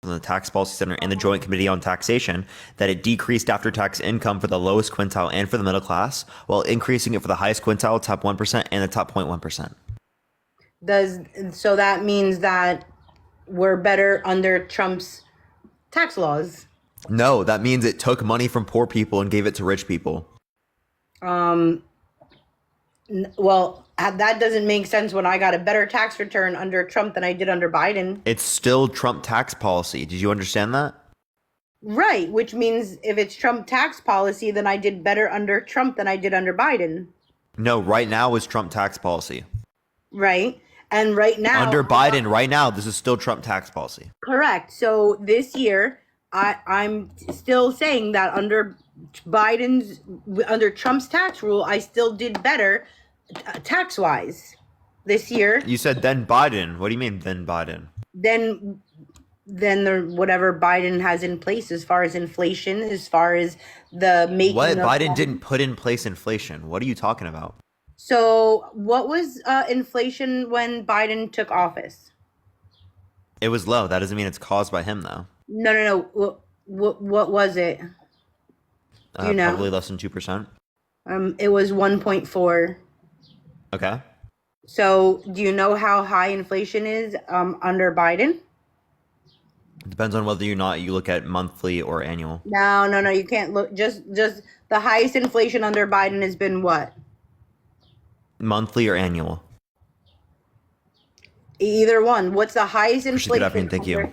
from the Tax Policy Center and the Joint Committee on Taxation that it decreased after-tax income for the lowest quintile and for the middle class, while increasing it for the highest quintile, top 1%, and the top 0.1%. So that means that we're better under Trump's tax laws? No, that means it took money from poor people and gave it to rich people. Well, that doesn't make sense when I got a better tax return under Trump than I did under Biden. It's still Trump tax policy. Did you understand that? Right, which means if it's Trump tax policy, then I did better under Trump than I did under Biden. No, right now is Trump tax policy. Right, and right now... Under Biden, right now, this is still Trump tax policy. Correct. So this year, I'm still saying that under Trump's tax rule, I still did better tax-wise this year. You said then Biden. What do you mean then Biden? Then whatever Biden has in place as far as inflation, as far as the making What? of Biden didn't put in place inflation. What are you talking about? So what was inflation when Biden took office? It was low. That doesn't mean it's caused by him, though. No. What was it? Do you know? Probably less than 2%. It was 1.4. Okay. So do you know how high inflation is under Biden? It depends on whether or not you look at monthly or annual. No. You can't look. Just the highest inflation under Biden has been what? Monthly or annual? Either one. What's the highest inflation Good afternoon. Thank you.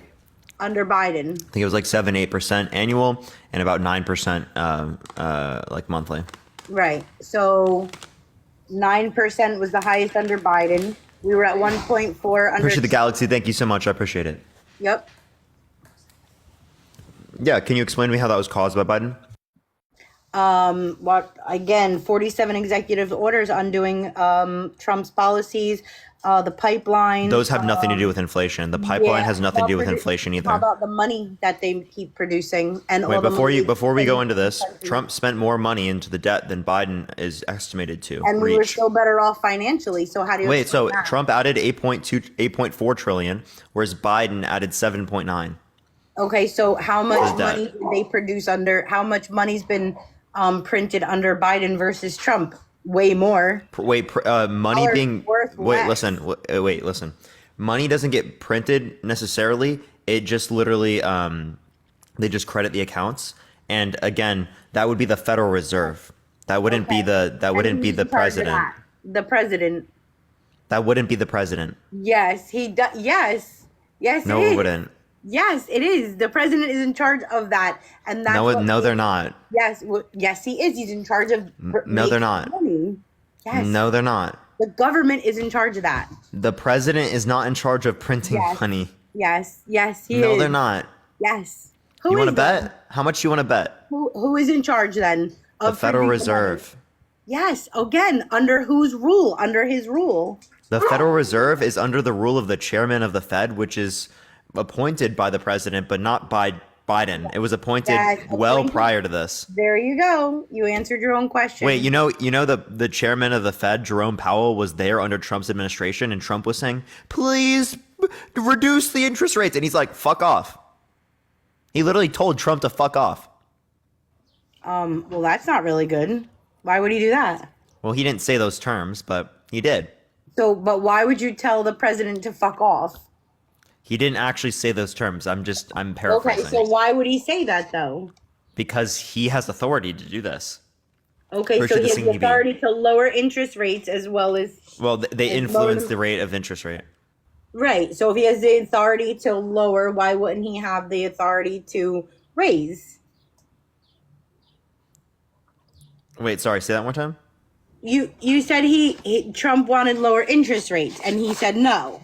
Under Biden? I think it was like 7-8% annual and about 9% like monthly. Right. So 9% was the highest under Biden. We were at 1.4 under. Appreciate the galaxy. Thank you so much. I appreciate it. Yep. Yeah. Can you explain to me how that was caused by Biden? What again? 47 executive orders undoing Trump's policies. The pipeline. Those have nothing to do with inflation. The pipeline has nothing to do with inflation either. How about the money that they keep producing? And wait, before we go into this, Trump spent more money into the debt than Biden is estimated to. And we were still better off financially. So how do you wait? So that? Trump added 8.4 trillion, whereas Biden added 7.9. Okay, so how much money did they produce under? How much money's been printed under Biden versus Trump? Way more. Money being listen. Money doesn't get printed necessarily. It just literally they just credit the accounts, and again, that would be the Federal Reserve. That wouldn't be the president. The president. That wouldn't be the president. Yes, he does. Yes. No, it wouldn't. Yes, it is. The president is in charge of that, and that's no, they're not. Yes, yes, he is. He's in charge of. No, they're not. Money. Yes. No, they're not. The government is in charge of that. The president is not in charge of printing money. Yes, he is. No, they're not. Yes. You want to bet? How much you want to bet? Who is in charge then? The Federal Reserve. Yes. Again, under whose rule? Under his rule. The Federal Reserve is under the rule of the chairman of the Fed, which is appointed by the president, but not by Biden. It was appointed prior to this. There you go. You answered your own question. Wait, you know the chairman of the Fed, Jerome Powell, was there under Trump's administration, and Trump was saying, "Please reduce the interest rates," and he's like, "Fuck off." He literally told Trump to fuck off. Well, that's not really good. Why would he do that? Well, he didn't say those terms, but he did. So, but why would you tell the president to fuck off? He didn't actually say those terms. I'm paraphrasing. Okay, so why would he say that though? Because he has authority to do this. Okay, so he has the authority to lower interest rates as well as... Well, they influence the rate of interest rate. Right. So if he has the authority to lower, why wouldn't he have the authority to raise? Wait, sorry, say that one more time? You said Trump wanted lower interest rates, and he said no.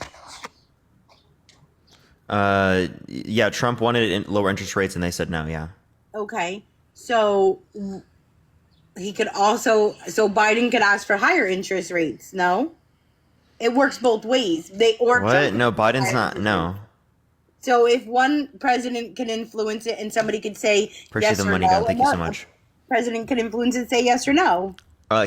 Yeah, Trump wanted lower interest rates, and they said no. Yeah. Okay, so he could also, so Biden could ask for higher interest rates. No, it works both ways. What? No, Biden's not. No. So if one president can influence it, and somebody could say yes or no, thank you so much. President could influence it, and say yes or no.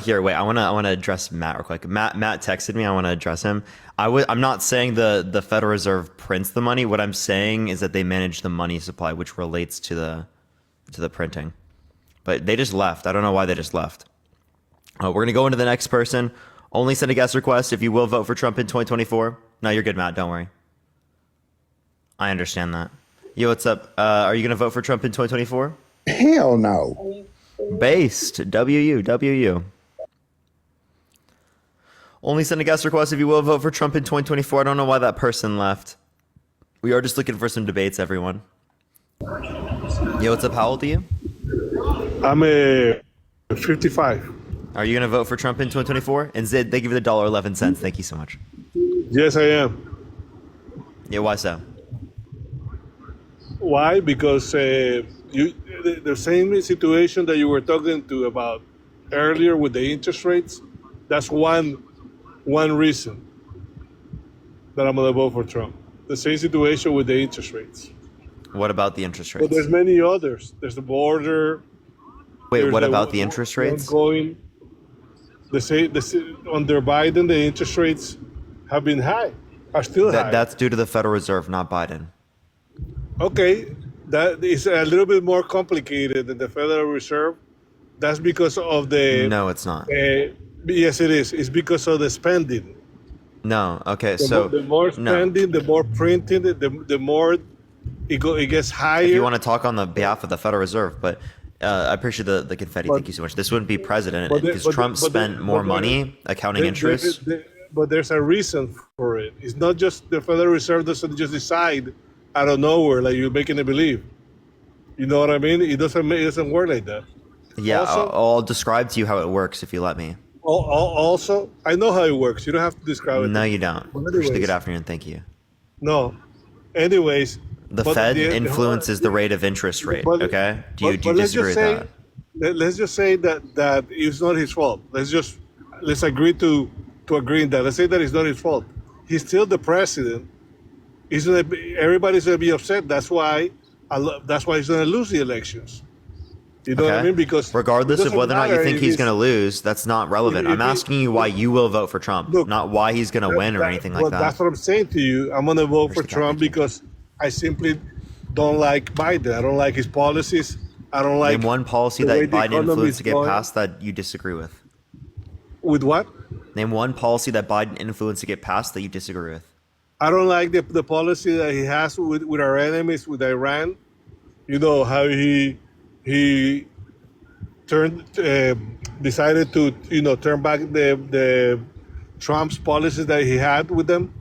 Here, wait. I wanna address Matt real quick. Matt texted me. I want to address him. I'm not saying the Federal Reserve prints the money. What I'm saying is that they manage the money supply, which relates to the printing. But they just left. I don't know why they just left. We're gonna go into the next person. Only send a guest request if you will vote for Trump in 2024. No, you're good, Matt. Don't worry. I understand that. Yo, what's up? Are you gonna vote for Trump in 2024? Hell no. Based. WU. Only send a guest request if you will vote for Trump in 2024. I don't know why that person left. We are just looking for some debates, everyone. Yo, what's up? How old are you? I'm 55. Are you going to vote for Trump in 2024? And Zid, they give you the $1.11. Thank you so much. Yes, I am. Yeah, why so? Why? Because the same situation that you were talking to about earlier with the interest rates, that's one reason that I'm gonna vote for Trump. The same situation with the interest rates. What about the interest rates? But there's many others. There's the border. Wait, what about the interest rates? Ongoing. Under Biden, the interest rates have been high, are still high. That's due to the Federal Reserve, not Biden. Okay, that is a little bit more complicated than the Federal Reserve. That's because of the... No, it's not. Yes, it is. It's because of the spending. No, okay, The more spending, the more printing, the more it gets higher. If you want to talk on the behalf of the Federal Reserve, but I appreciate the confetti. Thank you so much. This wouldn't be president because Trump spent more money accounting interest. But there's a reason for it. It's not just the Federal Reserve doesn't just decide out of nowhere like you're making it believe. You know what I mean? It doesn't work like that. Yeah, Also, I'll describe to you how it works if you let me. Also, I know how it works. You don't have to describe it. No, you don't. Appreciate the good afternoon. Thank you. No. Anyways. The Fed influences the rate of interest rate, okay? Do you disagree with that? Let's just say that it's not his fault. Let's agree to agree in that. Let's say that it's not his fault. He's still the president. Everybody's gonna be upset. That's why he's gonna lose the elections. You know what I mean? Because regardless of whether or not you think he's gonna lose, that's not relevant. I'm asking you why you will vote for Trump, not why he's gonna win or anything like that. That's what I'm saying to you. I'm gonna vote for Trump because I simply don't like Biden. I don't like his policies. I don't like. Name one policy that Biden influenced to get passed that you disagree with. With what? Name one policy that Biden influenced to get passed that you disagree with. I don't like the policy that he has with our enemies, with Iran. You know how he decided to turn back the Trump's policies that he had with them.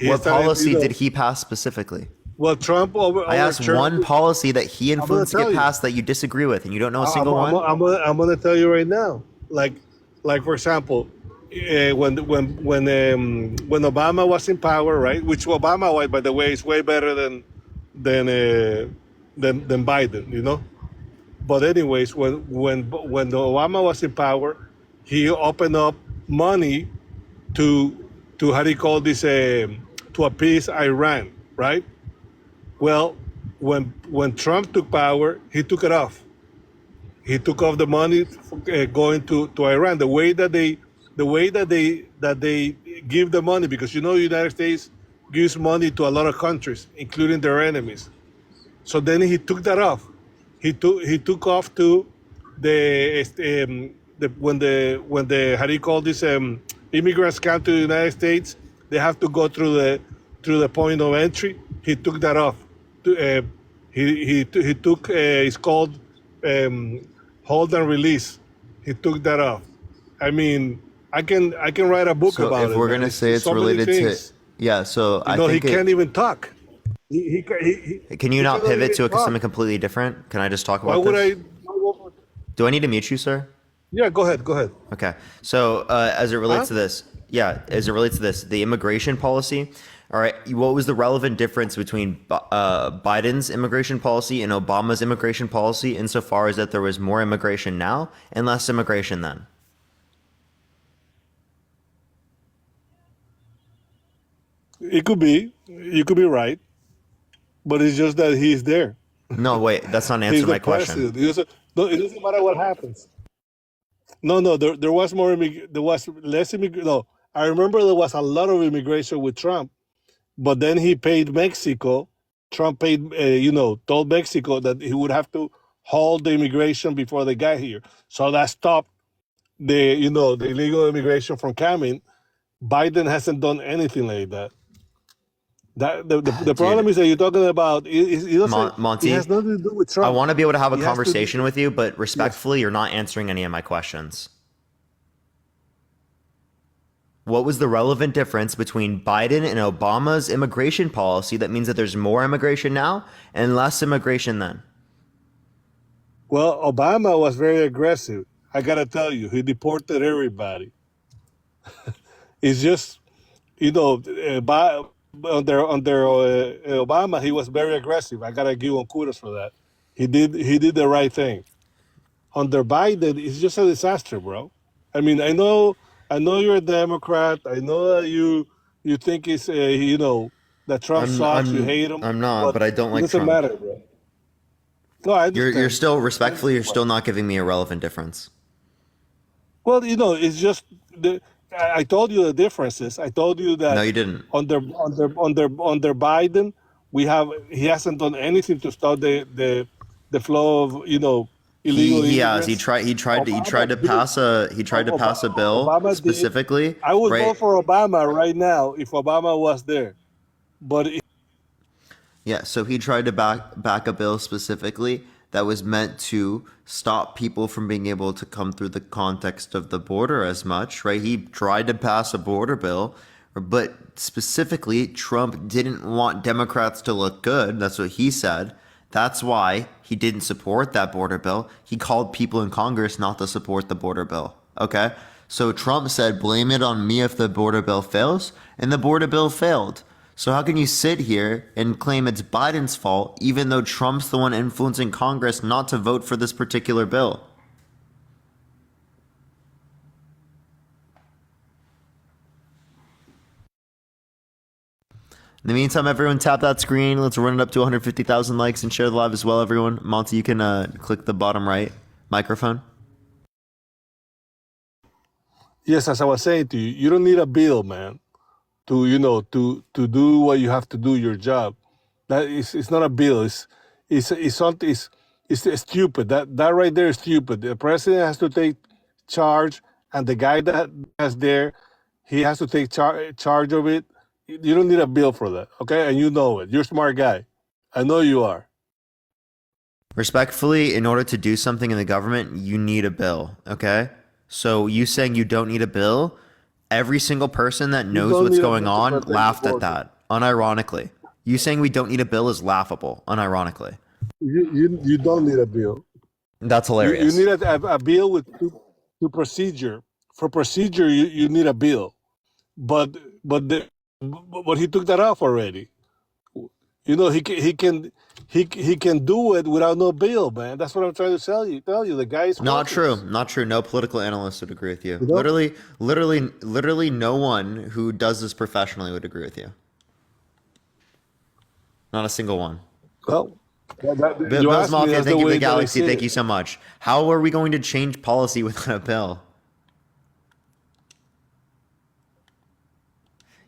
What policy did he pass specifically? Well, Trump I asked one policy that he influenced to get passed that you disagree with, and you don't know a single one? I'm going to tell you right now. Like for example, when Obama was in power, right? Which Obama, by the way, is way better than Biden, you know. But anyways, when Obama was in power, he opened up money to how do you call this to appease Iran, right? Well, when Trump took power, he took it off. He took off the money going to Iran. The way that they give the money, because the United States gives money to a lot of countries, including their enemies. So then he took that off. He took off to when the how do you call this immigrants come to the United States, they have to go through the point of entry. He took that off. He took it's called hold and release. He took that off. I mean, I can write a book about it. So if we're gonna say it's related to, yeah. So I think he can't even talk. Can you not pivot to something completely different? Can I just talk about this? Do I need to mute you, sir? Yeah, go ahead. Okay. So as it relates to this, the immigration policy. All right. What was the relevant difference between Biden's immigration policy and Obama's immigration policy insofar as that there was more immigration now and less immigration then? It could be. You could be right. But it's just that he's there. No, wait. That's not answering my question. No, it doesn't matter what happens. No. There was more. There was less immigration. No, I remember there was a lot of immigration with Trump, but then he paid Mexico. Trump paid, told Mexico that he would have to hold the immigration before they got here. So that stopped the illegal immigration from coming. Biden hasn't done anything like that. The problem is that you're talking about Monty, it has nothing to do with Trump. I want to be able to have a conversation with you, but respectfully, you're not answering any of my questions. What was the relevant difference between Biden and Obama's immigration policy that means that there's more immigration now and less immigration then? Well, Obama was very aggressive. I gotta tell you, he deported everybody. It's just, under Obama, he was very aggressive. I gotta give him kudos for that. He did the right thing. Under Biden, it's just a disaster, bro. I mean, I know you're a Democrat. I know that you think it's that Trump sucks. You hate him. I'm not, but I don't like Trump. It doesn't matter, bro. No, I understand. You're still respectfully. You're still not giving me a relevant difference. Well, it's just I told you the differences. I told you that. No, you didn't. Under Biden, he hasn't done anything to stop the flow of illegal immigrants. He tried to pass a bill Obama specifically. I would vote for Obama right now if Obama was there, but. So he tried to back a bill specifically that was meant to stop people from being able to come through the context of the border as much, right? He tried to pass a border bill, but specifically Trump didn't want Democrats to look good. That's what he said. That's why he didn't support that border bill. He called people in Congress not to support the border bill. Okay? So Trump said, blame it on me if the border bill fails, and the border bill failed. So how can you sit here and claim it's Biden's fault, even though Trump's the one influencing Congress not to vote for this particular bill? In the meantime, everyone tap that screen. Let's run it up to 150,000 likes and share the live as well, everyone. Monty, you can click the bottom right microphone. Yes, as I was saying to you, you don't need a bill, man, to do what you have to do, your job. It's not a bill. It's something. It's stupid. That right there is stupid. The president has to take charge, and the guy that's there, he has to take charge of it. You don't need a bill for that, okay? And you know it. You're a smart guy. I know you are. Respectfully, in order to do something in the government, you need a bill, okay? So you saying you don't need a bill, every single person that knows what's going on laughed at that, unironically. You saying we don't need a bill is laughable, unironically. You don't need a bill. That's hilarious. You need a bill with two procedure. For procedure, you need a bill. But he took that off already. He can do it without no bill, man. That's what I'm trying to tell you. The guy is not true. Not true. No political analyst would agree with you. Literally, no one who does this professionally would agree with you. Not a single one. Well, Bill's Mafia, thank you for the galaxy. Thank you so much. How are we going to change policy without a bill?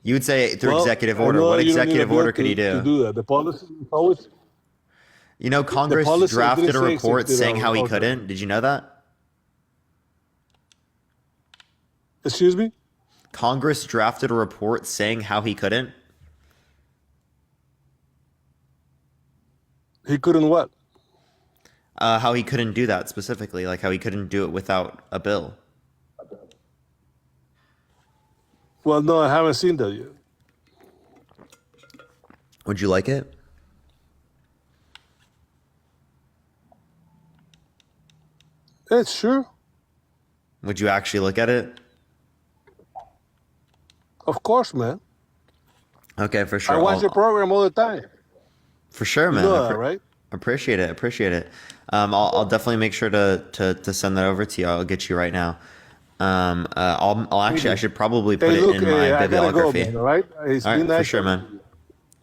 You would say through executive order. What executive order could he do? To do that. The policy is always. Congress drafted a report saying how he couldn't. Did you know that? Excuse me? Congress drafted a report saying how he couldn't. He couldn't what? How he couldn't do that specifically, like how he couldn't do it without a bill. Well, no, I haven't seen that yet. Would you like it? Yeah, sure. Would you actually look at it? Of course, man. Okay, for sure. I watch your program all the time. For sure, man. You know that, right? Appreciate it. I'll definitely make sure to send that over to you. I'll get you right now. I should probably put it in my bibliography. Go, man, all right? All right, for sure, man.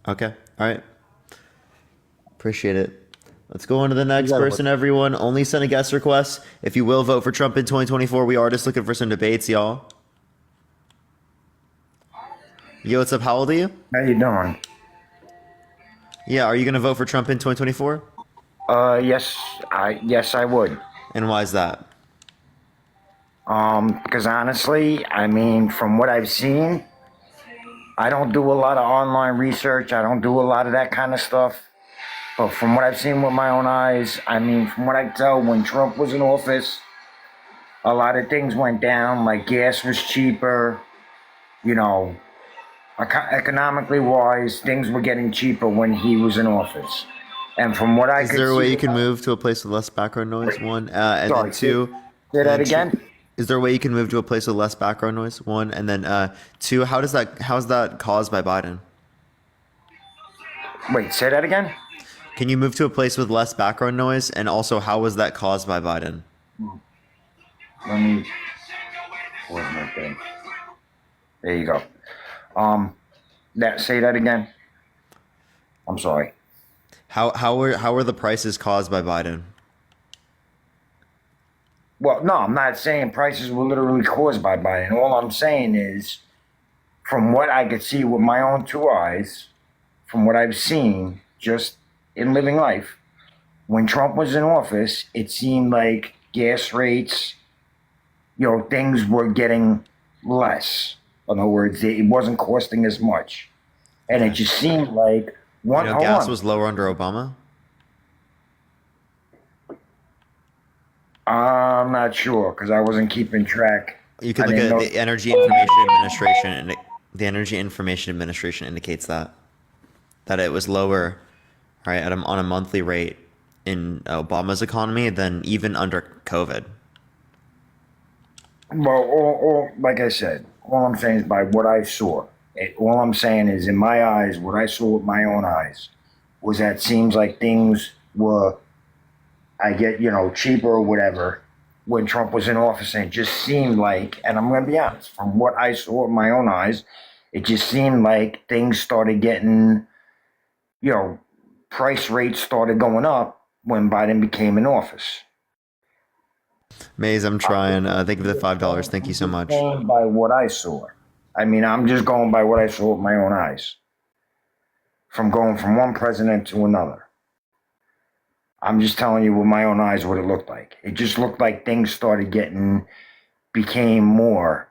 Okay, all right. Appreciate it. Let's go on to the next person, everyone. Only send a guest request. If you will vote for Trump in 2024, we are just looking for some debates, y'all. Yo, what's up? How old are you? How you doing? Yeah, are you going to vote for Trump in 2024? Yes, I would. And why is that? Because honestly, I mean, from what I've seen, I don't do a lot of online research. I don't do a lot of that kind of stuff. But from what I've seen with my own eyes, I mean, from what I can tell, when Trump was in office, a lot of things went down. Like gas was cheaper, you know, economically wise, things were getting cheaper when he was in office. And from what I could see, is there a way you can move to a place with less background noise? One, and sorry, then two. Say that again. Is there a way you can move to a place with less background noise? One, and then two. How is that caused by Biden? Wait, say that again. Can you move to a place with less background noise? And also, how was that caused by Biden? Let me. Where's my thing? There you go. Say that again. I'm sorry. How were the prices caused by Biden? Well, no, I'm not saying prices were literally caused by Biden. All I'm saying is, from what I could see with my own two eyes, from what I've seen just in living life, when Trump was in office, it seemed like gas rates, things were getting less. In other words, it wasn't costing as much. And it just seemed like gas was lower under Obama? I'm not sure because I wasn't keeping track. You could look at the Energy Information Administration, and the Energy Information Administration indicates that it was lower, right, on a monthly rate in Obama's economy than even under COVID. Well, like I said, all I'm saying is by what I saw. All I'm saying is, in my eyes, what I saw with my own eyes was that it seems like things were, cheaper or whatever when Trump was in office. And it just seemed like, and I'm going to be honest, from what I saw with my own eyes, it just seemed like things started getting, price rates started going up when Biden became in office. Maze, I'm trying. Thank you for the $5. Thank you so much. By what I saw. I mean, I'm just going by what I saw with my own eyes. From going from one president to another. I'm just telling you with my own eyes what it looked like. It just looked like things became more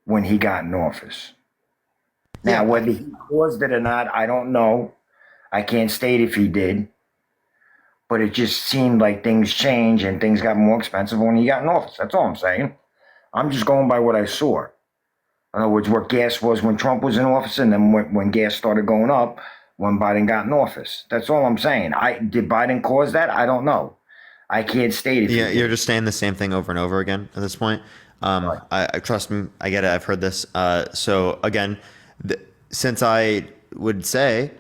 when he got in office. Now, whether he caused it or not, I don't know. I can't state if he did. But it just seemed like things changed and things got more expensive when he got in office. That's all I'm saying. I'm just going by what I saw. In other words, what gas was when Trump was in office, and then when gas started going up when Biden got in office. That's all I'm saying. Did Biden cause that? I don't know. I can't state it. Yeah, you're just saying the same thing over and over again at this point. Right. I trust me. I get it. I've heard this. So again, since I would say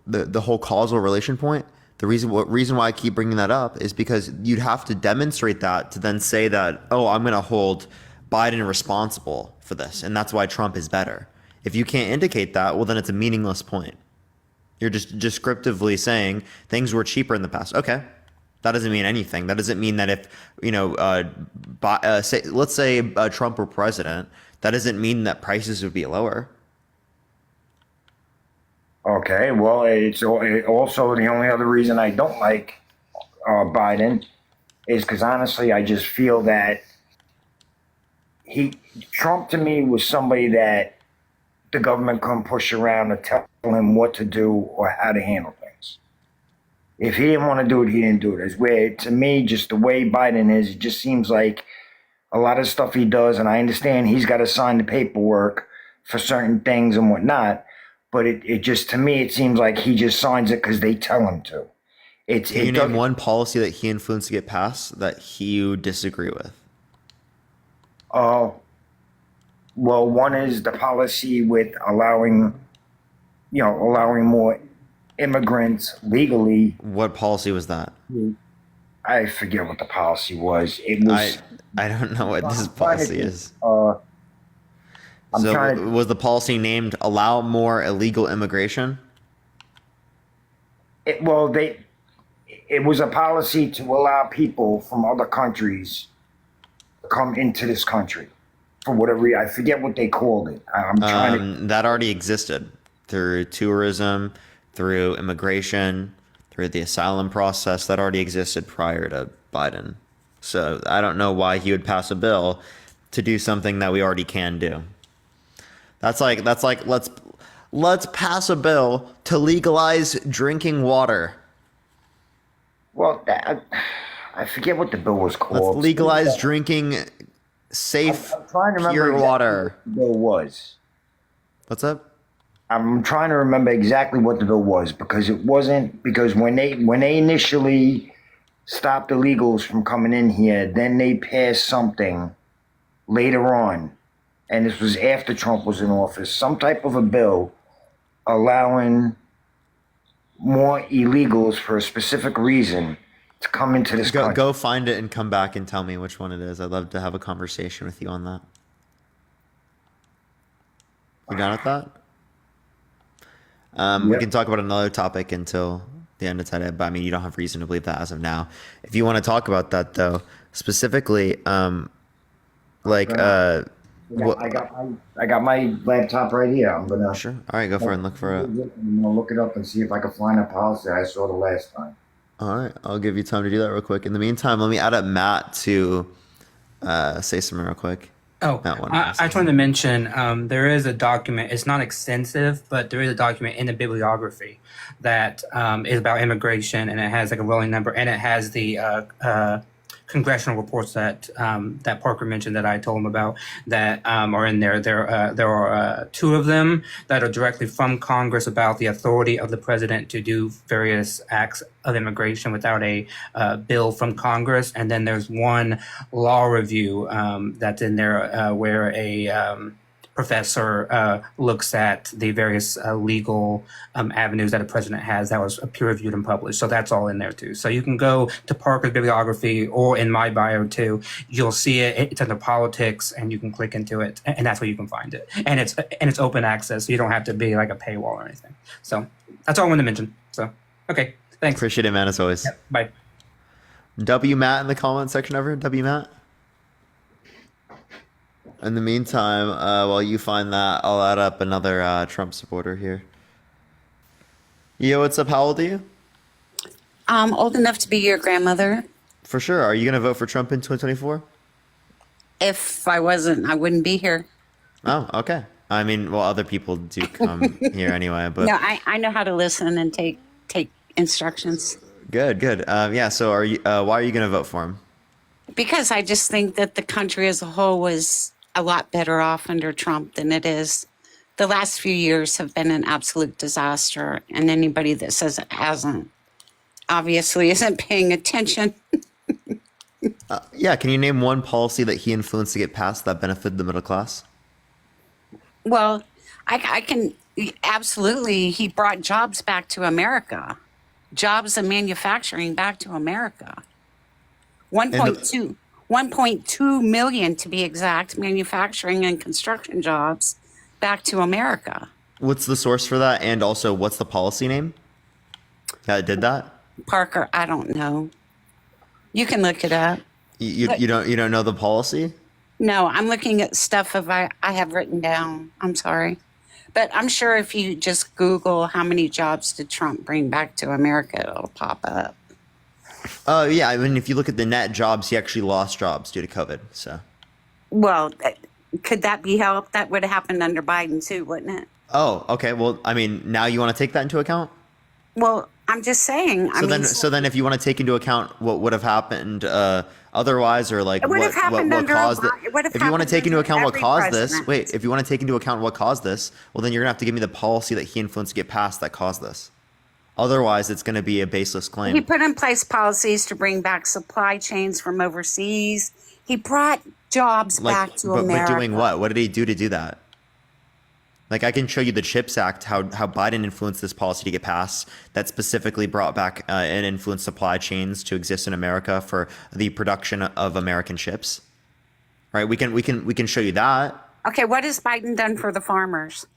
the whole causal relation point, the reason why I keep bringing that up is because you'd have to demonstrate that to then say that, oh, I'm going to hold Biden responsible for this, and that's why Trump is better. If you can't indicate that, well, then it's a meaningless point. You're just descriptively saying things were cheaper in the past. Okay, that doesn't mean anything. That doesn't mean that if let's say Trump were president, that doesn't mean that prices would be lower. Okay, well, it's also the only other reason I don't like Biden is because honestly, I just feel that Trump to me was somebody that the government couldn't push around to tell him what to do or how to handle things. If he didn't want to do it, he didn't do it. It's where, to me, just the way Biden is, it just seems like a lot of stuff he does, and I understand he's got to sign the paperwork for certain things and whatnot, but it just, to me, it seems like he just signs it because they tell him to. Can you name one policy that he influenced to get passed that you disagree with? Well, one is the policy with allowing more immigrants legally. What policy was that? I forget what the policy was. It was. I don't know what this policy is. So was the policy named allow more illegal immigration? It it was a policy to allow people from other countries to come into this country for whatever reason. I forget what they called it. I'm trying to. That already existed through tourism, through immigration, through the asylum process. That already existed prior to Biden. So I don't know why he would pass a bill to do something that we already can do. That's like let's pass a bill to legalize drinking water. Well, I forget what the bill was called. Let's legalize drinking safe, I'm trying to remember pure exactly water. what the bill was. What's up? I'm trying to remember exactly what the bill was because it wasn't because when they initially stopped illegals from coming in here, then they passed something later on, and this was after Trump was in office, some type of a bill allowing more illegals for a specific reason to come into this country. Go find it and come back and tell me which one it is. I'd love to have a conversation with you on that. You down with that? We can talk about another topic until the end of today, but I mean, you don't have reason to believe that as of now. If you want to talk about that though, specifically, I got my laptop right here. I'm gonna sure. All right, go for it and look for it. I'm gonna look it up and see if I can find a policy I saw the last time. All right, I'll give you time to do that real quick. In the meantime, let me add up Matt to say something real quick. Oh, I just wanted to mention there is a document. It's not extensive, but there is a document in the bibliography that is about immigration, and it has like a rolling number, and it has the congressional reports that that Parker mentioned that I told him about that are in there. There are two of them that are directly from Congress about the authority of the president to do various acts of immigration without a bill from Congress. And then there's one law review that's in there where a professor looks at the various legal avenues that a president has that was peer reviewed and published. So that's all in there too. So you can go to Parker's bibliography or in my bio too. You'll see it. It's under politics, and you can click into it, and that's where you can find it. And it's open access, so you don't have to be like a paywall or anything. So that's all I wanted to mention. So okay, thanks. Appreciate it, man. As always. Yep, bye. W Matt in the comment section over. W Matt. In the meantime, while you find that, I'll add up another Trump supporter here. Yo, what's up? How old are you? I'm old enough to be your grandmother. For sure. Are you going to vote for Trump in 2024? If I wasn't, I wouldn't be here. Oh, okay. I mean, well, other people do come here anyway, but No, I know how to listen and take instructions. good. Yeah. So, are you? Why are you going to vote for him? Because I just think that the country as a whole was a lot better off under Trump than it is. The last few years have been an absolute disaster, and anybody that says it hasn't obviously isn't paying attention. Yeah. Can you name one policy that he influenced to get passed that benefited the middle class? Well, I can absolutely. He brought jobs back to America, jobs and manufacturing back to America. 1.2 million to be exact, manufacturing and construction jobs back to America. What's the source for that? And also, what's the policy name that did that? Parker, I don't know. You can look it up. You don't know the policy? No, I'm looking at stuff I have written down. I'm sorry. But I'm sure if you just Google how many jobs did Trump bring back to America, it'll pop up. Yeah. I mean, if you look at the net jobs, he actually lost jobs due to COVID. So. Well, could that be helped? That would have happened under Biden too, wouldn't it? Oh, okay. Well, I mean, now you want to take that into account? Well, I'm just saying. So then, if you want to take into account what would have happened otherwise, or like what caused it, if you want to take into account what caused this, if you want to take into account what caused this, well, then you're gonna have to give me the policy that he influenced to get passed that caused this. Otherwise, it's going to be a baseless claim. He put in place policies to bring back supply chains from overseas. He brought jobs back to America. But doing what? What did he do to do that? Like, I can show you the CHIPS Act, how Biden influenced this policy to get passed that specifically brought back and influenced supply chains to exist in America for the production of American chips. Right? We can show you that. Okay, what has Biden done for the farmers?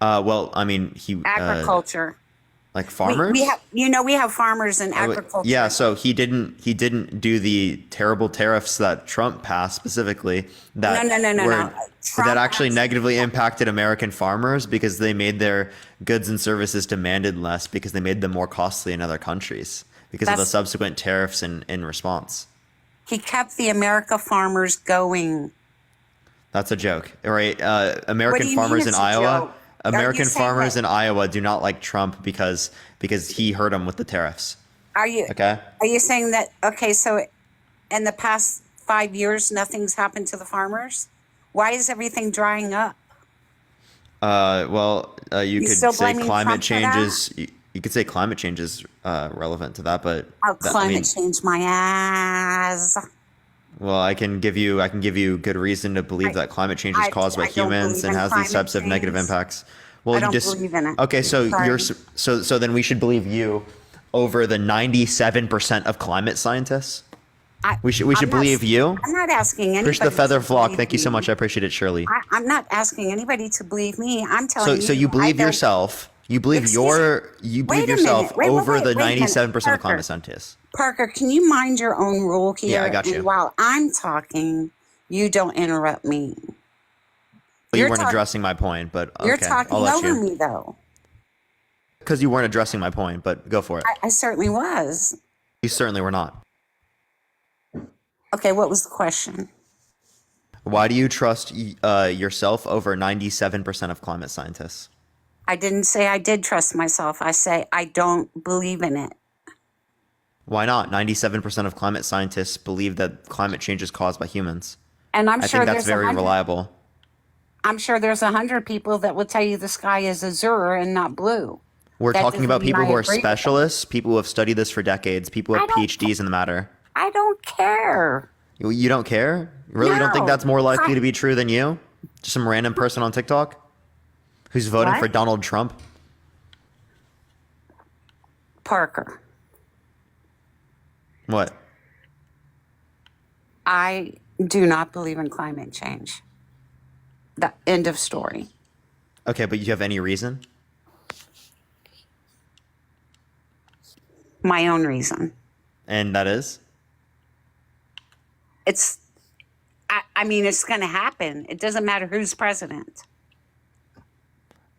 Well, I mean, he agriculture. Like farmers? We have, we have farmers in agriculture. Yeah, so he didn't do the terrible tariffs that Trump passed specifically that No. that actually negatively impacted American farmers because they made their goods and services demanded less because they made them more costly in other countries because of the subsequent tariffs in response. He kept the America farmers going. That's a joke, right? American What do you farmers mean in it's a Iowa. joke? American farmers in Iowa do not like Trump because he hurt them with the tariffs. Are you saying that? Okay, so in the past 5 years, nothing's happened to the farmers. Why is everything drying up? You could still say blaming climate Trump for change that? is. You could say climate change is relevant to that, but Climate change my ass. Well, I can give you good reason to believe that climate change is caused by humans and has these types of negative impacts. Well, I don't believe in it. Okay, so Sorry. so then we should believe you over the 97% of climate scientists. We should believe you. I'm not asking anybody. Push the feather to flock. believe Thank you so me. much. I appreciate it, Shirley. I'm not asking anybody to believe me. I'm telling you. So you believe I don't- yourself. You believe Excuse me. you Wait believe a yourself minute. Wait, over wait, the wait a minute. 97% of Parker. climate scientists. Parker, can you mind your own rule here? Yeah, I got you. And while I'm talking, you don't interrupt me. Well, you weren't addressing my point, but okay, You're talking I'll let over you. me, though. Because you weren't addressing my point, but go for it. I certainly was. You certainly were not. Okay, what was the question? Why do you trust yourself over 97% of climate scientists? I didn't say I did trust myself. I say I don't believe in it. Why not? 97% of climate scientists believe that climate change is caused by humans. And I'm I sure think that's there's very 100 reliable. I'm sure there's 100 people that will tell you the sky is azure and not blue. We're That talking doesn't about mean people I who are agree with them. specialists, people who have studied this for decades, people who have PhDs in the matter. I don't care. You don't care? Really? You don't think No. that's more likely to be true than you? Just some random person on TikTok who's voting What? for Donald Trump? Parker, What? I do not believe in climate change. The end of story. Okay, but you have any reason? My own reason. And that is? I mean, it's going to happen. It doesn't matter who's president.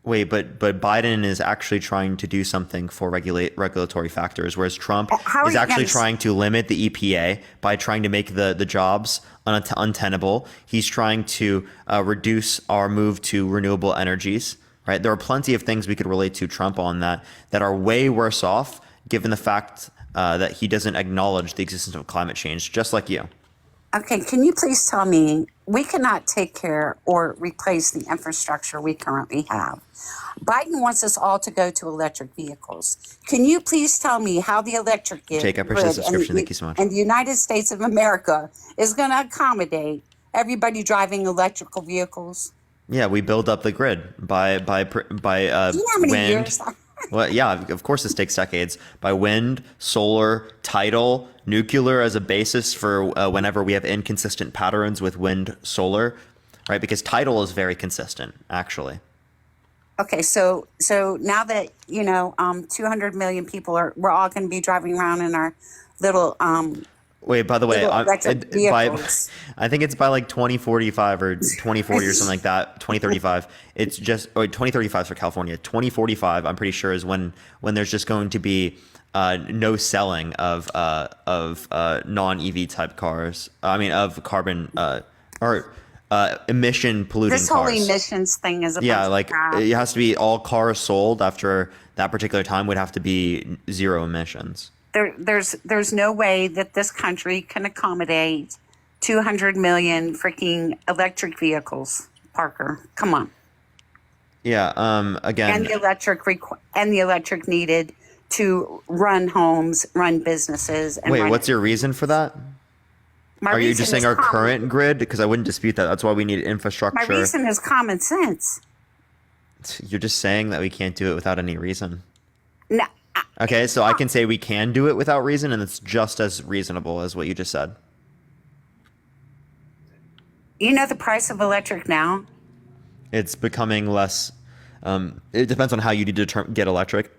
Wait, but Biden is actually trying to do something for regulatory factors, whereas Trump How are is you actually gonna trying to limit the EPA by trying to make the jobs untenable. He's trying to reduce our move to renewable energies. Right? There are plenty of things we could relate to Trump on that are way worse off, given the fact that he doesn't acknowledge the existence of climate change, just like you. Okay, can you please tell me, we cannot take care or replace the infrastructure we currently have. Biden wants us all to go to electric vehicles. Can you please tell me how the electric grid Jake, I appreciate the subscription. Thank you so much. And the United States of America is going to accommodate everybody driving electrical vehicles? Yeah, we build up the grid by Do you know how many wind. years? Well, yeah, of course this takes decades. By wind, solar, tidal, nuclear as a basis for whenever we have inconsistent patterns with wind, solar, right? Because tidal is very consistent, actually. Okay, so now that 200 million people we're all going to be driving around in our little Wait, by the way, electric vehicles. I think it's by like 2045 or 2040 or something like that. 2035. It's just 2035 for California. 2045, I'm pretty sure, is when there's just going to be no selling of non-EV type cars. I mean, of carbon or emission polluting This whole cars. emissions thing is a Yeah, bunch of like crap. it has to be all cars sold after that particular time would have to be zero emissions. There's no way that this country can accommodate 200 million freaking electric vehicles. Parker, come on. Yeah. Again. And the electric needed to run homes, run businesses. And Wait, run what's your reason for that? My Are you reason just saying is our common- current grid? Because I wouldn't dispute that. That's why we need infrastructure. My reason is common sense. You're just saying that we can't do it without any reason. No, Okay, so I can say we can do it without reason, and it's just as reasonable as what you just said. you know the price of electric now? It's becoming less. It depends on how you need to get electric.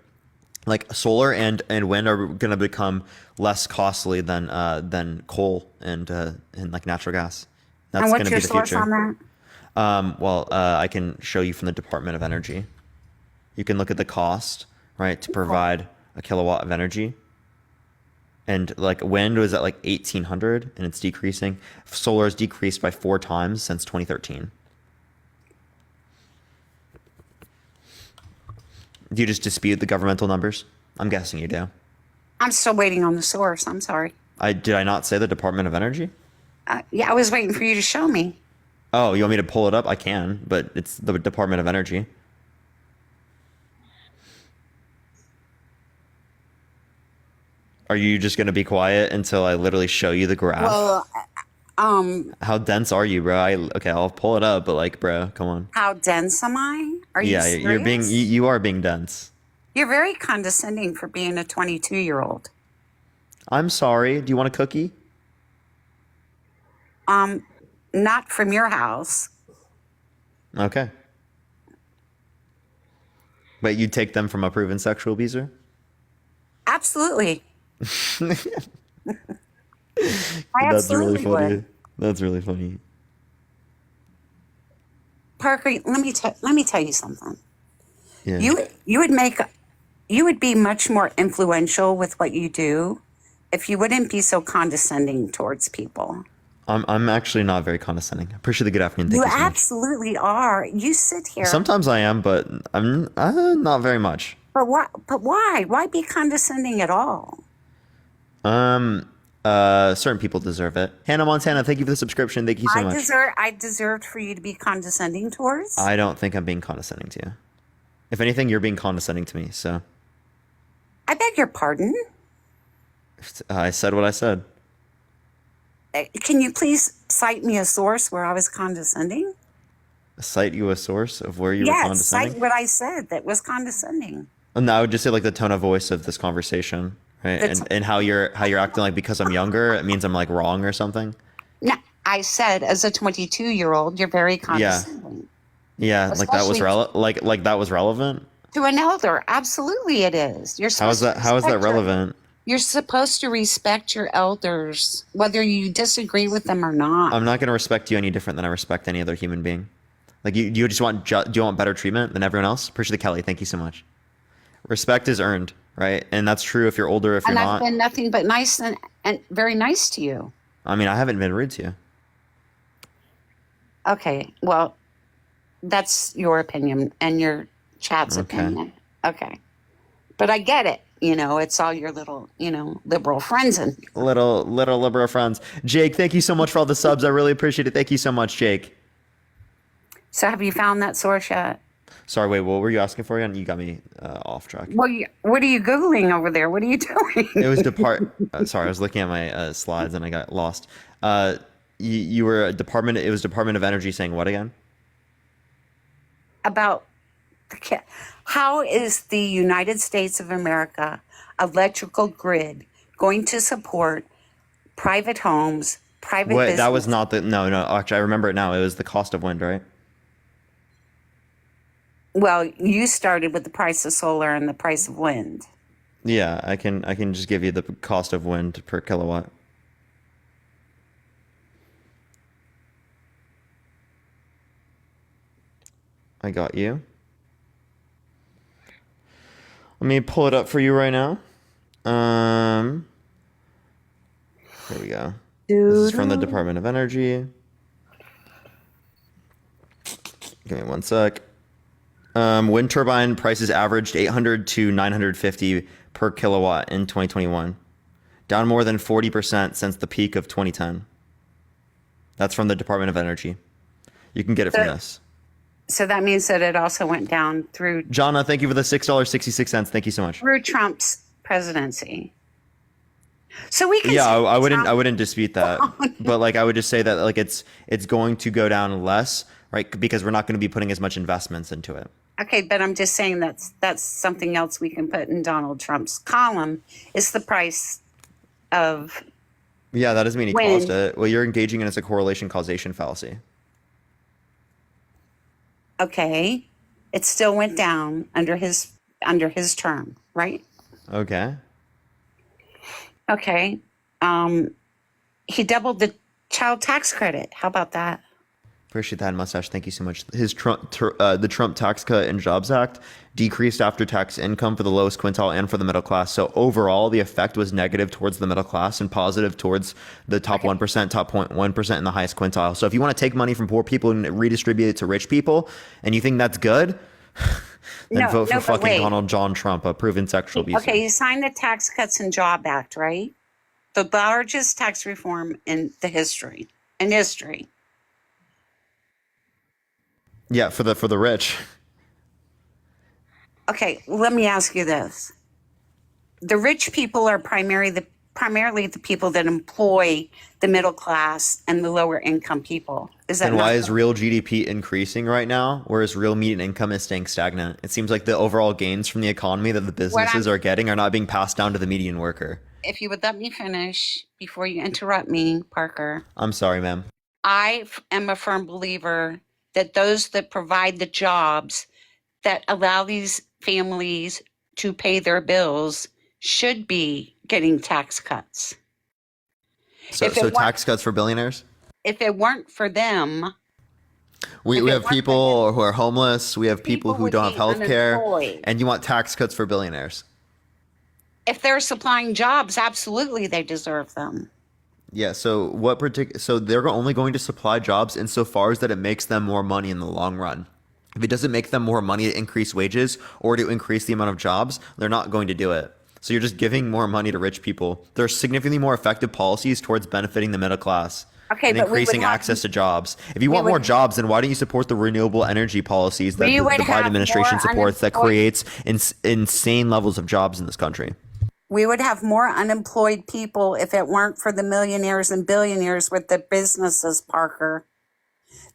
like solar and wind are going to become less costly than coal and like natural gas. That's And going what's to your be the source on future. that? Well, I can show you from the Department of Energy. You can look at the cost, right, to provide a kilowatt of energy. And like wind was at like 1800 and it's decreasing. Solar has decreased by 4 times since 2013. Do you just dispute the governmental numbers? I'm guessing you do. I'm still waiting on the source. I'm sorry. Did I not say the Department of Energy? Yeah, I was waiting for you to show me. Oh, you want me to pull it up? I can, but it's the Department of Energy. Are you just going to be quiet until I literally show you the graph? Well, How dense are you, bro? Okay, I'll pull it up, but like, bro, come on. how dense am I? Are you Yeah, serious? you're being you are being dense. You're very condescending for being a 22-year-old. I'm sorry. Do you want a cookie? Not from your house. Okay. But you take them from a proven sexual abuser? Absolutely. I That's really absolutely funny. would. That's really funny. Parker, let me tell you something. Yeah. You would be much more influential with what you do if you wouldn't be so condescending towards people. I'm actually not very condescending. I appreciate the good afternoon. Thank You you so much. absolutely are. You sit here. Sometimes I am, but I'm not very much. But why? But why? Why be condescending at all? Certain people deserve it. Hannah Montana, thank you for the subscription. Thank you so much. I deserved for you to be condescending towards. I don't think I'm being condescending to you. If anything, you're being condescending to me. So I beg your pardon. I said what I said. Can you please cite me a source where I was condescending? Cite you a source of where you were Yes, condescending? cite what I said that was condescending. And I would just say like the tone of voice of this conversation, right? And how you're acting like because I'm younger, it means I'm like wrong or something. No, I said as a 22-year-old, you're very condescending. Yeah, like that was Especially like that was relevant. to an elder. Absolutely, it is. You're How is supposed that to relevant? You're supposed to respect your elders, whether you disagree with them or not. I'm not going to respect you any different than I respect any other human being. Like you just want do you want better treatment than everyone else? Appreciate the Kelly. Thank you so much. Respect is earned, right? And that's true if you're older, if you're not. And I've been nothing but nice and very nice to you. I mean, I haven't been rude to you. Okay, well, that's your opinion and your chat's opinion. Okay. But I get it. You know, it's all your little, liberal friends and Little liberal friends. Jake, thank you so much for all the subs. I really appreciate it. Thank you so much, Jake. So have you found that source yet? Sorry, wait, what were you asking for again? You got me off track. Well, what are you Googling over there? What are you doing? It was sorry, I was looking at my slides and I got lost. You were it was Department of Energy saying what again? About how is the United States of America electrical grid going to support private homes, private business? That was not no, actually I remember it now. It was the cost of wind, right? Well, you started with the price of solar and the price of wind. Yeah, I can just give you the cost of wind per kilowatt. I got you. Let me pull it up for you right now. Here we go. This is from the Department of Energy. Give me one sec. Wind turbine prices averaged 800 to 950 per kilowatt in 2021, down more than 40% since the peak of 2010. That's from the Department of Energy. You can get it from this. So that means that it also went down through Jonna, thank you for the $6.66. Thank you so much. through Trump's presidency. So we can I wouldn't dispute that. But like I would just say that like it's going to go down less, right? Because we're not going to be putting as much investments into it. Okay, but I'm just saying that's something else we can put in Donald Trump's column is the price of Yeah, that doesn't mean he caused it. What you're engaging in is a correlation causation fallacy. Okay, it still went down under his term, right? Okay. Okay. He doubled the child tax credit. How about that? Appreciate that, Mustache. Thank you so much. The Trump Tax Cut and Jobs Act decreased after-tax income for the lowest quintile and for the middle class. So overall, the effect was negative towards the middle class and positive towards the top 1%, top 0.1%, and the highest quintile. So if you want to take money from poor people and redistribute it to rich people, and you think that's good, then vote for fucking Donald John Trump, a proven sexual abuser. Okay, you signed the Tax Cuts and Job Act, right? The largest tax reform in history. Yeah, for the rich. Okay, let me ask you this. The rich people are primarily the people that employ the middle class and the lower income people. Is that And why is real GDP increasing right now, whereas real median income is staying stagnant? It seems like the overall gains from the economy that the businesses are getting are not being passed down to the median worker. If you would let me finish before you interrupt me, Parker. I'm sorry, ma'am. I am a firm believer that those that provide the jobs that allow these families to pay their bills should be getting tax cuts. So tax cuts for billionaires? If it weren't for them... We have people who are homeless. We have people who don't have health care. And you want tax cuts for billionaires? If they're supplying jobs, absolutely they deserve them. Yeah, so they're only going to supply jobs insofar as that it makes them more money in the long run. If it doesn't make them more money to increase wages or to increase the amount of jobs, they're not going to do it. So you're just giving more money to rich people. There are significantly more effective policies towards benefiting the middle class and increasing access to jobs. If you want more jobs, then why don't you support the renewable energy policies that the Biden administration supports that creates insane levels of jobs in this country? We would have more unemployed people if it weren't for the millionaires and billionaires with the businesses, Parker.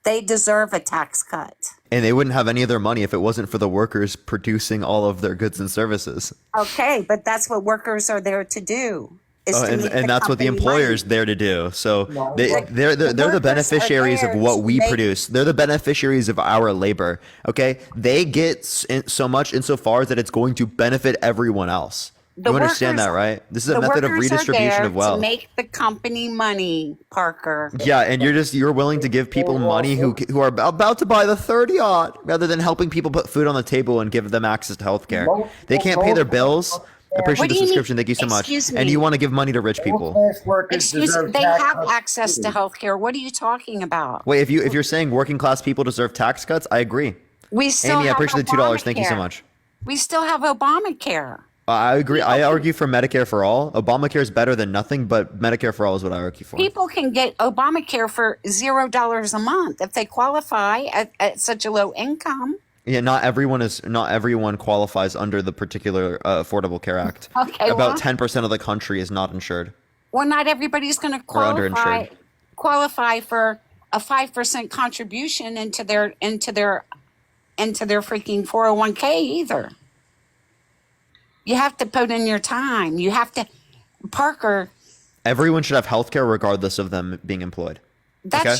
They deserve a tax cut. And they wouldn't have any of their money if it wasn't for the workers producing all of their goods and services. Okay, but that's what workers are there to do. And that's what the employer's there to do. So they're the beneficiaries of what we produce. They're the beneficiaries of our labor. Okay, they get so much insofar as that it's going to benefit everyone else. You understand that, right? This is a method of redistribution of wealth. To make the company money, Parker. Yeah, and you're willing to give people money who are about to buy the 30-aught rather than helping people put food on the table and give them access to healthcare. They can't pay their bills. I appreciate the subscription. Thank you so much. And you want to give money to rich people. Excuse me. They have access to healthcare. What are you talking about? Wait, if you're saying working class people deserve tax cuts, I agree. We still Amy, I have appreciate the $2. Thank you so much. We still have Obamacare. I agree. I argue for Medicare for all. Obamacare is better than nothing, but Medicare for all is what I argue for. People can get Obamacare for $0 a month if they qualify at such a low income. Yeah, not everyone qualifies under the particular Affordable Care Act. Okay, about 10% of the country is not insured. Well, not everybody's going to qualify for a 5% contribution into their freaking 401k either. You have to put in your time. You have to, Parker. Everyone should have health care regardless of them being employed. That's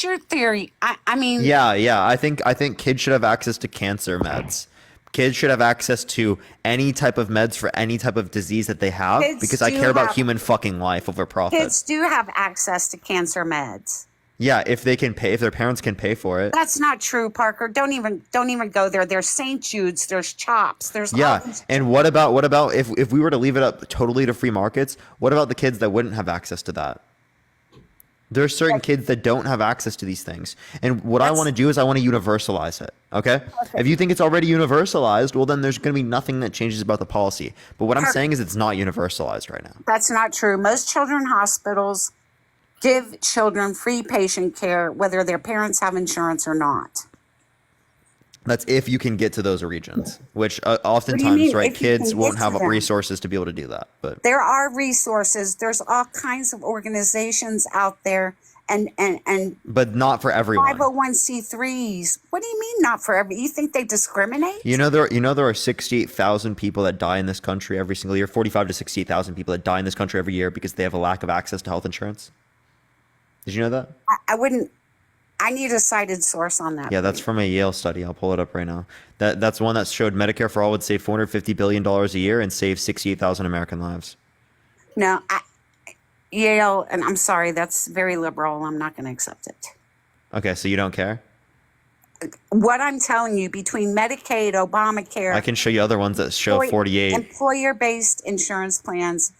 your theory. I mean. Yeah. I think kids should have access to cancer meds. Kids should have access to any type of meds for any type of disease that they have because I care about human fucking life over profit. Kids do have access to cancer meds. Yeah, if their parents can pay for it. That's not true, Parker. Don't even go there. There's St. Jude's, there's CHOPS, there's and what about if we were to leave it up totally to free markets? What about the kids that wouldn't have access to that? There's certain kids that don't have access to these things. And what I want to do is I want to universalize it. Okay? If you think it's already universalized, well then there's going to be nothing that changes about the policy. But what I'm saying is it's not universalized right now. That's not true. Most children's hospitals give children free patient care, whether their parents have insurance or not. That's if you can get to those regions, which oftentimes, right, kids won't have resources to be able to do that. But there are resources. There's all kinds of organizations out there, but not for everyone. 501c3s. What do you mean not for everyone? You think they discriminate? There are 68,000 people that die in this country every single year. 45 to 68,000 people that die in this country every year because they have a lack of access to health insurance. Did you know that? I wouldn't. I need a cited source on that. Yeah, that's from a Yale study. I'll pull it up right now. That's one that showed Medicare for all would save $450 billion a year and save 68,000 American lives. No, Yale, and I'm sorry, that's very liberal. I'm not going to accept it. Okay, so you don't care? What I'm telling you, between Medicaid, Obamacare, I can show you other ones that show 48. employer-based insurance plans.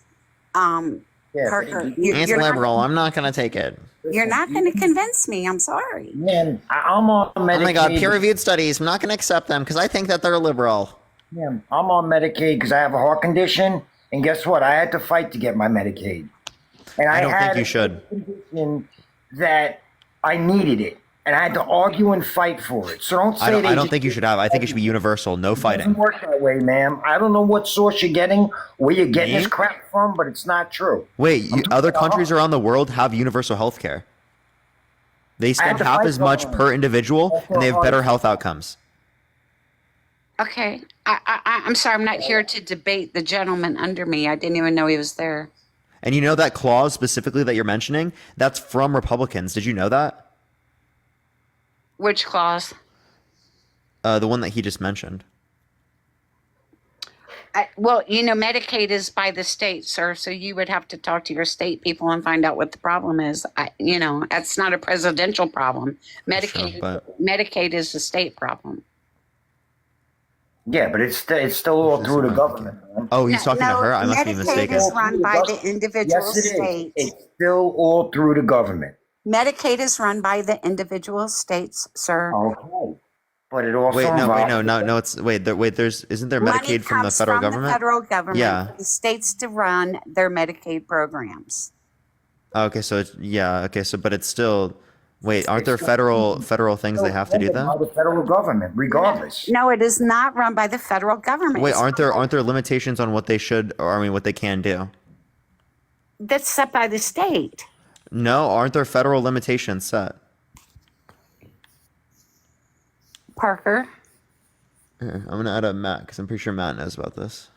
Parker, It's liberal. I'm not going to take it. You're not going to convince me. I'm sorry. Man, I'm on Medicaid. Oh my God, peer-reviewed studies. I'm not going to accept them because I think that they're liberal. Yeah, I'm on Medicaid because I have a heart condition, and guess what? I had to fight to get my Medicaid. And I don't think you should. Condition that I needed it, and I had to argue and fight for it. So don't say I don't think you should have. I think it should be universal. No fighting. It doesn't work that way, ma'am. I don't know what source you're getting, where you're getting this crap from, but it's not true. Wait, other countries around the world have universal health care. They spend half as much per individual, and they have better health outcomes. Okay. I'm sorry. I'm not here to debate the gentleman under me. I didn't even know he was there. And you know that clause specifically that you're mentioning? That's from Republicans. Did you know that? Which clause? The one that he just mentioned. Well, Medicaid is by the state, sir. So you would have to talk to your state people and find out what the problem is. That's not a presidential problem. Medicaid is a state problem. Yeah, but it's still all through the government. Man. Oh, he's talking to her? I must be mistaken. Medicaid is run by the individual states. It's still all through the government. Medicaid is run by the individual states, sir. Okay. But it also isn't there Medicaid from the federal government? The federal government. Yeah. For the states to run their Medicaid programs. Okay, but it's still aren't there federal things they have to do then? By the federal government, regardless. No, it is not run by the federal government. Wait, aren't there limitations on what they should, or what they can do? That's set by the state. No, aren't there federal limitations set? Parker? Here, I'm gonna add up Matt because I'm pretty sure Matt knows about this.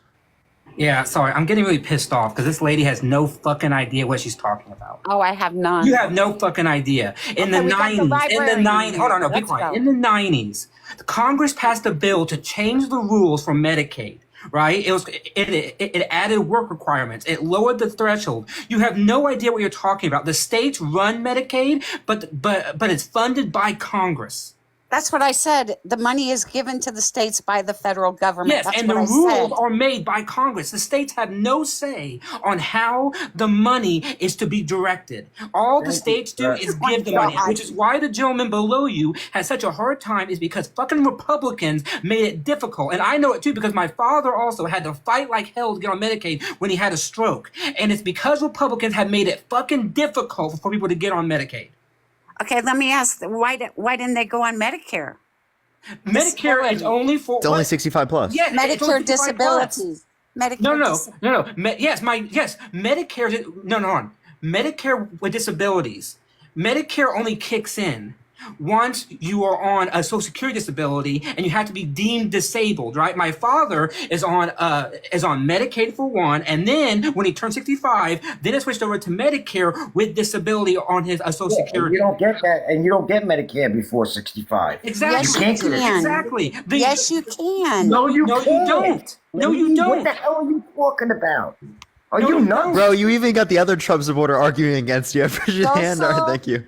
Yeah, sorry, I'm getting really pissed off because this lady has no fucking idea what she's talking about. Oh, I have none. You have no fucking idea. In the 90s, hold on, be quiet. In the 90s, the Congress passed a bill to change the rules for Medicaid. Right? It added work requirements. It lowered the threshold. You have no idea what you're talking about. The states run Medicaid, but it's funded by Congress. That's what I said. The money is given to the states by the federal government. Yes, That's and the rules are made by Congress. The states have no say on how the money is to be directed. All the states do is give the money, which is why the gentleman below you has such a hard time, is because fucking Republicans made it difficult. And I know it too because my father also had to fight like hell to get on Medicaid when he had a stroke. And it's because Republicans have made it fucking difficult for people to get on Medicaid. Okay, let me ask, why didn't they go on Medicare? Medicare is only for... It's only 65 plus. Yeah, Medicare disabilities. Medicare Medicare with disabilities. Medicare only kicks in once you are on a Social Security disability and you have to be deemed disabled, right? My father is on Medicaid for one, and then when he turned 65, then it switched over to Medicare with disability on his Social Security. You don't get that, and you don't get Medicare before 65. Exactly. Yes, you can. Exactly. Yes, you can. No, you don't. No, you don't. What the hell are you talking about? Are you nuts? Bro, you even got the other Trump supporter arguing against you. I appreciate your hand. All right, thank you.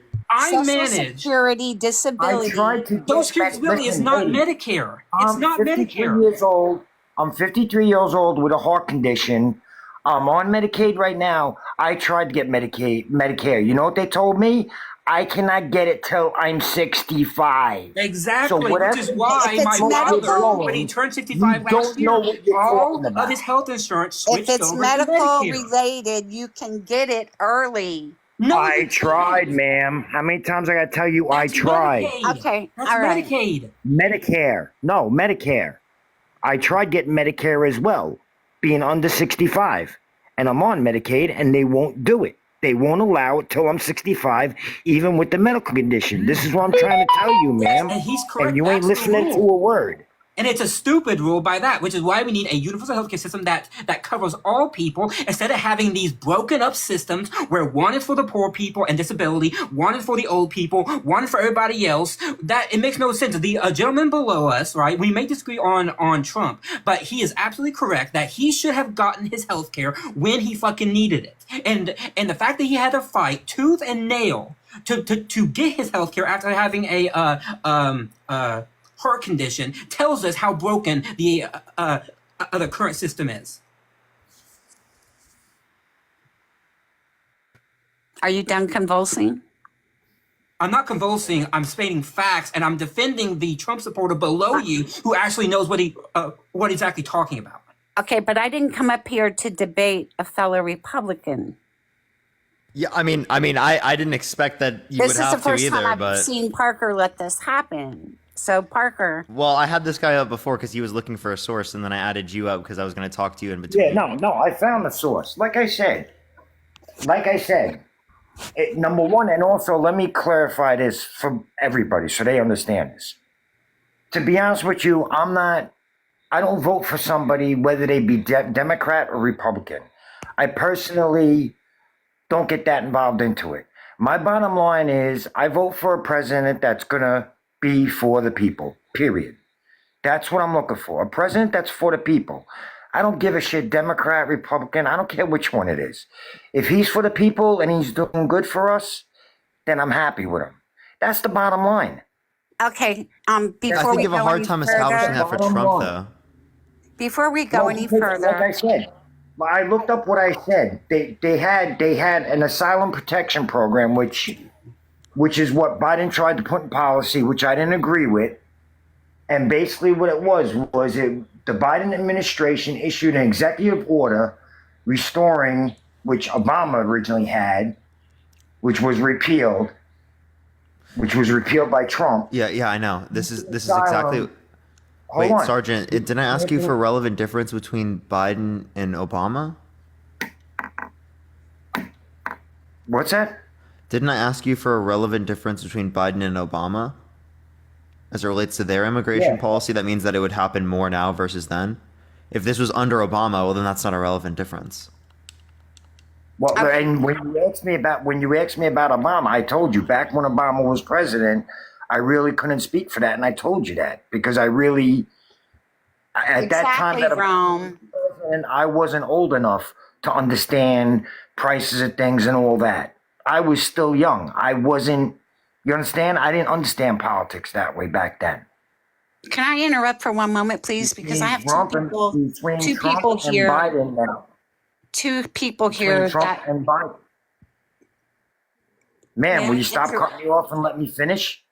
Social Security disability. Social Security disability is not Medicare. It's not Medicare. Years old. I'm 53 years old with a heart condition. I'm on Medicaid right now. I tried to get Medicare. You know what they told me? I cannot get it till I'm 65. Exactly, which is why my father, when he turned 65 last year, all of his health insurance switched over to Medicare. If it's medical related, you can get it early. No, I tried, ma'am. How many times I gotta tell you I tried? Medicaid. Okay, That's all right. Medicaid. Medicare. No, Medicare. I tried getting Medicare as well, being under 65. And I'm on Medicaid, and they won't do it. They won't allow it till I'm 65, even with the medical condition. This is what I'm trying to tell you, ma'am. And he's correct. And you ain't That's the listening to rule. a word. And it's a stupid rule by that, which is why we need a universal healthcare system that covers all people, instead of having these broken up systems where one is for the poor people and disability, one is for the old people, one is for everybody else. That it makes no sense. The gentleman below us, right? We may disagree on Trump, but he is absolutely correct that he should have gotten his healthcare when he fucking needed it. And the fact that he had to fight tooth and nail to get his healthcare after having a heart condition tells us how broken the current system is. Are you done convulsing? I'm not convulsing. I'm stating facts, and I'm defending the Trump supporter below you who actually knows what he's actually talking about. Okay, but I didn't come up here to debate a fellow Republican. Yeah, I mean, I didn't expect that you would have to either. This is the first time I've seen Parker let this happen. So Parker. Well, I had this guy up before because he was looking for a source, and then I added you up because I was going to talk to you in between. Yeah, no, I found the source. Like I said, number one, and also let me clarify this for everybody so they understand this. To be honest with you, I don't vote for somebody whether they be Democrat or Republican. I personally don't get that involved into it. My bottom line is I vote for a president that's going to be for the people, period. That's what I'm looking for. A president that's for the people. I don't give a shit, Democrat, Republican. I don't care which one it is. If he's for the people and he's doing good for us, then I'm happy with him. That's the bottom line. Okay. I think you have a hard time establishing that for Trump, though. Before we go any further, like I said, I looked up what I said. They had an asylum protection program, which is what Biden tried to put in policy, which I didn't agree with. And basically what it was the Biden administration issued an executive order restoring, which Obama originally had, which was repealed by Trump. Yeah, I know. This is exactly. Wait, Sergeant, didn't I ask you for a relevant difference between Biden and Obama? What's that? Didn't I ask you for a relevant difference between Biden and Obama as it relates to their immigration policy? That means that it would happen more now versus then. If this was under Obama, well, then that's not a relevant difference. Well, and when you asked me about Obama, I told you back when Obama was president, I really couldn't speak for that, and I told you that because I really at that time that I wasn't old enough to understand prices of things and all that. I was still young. I wasn't. You understand? I didn't understand politics that way back then. Can I interrupt for one moment, please? Because I have two people here. Two people here that. And Biden. Man, will you stop cutting me off and let me finish?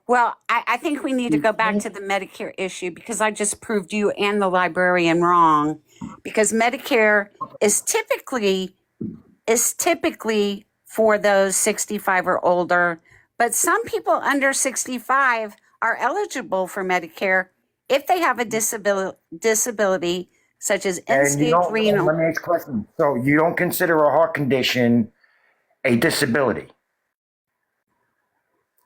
Well, I think we need to go back to the Medicare issue because I just proved you and the librarian wrong. Because Medicare is typically for those 65 or older, but some people under 65 are eligible for Medicare if they have a disability such as end-stage renal. Let me ask a question. So you don't consider a heart condition a disability?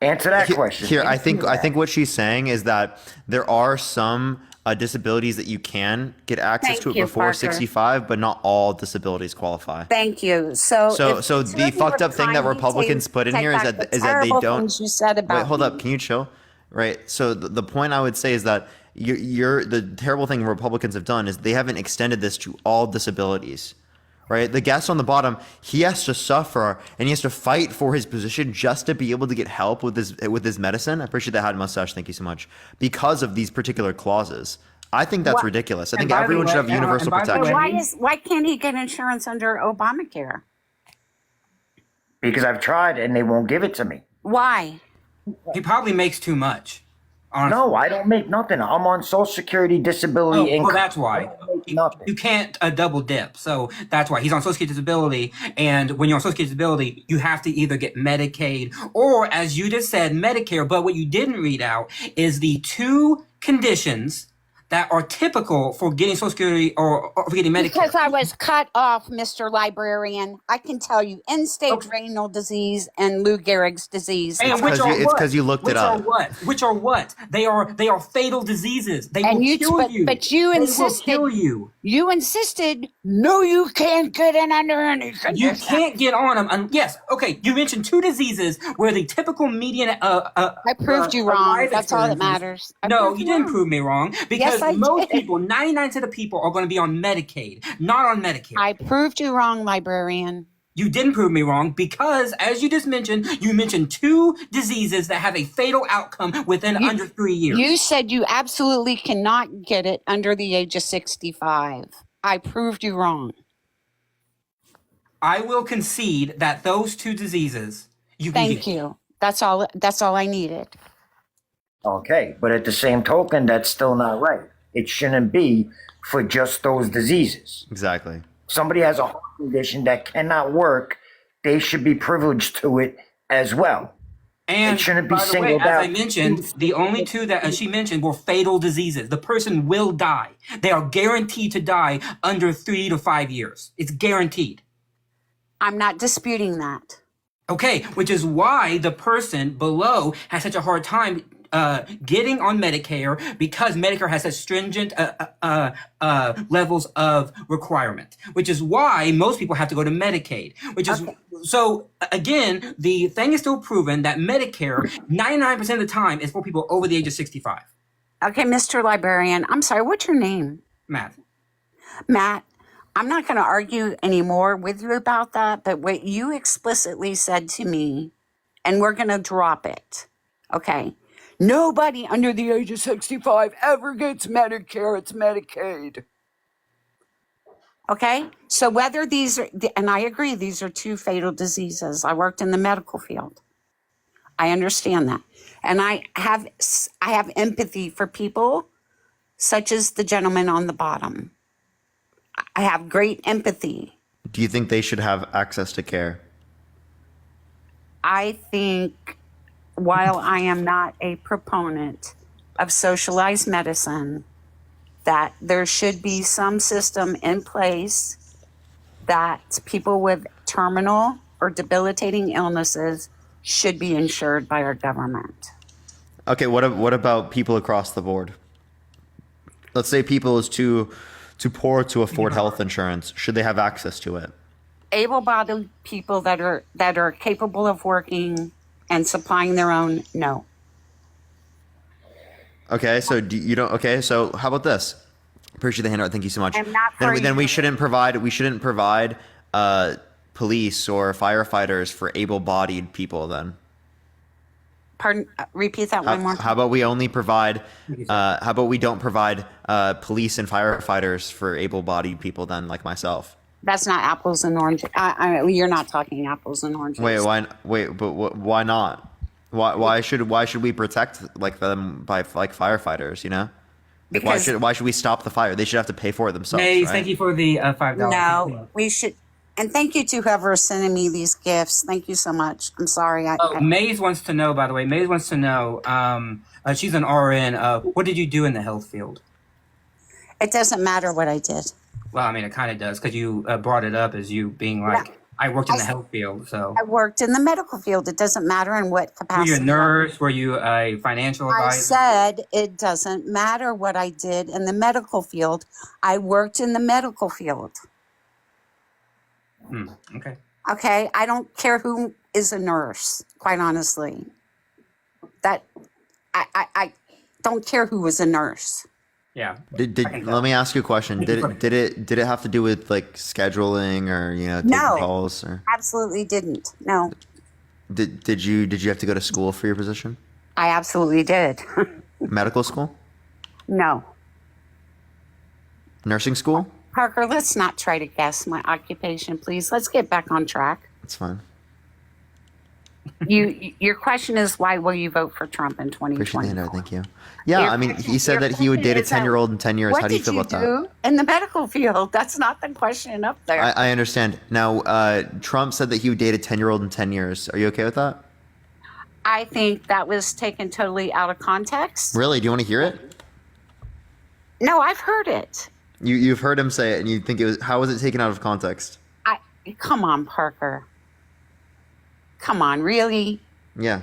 Answer that question. Here, I think what she's saying is that there are some disabilities that you can get access to it before Parker. 65, but not all disabilities qualify. Thank you. So the fucked up thing that Republicans put in here is that they don't. You said about wait, hold up. Can you chill? Right. So the point I would say is that the terrible thing Republicans have done is they haven't extended this to all disabilities. Right, the guest on the bottom, he has to suffer and he has to fight for his position just to be able to get help with his medicine. I appreciate that, Hot Mustache. Thank you so much. Because of these particular clauses, I think that's ridiculous. I think everyone should have universal protection. Why can't he get insurance under Obamacare? Because I've tried and they won't give it to me. Why? He probably makes too much. Honestly. No, I don't make nothing. I'm on Social Security disability income. Well, that's why. You can't double dip. So that's why he's on Social Security disability. And when you're on Social Security disability, you have to either get Medicaid or, as you just said, Medicare. But what you didn't read out is the two conditions that are typical for getting Social Security or for getting Medicare. Because I was cut off, Mr. Librarian. I can tell you, end-stage renal disease and Lou Gehrig's disease. And It's because you looked it up. Which are what? They are fatal diseases. They will kill you. But you insisted. They will kill you. You insisted. No, you can't get in under any condition. You can't get on them. Yes. Okay. You mentioned 2 diseases where the typical median. I proved you wrong. That's all that matters. No, you didn't prove me wrong, because most people, 99% of people, are going to be on Medicaid, not on Medicare. I proved you wrong, Librarian. You didn't prove me wrong, because, as you just mentioned, you mentioned 2 diseases that have a fatal outcome within under 3 years. You said you absolutely cannot get it under the age of 65. I proved you wrong. I will concede that those 2 diseases you can get. Thank you. That's all I needed. Okay, but at the same token, that's still not right. It shouldn't be for just those diseases. Exactly. Somebody has a heart condition that cannot work, they should be privileged to it as well. And it shouldn't be by the way, singled out. as I mentioned, the only 2 that she mentioned were fatal diseases. The person will die. They are guaranteed to die under 3 to 5 years. It's guaranteed. I'm not disputing that. Okay, which is why the person below has such a hard time getting on Medicare, because Medicare has such stringent levels of requirement, which is why most people have to go to Medicaid, which is so again, the thing is still proven that Medicare 99% of the time is for people over the age of 65. Okay, Mr. Librarian, I'm sorry, what's your name? Matt, I'm not going to argue anymore with you about that, but what you explicitly said to me, and we're going to drop it, okay? Nobody under the age of 65 ever gets Medicare, it's Medicaid. Okay? So whether these are, and I agree, these are 2 fatal diseases. I worked in the medical field. I understand that. And I have empathy for people such as the gentleman on the bottom. I have great empathy. Do you think they should have access to care? I think, while I am not a proponent of socialized medicine, that there should be some system in place that people with terminal or debilitating illnesses should be insured by our government. Okay, what about people across the board? Let's say people is too poor to afford health insurance. Should they have access to it? Able-bodied people that are capable of working and supplying their own, no. Okay, so you don't. Okay, so how about this? Appreciate the handout. Thank you so much. Then we shouldn't provide police or firefighters for able-bodied people. Then. Pardon. Repeat that one more time. How about we only provide? How about we don't provide police and firefighters for able-bodied people? Then, like myself. That's not apples and oranges. You're not talking apples and oranges. Why not? Why should we protect like them by like firefighters? You know, because why should we stop the fire? They should have to pay for it themselves. Maze, right? thank you for the $5. No, we should. And thank you to whoever is sending me these gifts. Thank you so much. I'm sorry. Maze wants to know, by the way. Maze wants to know. She's an RN. What did you do in the health field? It doesn't matter what I did. Well, I mean, it kind of does, because you brought it up as you being like, no, I worked in the health field, so. I worked in the medical field. It doesn't matter in what capacity. Were you a nurse? Were you a financial advisor? I said it doesn't matter what I did in the medical field. I worked in the medical field. Okay. Okay, I don't care who is a nurse, quite honestly. That I don't care who was a nurse. Yeah. Let me ask you a question. Did it have to do with like scheduling or taking calls? Or? Absolutely didn't. No. Did you have to go to school for your position? I absolutely did. Medical school? No. Nursing school? Parker, let's not try to guess my occupation, please. Let's get back on track. That's fine. Your question is, why will you vote for Trump in 2020? Appreciate the handout. Thank you. Yeah, I mean, he said that he would date a 10-year-old in 10 years. How do you feel about that? What did you do in the medical field? That's not the question up there. I understand. Now, Trump said that he would date a 10-year-old in 10 years. Are you okay with that? I think that was taken totally out of context. Really? Do you want to hear it? No, I've heard it. You've heard him say it, and you think it was, how was it taken out of context? Come on, Parker. Come on, really? Yeah.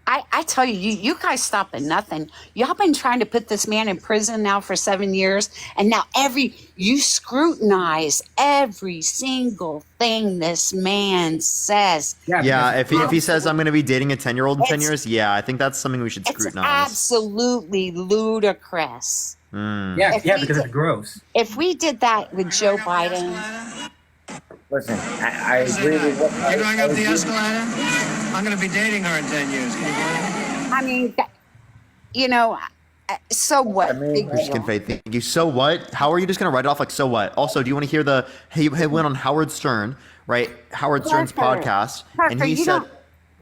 I tell you, you guys stop at nothing. Y'all been trying to put this man in prison now for 7 years, and now you scrutinize every single thing this man says. Yeah, if he says I'm going to be dating a 10-year-old in 10 years, yeah, I think that's something we should scrutinize. It's absolutely ludicrous. Yeah, because it's gross. If we did that with Joe Biden. Listen, I agree with what you going up the escalator? I'm going to be dating her in 10 years. Can you believe it? I mean, so what? Christian Faith, thank you. So what? How are you just going to write it off like so what? Also, do you want to hear he went on Howard Stern, right? Howard Stern's podcast, and he said,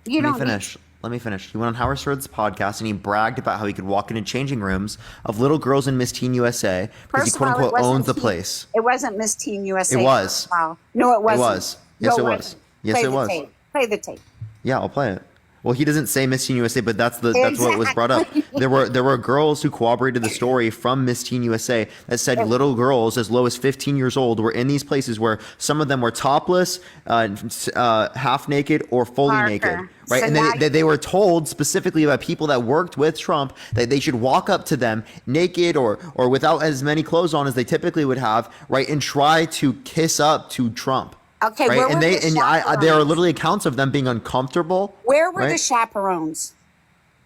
Let me finish. He went on Howard Stern's podcast and he bragged about how he could walk into changing rooms of little girls in Miss Teen USA because he quote unquote owns the place. It wasn't Miss Teen USA. It was. Wow. No, it wasn't. It was. Yes, it was. Yes, it was. Play the tape. Yeah, I'll play it. Well, he doesn't say Miss Teen USA, but that's what was brought up. There were girls who corroborated the story from Miss Teen USA that said little girls as low as 15 years old were in these places where some of them were topless, half naked, or fully naked, right? So and they were told specifically by people that worked with Trump that they should walk up to them naked or without as many clothes on as they typically would have, right, and try to kiss up to Trump. Okay, right? There are literally accounts of them being uncomfortable. Where were the chaperones?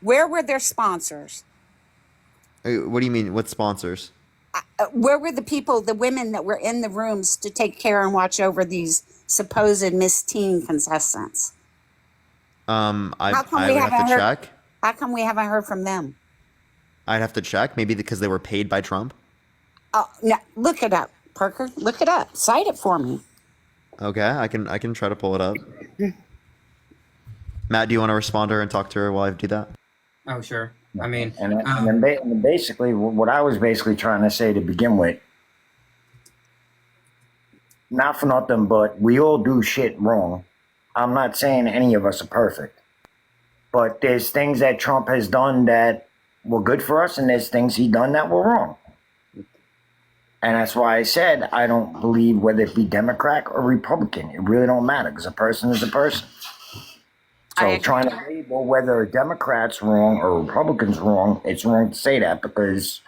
Where were their sponsors? What do you mean? What sponsors? Where were the women that were in the rooms to take care and watch over these supposed Miss Teen contestants? I would have to check. How come we haven't heard from them? I'd have to check. Maybe because they were paid by Trump. Oh, no, look it up, Parker. Look it up. Cite it for me. Okay, I can try to pull it up. Matt, do you want to respond to her and talk to her while I do that? Oh, sure. I mean, and then basically, what I was basically trying to say to begin with, not for nothing, but we all do shit wrong. I'm not saying any of us are perfect, but there's things that Trump has done that were good for us, and there's things he done that were wrong. And that's why I said I don't believe whether it be Democrat or Republican. It really don't matter because a person is a person. So trying to label whether a Democrat's wrong or a Republican's wrong, it's wrong to say that because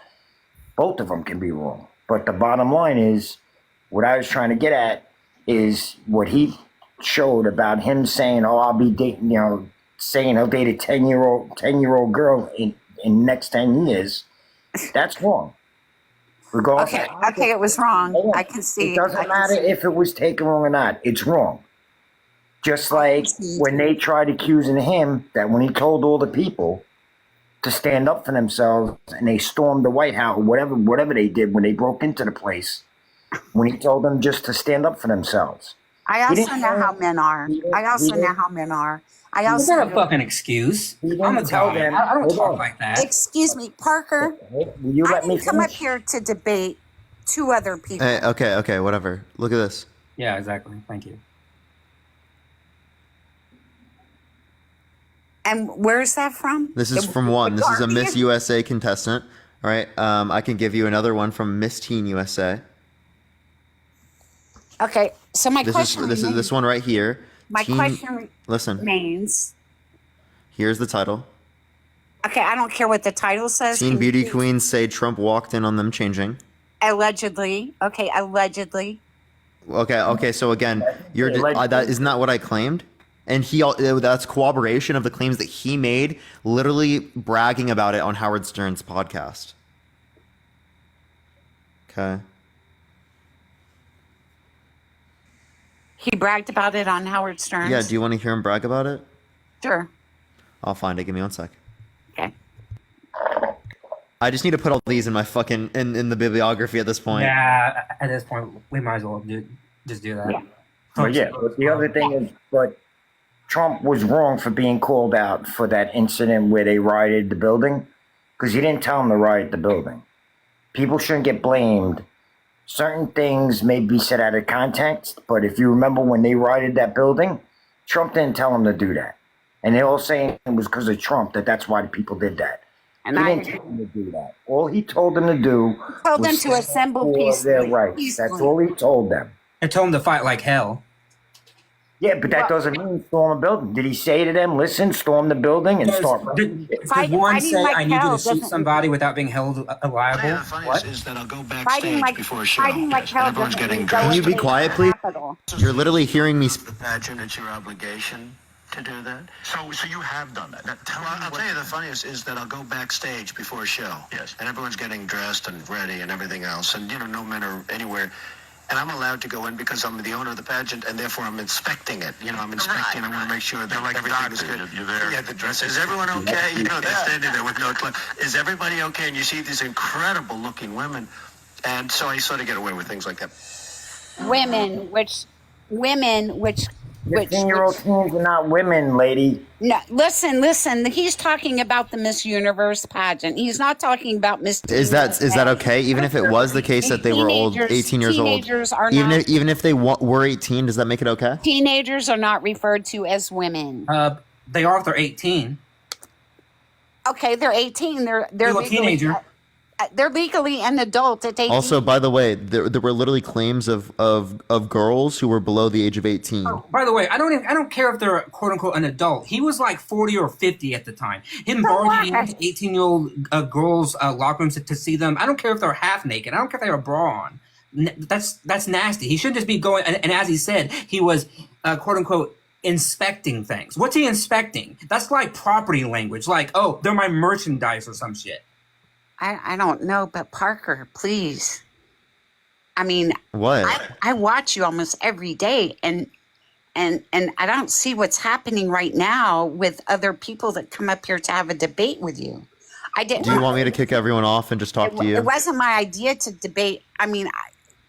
both of them can be wrong. But the bottom line is, what I was trying to get at is what he showed about him saying, "Oh, I'll be dating," saying he'll date a 10-year-old girl in the next 10 years. That's wrong. Okay, it was wrong. I can see. It doesn't matter if it was taken wrong or not. It's wrong. Just like when they tried accusing him that when he told all the people to stand up for themselves and they stormed the White House, whatever they did when they broke into the place, when he told them just to stand up for themselves. I also know how men are. Is that a fucking excuse? I'm a tell them. I don't talk like that. Excuse me, Parker. Will you let me come up here to debate two other people. Hey, okay, whatever. Look at this. Yeah, exactly. Thank you. And where's that from? This is from one. This is a Miss USA contestant. All right. I can give you another one from Miss Teen USA. Okay. So this one right here. My question remains. Here's the title. Okay, I don't care what the title says. Teen beauty queens say Trump walked in on them changing. Allegedly. Okay, allegedly. Okay. So again, that isn't that what I claimed? And that's corroboration of the claims that he made, literally bragging about it on Howard Stern's podcast. Okay. He bragged about it on Howard Stern. Yeah, do you want to hear him brag about it? Sure. I'll find it. Give me 1 sec. Okay. I just need to put all these in my in the bibliography at this point. Yeah, at this point, we might as well just do that. Yeah. But the other thing is, but Trump was wrong for being called out for that incident where they rioted the building because he didn't tell them to riot the building. People shouldn't get blamed. Certain things may be said out of context, but if you remember when they rioted that building, Trump didn't tell them to do that. And they're all saying it was because of Trump that's why the people did that. And He I didn't tell them to do that. All he told them to do told them was to assemble for their peacefully. rights. That's all he told them. I told him to fight like hell. Yeah, but that doesn't mean storm a building. Did he say to them, listen, storm the building and start? Does one say, I need you to shoot somebody without being held liable? The funniest is that I'll go Fighting backstage like before a show. fighting like hell Everyone's doesn't getting mean dressed. Can you be going to quiet, the please? Capitol. You're literally hearing me. The pageant, it's your obligation to do that. So you have done that. I'll tell you the funniest is that I'll go backstage before a show. Yes. And everyone's getting dressed and ready and everything else. And, no men are anywhere. And I'm allowed to go in because I'm the owner of the pageant, and therefore I'm inspecting it. I'm inspecting. I want to make sure that everything is good. You're there. Yeah, the dress. Is everyone okay? They're standing there with no clue. Is everybody okay? And you see these incredible-looking women, and so I sort of get away with things like that. Women, which 15-year-old teens are not women, lady. no, listen. He's talking about the Miss Universe pageant. He's not talking about Miss. Is that okay? Even if it was the case that they were old, 18 years old, Teenagers are even not. even if they were 18, does that make it okay? Teenagers are not referred to as women. They are if they're 18. Okay, they're 18. They're You're a legally, teenager. they're legally an adult at 18. Also, by the way, there were literally claims of girls who were below the age of 18. By the way, I don't care if they're quote unquote an adult. He was like 40 or 50 at the time. Him barging into 18-year-old girls' locker rooms to see them. I don't care if they're half naked. I don't care if they have a bra on. That's nasty. He shouldn't just be going. And as he said, he was quote unquote inspecting things. What's he inspecting? That's like property language. Like, oh, they're my merchandise or some shit. I don't know, but Parker, please. I mean, What? I watch you almost every day, and I don't see what's happening right now with other people that come up here to have a debate with you. I didn't. Do you want me to kick everyone off and just talk to you? It wasn't my idea to debate. I mean,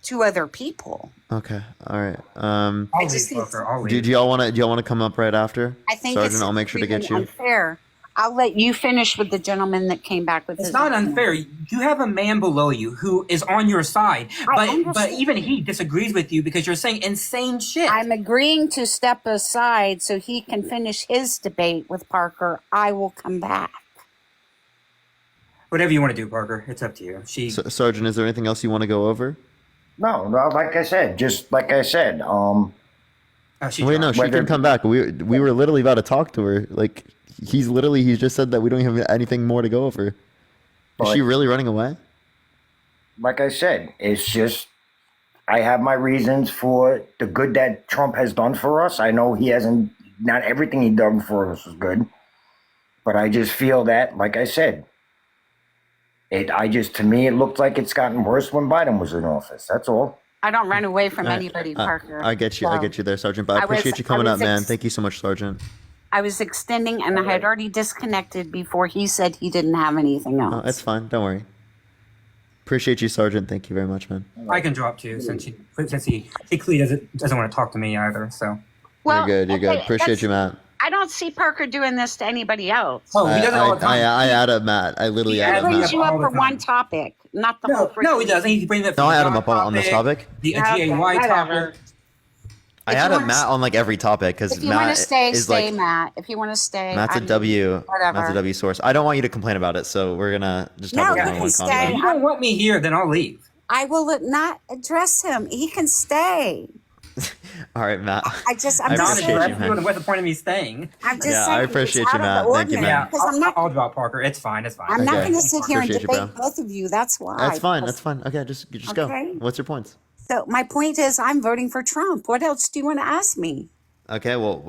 to other people. Okay. All right. I'll leave, Parker. I'll leave. Do y'all want to come up right after? I think Sergeant, it's I'll make sure to get you. unfair. I'll let you finish with the gentleman that came back with It's his. not unfair. You have a man below you who is on your side, but understand. even he disagrees with you because you're saying insane shit. I'm agreeing to step aside so he can finish his debate with Parker. I will come back. Whatever you want to do, Parker. It's up to you. Sergeant, is there anything else you want to go over? No, like I said, Wait, no, she can come back. We were literally about to talk to her. Like, he's just said that we don't have anything more to go over. Is she really running away? Like I said, it's just I have my reasons for the good that Trump has done for us. I know not everything he done for us was good, but I just feel that, like I said, to me, it looked like it's gotten worse when Biden was in office. That's all. I don't run away from anybody, Parker. I get you. I get you there, Sergeant. But I appreciate you coming up, man. Thank you so much, Sergeant. I was extending, and I had already disconnected before he said he didn't have anything else. Oh, it's fine. Don't worry. Appreciate you, Sergeant. Thank you very much, man. I can drop too since he clearly doesn't want to talk to me either. So well, you're good. Appreciate you, Matt. I don't see Parker doing this to anybody else. Oh, he does it all the time. I add up Matt. I literally add up He brings Matt. you up for one topic, not the whole. No, he doesn't. He brings up. No, I add him up on this topic. The GAY topic. I add up Matt on like every topic because If you want Matt to stay, is stay, like Matt. If you want to stay, Matt's a W. Matt's a W source. I don't want you to complain about it, so we're gonna just have No, a he can one stay. comment. If you don't want me here, then I'll leave. I will not address him. He can stay. All right, Matt. I'm just appreciate saying. you, man. What's the point of me staying? I'm just Yeah, saying. I appreciate it's you, out Matt. of the Thank you, ordinary, man. because I'm not. I'll drop Parker. It's fine. I'm not Okay. going to sit here and Appreciate you, debate bro. both of you. That's why. That's fine. That's fine. Okay, just go. Okay. What's your points? So my point is, I'm voting for Trump. What else do you want to ask me? Okay, well,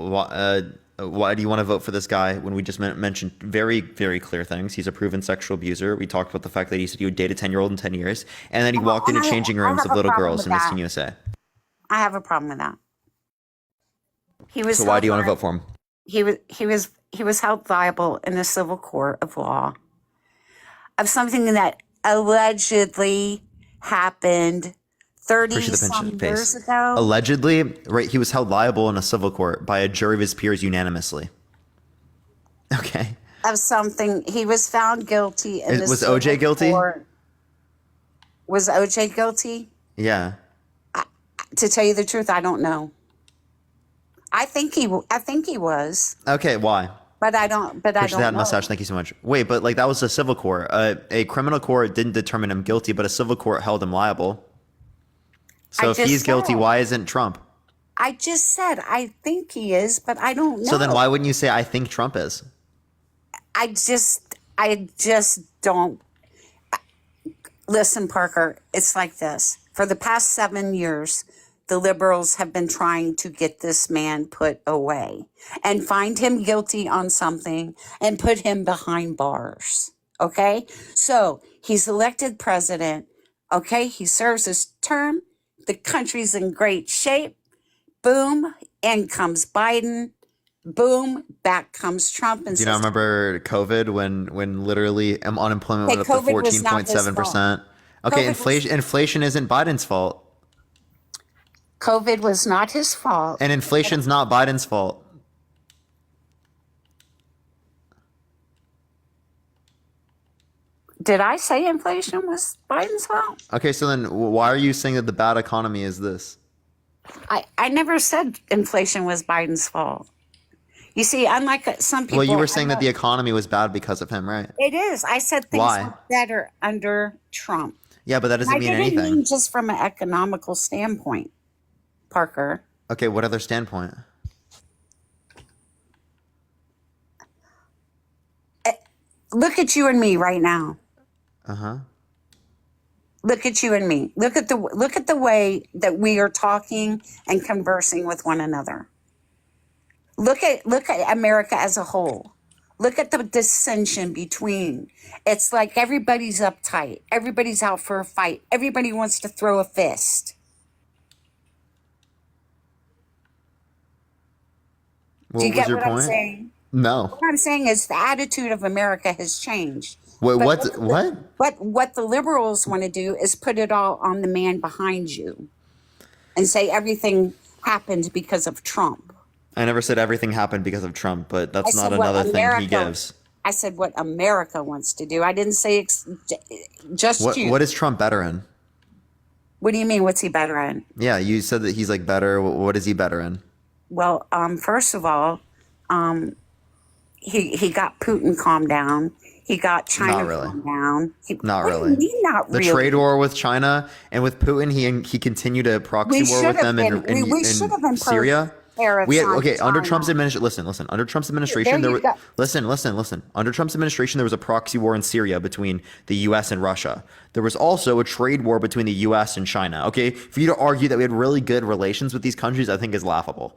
why do you want to vote for this guy when we just mentioned very, very clear things? He's a proven sexual abuser. We talked about the fact that he said he would date a 10-year-old in 10 years, and then he walked into changing rooms of little girls in Miss Teen USA. I have a problem with that. He was. So why do you want to vote for him? He was held liable in a civil court of law of something that allegedly happened 30-some years ago. Allegedly, right? He was held liable in a civil court by a jury of his peers unanimously. Okay. Of something. He was found guilty. Was OJ guilty? Was OJ guilty? Yeah. To tell you the truth, I don't know. I think he was. Okay, why? But I don't. But Push I don't that know. mustache. Thank you so much. Wait, but like that was a civil court. A criminal court didn't determine him guilty, but a civil court held him liable. So if he's guilty, why isn't Trump? I just said I think he is, but I don't know. So then why wouldn't you say I think Trump is? I just don't. Listen, Parker, it's like this. For the past 7 years, the liberals have been trying to get this man put away and find him guilty on something and put him behind bars. Okay? So he's elected president. Okay? He serves his term. The country's in great shape. Boom. In comes Biden. Boom. Back comes Trump. And Do you not remember COVID when literally unemployment went up to 14.7%? Okay, inflation isn't Biden's fault. COVID was not his fault. And inflation's not Biden's fault. Did I say inflation was Biden's fault? Okay, so then why are you saying that the bad economy is this? I never said inflation was Biden's fault. You see, unlike some people... Well, you were saying that the economy was bad because of him, right? It is. I said things were better under Trump. Yeah, but that doesn't mean anything. I didn't mean just from an economical standpoint, Parker. Okay, what other standpoint? Look at you and me right now. Uh-huh. Look at you and me. Look at the way that we are talking and conversing with one another. Look at America as a whole. Look at the dissension between. It's like everybody's uptight. Everybody's out for a fight. Everybody wants to throw a fist. Do you get what I'm saying? No. What I'm saying is the attitude of America has changed. Wait, what? What the liberals want to do is put it all on the man behind you and say everything happened because of Trump. I never said everything happened because of Trump, but that's not another thing he gives. I said what America wants to do. I didn't say just you. What is Trump better in? What do you mean? What's he better in? Yeah, you said that he's like better. What is he better in? Well, first of all, he got Putin calmed down. He got China calmed down. Not really. Not really. The trade war with China and with Putin, he continued a proxy war with them in Syria. Under Trump's administration, listen. Under Trump's administration, Under Trump's administration, there was a proxy war in Syria between the U.S. and Russia. There was also a trade war between the U.S. and China. Okay, for you to argue that we had really good relations with these countries, I think is laughable.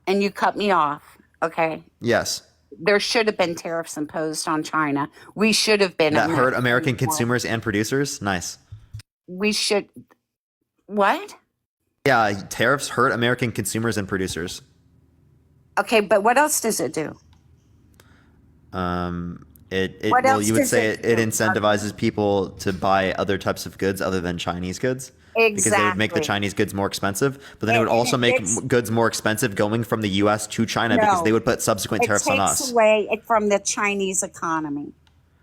And you cut me off. Okay. Yes. There should have been tariffs imposed on China. We should have been. That hurt American consumers and producers. Nice. We should. What? Yeah, tariffs hurt American consumers and producers. Okay, but what else does it do? You would say it incentivizes people to buy other types of goods other than Chinese goods. Exactly. Because they would make the Chinese goods more expensive, but then it would also make goods more expensive going from the U.S. to China because they would put subsequent tariffs on us. It takes away from the Chinese economy.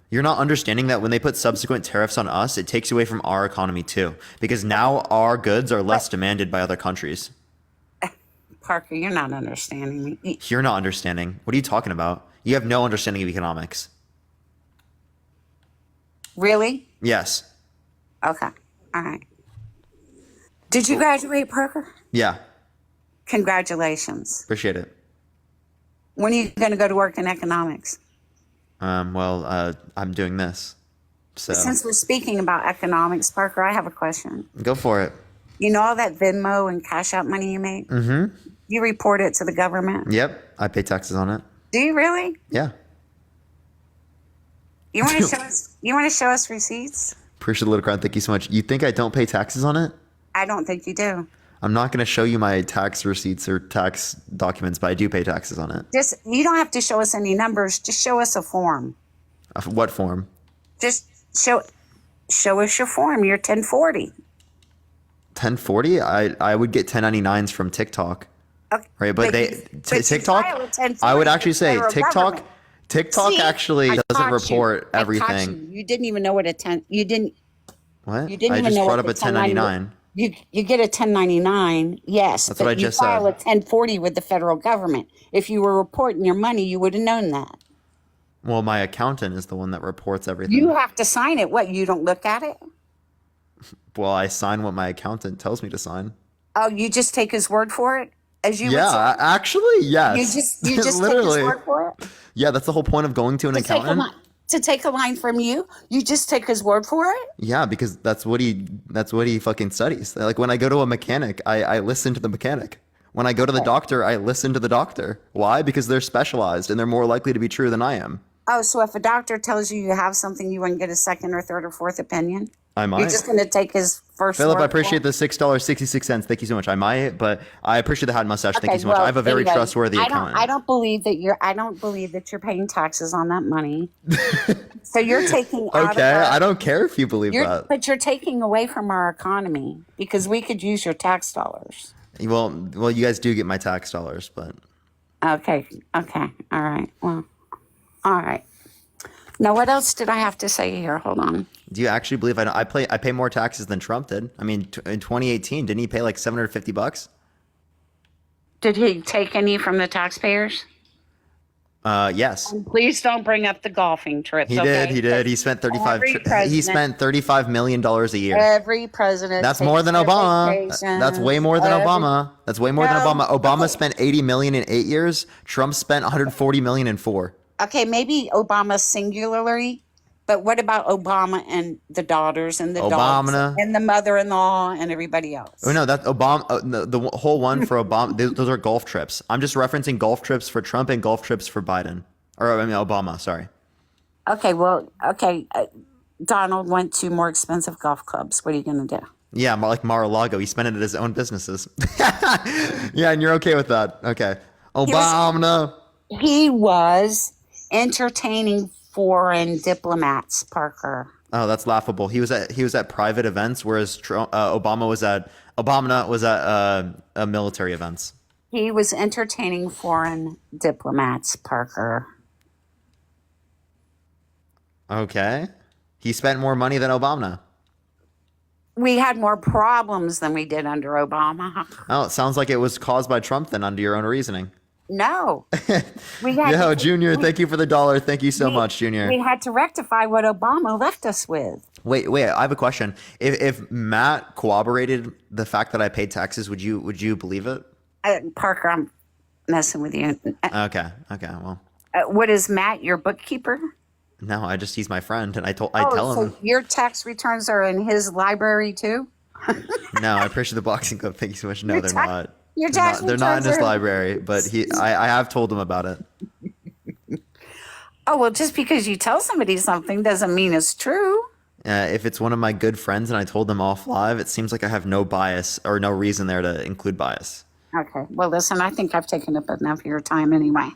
You're not understanding that when they put subsequent tariffs on us, it takes away from our economy too, because now our goods are less demanded by other countries. Parker, you're not understanding me. You're not understanding. What are you talking about? You have no understanding of economics. Really? Yes. Okay. All right. Did you graduate, Parker? Yeah. Congratulations. Appreciate it. When are you going to go to work in economics? I'm doing this. So since we're speaking about economics, Parker, I have a question. Go for it. You know all that Venmo and Cash App money you make? Mm-hmm. You report it to the government? Yep. I pay taxes on it. Do you really? Yeah. You want to show us? You want to show us receipts? Appreciate the little crowd. Thank you so much. You think I don't pay taxes on it? I don't think you do. I'm not going to show you my tax receipts or tax documents, but I do pay taxes on it. You don't have to show us any numbers. Just show us a form. What form? Just show us your form. Your 1040. 1040? I would get 1099s from TikTok. Okay. Right, but TikTok. I would actually say TikTok. TikTok actually doesn't report everything. You didn't even know what you didn't. What? You didn't I even just know brought what up a 1099. You get a 1099, yes, That's but what I you just file said. a 1040 with the federal government. If you were reporting your money, you would have known that. Well, my accountant is the one that reports You everything. have to sign it. What, you don't look at it? Well, I sign what my accountant tells me to sign. Oh, you just take his word for it, as you would say? Yeah, actually, You yes. just take his Literally. word for it? Yeah, that's the whole point of going to an accountant. To take a line from you, you just take his word for it? Yeah, because that's what he fucking studies. Like when I go to a mechanic, I listen to the mechanic. When I go to the doctor, I listen to the doctor. Why? Because they're specialized and they're more likely to be true than I am. Oh, so if a doctor tells you you have something, you wouldn't get a second or third or fourth opinion? I might. You're just going to take his first Philip, word I appreciate for it? the $6.66. Thank you so much. I might, but I appreciate the hat mustache. Thank you so much. Well, I have a very anyway, trustworthy accountant. I don't believe that you're paying taxes on that money. So you're taking out Okay, of I don't care if you believe that. but you're taking away from our economy because we could use your tax dollars. Well, you guys do get my tax dollars, but Okay. All right. Well, all right. Now, what else did I have to say here? Hold on. do you actually believe I pay more taxes than Trump did? I mean, in 2018, didn't he pay like $750? Did he take any from the taxpayers? Yes. Please don't bring up the golfing trips. He okay? did. He did. He spent Every president- $35 million a year. Every president. That's takes more than their Obama. vacations. That's way more than Obama. That's way more than No. Obama. Obama Okay. spent $80 million in 8 years. Trump spent $140 million in 4. Okay, maybe Obama singularly, but what about Obama and the daughters and the dogs Obama. and the mother-in-law and everybody else? Oh no, that's Obama. The whole one for Obama. Those are golf trips. I'm just referencing golf trips for Trump and golf trips for Biden, or I mean Obama. Sorry. Okay, well, Donald went to more expensive golf clubs. What are you going to do? Yeah, like Mar-a-Lago. He spent it at his own businesses. Yeah, and you're okay with that? Okay. Obama. He was entertaining foreign diplomats, Parker. Oh, that's laughable. He was at private events, whereas Obama was at military events. He was entertaining foreign diplomats, Parker. Okay. He spent more money than Obama. We had more problems than we did under Obama. Oh, it sounds like it was caused by Trump then, under your own reasoning. No. We had Junior, thank you for the $1. Thank you so much, Junior. We had to rectify what Obama left us with. Wait, I have a question. If Matt corroborated the fact that I paid taxes, would you believe it? Parker, I'm messing with you. Okay, well. What is Matt, your bookkeeper? No, he's my friend, and I tell him. So your tax returns are in his library too? No, I appreciate the boxing club. Thank you so much. No, they're not. Your tax They're not in his returns are- library, but I have told him about it. Oh, well, just because you tell somebody something doesn't mean it's true. If it's one of my good friends and I told them off live, it seems like I have no bias or no reason there to include bias. Okay. Well, listen, I think I've taken up enough of your time anyway.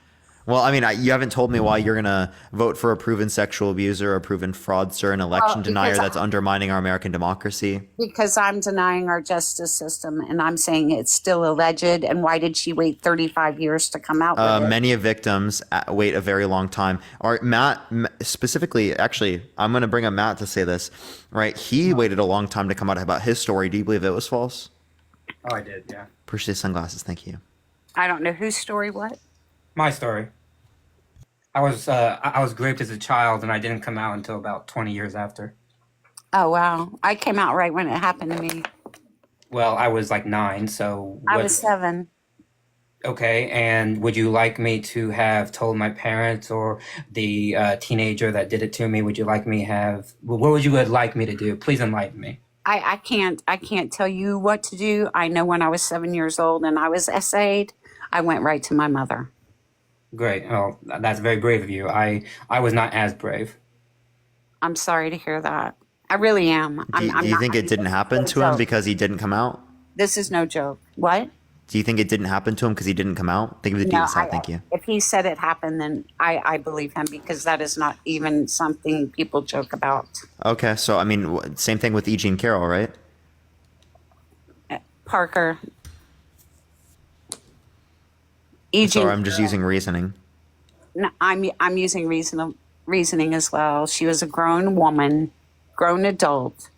Well, I mean, you haven't told me why you're going to vote for a proven sexual abuser, a proven fraudster, an election denier that's undermining our American democracy. Because I'm denying our justice system, and I'm saying it's still alleged. And why did she wait 35 years to come out with it? Many victims wait a very long time. Or Matt, specifically, actually, I'm going to bring up Matt to say this, right? He waited a long time to come out about his story. Do you believe it was false? Oh, I did, yeah. Appreciate sunglasses. Thank you. I don't know whose story what. My story. I was raped as a child, and I didn't come out until about 20 years after. Oh, wow. I came out right when it happened to me. Well, I was like 9, so... I was 7. Okay, and would you like me to have told my parents or the teenager that did it to me? Would you like me have... What would you like me to do? Please enlighten me. I can't tell you what to do. I know when I was 7 years old and I was essayed, I went right to my mother. Great. Oh, that's very brave of you. I was not as brave. I'm sorry to hear that. I really am. Do you think it didn't happen to him because he didn't come out? This is no joke. What? Do you think it didn't happen to him because he didn't come out? Think of the deep side. Thank you. If he said it happened, then I believe him because that is not even something people joke about. Okay, so I mean, same thing with E. Jean Carroll, right? Parker. Sorry, I'm just using reasoning. No, I'm using reasoning as well. She was a grown woman, grown adult,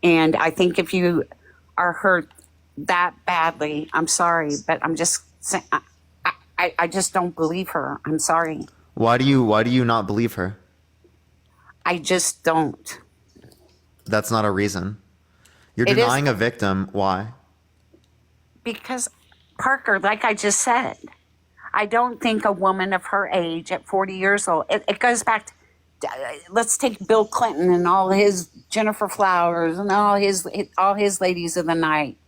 and I think if you are hurt that badly. I'm sorry, but I'm just saying, I just don't believe her. I'm sorry. Why do you not believe her? I just don't. That's not a reason. You're It is denying a victim. Why? because, Parker, like I just said, I don't think a woman of her age at 40 years old, it goes back to, let's take Bill Clinton and all his Jennifer Flowers and all his ladies of the night.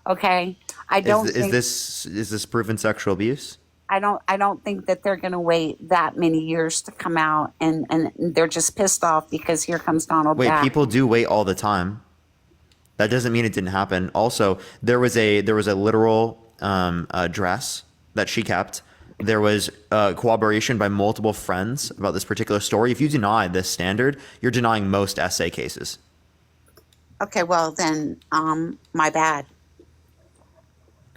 Okay? I don't Is this proven sexual abuse? I don't think that they're going to wait that many years to come out, and they're just pissed off because here comes Donald Wait, back. people do wait all the time. That doesn't mean it didn't happen. Also, there was a literal dress that she kept. There was corroboration by multiple friends about this particular story. If you deny this standard, you're denying most essay cases. Okay, well then, my bad.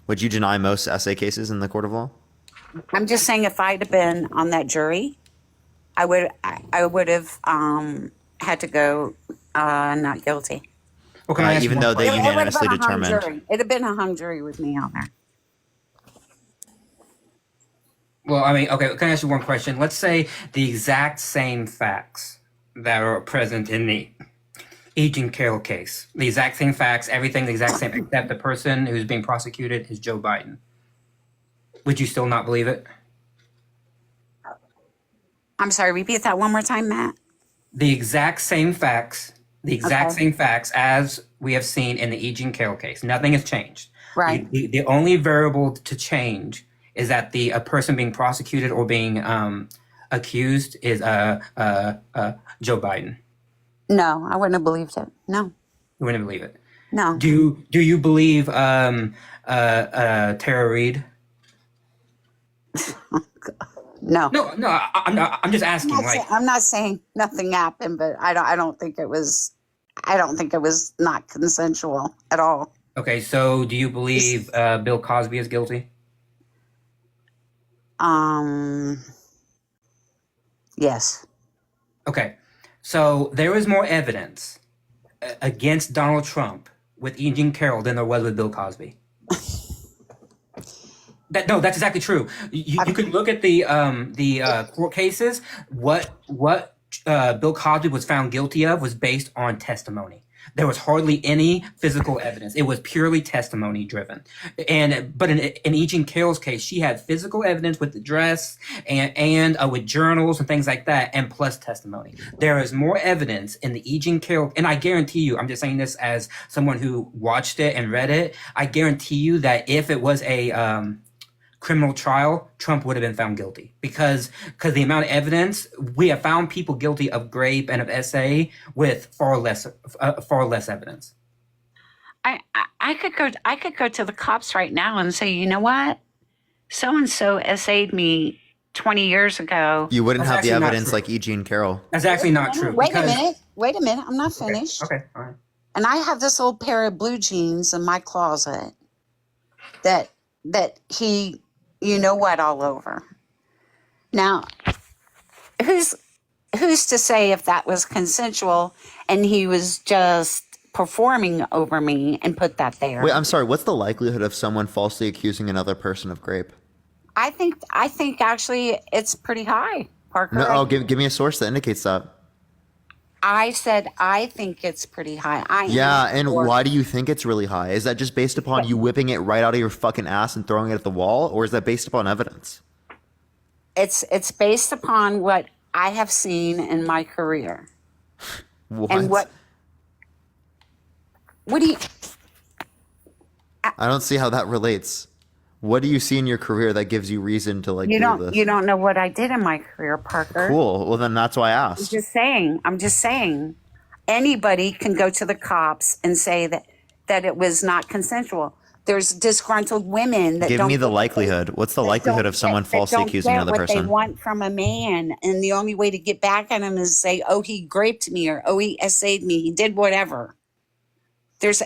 Would you deny most essay cases in the court of law? I'm just saying, if I'd have been on that jury, I would have had to go not guilty. Okay, even though they unanimously determined. It'd have been a hung jury with me on there. Well, I mean, okay, can I ask you one question? Let's say the exact same facts that are present in the Agent Carroll case, the exact same facts, everything the exact same, except the person who's being prosecuted is Joe Biden. Would you still not believe it? I'm sorry, repeat that one more time, Matt. The exact same facts, as we have seen in the Agent Carroll case. Nothing has changed. Right. The only variable to change is that a person being prosecuted or being accused is Joe Biden. No, I wouldn't have believed it. No. You wouldn't believe it. No. Do you believe Tara Reid? No. No. I'm just asking. I'm not saying nothing happened, but I don't think it was not consensual at all. Okay, so do you believe Bill Cosby is guilty? Yes. Okay, so there is more evidence against Donald Trump with Agent Carroll than there was with Bill Cosby. That's exactly true. You can look at the court cases. What Bill Cosby was found guilty of was based on testimony. There was hardly any physical evidence. It was purely testimony driven. But in Agent Carroll's case, she had physical evidence with the dress and with journals and things like that, and plus testimony. There is more evidence in the Agent Carroll, and I guarantee you, I'm just saying this as someone who watched it and read it, I guarantee you that if it was a criminal trial, Trump would have been found guilty because the amount of evidence, we have found people guilty of grape and of SA with far less evidence. I could go to the cops right now and say, you know what, so and so SA'd me 20 years ago. You wouldn't have the evidence like E. Carroll. That's actually not true. Wait a minute. I'm not finished. Okay. All right. And I have this old pair of blue jeans in my closet that he, you know what, all over. Now, who's to say if that was consensual and he was just performing over me and put that there? Wait, I'm sorry. What's the likelihood of someone falsely accusing another person of grape? I think actually it's pretty high, Parker. No, give me a source that indicates that. I said I think it's pretty high. And why do you think it's really high? Is that just based upon you whipping it right out of your fucking ass and throwing it at the wall, or is that based upon evidence? It's based upon what I have seen in my career. What? And what do you? I don't see how that relates. What do you see in your career that gives you reason to You do this? You don't know what I did in my career, Parker. Cool. Well, then that's why I asked. I'm just saying. Anybody can go to the cops and say that it was not consensual. There's disgruntled women that Give me the likelihood. What's the likelihood of someone falsely accusing another person? They want from a man, and the only way to get back at him is say, "Oh, he graped me," or "Oh, he essayed me," he did whatever. There's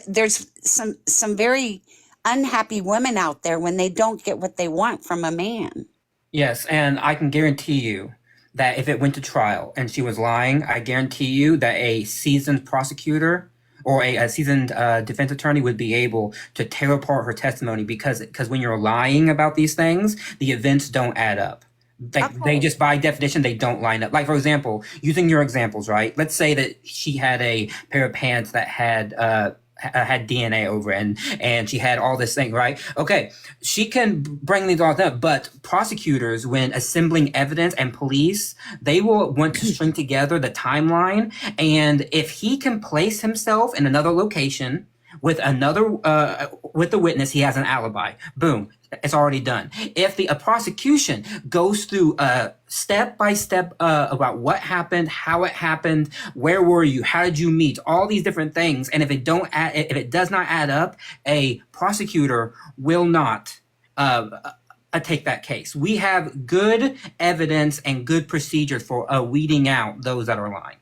some very unhappy women out there when they don't get what they want from a man. Yes, and I can guarantee you that if it went to trial and she was lying, I guarantee you that a seasoned prosecutor or a seasoned defense attorney would be able to tear apart her testimony because when you're lying about these things, the events don't add up. They just, by definition, they don't line up. Like, for example, using your examples, right? Let's say that she had a pair of pants that had DNA over it, and she had all this thing, right? Okay, she can bring these all up, but prosecutors, when assembling evidence, and police, they will want to string together the timeline, and if he can place himself in another location with with the witness, he has an alibi. Boom. It's already done. If the prosecution goes through step by step about what happened, how it happened, where were you, how did you meet, all these different things, and if it does not add up, a prosecutor will not take that case. We have good evidence and good procedures for weeding out those that are lying.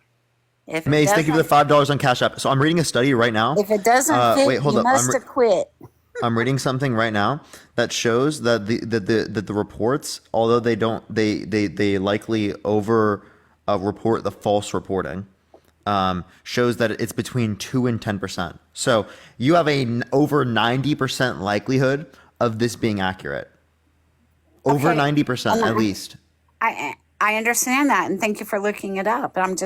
Maze, thank you for the $5 on Cash App. So I'm reading a study right now. If it doesn't fit, you must acquit. I'm reading something right now that shows that the reports, although they likely over report the false reporting, shows that it's between 2 and 10%. So you have a over 90% likelihood of this being accurate. Over 90% at least. I understand that, and thank you for looking it up. But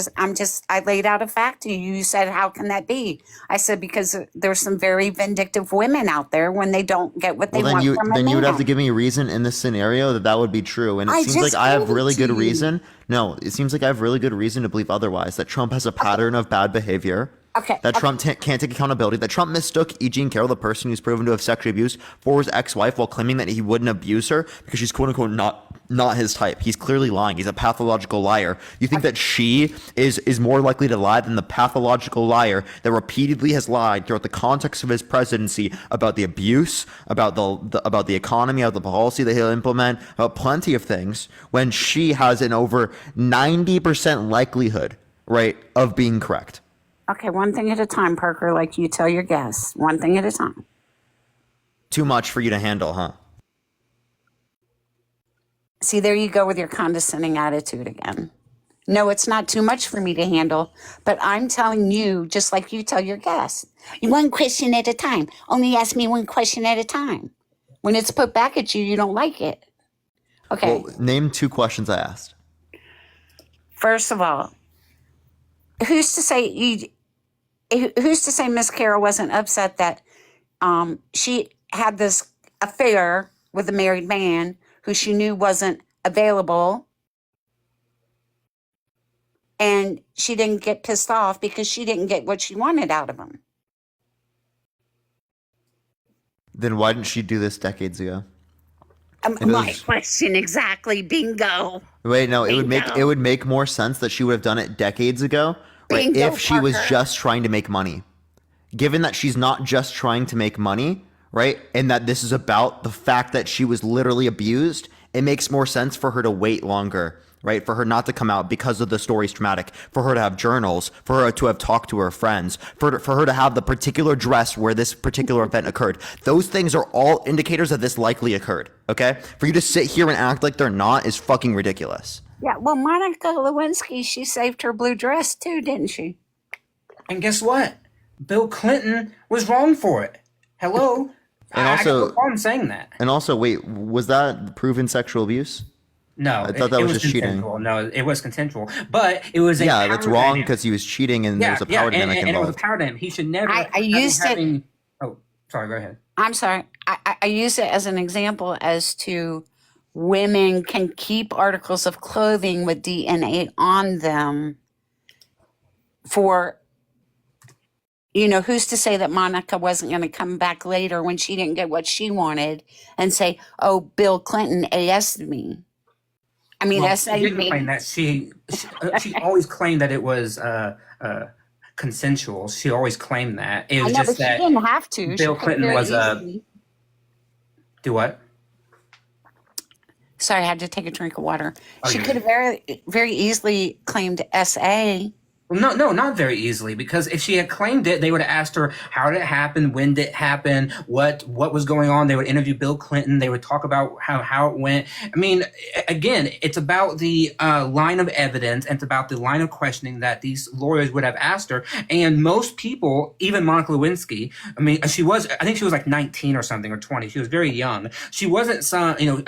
I laid out a fact to you. You said, how can that be? I said, because there's some very vindictive women out there when they don't get what they want from a man. Then you would have to give me a reason in this scenario that would be true. And it seems like I have really good reason. No, it seems like I have really good reason to believe otherwise, that Trump has a pattern of bad behavior. That Trump can't take accountability. That Trump mistook E. Jean Carroll, the person who's proven to have sexually abused, for his ex-wife while claiming that he wouldn't abuse her because she's quote unquote not his type. He's clearly lying. He's a pathological liar. You think that she is more likely to lie than the pathological liar that repeatedly has lied throughout the context of his presidency about the abuse, about the economy, about the policy that he'll implement, about plenty of things, when she has an over 90% likelihood, right, of being correct. Okay, one thing at a time, Parker, like you tell your guests. One thing at a time. Too much for you to handle, huh? See, there you go with your condescending attitude again. No, it's not too much for me to handle, but I'm telling you, just like you tell your guests, one question at a time. Only ask me one question at a time. When it's put back at you, you don't like it. Okay. Well, name 2 questions I asked. First of all, who's to say Miss Carroll wasn't upset that she had this affair with a married man who she knew wasn't available, and she didn't get pissed off because she didn't get what she wanted out of him? Then why didn't she do this decades ago? My question exactly. Bingo. Wait, no, it would make more sense that she would have done it decades ago, right, Bingo, if she was just trying to make money. Given that she's not just trying to make money, right, and that this is about the fact that she was literally abused, it makes more sense for her to wait longer, right, for her not to come out because of the story's traumatic, for her to have journals, for her to have talked to her friends, for her to have the particular dress where this particular event occurred. Those things are all indicators that this likely occurred, okay? For you to sit here and act like they're not is fucking ridiculous. Yeah, well, Monica Lewinsky, she saved her blue dress too, didn't she? And guess what? Bill Clinton was wrong for it. Hello? And also, I'm saying that. And also, wait, was that proven sexual abuse? No, I thought that was just cheating. No, it was consensual, but it was that's wrong because he was cheating and there was a power dynamic involved. And it was a power dynamic. He should never. I used it. Oh, sorry. Go ahead. I'm sorry. I use it as an example as to women can keep articles of clothing with DNA on them for. Who's to say that Monica wasn't going to come back later when she didn't get what she wanted and say, "Oh, Bill Clinton AS'd me." I mean, she didn't claim that. She always claimed that it was consensual. She always claimed that. It was just that she didn't have to. Bill Clinton was do what? Sorry, I had to take a drink of water. She could have very, very easily claimed SA. No, not very easily, because if she had claimed it, they would have asked her, how did it happen? When did it happen? What was going on? They would interview Bill Clinton. They would talk about how it went. I mean, again, it's about the line of evidence, and it's about the line of questioning that these lawyers would have asked her. And most people, even Monica Lewinsky, I mean, I think she was like 19 or something, or 20. She was very young. She wasn't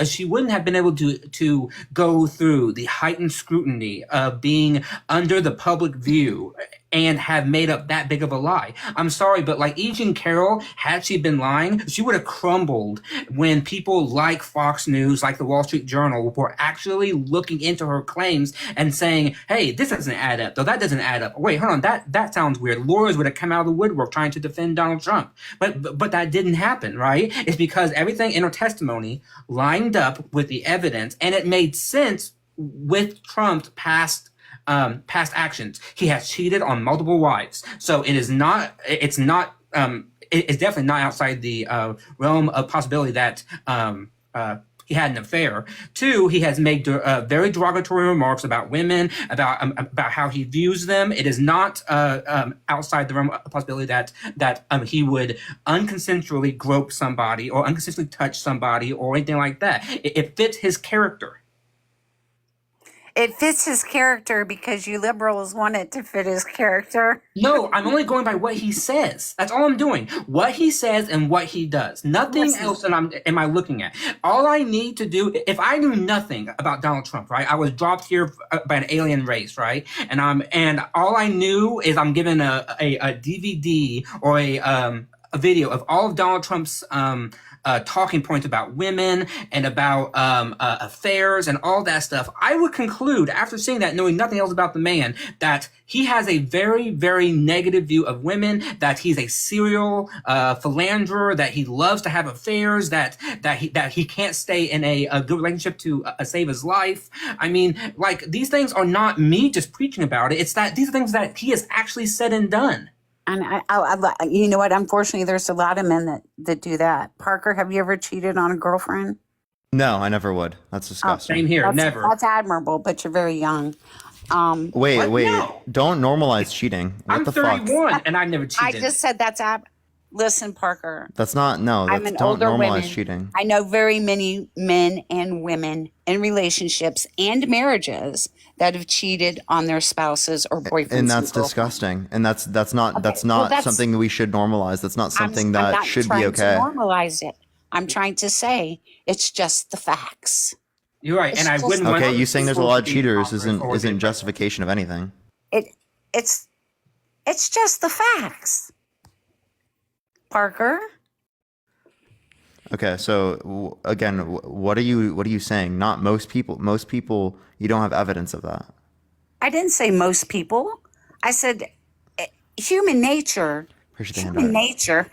she wouldn't have been able to go through the heightened scrutiny of being under the public view and have made up that big of a lie. I'm sorry, but like E. Jean Carroll, had she been lying, she would have crumbled when people like Fox News, like the Wall Street Journal, were actually looking into her claims and saying, hey, this doesn't add up. Though that doesn't add up. Wait, hold on, that sounds weird. Lawyers would have come out of the woodwork trying to defend Donald Trump. But that didn't happen, right? It's because everything in her testimony lined up with the evidence, and it made sense with Trump's past actions. He has cheated on multiple wives. So it's definitely not outside the realm of possibility that he had an affair. 2, he has made very derogatory remarks about women, about how he views them. It is not outside the realm of possibility that he would unconsensually grope somebody or unconsensually touch somebody or anything like that. It fits his character. It fits his character because you liberals want it to fit his character. No, I'm only going by what he says. That's all I'm doing. What he says and what he does. Nothing else am I looking at. All I need to do, if I knew nothing about Donald Trump, right? I was dropped here by an alien race, right? And all I knew is I'm given a DVD or a video of all of Donald Trump's talking points about women and about affairs and all that stuff. I would conclude, after seeing that, knowing nothing else about the man, that he has a very, very negative view of women, that he's a serial philanderer, that he loves to have affairs, that he can't stay in a good relationship to save his life. I mean, like, these things are not me just preaching about it. It's that these are things that he has actually said and done. And I, you know what? Unfortunately, there's a lot of men that do that. Parker, have you ever cheated on a girlfriend? No, I never would. That's disgusting. Same here, never. That's admirable, but you're very young. Wait, No. don't normalize cheating. What I'm the 31 fuck? and I've never cheated. I just said that's Listen, Parker. That's not, no, I'm that's, an don't older normalize woman. cheating. I know very many men and women in relationships and marriages that have cheated on their spouses or boyfriends. And that's disgusting. And that's not something that we should normalize. That's not something that should be okay. I'm not trying to normalize it. I'm trying to say it's just the facts. You're right, and I wouldn't want. Okay, you saying there's a lot of cheaters isn't justification of anything. It's just the facts. Parker. Okay, so again, what are you saying? Not most people. Most people, you don't have evidence of that. I didn't say most people. I said human nature. Human nature.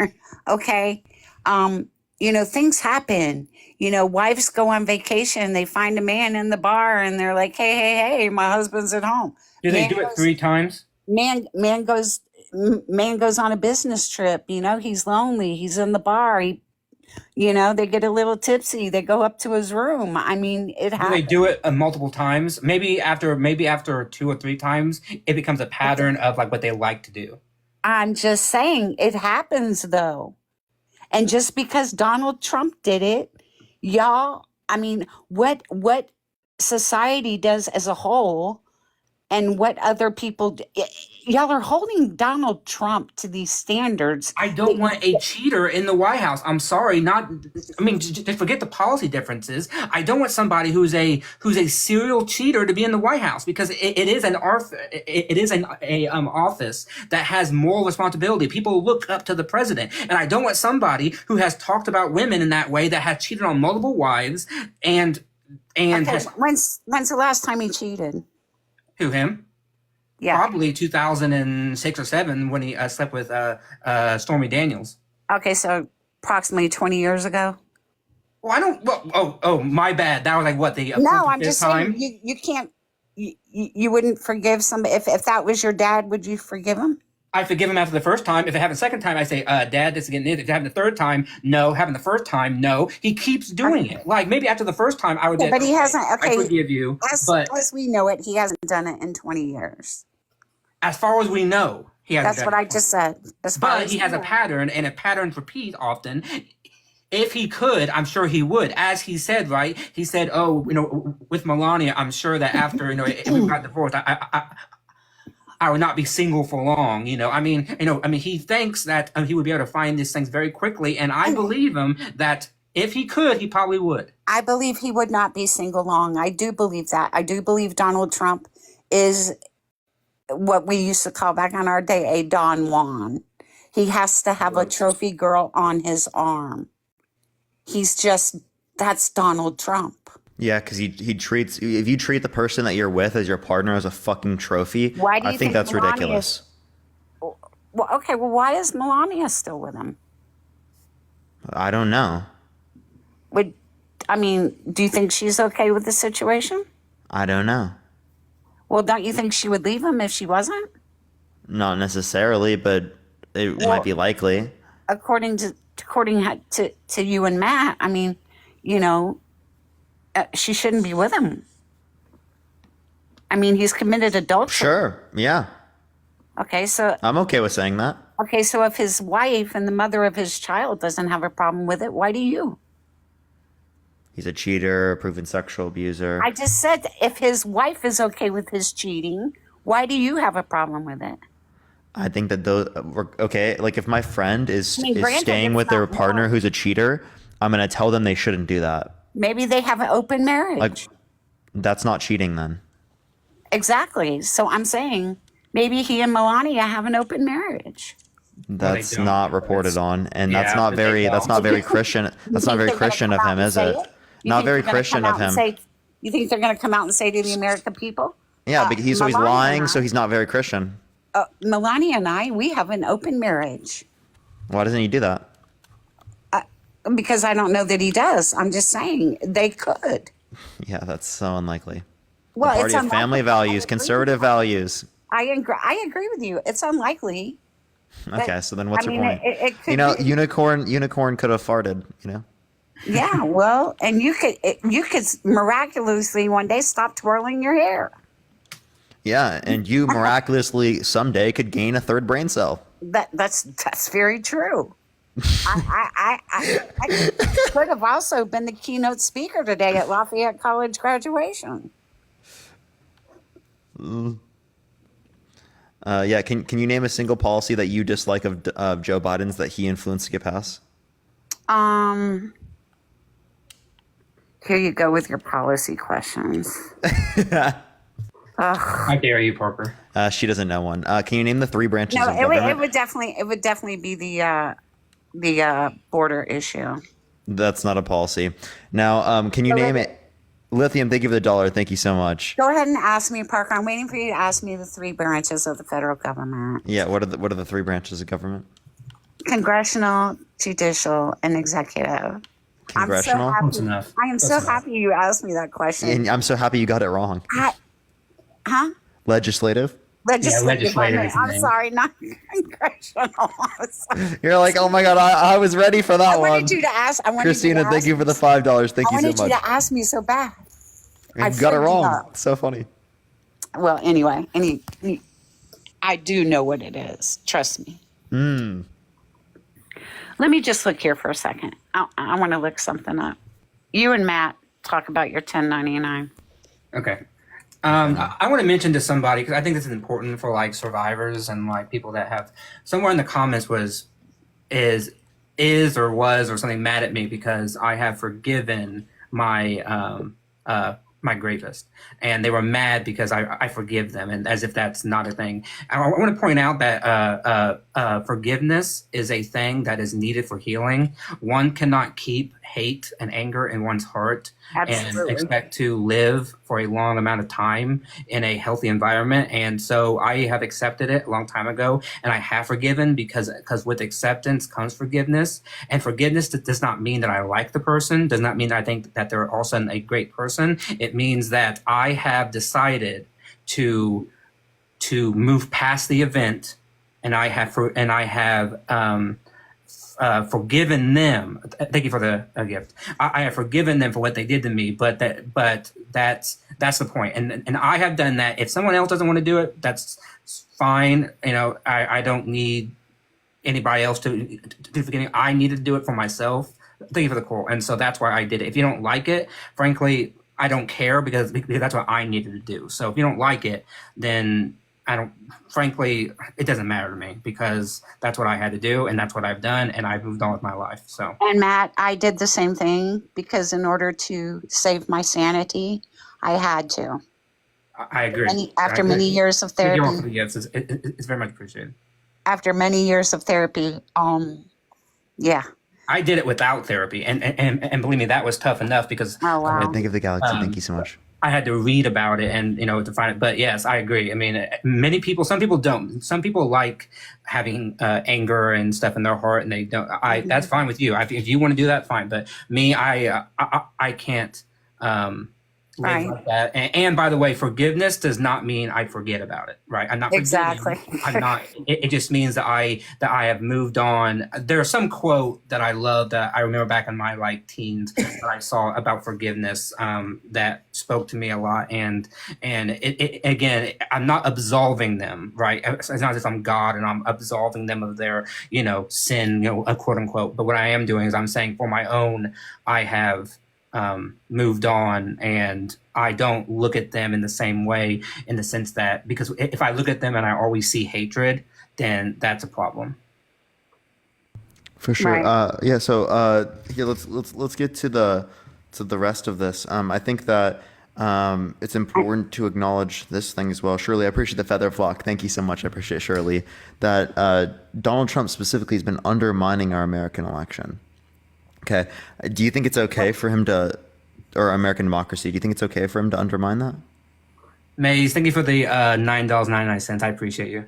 Okay. Things happen. Wives go on vacation. They find a man in the bar, and they're like, "Hey, my husband's at home." Do they do it 3 times? Man goes on a business trip. He's lonely. He's in the bar. They get a little tipsy. They go up to his room. I mean, it happens. They do it multiple times. Maybe after 2 or 3 times, it becomes a pattern of like what they like to do. I'm just saying it happens though. And just because Donald Trump did it, y'all, I mean, what society does as a whole and what other people do, y'all are holding Donald Trump to these standards. I don't want a cheater in the White House. I'm sorry, just forget the policy differences. I don't want somebody who's a serial cheater to be in the White House, because it is an office that has moral responsibility. People look up to the president, and I don't want somebody who has talked about women in that way, that has cheated on multiple wives and okay, when's the last time he cheated? Who, him? Yeah. Probably 2006 or 7 when he slept with Stormy Daniels. Okay, so approximately 20 years ago. Well, I don't. Well, oh, my bad. That was like what the no. I'm just saying you can't. You wouldn't forgive somebody if that was your dad. Would you forgive him? I forgive him after the first time. If it happened the second time, I say, Dad, this is getting it. If it happened the third time, no. Happened the first time, no. He keeps doing it. Like, maybe after the first time, I would. But he hasn't. Okay, I forgive you. As we know it, he hasn't done it in 20 years. As far as we know, he hasn't. That's what I just said. But he has a pattern, and a pattern repeats often. If he could, I'm sure he would. As he said, right? He said, "Oh, with Melania, I'm sure that after if we got divorced, I would not be single for long." He thinks that he would be able to find these things very quickly, and I believe him that if he could, he probably would. I believe he would not be single long. I do believe that. I do believe Donald Trump is what we used to call back in our day a Don Juan. He has to have a trophy girl on his arm. That's Donald Trump. Yeah, because he treats, if you treat the person that you're with as your partner as a fucking trophy, I think that's ridiculous. Well, okay, well, why is Melania still with him? I don't know. Do you think she's okay with the situation? I don't know. Well, don't you think she would leave him if she wasn't? Not necessarily, but it might be likely. According to you and Matt, she shouldn't be with him. He's committed adultery. Sure, yeah. Okay, so I'm okay with saying that. Okay, so if his wife and the mother of his child doesn't have a problem with it, why do you? He's a cheater, a proven sexual abuser. I just said if his wife is okay with his cheating, why do you have a problem with it? I think that those okay. Like if my friend is staying with their partner who's a cheater, I'm going to tell them they shouldn't do that. Maybe they have an open marriage. Like, that's not cheating then. Exactly. So I'm saying maybe he and Melania have an open marriage. That's not reported on, and that's not very Christian. That's not very Christian of him, is it? Not very Christian of him. You think they're going to come out and say to the American people? Yeah, but he's lying, so he's not very Christian. Melania and I, we have an open marriage. Why doesn't he do that? Because I don't know that he does. I'm just saying they could. Yeah, that's so unlikely. Well, the party of family values, conservative values. I agree with you. It's unlikely. Okay, so then what's your point? It could be. Unicorn could have farted. Yeah, well, and you could miraculously one day stop twirling your hair. Yeah, and you miraculously someday could gain a third brain cell. That's very true. I could have also been the keynote speaker today at Lafayette College graduation. Yeah, can you name a single policy that you dislike of Joe Biden's that he influenced to get passed? Here you go with your policy questions. How dare you, Parker? She doesn't know one. Can you name the three branches of government? government? It would definitely be the border issue. That's not a policy. Now, can you name it? Lithium, thank you for the $1. Thank you so much. Go ahead and ask me, Parker. I'm waiting for you to ask me the three branches of the federal government. Yeah, what are the three branches of government? Congressional, judicial, and executive. Congressional? That's enough. I am so happy you asked me that question. And I'm so happy you got it wrong. Legislative? Legislative. I'm sorry, not congressional. You're like, oh my God, I was ready for that one. I wanted you to ask. Christina, thank you for the $5. Thank you so much. I wanted you to ask me so bad. You got it wrong. It's so funny. Well, anyway, I do know what it is. Trust me. Let me just look here for a second. I want to look something up. You and Matt talk about your 1099. Okay. I want to mention to somebody, because I think this is important for like survivors and like people that have somewhere in the comments is or was or something mad at me because I have forgiven my my gravest, and they were mad because I forgive them, and as if that's not a thing. I want to point out that forgiveness is a thing that is needed for healing. One cannot keep hate and anger in one's heart and expect to live for a long amount of time in a healthy environment. And so I have accepted it a long time ago, and I have forgiven because with acceptance comes forgiveness. And forgiveness does not mean that I like the person, does not mean that I think that they're also a great person. It means that I have decided to move past the event, and I have forgiven them. Thank you for the gift. I have forgiven them for what they did to me, but that's the point. And I have done that. If someone else doesn't want to do it, that's fine. I don't need anybody else to do forgetting. I needed to do it for myself. Thank you for the call. And so that's why I did it. If you don't like it, frankly, I don't care because that's what I needed to do. So if you don't like it, then frankly, it doesn't matter to me because that's what I had to do and that's what I've done and I've moved on with my life. So. And Matt, I did the same thing because in order to save my sanity, I had to. I agree. After many years of therapy. Yes, it's very much appreciated. After many years of therapy, yeah. I did it without therapy, and believe me, that was tough enough because. Oh wow! Think of the galaxy. Thank you so much. I had to read about it and to find it, but yes, I agree. I mean, some people don't. Some people like having anger and stuff in their heart, and they don't. That's fine with you. If you want to do that, fine. But me, I can't. Right. Like that. And by the way, forgiveness does not mean I forget about it, right? I'm not exactly. I'm not. It just means that I have moved on. There's some quote that I love that I remember back in my teens that I saw about forgiveness that spoke to me a lot. And it again, I'm not absolving them, right? It's not as if I'm God and I'm absolving them of their sin, quote unquote. But what I am doing is I'm saying for my own, I have moved on and I don't look at them in the same way in the sense that because if I look at them and I always see hatred, then that's a problem. For sure. Right. Yeah. So here, let's get to the rest of this. I think that it's important to acknowledge this thing as well. Shirley, I appreciate the feather flock. Thank you so much. I appreciate Shirley that Donald Trump specifically has been undermining our American election. Okay. Do you think it's okay for him to, or American democracy, do you think it's okay for him to undermine that? Maze, thank you for the $9.99. I appreciate you.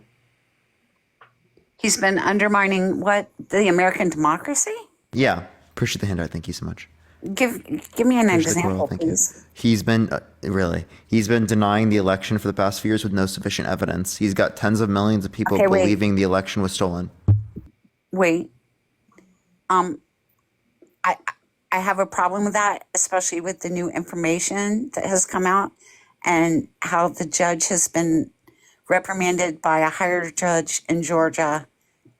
He's been undermining what? The American democracy? Yeah. Appreciate the handout. Thank you so much. Give me an example, Thank please. You. He's been, he's been denying the election for the past few years with no sufficient evidence. He's got tens of millions of people believing the election was stolen. Wait. I have a problem with that, especially with the new information that has come out and how the judge has been reprimanded by a higher judge in Georgia.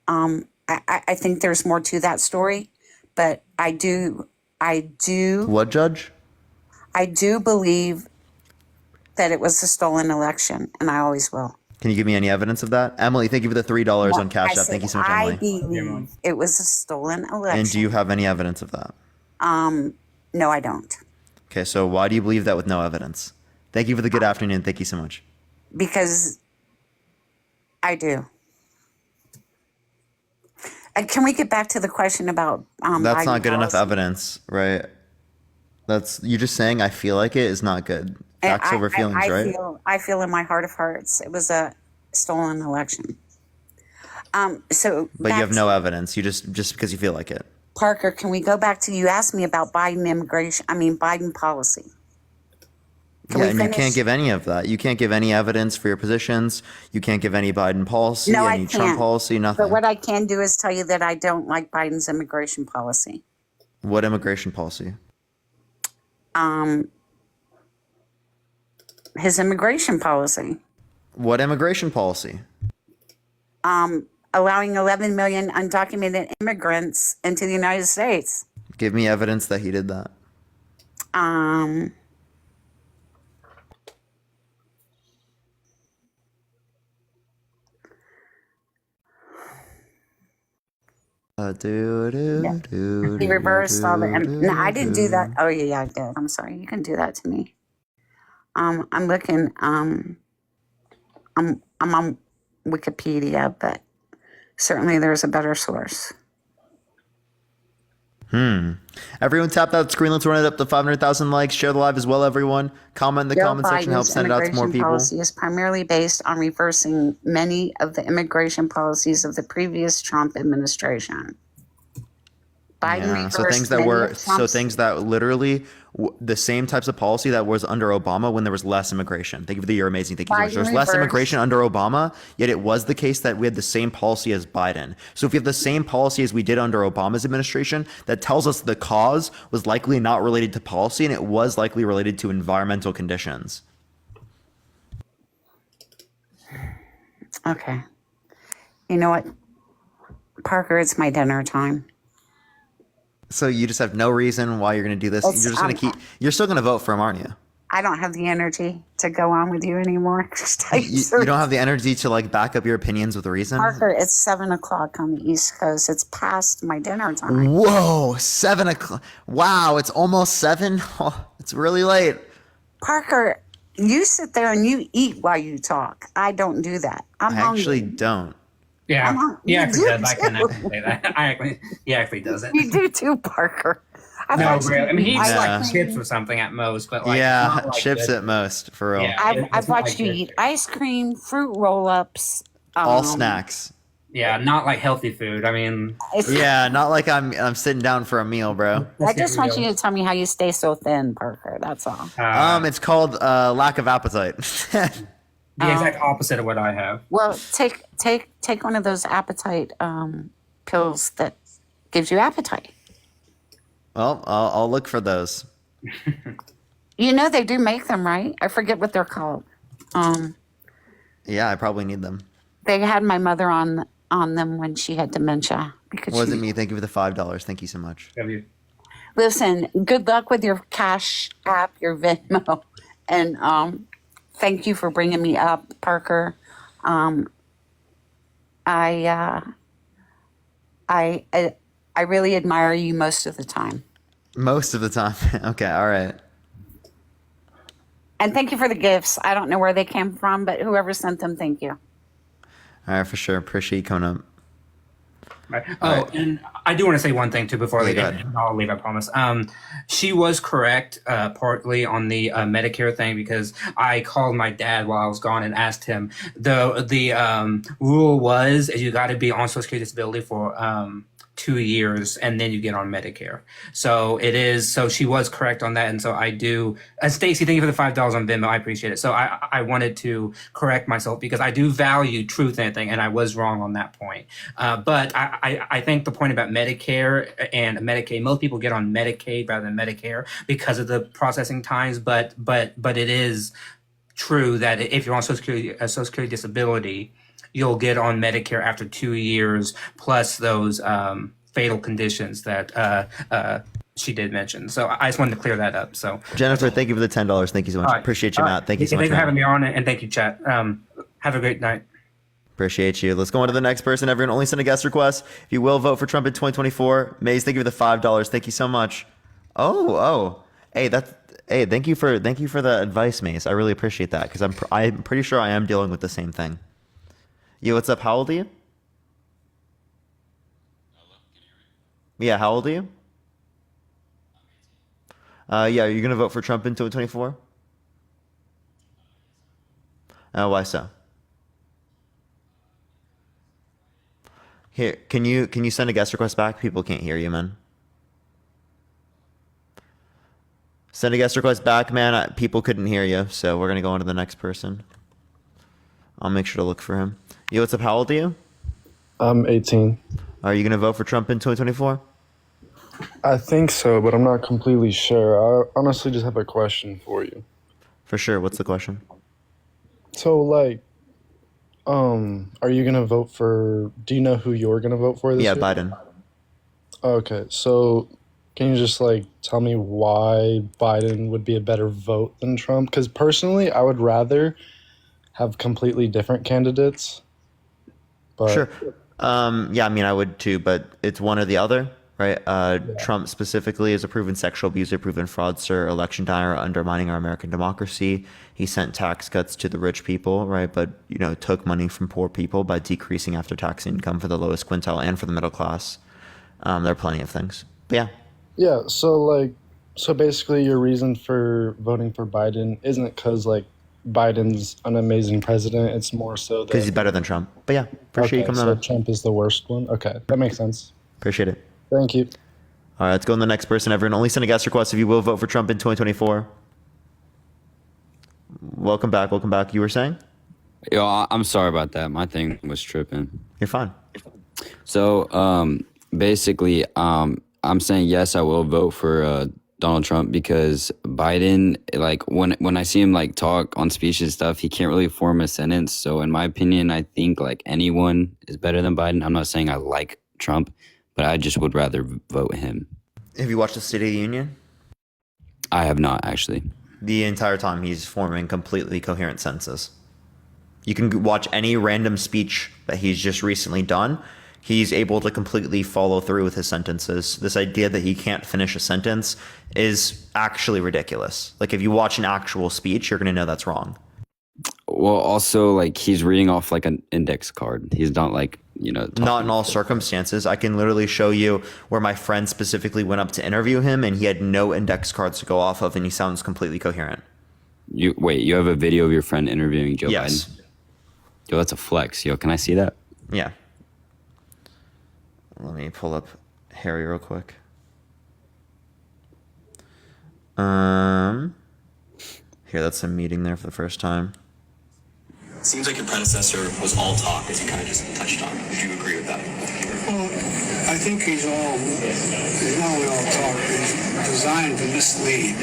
I think there's more to that story, but I do. What judge? I do believe that it was a stolen election, and I always will. Can you give me any evidence of that? Emily, thank you for the $3 on Cash App. Thank you so much, Emily. I believe it was a stolen election. And do you have any evidence of that? No, I don't. Okay, so why do you believe that with no evidence? Thank you for the good afternoon. Thank you so much. Because I do. And can we get back to the question about that's Biden not good policy? enough evidence, right? That's you just saying I feel like it is not good. Facts over feelings, right? I feel in my heart of hearts it was a stolen election. But you have no evidence. You just because you feel like it. Parker, can we go back to you asked me about Biden policy? And you can't give any of that. You can't give any evidence for your positions. You can't give any Biden policy, any Trump policy, nothing. But what I can do is tell you that I don't like Biden's immigration policy. What immigration policy? His immigration policy. What immigration policy? Allowing 11 million undocumented immigrants into the United States. Give me evidence that he did that. He reversed all the. No, I didn't do that. Oh yeah, I did. I'm sorry. You can do that to me. I'm looking. I'm on Wikipedia, but certainly there's a better source. Everyone tap that screen. Let's run it up to 500,000 likes. Share the live as well, everyone. Comment in the comment section. Help send it out to more people. Policy is primarily based on reversing many of the immigration policies of the previous Trump administration. Biden so things that literally the same types of policy that was under Obama when there was less immigration. Thank you for the you're amazing. Thank you so much. There was less immigration under Obama, yet it was the case that we had the same policy as Biden. So if we have the same policy as we did under Obama's administration, that tells us the cause was likely not related to policy and it was likely related to environmental conditions. Okay. You know what, Parker? It's my dinner time. So you just have no reason why you're going to do this. You're just going to keep. You're still going to vote for him, aren't you? I don't have the energy to go on with you anymore. You don't have the energy to like back up your opinions with a reason. Parker, it's 7:00 on the East Coast. It's past my dinner time. Whoa, 7:00. Wow, it's almost 7. Oh, it's really late. Parker, you sit there and you eat while you talk. I don't do that. I actually don't. Yeah, he actually does. I can actually say that. He actually does it. You do too, Parker. No, really. I mean, he eats like chips or something at most, but like yeah, like chips at most, for real. Yeah, I've watched you eat ice cream, fruit roll-ups, all snacks. Yeah, not like healthy food. I mean, yeah, not like I'm sitting down for a meal, bro. I just want you to tell me how you stay so thin, Parker. That's all. It's called lack of appetite. The exact opposite of what I have. Well, take one of those appetite pills that gives you appetite. Well, I'll look for those. You know they do make them, right? I forget what they're called. Yeah, I probably need them. They had my mother on them when she had dementia. Wasn't me. Thank you for the $5. Thank you so much. Listen, good luck with your Cash App, your Venmo, and thank you for bringing me up, Parker. I really admire you most of the time. Most of the time. Okay, all right. And thank you for the gifts. I don't know where they came from, but whoever sent them, thank you. All right, for sure. Appreciate you coming up. Right. Oh, and I do want to say one thing too before I leave. I'll leave, I promise. She was correct partly on the Medicare thing, because I called my dad while I was gone and asked him. The rule was you got to be on Social Security disability for 2 years and then you get on Medicare. So it is. So she was correct on that, and so I do. Stacy, thank you for the $5 on Venmo. I appreciate it. So I wanted to correct myself because I do value truth in anything, and I was wrong on that point. But I think the point about Medicare and Medicaid, most people get on Medicaid rather than Medicare because of the processing times. But it is true that if you're on Social Security disability, you'll get on Medicare after 2 years, plus those fatal conditions that she did mention. So I just wanted to clear that up. So Jennifer, thank you for the $10. Thank you so much. Right. Appreciate you, Matt. Thank you so much. Thanks for having me on, and thank you, chat. Have a great night. Appreciate you. Let's go on to the next person. Everyone, only send a guest request. If you will vote for Trump in 2024, Maze, thank you for the $5. Thank you so much. Hey, thank you for the advice, Maze. I really appreciate that, because I'm pretty sure I am dealing with the same thing. Yo, what's up? How old are you? Yeah, how old are you? Yeah, are you gonna vote for Trump in 2024? Why so? Here, can you send a guest request back? People can't hear you, man. Send a guest request back, man. People couldn't hear you, so we're gonna go on to the next person. I'll make sure to look for him. Yo, what's up? How old are you? I'm 18. Are you gonna vote for Trump in 2024? I think so, but I'm not completely sure. I honestly just have a question for you. For sure. What's the question? So, like, are you gonna vote for? Do you know who you're gonna vote for this year? Biden. Okay, so can you just like tell me why Biden would be a better vote than Trump? Because personally, I would rather have completely different candidates. But sure. Yeah, I mean, I would too, but it's one or the other, right? Trump specifically is a proven sexual abuser, proven fraudster, election denier, undermining our American democracy. He sent tax cuts to the rich people, right? But, took money from poor people by decreasing after-tax income for the lowest quintile and for the middle class. There are plenty of things. But yeah. Yeah, so basically your reason for voting for Biden isn't because, like, Biden's an amazing president. It's more so that because he's better than Trump. But yeah, appreciate you coming so on. Trump is the worst one. Okay, that makes sense. Appreciate it. Thank you. All right, let's go on to the next person. Everyone, only send a guest request if you will vote for Trump in 2024. Welcome back. Welcome back. You were saying? Yo, I'm sorry about that. My thing was tripping. You're fine. So basically, I'm saying yes, I will vote for Donald Trump because Biden, like when I see him like talk on speech and stuff, he can't really form a sentence. So in my opinion, I think like anyone is better than Biden. I'm not saying I like Trump, but I just would rather vote him. Have you watched the State of the Union? I have not actually. The entire time he's forming completely coherent sentences. You can watch any random speech that he's just recently done. He's able to completely follow through with his sentences. This idea that he can't finish a sentence is actually ridiculous. Like if you watch an actual speech, you're going to know that's wrong. Well, also like he's reading off like an index card. He's not like, Not in all circumstances. I can literally show you where my friend specifically went up to interview him and he had no index cards to go off of and he sounds completely coherent. You have a video of your friend interviewing Joe Yes. Biden? Yo, that's a flex. Yo, can I see that? Yeah. Let me pull up Harry real quick. Here, that's a meeting there for the first time. Seems like your predecessor was all talk, as you kind of just touched on. Would you agree with that? Well, I think he's not only all talk, but he's designed to mislead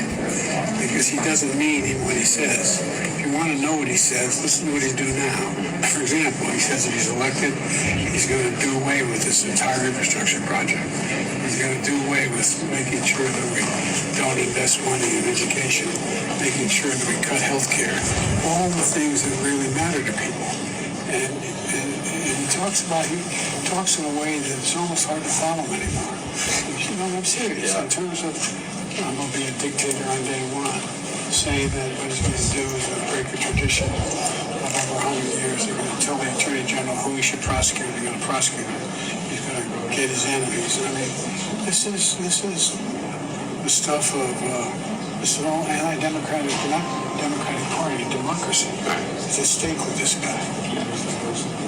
because he doesn't mean even what he says. If you want to know what he says, listen to what he's doing now. For example, he says if he's elected, he's going to do away with this entire infrastructure project. He's going to do away with making sure that we don't invest money in education, making sure that we cut health care, all the things that really matter to people. And he talks in a way that it's almost hard to follow anymore. I'm serious. In terms of, I'm going to be a dictator on day one, saying that what he's going to do is break a tradition of over 100 years. They're going to tell the Attorney General who he should prosecute. They're going to prosecute him. He's going to get his enemies. I mean, this is the stuff of this is all anti-democratic, not Democratic Party, democracy. It's a stake with this guy.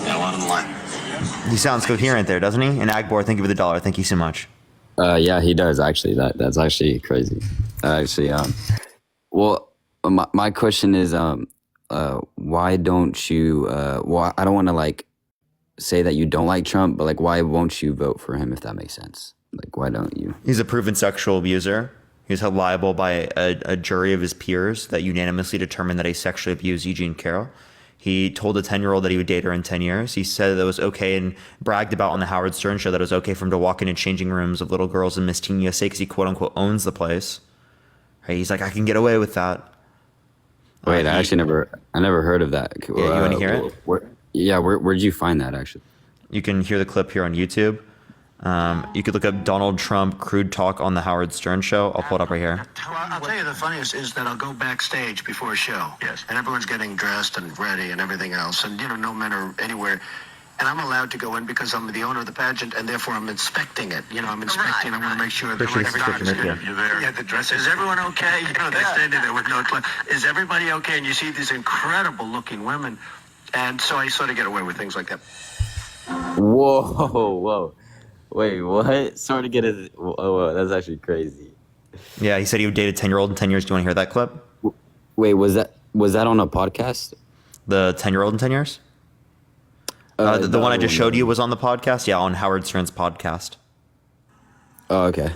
Got a lot on the line. He sounds coherent there, doesn't he? And Agbor, thank you for the $1. Thank you so much. Yeah, he does actually. That's actually crazy. Well, my question is, why don't you? Well, I don't want to like say that you don't like Trump, but like, why won't you vote for him if that makes sense? Like, why don't you? He's a proven sexual abuser. He was held liable by a jury of his peers that unanimously determined that he sexually abused Eugene Carroll. He told a 10-year-old that he would date her in 10 years. He said that it was okay and bragged about on the Howard Stern show that it was okay for him to walk into changing rooms of little girls in Miss Teen USA because he quote unquote owns the place. Right? He's like, I can get away with that. Wait, I never heard of that. Yeah, you want to hear it? Where'd you find that actually? You can hear the clip here on YouTube. You could look up Donald Trump crude talk on the Howard Stern show. I'll pull it up right here. I'll tell you the funniest is that I'll go backstage before a show. Yes. And everyone's getting dressed and ready and everything else. And, no men are anywhere. And I'm allowed to go in because I'm the owner of the pageant and therefore I'm inspecting it. I'm inspecting. I want to make sure that everybody's good. You're there. Yeah, the dress. Is everyone okay? They're standing there with no clothes. Is everybody okay? And you see these incredible looking women. And so I sort of get away with things like that. Whoa. Wait, what? Sort of get it. Whoa, that's actually crazy. Yeah, he said he would date a 10-year-old in 10 years. Do you want to hear that clip? Wait, was that on a podcast? The 10-year-old in 10 years? The one I just showed you was on the podcast? Yeah, on Howard Stern's podcast. Oh, okay.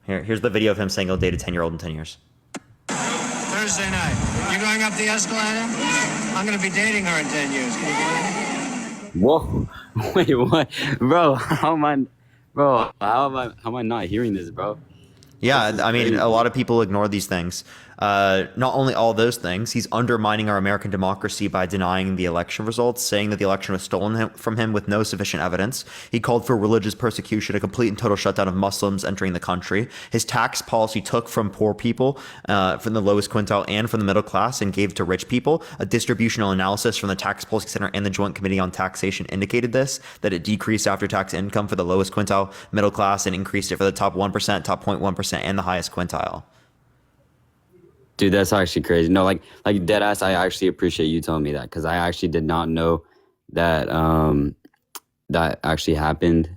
Here's the video of him saying he'll date a 10-year-old in 10 years. Thursday night, you going up the escalator? I'm going to be dating her in 10 years. Can you believe it? Whoa. Wait, what? Bro, how am I not hearing this, bro? Yeah, I mean, a lot of people ignore these things. Not only all those things, he's undermining our American democracy by denying the election results, saying that the election was stolen from him with no sufficient evidence. He called for religious persecution, a complete and total shutdown of Muslims entering the country. His tax policy took from poor people, from the lowest quintile and from the middle class, and gave to rich people. A distributional analysis from the Tax Policy Center and the Joint Committee on Taxation indicated this, that it decreased after-tax income for the lowest quintile, middle class, and increased it for the top 1%, top 0.1%, and the highest quintile. Dude, that's actually crazy. No, like deadass, I actually appreciate you telling me that because I actually did not know that that actually happened.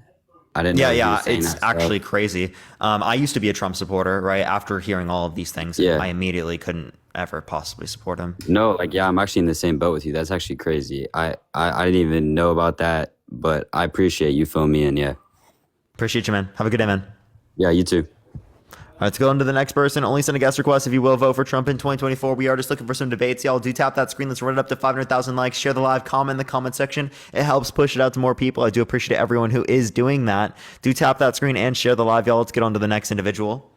I didn't know. Yeah, it's actually crazy. I used to be a Trump supporter, right? After hearing all of these things, I immediately couldn't ever possibly support him. No, I'm actually in the same boat with you. That's actually crazy. I didn't even know about that, but I appreciate you filling me in, yeah. Appreciate you, man. Have a good day, man. Yeah, you too. All right, let's go on to the next person. Only send a guest request if you will vote for Trump in 2024. We are just looking for some debates. Y'all do tap that screen. Let's run it up to 500,000 likes. Share the live, comment in the comment section. It helps push it out to more people. I do appreciate everyone who is doing that. Do tap that screen and share the live, y'all. Let's get on to the next individual.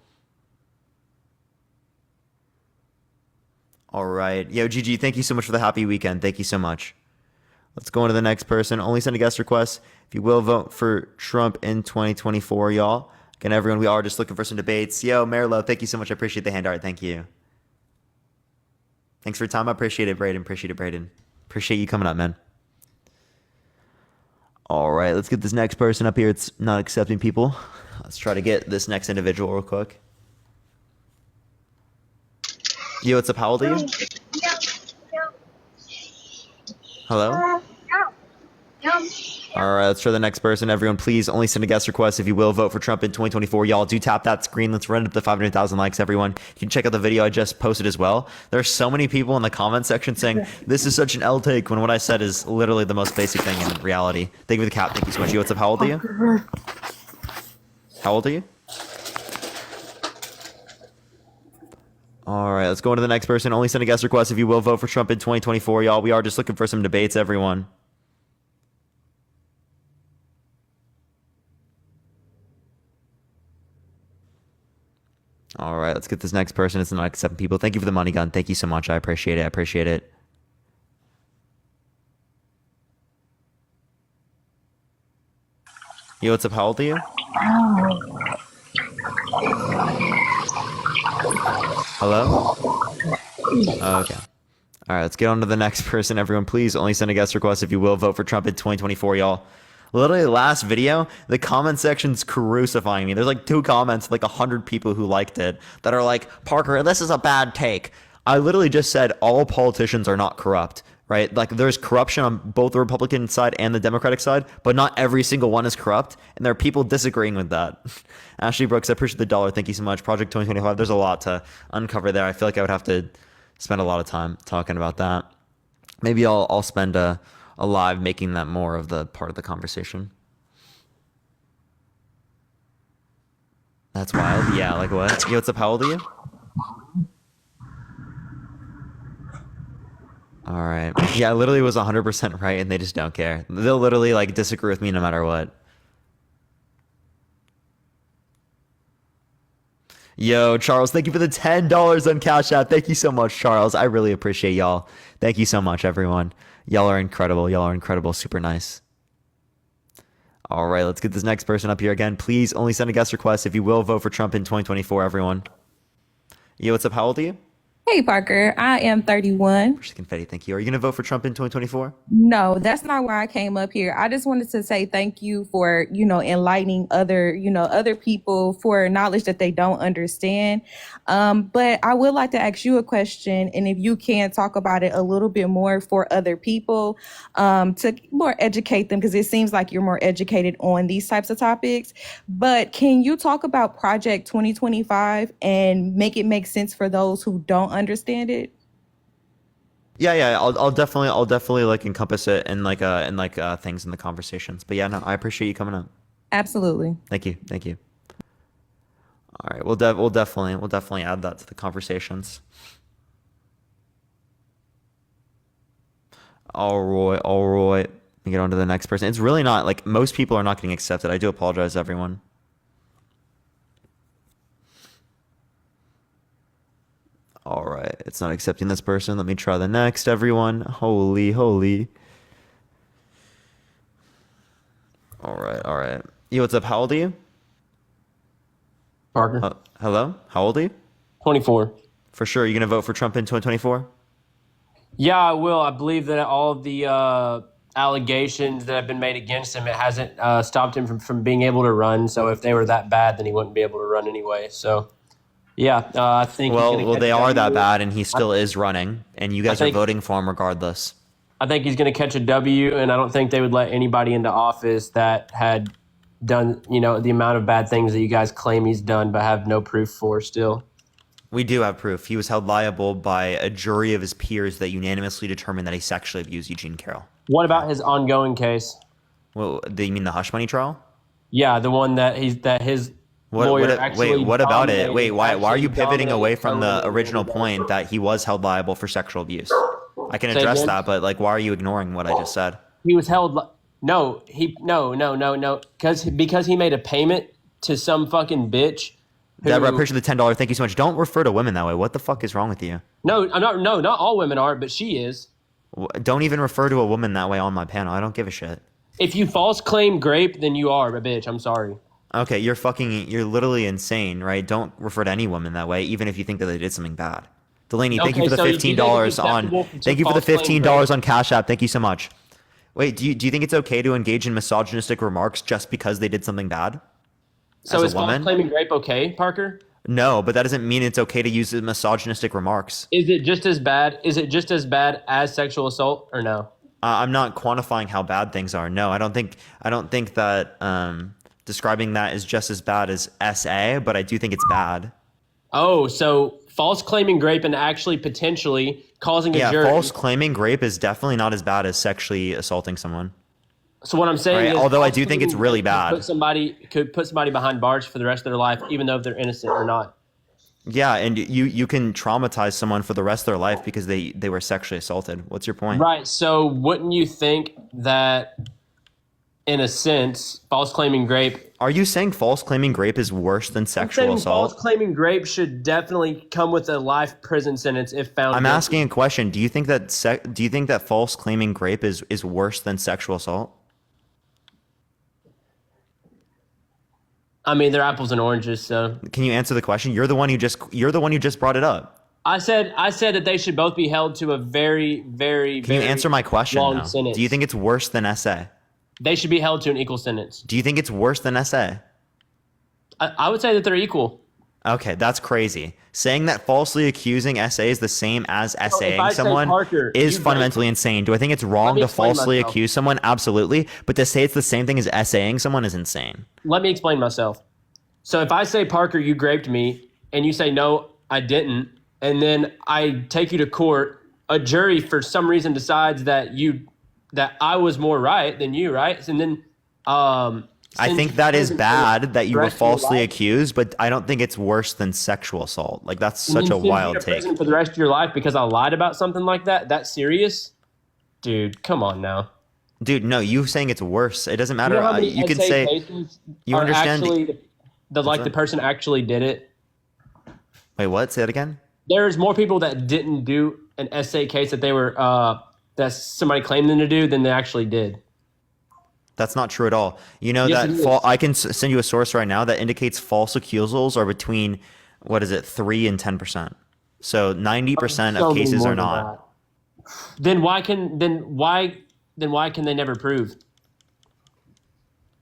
All right. Yo, GG, thank you so much for the happy weekend. Thank you so much. Let's go on to the next person. Only send a guest request if you will vote for Trump in 2024, y'all. Again, everyone, we are just looking for some debates. Yo, Marlo, thank you so much. I appreciate the hand art. Thank you. Thanks for your time. I appreciate it, Braden. Appreciate it, Braden. Appreciate you coming up, man. All right, let's get this next person up here. It's not accepting people. Let's try to get this next individual real quick. Yo, what's up? How old are you? Hello? All right, let's try the next person. Everyone, please only send a guest request if you will vote for Trump in 2024. Y'all do tap that screen. Let's run it up to 500,000 likes, everyone. You can check out the video I just posted as well. There's so many people in the comment section saying, this is such an L take, when what I said is literally the most basic thing in reality. Thank you for the cap. Thank you so much. Yo, what's up? How old are you? How old are you? All right, let's go on to the next person. Only send a guest request if you will vote for Trump in 2024, y'all. We are just looking for some debates, everyone. All right, let's get this next person. It's not accepting people. Thank you for the money gun. Thank you so much. I appreciate it. I appreciate it. Yo, what's up? How old are you? Hello? Oh, okay. All right, let's get on to the next person. Everyone, please only send a guest request if you will vote for Trump in 2024, y'all. Literally, last video, the comment section's crucifying me. There's like 2 comments, like 100 people who liked it that are like, Parker, this is a bad take. I literally just said all politicians are not corrupt, right? Like there's corruption on both the Republican side and the Democratic side, but not every single one is corrupt. And there are people disagreeing with that. Ashley Brooks, I appreciate the $1. Thank you so much. Project 2025, there's a lot to uncover there. I feel like I would have to spend a lot of time talking about that. Maybe I'll spend a live making that more of the part of the conversation. That's wild. Yeah, like what? Yo, what's up? How old are you? All right. Yeah, I literally was 100% right, and they just don't care. They'll literally like disagree with me no matter what. Yo, Charles, thank you for the $10 on Cash App. Thank you so much, Charles. I really appreciate y'all. Thank you so much, everyone. Y'all are incredible. Y'all are incredible. Super nice. All right, let's get this next person up here again. Please only send a guest request if you will vote for Trump in 2024, everyone. Yo, what's up? How old are you? Hey, Parker, I am 31. First confetti, thank you. Are you going to vote for Trump in 2024? No, that's not why I came up here. I just wanted to say thank you for, enlightening other people for knowledge that they don't understand. But I would like to ask you a question, and if you can talk about it a little bit more for other people, to more educate them, because it seems like you're more educated on these types of topics. But can you talk about Project 2025 and make it make sense for those who don't understand it? Yeah, I'll definitely like encompass it in things in the conversations. But yeah, no, I appreciate you coming up. Absolutely. Thank you. All right, we'll definitely add that to the conversations. All right. Let me get on to the next person. It's really not like most people are not getting accepted. I do apologize, everyone. All right, it's not accepting this person. Let me try the next, everyone. Holy. All right. Yo, what's up? How old are you? Parker. Hello? How old are you? 24. For sure. You going to vote for Trump in 2024? Yeah, I will. I believe that all of the allegations that have been made against him, it hasn't stopped him from being able to run. So if they were that bad, then he wouldn't be able to run anyway. So, yeah, I think... Well, they are that bad, and he still is running, and you guys are voting for him regardless. I think he's going to catch a W, and I don't think they would let anybody into office that had done, the amount of bad things that you guys claim he's done but have no proof for still. We do have proof. He was held liable by a jury of his peers that unanimously determined that he sexually abused Eugene Carroll. What about his ongoing case? Well, do you mean the hush money trial? Yeah, the one that his lawyer actually. What about it? Wait, why are you actually pivoting away from the dominated original everybody. point that he was held liable for sexual abuse? I can Say address again? that, but like, why are you ignoring what I just said? He was held. No, because he made a payment to some fucking bitch. Deborah, I appreciate the $10. Thank you so much. Don't refer to women that way. What the fuck is wrong with you? No, I'm not. No, not all women are, but she is. Don't even refer to a woman that way on my panel. I don't give a shit. If you false claim grape, then you are a bitch. I'm sorry. Okay, you're literally insane, right? Don't refer to any woman that way, even if you think that they did something bad. Delaney, thank you for the so do you think it's $15 on. acceptable to Thank you for the false claim $15 on Cash App. Thank you so much. Wait, do you think it's okay to engage in misogynistic remarks just because they did something bad? So as is a woman? false claiming grape okay, Parker? No, but that doesn't mean it's okay to use misogynistic remarks. Is it just as bad? Is it just as bad as sexual assault, or no? I'm not quantifying how bad things are. No, I don't think that describing that is just as bad as SA, but I do think it's bad. Oh, so false claiming grape and actually potentially causing a jury. False claiming rape is definitely not as bad as sexually assaulting someone. So what I'm saying Right, is, although I do think it's really bad. Could put somebody behind bars for the rest of their life, even though if they're innocent or not. Yeah, and you can traumatize someone for the rest of their life because they were sexually assaulted. What's your point? Right. So wouldn't you think that, in a sense, false claiming grape? Are you saying false claiming rape is worse than sexual assault? False claiming grape should definitely come with a life prison sentence if found. I'm guilty. asking a question. Do you think that false claiming rape is worse than sexual assault? I mean, they're apples and oranges. So Can you answer the question? You're the one who just brought it up. I said that they should both be held to a very, very, Can you very answer my question long now? sentence. Do you think it's worse than SA? They should be held to an equal sentence. Do you think it's worse than SA? I would say that they're equal. Okay, that's crazy. Saying that falsely accusing SA is the same as if I SAing say, someone Parker, is you fundamentally insane. Do I think it's wrong me to explain falsely myself. accuse someone? Absolutely. But to say it's the same thing as SAing someone is insane. Let me explain myself. So if I say, Parker, you raped me, and you say, no, I didn't, and then I take you to court, a jury for some reason decides that I was more right than you, right? And then I think that is bad that you were rest of your falsely life. accused, but I don't think it's worse than sexual assault. Like, that's and such then a send you wild to take. prison for the rest of your life because I lied about something like that? That's serious? Dude, come on now. Dude, no, you saying it's worse. It doesn't You matter. know how many You can essay say, cases you are understand. actually the person actually did it? Wait, what? Say that again? There's more people that didn't do an essay case that they were that somebody claimed them to do than they actually did. That's not true at all. You know Yes, it is. I can send you a source right now that indicates false accusals are between 3 and 10%. So 90% So of many cases more are than not. that. Then why can they never prove?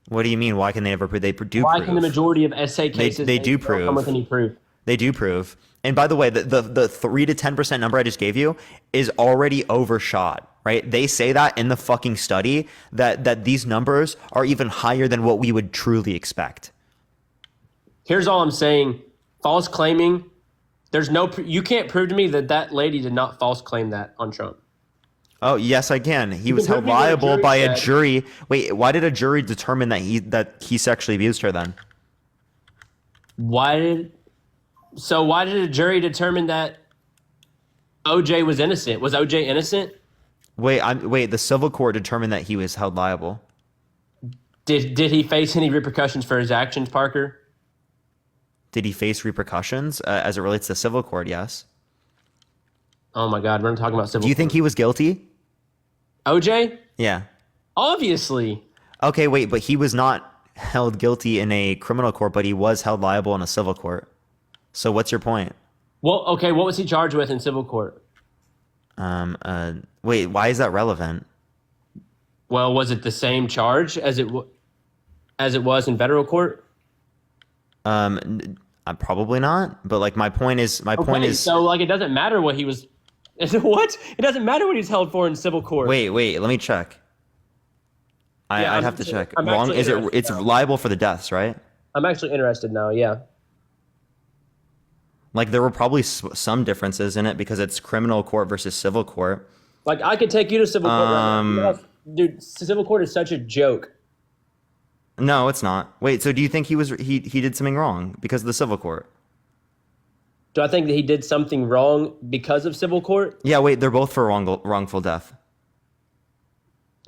What do you mean? Why can they never prove? They do Why prove. can the majority of essay cases they do don't prove. come with any proof? They do prove. And by the way, the 3 to 10% number I just gave you is already overshot, right? They say that in the fucking study that these numbers are even higher than what we would truly expect. Here's all I'm saying: false claiming. You can't prove to me that lady did not false claim that on Trump. Oh, yes, I can. He was can held prove me what a liable jury by a said. jury. Wait, why did a jury determine that he sexually abused her then? Why did a jury determine that OJ was innocent? Was OJ innocent? Wait, the civil court determined that he was held liable. Did he face any repercussions for his actions, Parker? Did he face repercussions as it relates to civil court? Yes. Oh my God, we're not talking about civil. Do you think he was guilty? OJ? Yeah. Obviously. Okay, wait, but he was not held guilty in a criminal court, but he was held liable in a civil court. So what's your point? Well, okay, what was he charged with in civil court? Wait, why is that relevant? Well, was it the same charge as it was in federal court? Probably not. But like my point is So like it doesn't matter what he was. What? It doesn't matter what he's held for in civil court. Wait, let me check. I'd have to check. Wrong? Is it? It's liable for the deaths, right? I'm actually interested now. Yeah. Like there were probably some differences in it because it's criminal court versus civil court. Like I could take you to civil court. Right now. Dude, civil court is such a joke. No, it's not. Wait, so do you think he did something wrong because of the civil court? Do I think that he did something wrong because of civil court? Yeah, wait, they're both for wrongful death.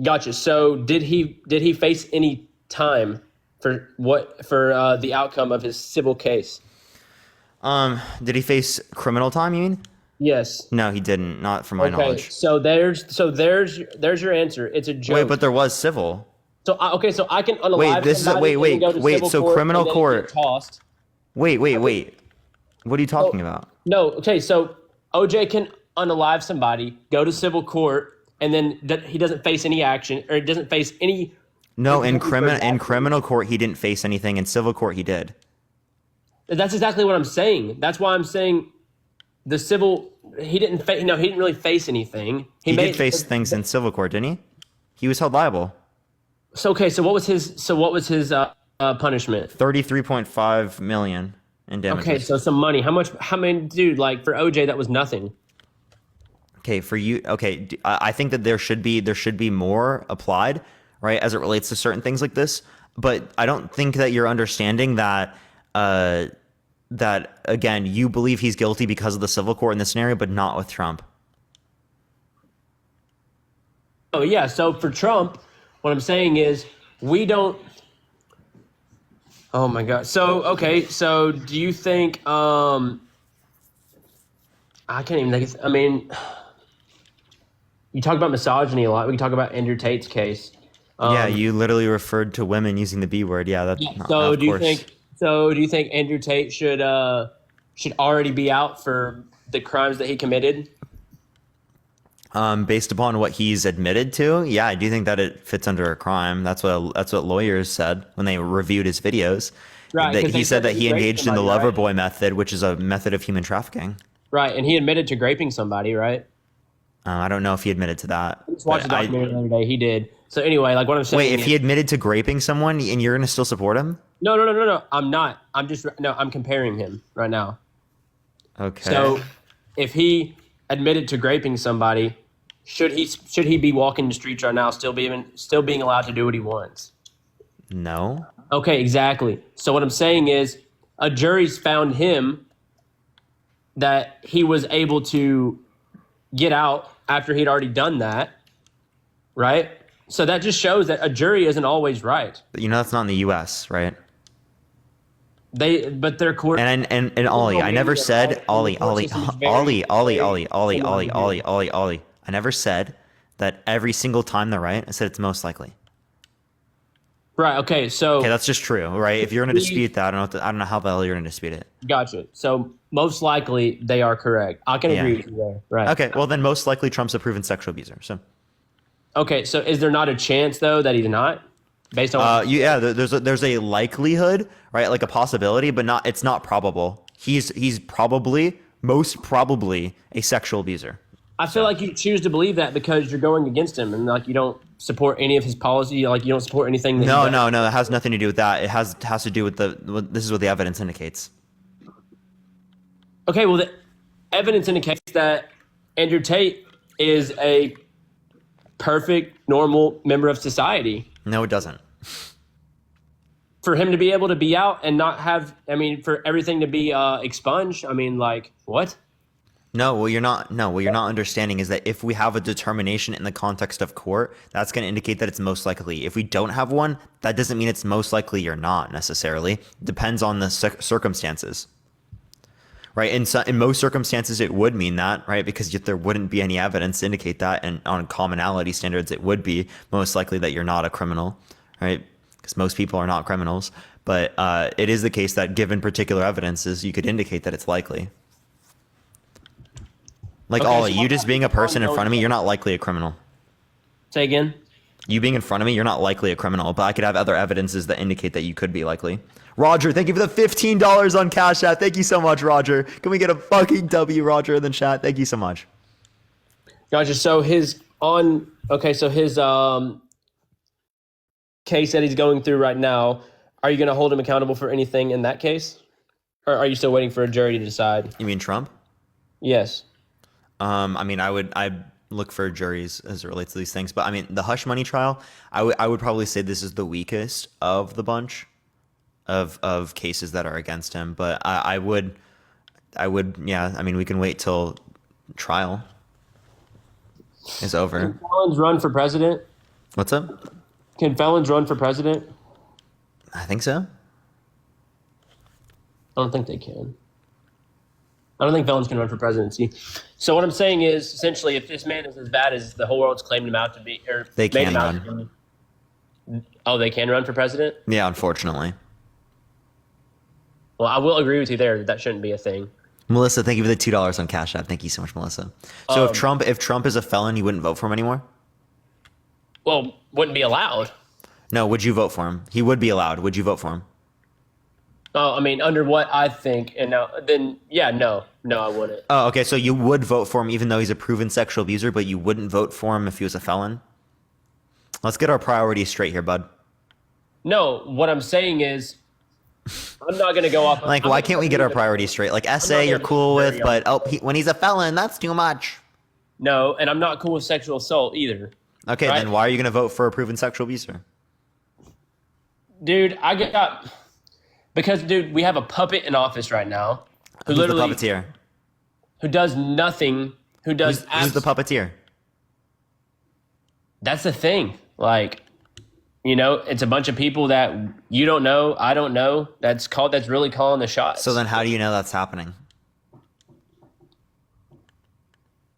Gotcha. So did he face any time for the outcome of his civil case? Did he face criminal time, you mean? Yes. No, he didn't. Not from my knowledge. So there's your answer. It's a joke. Wait, but there was civil. So so I can unalive somebody and then go to civil so court criminal and then court. get tossed. Wait. What are you talking about? No. Okay. So OJ can unalive somebody, go to civil court, and then he doesn't face any action, or he doesn't face any. No, in criminal court he didn't face anything. In civil court he did. That's exactly what I'm saying. That's why I'm saying the civil. He didn't really face anything. He did face things in civil court, didn't he? He was held liable. So okay. So what was his punishment? $33.5 million in damages. Okay, so some money. How much? How many? Dude, like for OJ, that was nothing. Okay, for you. Okay, I think that there should be more applied, right, as it relates to certain things like this. But I don't think that you're understanding that. That again, you believe he's guilty because of the civil court in this scenario, but not with Trump. Oh yeah. So for Trump, what I'm saying is we don't. Oh my God. So okay. So do you think? I can't even think. I mean, you talk about misogyny a lot. We can talk about Andrew Tate's case. Yeah, you literally referred to women using the B word. Yeah, that's so. Do you think Andrew Tate should already be out for the crimes that he committed? Based upon what he's admitted to, yeah, I do think that it fits under a crime. That's what lawyers said when they reviewed his videos. Right. That he said that he engaged in the lover boy method, which is a method of human trafficking. Right, and he admitted to raping somebody, right? I don't know if he admitted to that. I just watched the documentary the other day. He did. So anyway, like what I'm saying. Wait, if he admitted to raping someone, and you're going to still support him? No. I'm not. I'm comparing him right now. Okay. So, if he admitted to raping somebody, should he be walking the streets right now, still being allowed to do what he wants? No. Okay, exactly. So what I'm saying is, a jury's found him that he was able to get out after he'd already done that, right? So that just shows that a jury isn't always right. But that's not in the U.S., right? But their court and Ollie, I never said Ollie. I never said that every single time they're right. I said it's most likely. Right. Okay. So that's just true, right? If you're going to dispute that, I don't know how the hell you're going to dispute it. Gotcha. So most likely they are correct. I can agree with you there. Right. Okay. Well, then most likely Trump's a proven sexual abuser. So. Okay. So is there not a chance though that he's not? Based on there's a likelihood, right? Like a possibility, but it's not probable. He's most probably a sexual abuser. I feel like you choose to believe that because you're going against him and like you don't support any of his policy, like you don't support anything. No, it has nothing to do with that. It has to do with this is what the evidence indicates. Okay, well the evidence indicates that Andrew Tate is a perfect, normal member of society. No, it doesn't. For him to be able to be out and not have, for everything to be expunged, like, what? No, what you're not understanding is that if we have a determination in the context of court, that's going to indicate that it's most likely. If we don't have one, that doesn't mean it's most likely or not necessarily. It depends on the circumstances. Right? In most circumstances, it would mean that, right? Because there wouldn't be any evidence to indicate that. And on commonality standards, it would be most likely that you're not a criminal, right? Because most people are not criminals. But it is the case that given particular evidences, you could indicate that it's likely. Like, okay, Ollie, you just being a person in front of me, you're not likely a criminal. Say again? You being in front of me, you're not likely a criminal, but I could have other evidences that indicate that you could be likely. Roger, thank you for the $15 on Cash App. Thank you so much, Roger. Can we get a fucking W, Roger, in the chat? Thank you so much. Gotcha. So his case that he's going through right now, are you going to hold him accountable for anything in that case? Or are you still waiting for a jury to decide? You mean Trump? Yes. I look for juries as it relates to these things. But I mean, the hush money trial, I would probably say this is the weakest of the bunch of cases that are against him. But I would, yeah. I mean, we can wait till trial is over. Can felons run for president? What's up? Can felons run for president? I think so. I don't think they can. I don't think felons can run for presidency. So what I'm saying is, essentially, if this man is as bad as the whole world's claimed him out to be, or They made can him out to run. be- oh, they can run for president? Yeah, unfortunately. Well, I will agree with you there that that shouldn't be a thing. Melissa, thank you for the $2 on Cash App. Thank you so much, Melissa. So if Trump is a felon, you wouldn't vote for him anymore? Well, wouldn't be allowed. No, would you vote for him? He would be allowed. Would you vote for him? Oh, I mean, under what I think, and now then, yeah, no, I wouldn't. Oh, okay. So you would vote for him even though he's a proven sexual abuser, but you wouldn't vote for him if he was a felon? Let's get our priorities straight here, bud. No, what I'm saying is, I'm not going to go off. Like, why can't we get our priorities straight? Like, SA, you're cool with, but when he's a felon, that's too much. No, and I'm not cool with sexual assault either. Okay, right? Then why are you going to vote for a proven sexual abuser? Dude, because, dude, we have a puppet in office right now who Who's literally the puppeteer? who does nothing, who does Who's the puppeteer? That's the thing. Like, you know, it's a bunch of people that you don't know, I don't know. That's really calling the shots. So then how do you know that's happening?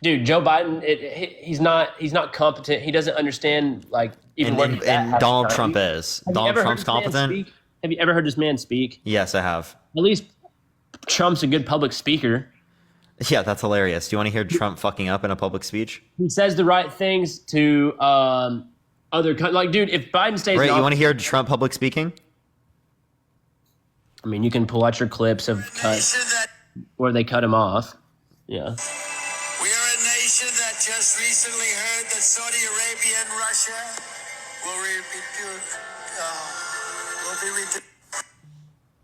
Dude, Joe Biden, he's not competent. He doesn't understand, like, even what and Donald Trump is. Donald Trump's competent? Have you ever heard this man speak? Yes, I have. At least Trump's a good public speaker. Yeah, that's hilarious. Do you want to hear Trump fucking up in a public speech? He says the right things to other like, dude, if Biden stays Right, in you want office, to hear Trump public speaking? I mean, you can pull out your clips of cuts where they cut him off. Yeah. We are a nation that just recently heard that Saudi Arabia and Russia will be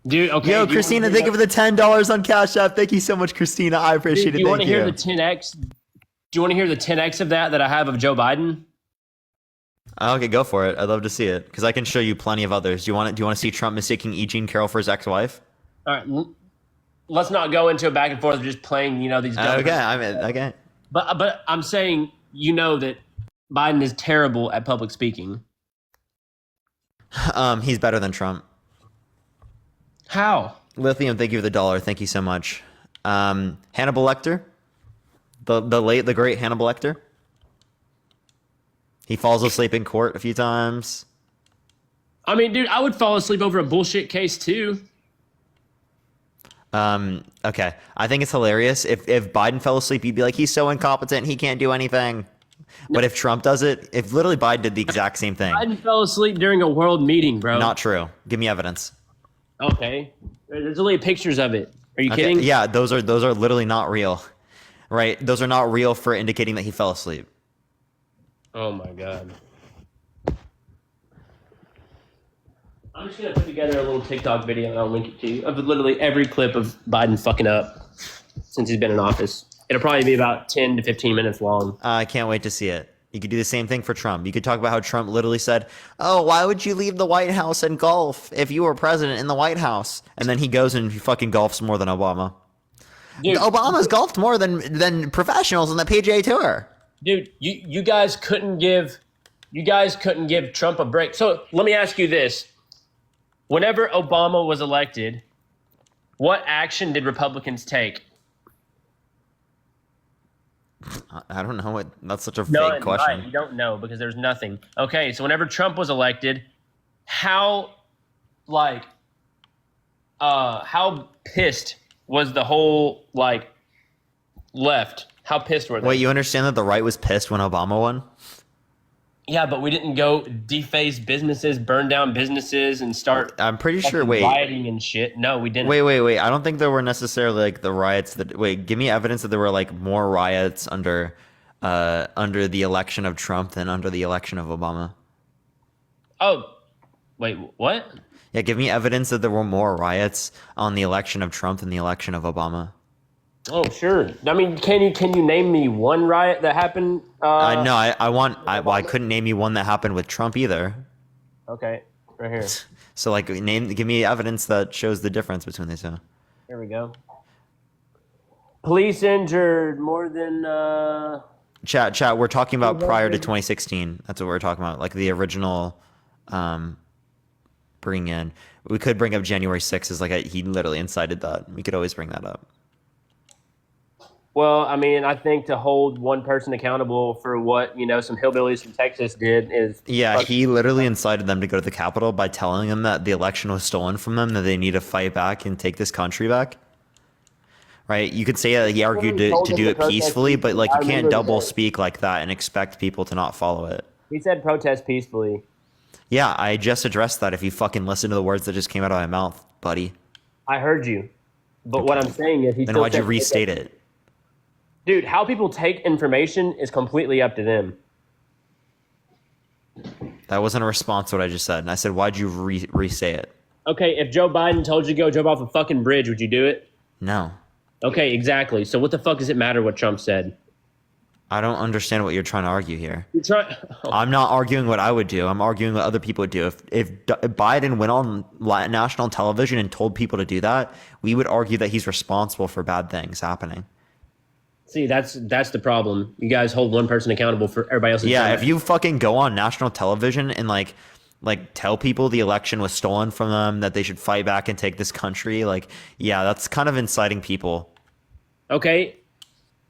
Dude, okay. Yo, Christina, thank you for the $10 on Cash App. Thank you so much, Christina. I appreciate it. Do you want Thank to hear you. the 10x? Do you want to hear the 10x of that I have of Joe Biden? Okay, go for it. I'd love to see it because I can show you plenty of others. Do you want to see Trump mistaking E. Jean Carroll for his ex-wife? All right, let's not go into a back and forth of just playing, you know, these. Okay. But I'm saying, you know, that Biden is terrible at public speaking. He's better than Trump. How? Lithium, thank you for the $1. Thank you so much. Hannibal Lecter, the great Hannibal Lecter. He falls asleep in court a few times. I mean, dude, I would fall asleep over a bullshit case too. Okay. I think it's hilarious. If Biden fell asleep, you'd be like, he's so incompetent, he can't do anything. But if Trump does it, if literally Biden did the exact same thing. Biden fell asleep during a world meeting, bro. Not true. Give me evidence. Okay. There's literally pictures of it. Are you kidding? Yeah, those are literally not real. Right? Those are not real for indicating that he fell asleep. Oh my God. I'm just going to put together a little TikTok video and I'll link it to you of literally every clip of Biden fucking up since he's been in office. It'll probably be about 10 to 15 minutes long. I can't wait to see it. You could do the same thing for Trump. You could talk about how Trump literally said, oh, why would you leave the White House and golf if you were president in the White House? And then he goes and he fucking golfs more than Obama. Dude, Obama's golfed more than professionals on the PGA Tour. Dude, you guys couldn't give Trump a break. So let me ask you this. Whenever Obama was elected, what action did Republicans take? I don't know. That's such a None, vague question. Right, you don't know because there's nothing. Okay, so whenever Trump was elected, how pissed was the whole left? How pissed were they? Wait, you understand that the right was pissed when Obama won? Yeah, but we didn't go deface businesses, burn down businesses, and start. I'm pretty sure. Wait, rioting and shit. No, we didn't. Wait. I don't think there were necessarily the riots that. Wait, give me evidence that there were more riots under the election of Trump than under the election of Obama. Oh, wait, what? Yeah, give me evidence that there were more riots on the election of Trump than the election of Obama. Oh, sure. I mean, can you name me one riot that happened? No, I couldn't name you one that happened with Trump either. Okay, right here. So like, give me evidence that shows the difference between these two. Here we go. Police injured more than. Chat. We're talking about prior to 2016. That's what we're talking about. Like the original, bringing in. We could bring up January 6th as he literally incited that. We could always bring that up. Well, I mean, I think to hold one person accountable for what, some hillbillies from Texas did is... Yeah, he literally incited them to go to the Capitol by telling them that the election was stolen from them, that they need to fight back and take this country back. Right? You could say that he argued to do it peacefully, but you can't double speak like that and expect people to not follow it. He said protest peacefully. Yeah, I just addressed that if you fucking listen to the words that just came out of my mouth, buddy. I heard you. But what I'm saying is... Then why'd you restate it? Dude, how people take information is completely up to them. That wasn't a response to what I just said. And I said, why'd you re-say it? Okay, if Joe Biden told you to go jump off a fucking bridge, would you do it? No. Okay, exactly. So what the fuck does it matter what Trump said? I don't understand what you're trying to argue here. I'm not arguing what I would do. I'm arguing what other people would do. If Biden went on national television and told people to do that, we would argue that he's responsible for bad things happening. See, that's the problem. You guys hold one person accountable for everybody else's. Yeah, if you fucking go on national television and like tell people the election was stolen from them, that they should fight back and take this country, yeah, that's kind of inciting people. Okay.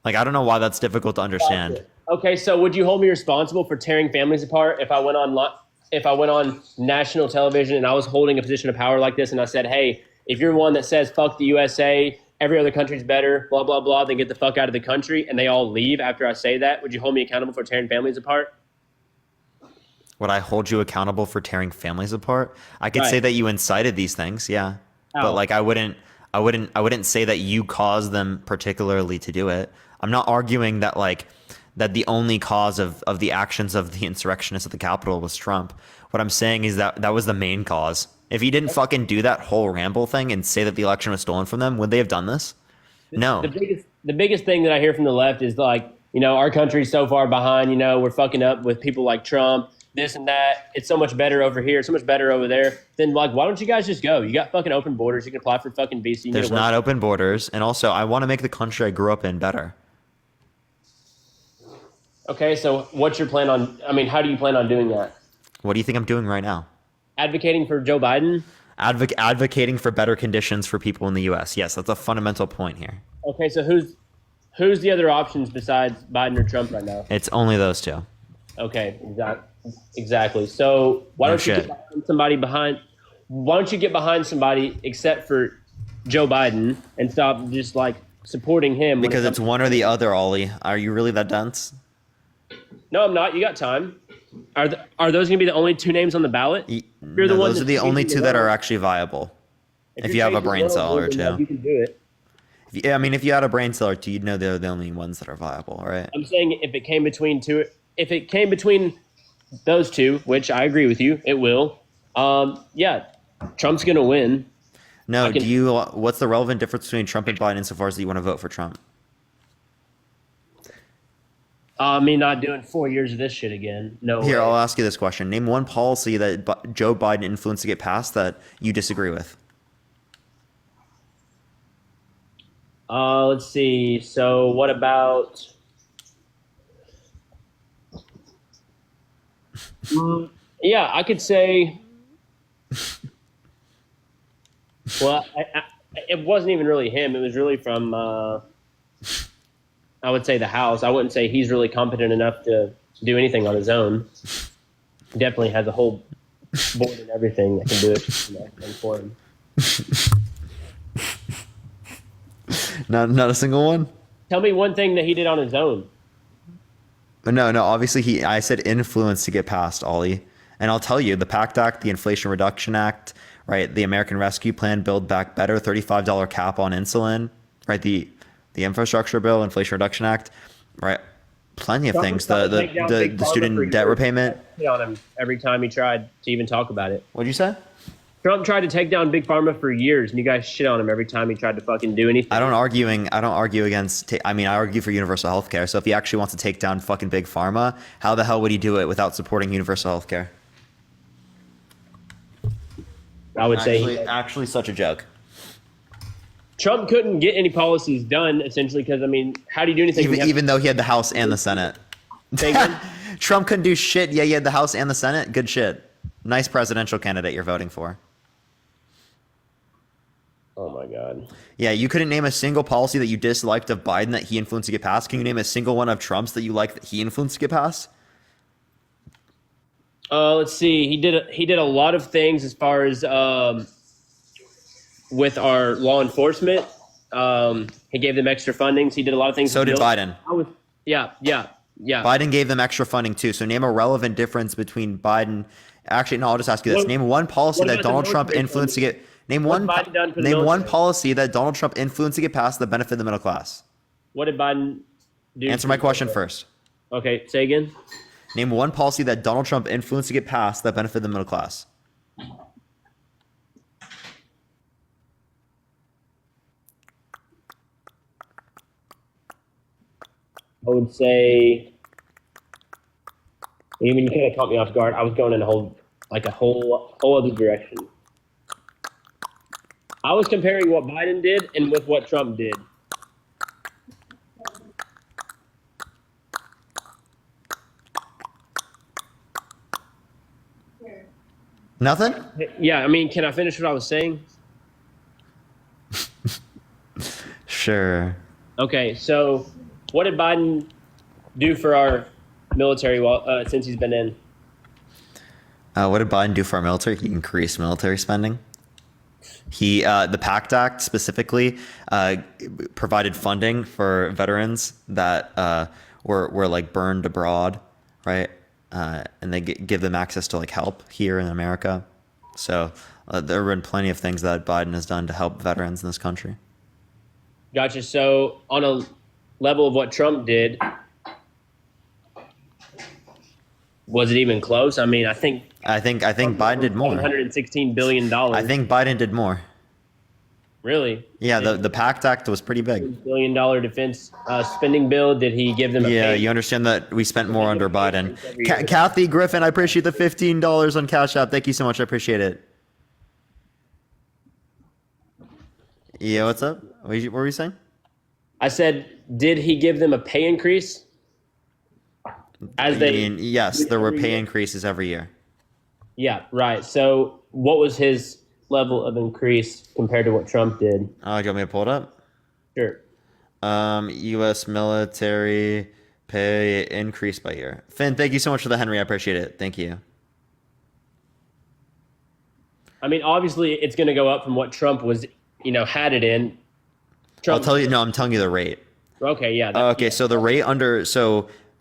I don't know why that's difficult to understand. Okay, so would you hold me responsible for tearing families apart if I went on national television and I was holding a position of power like this and I said, hey, if you're one that says fuck the USA, every other country's better, blah, blah, blah, then get the fuck out of the country, and they all leave after I say that, would you hold me accountable for tearing families apart? Would I hold you accountable for tearing families apart? I could say that you incited these things, yeah. Ow. But I wouldn't say that you caused them particularly to do it. I'm not arguing that that the only cause of the actions of the insurrectionists at the Capitol was Trump. What I'm saying is that was the main cause. If he didn't fucking do that whole ramble thing and say that the election was stolen from them, would they have done this? No. The biggest thing that I hear from the left is our country's so far behind, we're fucking up with people like Trump, this and that. It's so much better over here, so much better over there. Then why don't you guys just go? You got fucking open borders. You can apply for fucking visa. There's not open borders. And also, I want to make the country I grew up in better. Okay, so what's your plan on, how do you plan on doing that? What do you think I'm doing right now? Advocating for Joe Biden? Advocating for better conditions for people in the U.S. Yes, that's a fundamental point here. Okay, so who's the other options besides Biden or Trump right now? It's only those two. Okay, exactly. So why don't you get behind somebody except for Joe Biden and stop just supporting him? Because it's one or the other, Ollie. Are you really that dense? No, I'm not. You got time. Are those going to be the only two names on the ballot? Those are the only two that are actually viable. If you have a brain cell or two. You can do it. If you had a brain cell or two, you'd know they're the only ones that are viable, right? I'm saying if it came between those two, which I agree with you, it will. Yeah, Trump's going to win. No, what's the relevant difference between Trump and Biden insofar as that you want to vote for Trump? Me not doing 4 years of this shit again. No. Here, I'll ask you this question. Name one policy that Joe Biden influenced to get passed that you disagree with. Let's see. So what about... yeah, I could say... Well, it wasn't even really him. It was really from... I would say the House. I wouldn't say he's really competent enough to do anything on his own. He definitely has a whole board and everything that can do it for him. Not a single one? Tell me one thing that he did on his own. No. Obviously, I said influence to get passed, Ollie. And I'll tell you, the PACT Act, the Inflation Reduction Act, right? The American Rescue Plan, Build Back Better, $35 cap on insulin, right? The Infrastructure Bill, Inflation Reduction Act, right? Plenty of things. The student debt repayment. On him every time he tried to even talk about it. What'd you say? Trump tried to take down Big Pharma for years, and you guys shit on him every time he tried to fucking do anything. I don't argue against. I argue for universal health care. So if he actually wants to take down fucking Big Pharma, how the hell would he do it without supporting universal health care? I would say actually such a joke. Trump couldn't get any policies done, essentially, because, I mean, how do you do anything? Even though he had the House and the Senate. Trump couldn't do shit. Yeah, he had the House and the Senate. Good shit. Nice presidential candidate you're voting for. Oh, my God. Yeah, you couldn't name a single policy that you disliked of Biden that he influenced to get passed. Can you name a single one of Trump's that you like that he influenced to get passed? Let's see. He did a lot of things as far as with our law enforcement. He gave them extra funding. So he did a lot of things. So did Biden. Yeah. Biden gave them extra funding too. So name a relevant difference between Biden. Actually, no, I'll just ask you this. Name one policy that Donald Trump influenced to get. Name one policy that Donald Trump influenced to get passed that benefit the middle class. What did Biden do? Answer my question first. Okay, say again. Name one policy that Donald Trump influenced to get passed that benefit the middle class. I would say, I mean, you kind of caught me off guard. I was going in a whole other direction. I was comparing what Biden did and with what Trump did. Nothing? Yeah, I mean, can I finish what I was saying? Sure. Okay, so what did Biden do for our military since he's been in? What did Biden do for our military? He increased military spending. He, the PACT Act specifically, provided funding for veterans that were like burned abroad, right? And they give them access to like help here in America. So there have been plenty of things that Biden has done to help veterans in this country. Gotcha. So on a level of what Trump did, was it even close? I mean, I think Biden did more. $116 billion. I think Biden did more. Really? Yeah, the PACT Act was pretty big. $1 billion defense spending bill. Did he give them a Yeah, pay? you understand that we spent more under Biden. Kathy Griffin, I appreciate the $15 on Cash App. Thank you so much. I appreciate it. Yeah, what's up? What were you saying? I said, did he give them a pay increase? Yes, there were pay increases every year. Yeah, right. So what was his level of increase compared to what Trump did? Do you want me to pull it up? Sure. U.S. military pay increase by year. Finn, thank you so much for the Henry. I appreciate it. Thank you. I mean, obviously, it's going to go up from what Trump was, had it in. I'll tell you. No, I'm telling you the rate. Okay, yeah. Okay, so the rate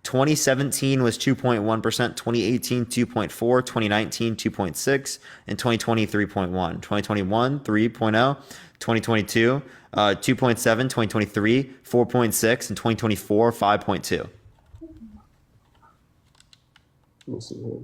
2017 was 2.1%, 2018 2.4%, 2019 2.6%, and 2020 3.1%. 2021 3.0%, 2022 2.7%, 2023 4.6%, and 2024 5.2%. Let me see here.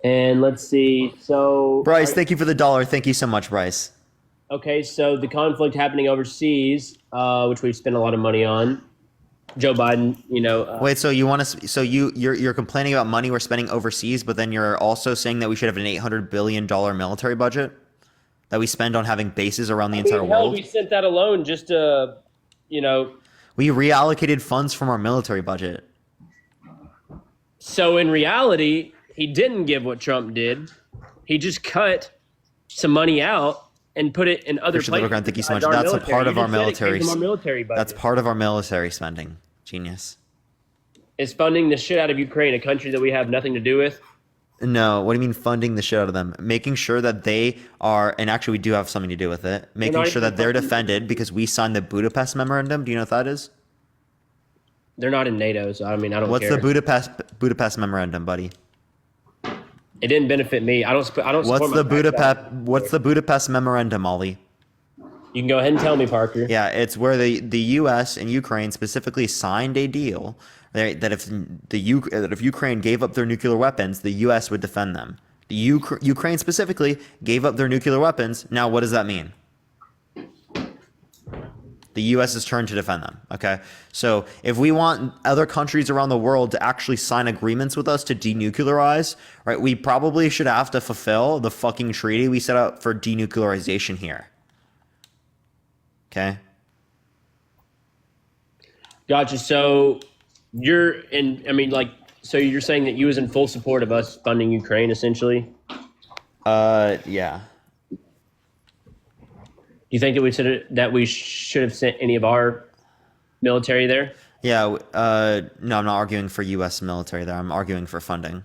And let's see. So Bryce, thank you for the $1. Thank you so much, Bryce. Okay, so the conflict happening overseas, which we've spent a lot of money on. Joe Biden, Wait, so you want to? So you're complaining about money we're spending overseas, but then you're also saying that we should have an $800 billion military budget that we spend on having bases around the entire world. We sent that alone just to, We reallocated funds from our military budget. So in reality, he didn't give what Trump did. He just cut some money out and put it in other places. Thank you so much. That's a part of our military. Budget. That's part of our military spending. Genius. Is funding the shit out of Ukraine, a country that we have nothing to do with? No, what do you mean funding the shit out of them? Making sure that they are, and actually we do have something to do with it, making sure that they're defended because we signed the Budapest Memorandum. Do you know what that is? They're not in NATO, so I don't care. What's the Budapest Memorandum, buddy? It didn't benefit me. I don't. What's the Budapest Memorandum, Ollie? You can go ahead and tell me, Parker. Yeah, it's where the U.S. and Ukraine specifically signed a deal that if Ukraine gave up their nuclear weapons, the U.S. would defend them. Ukraine specifically gave up their nuclear weapons. Now, what does that mean? The U.S.'s turn to defend them. Okay, so if we want other countries around the world to actually sign agreements with us to denuclearize, right, we probably should have to fulfill the fucking treaty we set up for denuclearization here. Okay. Gotcha. So you're in. I mean, like, so you're saying that you was in full support of us funding Ukraine, essentially. Yeah. Do you think that we should have sent any of our military there? Yeah. No, I'm not arguing for U.S. military there. I'm arguing for funding.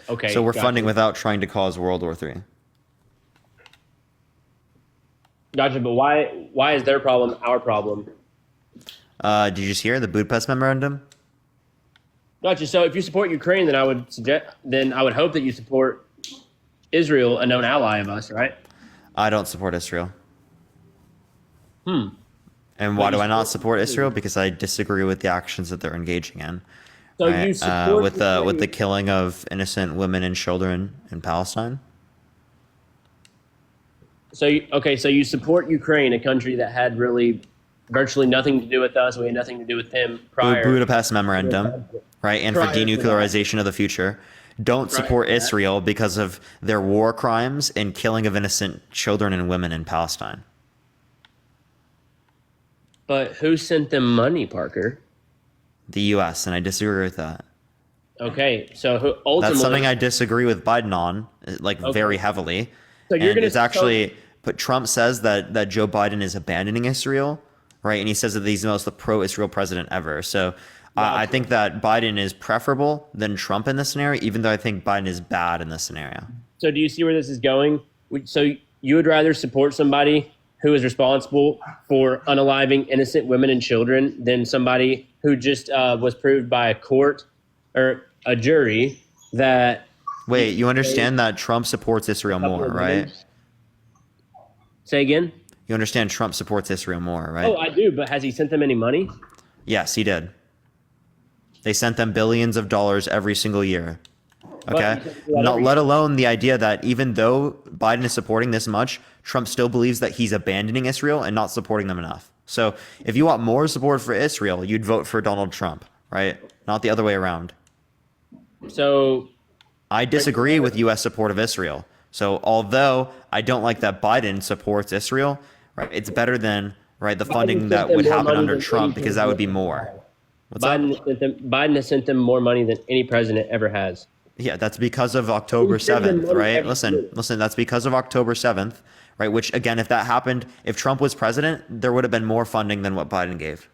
Okay. So we're funding without trying to cause World War III. Gotcha. But why is their problem our problem? Did you just hear the Budapest Memorandum? Gotcha. So if you support Ukraine, then I would hope that you support Israel, a known ally of us, right? I don't support Israel. And why do I not support Israel? Because I disagree with the actions that they're engaging in. So right? you support with the killing of innocent women and children in Palestine. So you support Ukraine, a country that had really virtually nothing to do with us. We had nothing to do with them prior. Budapest Memorandum, right? And for denuclearization of the future. Don't support Israel because of their war crimes and killing of innocent children and women in Palestine. But who sent them money, Parker? The U.S., and I disagree with that. Okay, so who ultimately... That's something I disagree with Biden on, very heavily. So you're going to... But Trump says that Joe Biden is abandoning Israel, right? And he says that he's the most pro-Israel president ever. So I think that Biden is preferable than Trump in this scenario, even though I think Biden is bad in this scenario. So do you see where this is going? So you would rather support somebody who is responsible for unaliving innocent women and children than somebody who just was proved by a court or a jury that... Wait, you understand that Trump supports Israel more, right? Say again? You understand Trump supports Israel more, right? Oh, I do, but has he sent them any money? Yes, he did. They sent them billions of dollars every single year. Okay? Not let alone the idea that even though Biden is supporting this much, Trump still believes that he's abandoning Israel and not supporting them enough. So if you want more support for Israel, you'd vote for Donald Trump, right? Not the other way around. So I disagree with U.S. support of Israel. So although I don't like that Biden supports Israel, right, it's better than the funding that would happen under Trump, because that would be more. Biden has sent them more money than any president ever has. Yeah, that's because of October 7th, right? Listen, that's because of October 7th, right? Which, again, if that happened, if Trump was president, there would have been more funding than what Biden gave.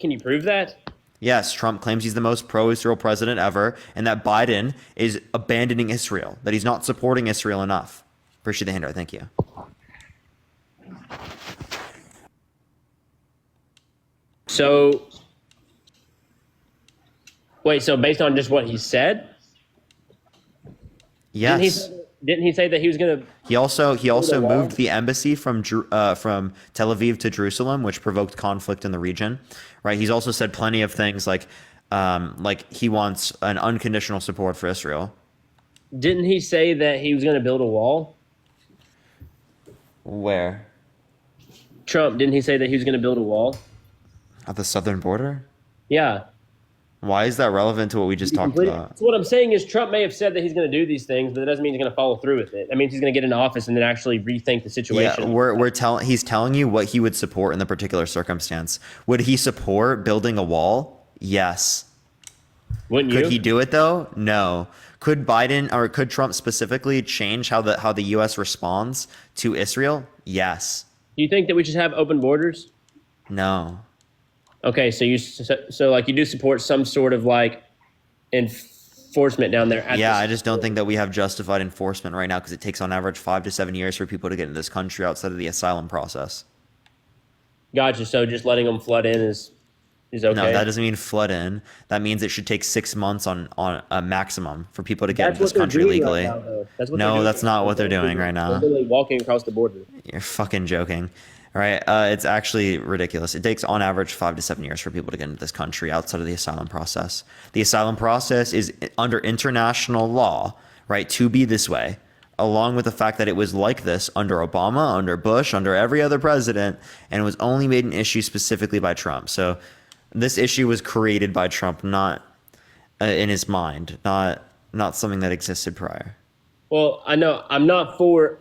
Can you prove that? Yes, Trump claims he's the most pro-Israel president ever, and that Biden is abandoning Israel, that he's not supporting Israel enough. Appreciate the handout. Thank you. So, wait, so based on just what he said? Yes. Didn't he say that he was going to... He also moved the embassy from Tel Aviv to Jerusalem, which provoked conflict in the region, right? He's also said plenty of things like he wants an unconditional support for Israel. Didn't he say that he was going to build a wall? Where? Trump, didn't he say that he was going to build a wall? At the southern border? Yeah. Why is that relevant to what we just talked about? So what I'm saying is Trump may have said that he's going to do these things, but that doesn't mean he's going to follow through with it. That means he's going to get into office and then actually rethink the situation. Yeah, he's telling you what he would support in the particular circumstance. Would he support building a wall? Yes. Wouldn't you? Could he do it though? No. Could Biden or could Trump specifically change how the U.S. responds to Israel? Yes. Do you think that we should have open borders? No. Okay, so you do support some sort of enforcement down there. I just don't think that we have justified enforcement right now, because it takes on average 5 to 7 years for people to get into this country outside of the asylum process. Gotcha. So just letting them flood in is is okay? No, that doesn't mean flood in. That means it should take 6 months on a maximum for people to get into this country legally. Right now, though. No, that's not what they're doing right now. They're literally walking across the border. You're fucking joking. All right. It's actually ridiculous. It takes on average 5 to 7 years for people to get into this country outside of the asylum process. The asylum process is under international law, right, to be this way, along with the fact that it was like this under Obama, under Bush, under every other president, and it was only made an issue specifically by Trump. So this issue was created by Trump, not in his mind, not something that existed prior. Well, I know I'm not for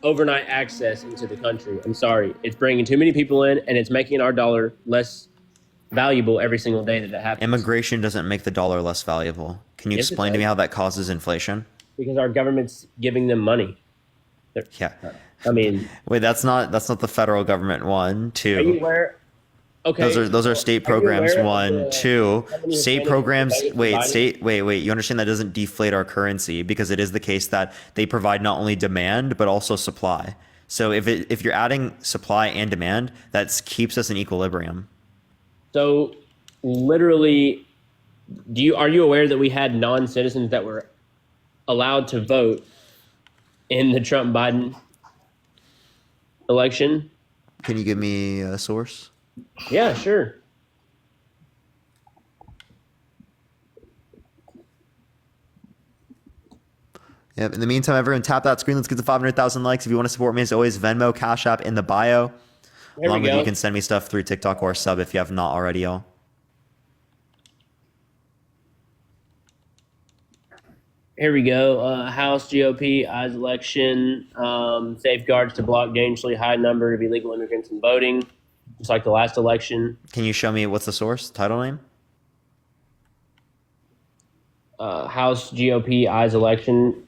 overnight access into the country. I'm sorry. It's bringing too many people in, and it's making our dollar less valuable every single day that it happens. Immigration doesn't make the dollar less valuable. Can you explain to me how that causes inflation? Because our government's giving them money. Yeah. I mean, wait, that's not the federal government. 1, 2. Are you aware? Okay. Those are state programs. 1, 2. State programs. Wait. You understand that doesn't deflate our currency because it is the case that they provide not only demand but also supply. So if you're adding supply and demand, that keeps us in equilibrium. So literally, are you aware that we had non-citizens that were allowed to vote in the Trump-Biden election? Can you give me a source? Yeah, sure. Yep. In the meantime, everyone tap that screen. Let's get to 500,000 likes. If you want to support me, as always, Venmo, Cash App in the bio. Along with you can send me stuff through TikTok or sub if you have not already, y'all. Here we go. House GOP eyes election. Safeguards to block dangerously high number of illegal immigrants from voting. Just like the last election. Can you show me what's the source, title name? House GOP eyes election.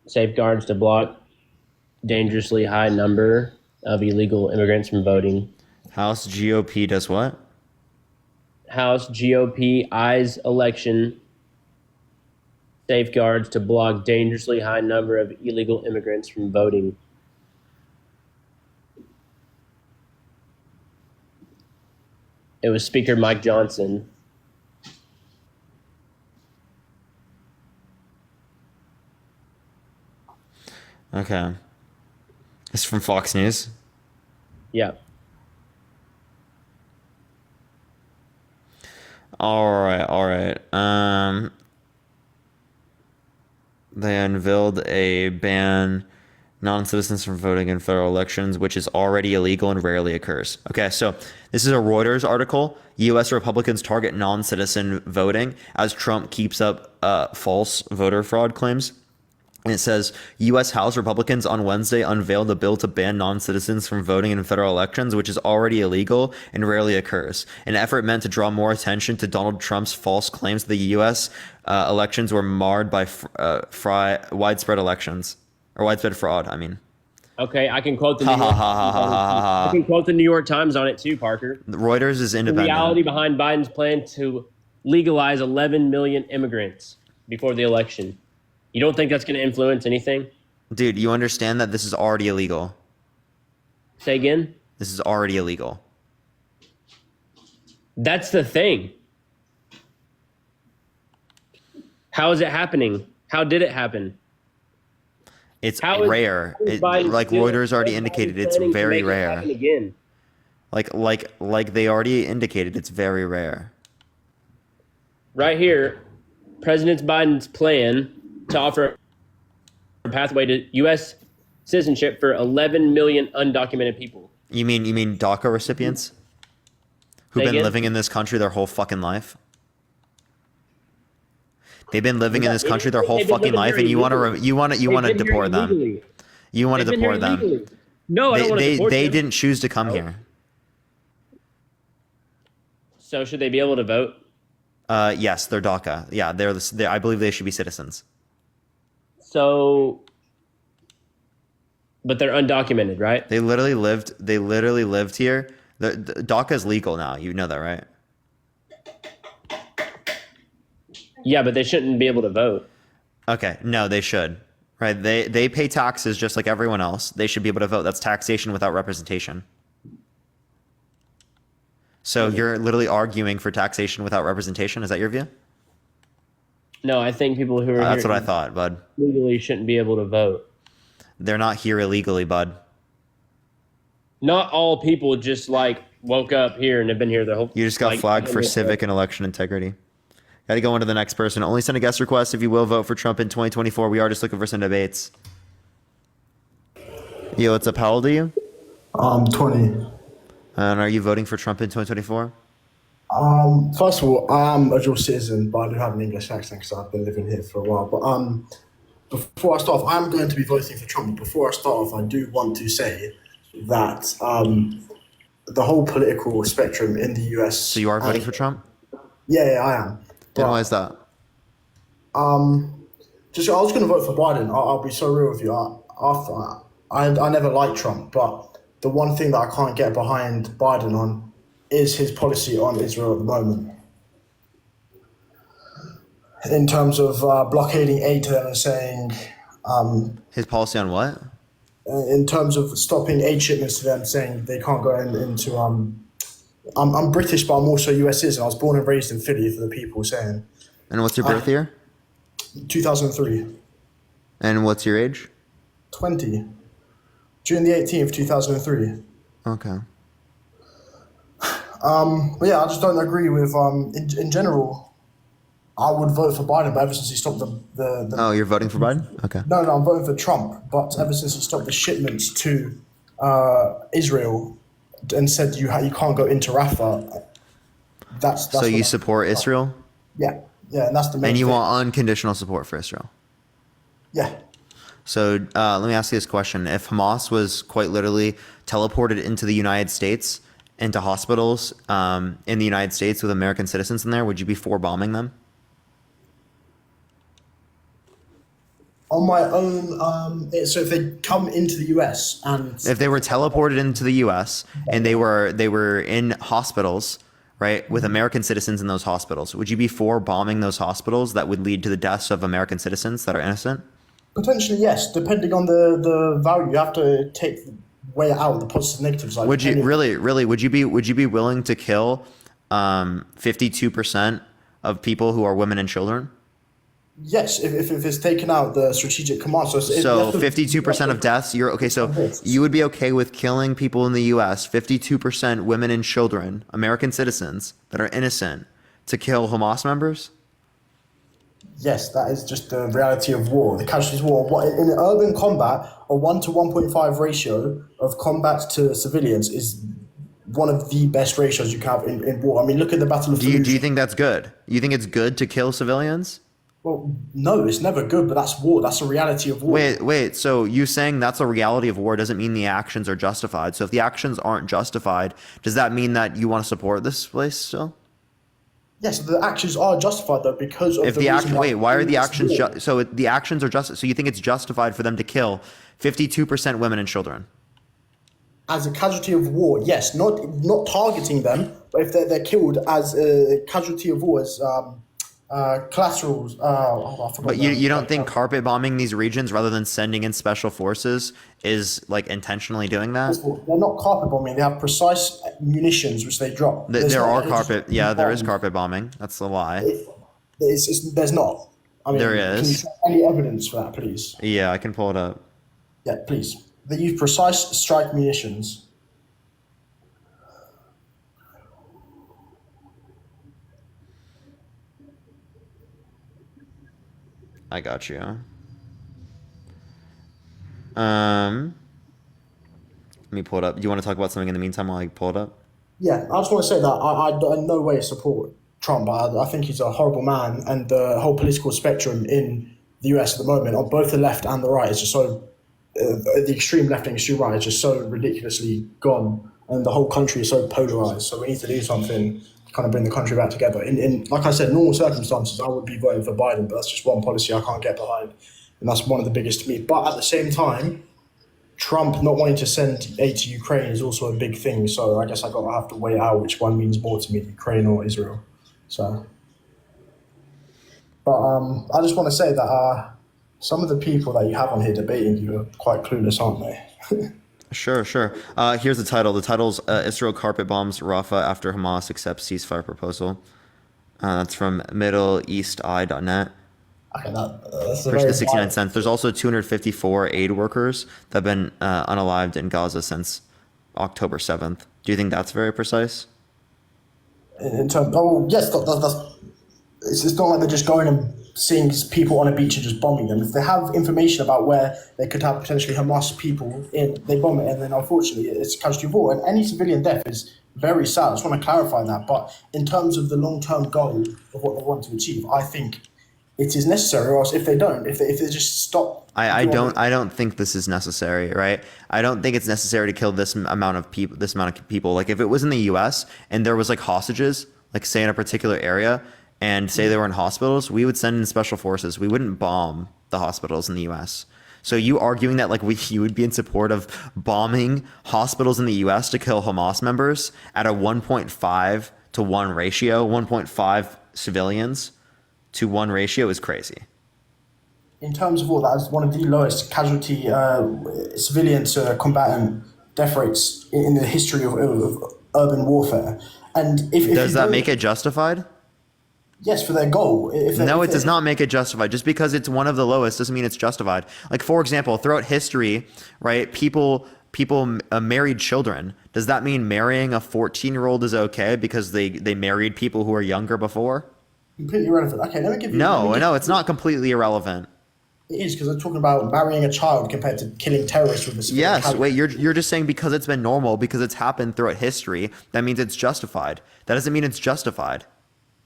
Safeguards to block dangerously high number of illegal immigrants from voting. House GOP does what? House GOP eyes election. Safeguards to block dangerously high number of illegal immigrants from voting. It was Speaker Mike Johnson. Okay. It's from Fox News. Yeah. All right. They unveiled a ban non-citizens from voting in federal elections, which is already illegal and rarely occurs. Okay, so this is a Reuters article. U.S. Republicans target non-citizen voting as Trump keeps up false voter fraud claims. And it says, U.S. House Republicans on Wednesday unveiled a bill to ban non-citizens from voting in federal elections, which is already illegal and rarely occurs. An effort meant to draw more attention to Donald Trump's false claims that the U.S. Elections were marred by widespread fraud, I mean. Okay, I can quote the New York I can quote the New York Times on it too, Parker. Reuters is independent. The reality behind Biden's plan to legalize 11 million immigrants before the election. You don't think that's going to influence anything? Dude, you understand that this is already illegal. Say again? This is already illegal. That's the thing. How is it happening? How did it happen? It's rare. Like Reuters already indicated, it's very rare. Again. Like they already indicated, it's very rare. Right here, President Biden's plan to offer a pathway to U.S. citizenship for 11 million undocumented people. You mean DACA recipients who've been living in this country their whole fucking life? They've been living in this country their whole fucking life, and you want to deport them. You want to deport them. No, I don't want to deport them. They didn't choose to come here. So should they be able to vote? Yes, they're DACA. Yeah, they're I believe they should be citizens. So, but they're undocumented, right? They literally lived here. The DACA is legal now. You know that, right? Yeah, but they shouldn't be able to vote. Okay, no, they should. Right? They pay taxes just like everyone else. They should be able to vote. That's taxation without representation. So you're literally arguing for taxation without representation. Is that your view? No, I think people who are That's here what I thought, bud. legally shouldn't be able to vote. They're not here illegally, bud. Not all people just like woke up here and have been here the whole. You just got flagged for civic and election integrity. Got to go on to the next person. Only send a guest request if you will vote for Trump in 2024. We are just looking for some debates. Yo, what's up? How old are you? 20. And are you voting for Trump in 2024? First of all, I'm a dual citizen, but I do have an English accent because I've been living here for a while. But before I start off, I'm going to be voting for Trump. But before I start off, I do want to say that the whole political spectrum in the US. So you are voting for Trump? Yeah, I am. Then why is that? I was going to vote for Biden. I'll be so real with you. I never liked Trump, but the one thing that I can't get behind Biden on is his policy on Israel at the moment. In terms of blockading aid to them and saying... his policy on what? In terms of stopping aid shipments to them, saying they can't go into... I'm British, but I'm also US citizen. I was born and raised in Philly, for the people saying. And what's your birth year? 2003. And what's your age? 20. June the 18th, 2003. Okay. But yeah, I just don't agree with, in general, I would vote for Biden, but ever since he stopped the Oh, you're voting for Biden? Okay. No, I'm voting for Trump, but ever since he stopped the shipments to Israel and said you can't go into Rafah, that's so you support Israel? Yeah, and that's the main And you thing. want unconditional support for Israel? Yeah. So let me ask you this question. If Hamas was quite literally teleported into the United States, into hospitals in the United States with American citizens in there, would you be for bombing them? On my own, so if they come into the US and... If they were teleported into the US and they were in hospitals, right, with American citizens in those hospitals, would you be for bombing those hospitals that would lead to the deaths of American citizens that are innocent? Potentially, yes, depending on the value. You have to weigh out the positives and negatives. Like would you really would you be willing to kill 52% of people who are women and children? Yes, if it's taken out the strategic command. So 52% of deaths, you're okay. So you would be okay with killing people in the US, 52% women and children, American citizens that are innocent, to kill Hamas members? Yes, that is just the reality of war, the casualties of war. In urban combat, a 1 to 1.5 ratio of combat to civilians is one of the best ratios you can have in war. I mean, look at the Battle of Fallujah. Do you think that's good? You think it's good to kill civilians? Well, no, it's never good, but that's war. That's a reality of war. Wait. So you saying that's a reality of war doesn't mean the actions are justified. So if the actions aren't justified, does that mean that you want to support this place still? Yes, the actions are justified though because of the reason why are the actions so the actions are just so you think it's justified for them to kill 52% women and children? As a casualty of war, yes, not targeting them, but if they're killed as a casualty of war, as collaterals. But you don't think carpet bombing these regions rather than sending in special forces is like intentionally doing that? They're not carpet bombing. They have precise munitions which they drop. There is carpet bombing. That's a lie. There's not. I mean, there is. Can you show any evidence for that, please? Yeah, I can pull it up. Yeah, please. They use precise strike munitions. I got you. Let me pull it up. Do you want to talk about something in the meantime while I pull it up? Yeah, I just want to say that I in no way support Trump. I think he's a horrible man, and the whole political spectrum in the US at the moment, on both the left and the right, is just so the extreme left and extreme right is just so ridiculously gone, and the whole country is so polarized. So we need to do something to kind of bring the country back together. In like I said, normal circumstances, I would be voting for Biden, but that's just one policy I can't get behind, and that's one of the biggest to me. But at the same time, Trump not wanting to send aid to Ukraine is also a big thing. So I guess I have to weigh out which one means more to me, Ukraine or Israel. So, but I just want to say that some of the people that you have on here debating you are quite clueless, aren't they? Sure, sure. Here's the title. The title's Israel carpet bombs Rafah after Hamas accepts ceasefire proposal. That's from MiddleEastEye.net. Okay, that's a Push very the 69 wide, cents. There's also 254 aid workers that have been unalived in Gaza since October 7th. Do you think that's very precise? in terms. Oh yes, that's it's not like they're just going and seeing people on a beach and just bombing them. If they have information about where they could have potentially Hamas people in, they bomb it, and then unfortunately it's a casualty of war. And any civilian death is very sad. I just want to clarify that. But in terms of the long-term goal of what they want to achieve, I think it is necessary. Or else, if they don't, if they just stop, I don't think this is necessary, right? I don't think it's necessary to kill this amount of people. Like if it was in the U.S. and there was like hostages, like say in a particular area, and say they were in hospitals, we would send in special forces. We wouldn't bomb the hospitals in the U.S. So you arguing that like you would be in support of bombing hospitals in the U.S. to kill Hamas members at a 1.5 to 1 ratio, 1.5 civilians to 1 ratio is crazy. in terms of all that, is one of the lowest casualty civilian to combatant death rates in the history of urban warfare. And if does that make it justified? Yes, for their goal. No, it does not make it justified. Just because it's one of the lowest doesn't mean it's justified. Like, for example, throughout history, right, people married children. Does that mean marrying a 14-year-old is okay because they married people who were younger before? Completely irrelevant. Okay, let me give you... No, it's not completely irrelevant. It is, because I'm talking about marrying a child compared to killing terrorists with a civilian. Yes, wait, you're just saying because it's been normal, because it's happened throughout history, that means it's justified. That doesn't mean it's justified.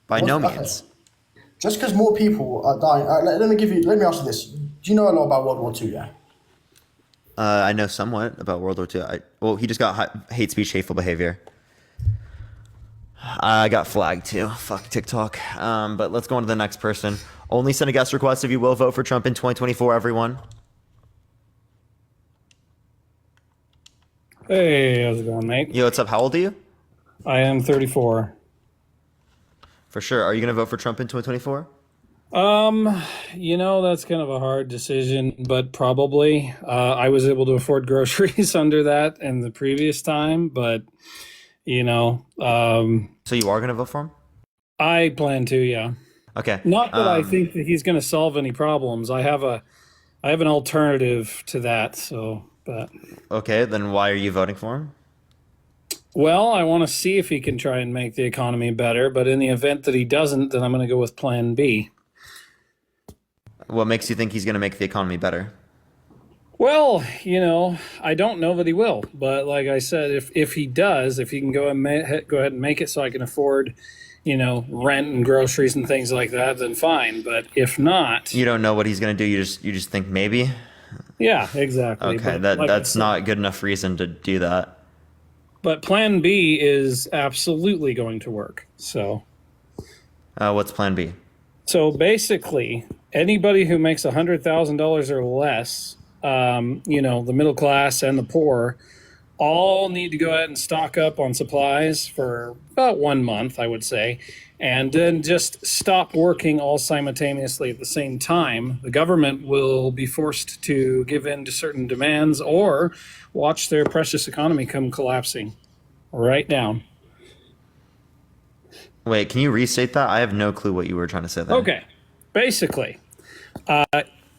By no means. Just because more people are dying... let me ask you this. Do you know a lot about World War II, yeah? I know somewhat about World War II. Well, he just got hate speech, hateful behavior. I got flagged too. Fuck TikTok. But let's go on to the next person. Only send a guest request if you will vote for Trump in 2024, everyone. Hey, how's it going, mate? Yo, what's up? How old are you? I am 34. For sure. Are you going to vote for Trump in 2024? That's kind of a hard decision, but probably. I was able to afford groceries under that in the previous time, but, So you are going to vote for him? I plan to, yeah. Okay. Not that I think that he's going to solve any problems. I have an alternative to that, so, but. Okay, then why are you voting for him? Well, I want to see if he can try and make the economy better, but in the event that he doesn't, then I'm going to go with plan B. What makes you think he's going to make the economy better? Well, I don't know that he will, but like I said, if he does, if he can go ahead and make it so I can afford, rent and groceries and things like that, then fine. But if not, you don't know what he's going to do. You just think maybe. Yeah, exactly. Okay, that's not good enough reason to do that. But plan B is absolutely going to work. So, what's plan B? So basically, anybody who makes $100,000 or less, the middle class and the poor, all need to go ahead and stock up on supplies for about 1 month, I would say, and then just stop working all simultaneously at the same time. The government will be forced to give in to certain demands or watch their precious economy come collapsing right down. Wait, can you restate that? I have no clue what you were trying to say there. Okay. Basically,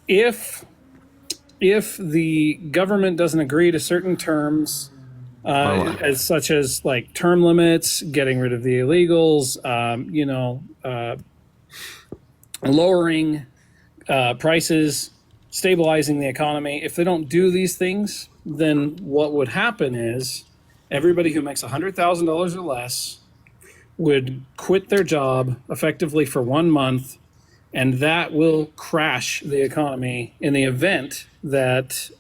if the government doesn't agree to certain terms, as such as like term limits, getting rid of the illegals, lowering prices, stabilizing the economy, if they don't do these things, then what would happen is everybody who makes $100,000 or less would quit their job effectively for 1 month, and that will crash the economy in the event that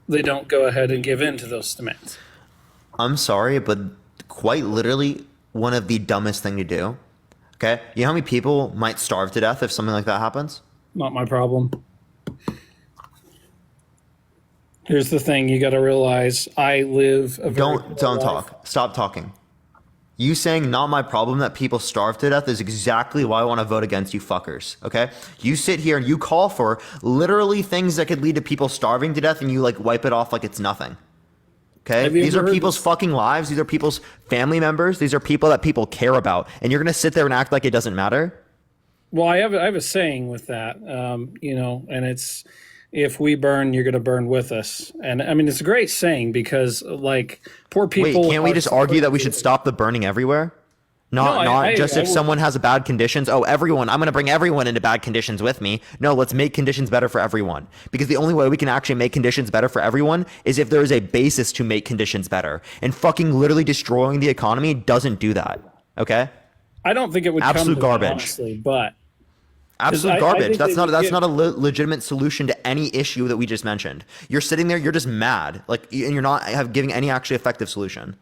they don't go ahead and give in to those demands. I'm sorry, but quite literally one of the dumbest thing to do. Okay? You know how many people might starve to death if something like that happens? Not my problem. Here's the thing you got to realize. I live a very Don't talk. Stop talking. You saying not my problem that people starve to death is exactly why I want to vote against you fuckers, okay? You sit here and you call for literally things that could lead to people starving to death and you like wipe it off like it's nothing. Okay, these are people's fucking lives. These are people's family members. These are people that people care about, and you're gonna sit there and act like it doesn't matter. Well, I have a saying with that, you know, and it's, if we burn, you're going to burn with us. And I mean, it's a great saying because, like, poor people. Wait, can't we just argue that we should stop the burning everywhere? Not just if someone has a bad conditions. Oh, everyone, I'm going to bring everyone into bad conditions with me. No, let's make conditions better for everyone. Because the only way we can actually make conditions better for everyone is if there is a basis to make conditions better. And fucking literally destroying the economy doesn't do that. Okay? I don't think it would absolute come to garbage. That, honestly, but absolute garbage. That's not a legitimate solution to any issue that we just mentioned. You're sitting there, you're just mad, like, and you're not giving any actually effective solution.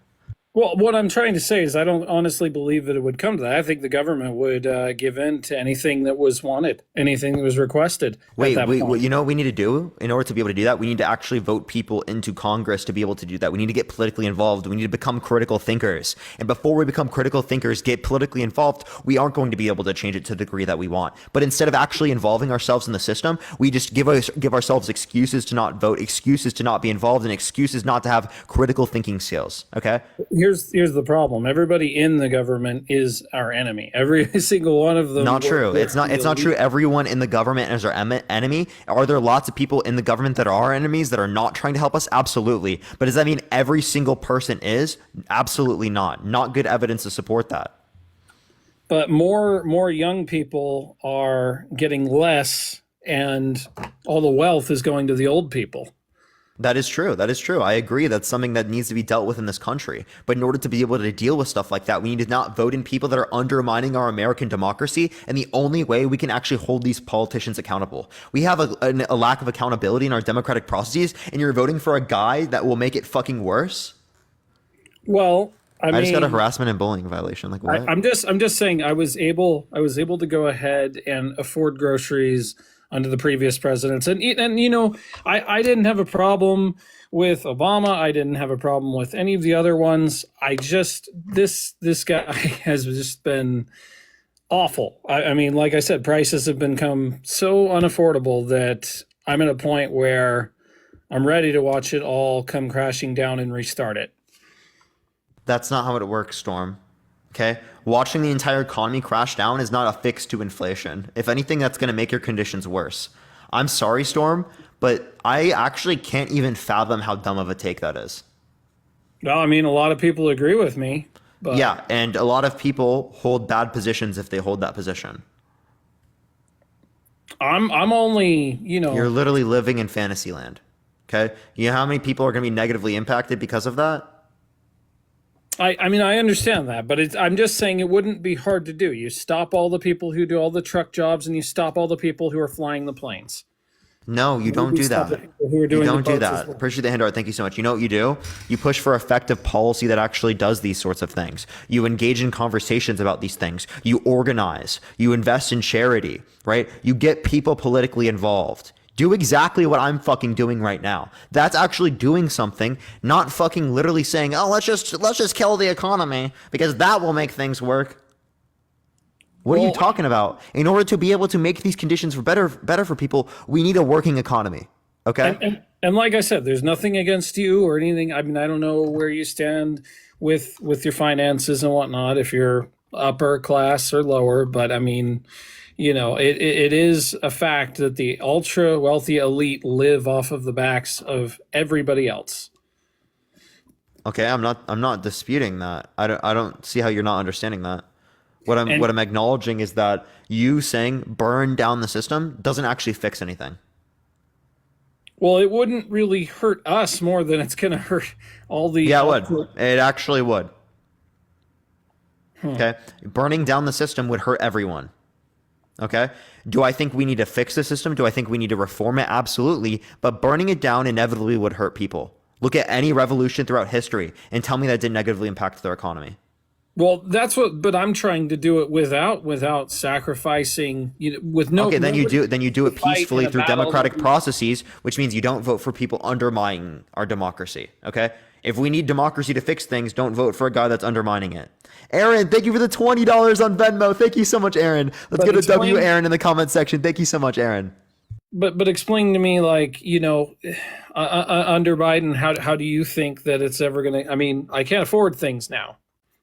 Well, what I'm trying to say is I don't honestly believe that it would come to that. I think the government would give in to anything that was wanted, anything that was requested. Wait, you know what we need to do in order to be able to do that? We need to actually vote people into Congress to be able to do that. We need to get politically involved. We need to become critical thinkers. And before we become critical thinkers, get politically involved, we aren't going to be able to change it to the degree that we want. But instead of actually involving ourselves in the system, we just give ourselves excuses to not vote, excuses to not be involved, and excuses not to have critical thinking skills. Okay? Here's the problem. Everybody in the government is our enemy. Every single one of them. Not true. It's not true. Everyone in the government is our enemy. Are there lots of people in the government that are our enemies that are not trying to help us? Absolutely. But does that mean every single person is? Absolutely not. Not good evidence to support that. But more young people are getting less, and all the wealth is going to the old people. That is true. That is true. I agree. That's something that needs to be dealt with in this country. But in order to be able to deal with stuff like that, we need to not vote in people that are undermining our American democracy. And the only way we can actually hold these politicians accountable. We have a lack of accountability in our democratic processes, and you're voting for a guy that will make it fucking worse. Well, I mean, just got a harassment and bullying violation. Like what? I'm just saying I was able to go ahead and afford groceries under the previous presidents. And you know, I didn't have a problem with Obama. I didn't have a problem with any of the other ones. I just, this guy has just been awful. I mean, like I said, prices have become so unaffordable that I'm at a point where I'm ready to watch it all come crashing down and restart it. That's not how it works, Storm. Okay, watching the entire economy crash down is not a fix to inflation. If anything, that's going to make your conditions worse. I'm sorry, Storm, but I actually can't even fathom how dumb of a take that is. Well, I mean, a lot of people agree with me. But yeah, and a lot of people hold bad positions if they hold that position. I'm only, you know. You're literally living in fantasy land. Okay, you know how many people are going to be negatively impacted because of that? I mean, I understand that, but I'm just saying it wouldn't be hard to do. You stop all the people who do all the truck jobs, and you stop all the people who are flying the planes. No, you don't do that. You don't do that. Well. Appreciate the hand art. Thank you so much. You know what you do? You push for effective policy that actually does these sorts of things. You engage in conversations about these things. You organize. You invest in charity, right? You get people politically involved. Do exactly what I'm fucking doing right now. That's actually doing something, not fucking literally saying, "Oh, let's just kill the economy because that will make things work." What are you talking about? In order to be able to make these conditions for better for people, we need a working economy. Okay? And like I said, there's nothing against you or anything. I mean, I don't know where you stand with your finances and whatnot, if you're upper class or lower, but I mean, you know, it is a fact that the ultra wealthy elite live off of the backs of everybody else. Okay, I'm not disputing that. I don't see how you're not understanding that. What I'm acknowledging is that you saying burn down the system doesn't actually fix anything. Well, it wouldn't really hurt us more than it's going to hurt all the. Yeah, it would. It actually would. Okay, burning down the system would hurt everyone. Okay. Do I think we need to fix the system? Do I think we need to reform it? Absolutely. But burning it down inevitably would hurt people. Look at any revolution throughout history and tell me that didn't negatively impact their economy. Well, but I'm trying to do it without sacrificing, you know, with no. Okay, then you do it peacefully through democratic processes, which means you don't vote for people undermining our democracy. Okay. If we need democracy to fix things, don't vote for a guy that's undermining it. Aaron, thank you for the $20 on Venmo. Thank you so much, Aaron. Let's get a W, Aaron, in the comment section. Thank you so much, Aaron. But explain to me, like, under Biden, how do you think that it's ever going to? I mean, I can't afford things now.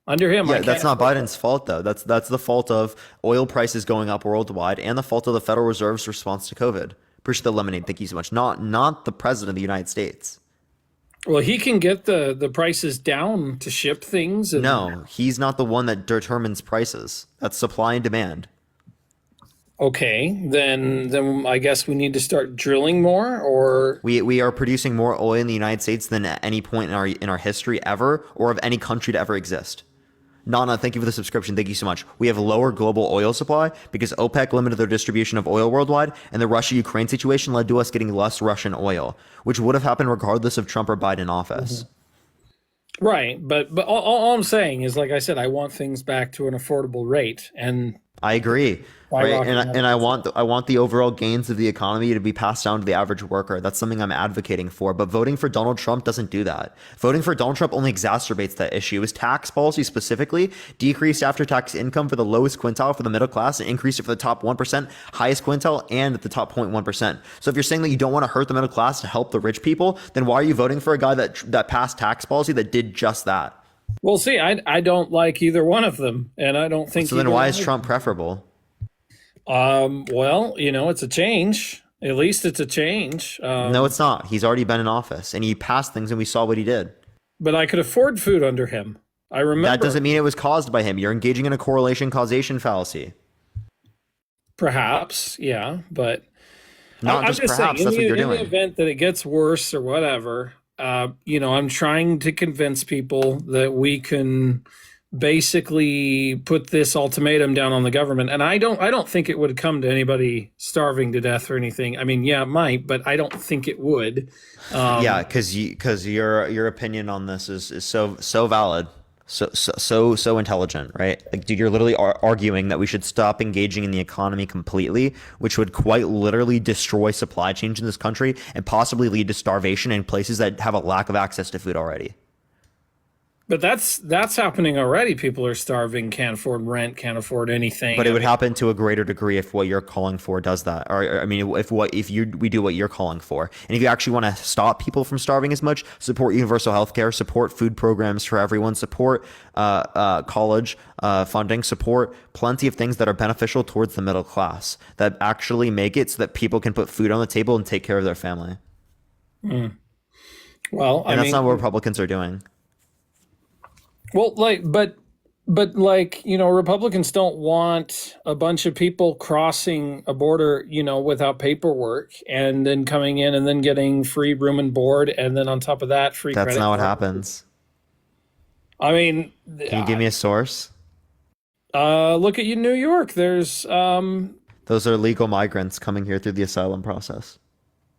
Under him, Yeah, that's not Biden's fault, though. That's the fault of oil prices going up worldwide and the fault of the Federal Reserve's response to COVID. Appreciate the lemonade. Thank you so much. Not the president of the United States. Well, he can get the prices down to ship things. No, he's not the one that determines prices. That's supply and demand. Okay, then I guess we need to start drilling more, or we are producing more oil in the United States than at any point in our history ever, or of any country to ever exist. Nana, thank you for the subscription. Thank you so much. We have lower global oil supply because OPEC limited their distribution of oil worldwide, and the Russia-Ukraine situation led to us getting less Russian oil, which would have happened regardless of Trump or Biden in office. Mm-hmm. Right, but all I'm saying is, like I said, I want things back to an affordable rate, and I agree. Right, and I want the overall gains of the economy to be passed down to the average worker. That's something I'm advocating for. But voting for Donald Trump doesn't do that. Voting for Donald Trump only exacerbates that issue. His tax policy specifically decreased after-tax income for the lowest quintile for the middle class and increased it for the top 1%, highest quintile, and the top 0.1%. So if you're saying that you don't want to hurt the middle class to help the rich people, then why are you voting for a guy that passed tax policy that did just that? Well, see, I don't like either one of them, and I don't think. So then why is Trump preferable? Well, it's a change. At least it's a change. No, it's not. He's already been in office and he passed things and we saw what he did. But I could afford food under him. I remember. That doesn't mean it was caused by him. You're engaging in a correlation causation fallacy. Perhaps, yeah, but not just perhaps. That's what you're doing. In the event that it gets worse or whatever, I'm trying to convince people that we can basically put this ultimatum down on the government, and I don't think it would come to anybody starving to death or anything. I mean, yeah, it might, but I don't think it would. Yeah, because your opinion on this is so valid, so intelligent, right? Like, dude, you're literally arguing that we should stop engaging in the economy completely, which would quite literally destroy supply chains in this country and possibly lead to starvation in places that have a lack of access to food already. But that's happening already. People are starving, can't afford rent, can't afford anything. But it would happen to a greater degree if what you're calling for does that. Or I mean, if we do what you're calling for, and if you actually want to stop people from starving as much, support universal health care, support food programs for everyone, support college funding, support plenty of things that are beneficial towards the middle class that actually make it so that people can put food on the table and take care of their family. Well, and that's not what Republicans are doing. Well, but Republicans don't want a bunch of people crossing a border, without paperwork and then coming in and then getting free room and board. And then on top of that, free credit. That's not what happens. I mean, can you give me a source? Look at New York. There's those are legal migrants coming here through the asylum process.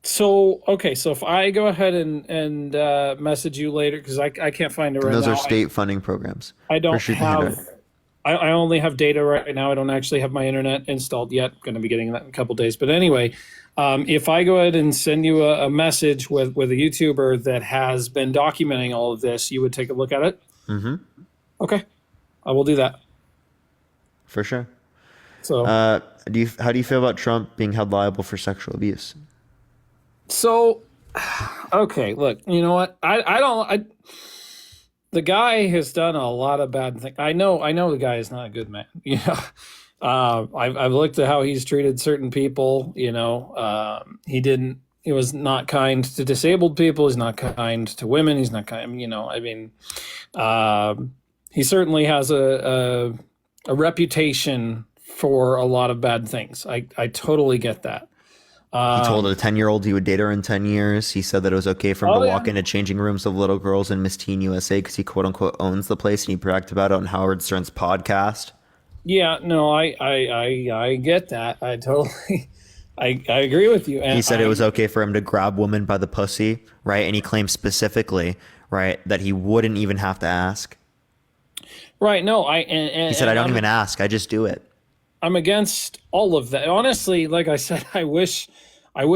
So if I go ahead and message you later, because I can't find it right now. Those are state funding programs. I don't have. I only have data right now. I don't actually have my internet installed yet. I'm going to be getting that in a couple of days. But anyway, if I go ahead and send you a message with a YouTuber that has been documenting all of this, you would take a look at it? Mm-hmm. Okay. I will do that. For sure. So, how do you feel about Trump being held liable for sexual abuse? So, okay, look, you know what? The guy has done a lot of bad things. I know the guy is not a good man. I've looked at how he's treated certain people. He was not kind to disabled people. He's not kind to women. He's not kind. He certainly has a reputation for a lot of bad things. I totally get that. He told a 10-year-old he would date her in 10 years. He said that it was okay for him to walk into changing rooms of little girls in Miss Teen USA because he quote unquote owns the place, and he bragged about it on Howard Stern's podcast. Yeah, no, I get that. I totally, I agree with you. And he said it was okay for him to grab women by the pussy, right? And he claimed specifically, right, that he wouldn't even have to ask. Right. No, he said, I don't even ask. I just do it. I'm against all of that. Honestly, like I said, I wish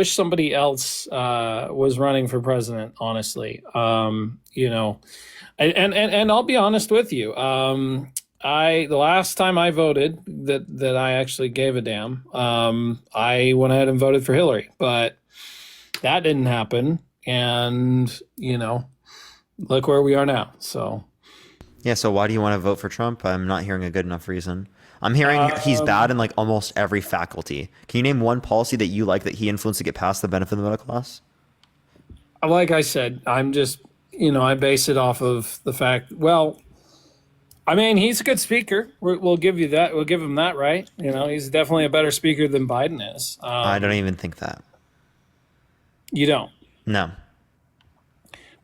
somebody else was running for president, honestly. And I'll be honest with you. the last time I voted that I actually gave a damn, I went ahead and voted for Hillary, but that didn't happen. And, look where we are now. So. Yeah, so why do you want to vote for Trump? I'm not hearing a good enough reason. I'm hearing he's bad in like almost every faculty. Can you name one policy that you like that he influenced to get past the benefit of the middle class? Like I said, I'm just, I base it off of the fact, well, I mean, he's a good speaker. We'll give you that. We'll give him that, right? He's definitely a better speaker than Biden is. I don't even think that. You don't? No.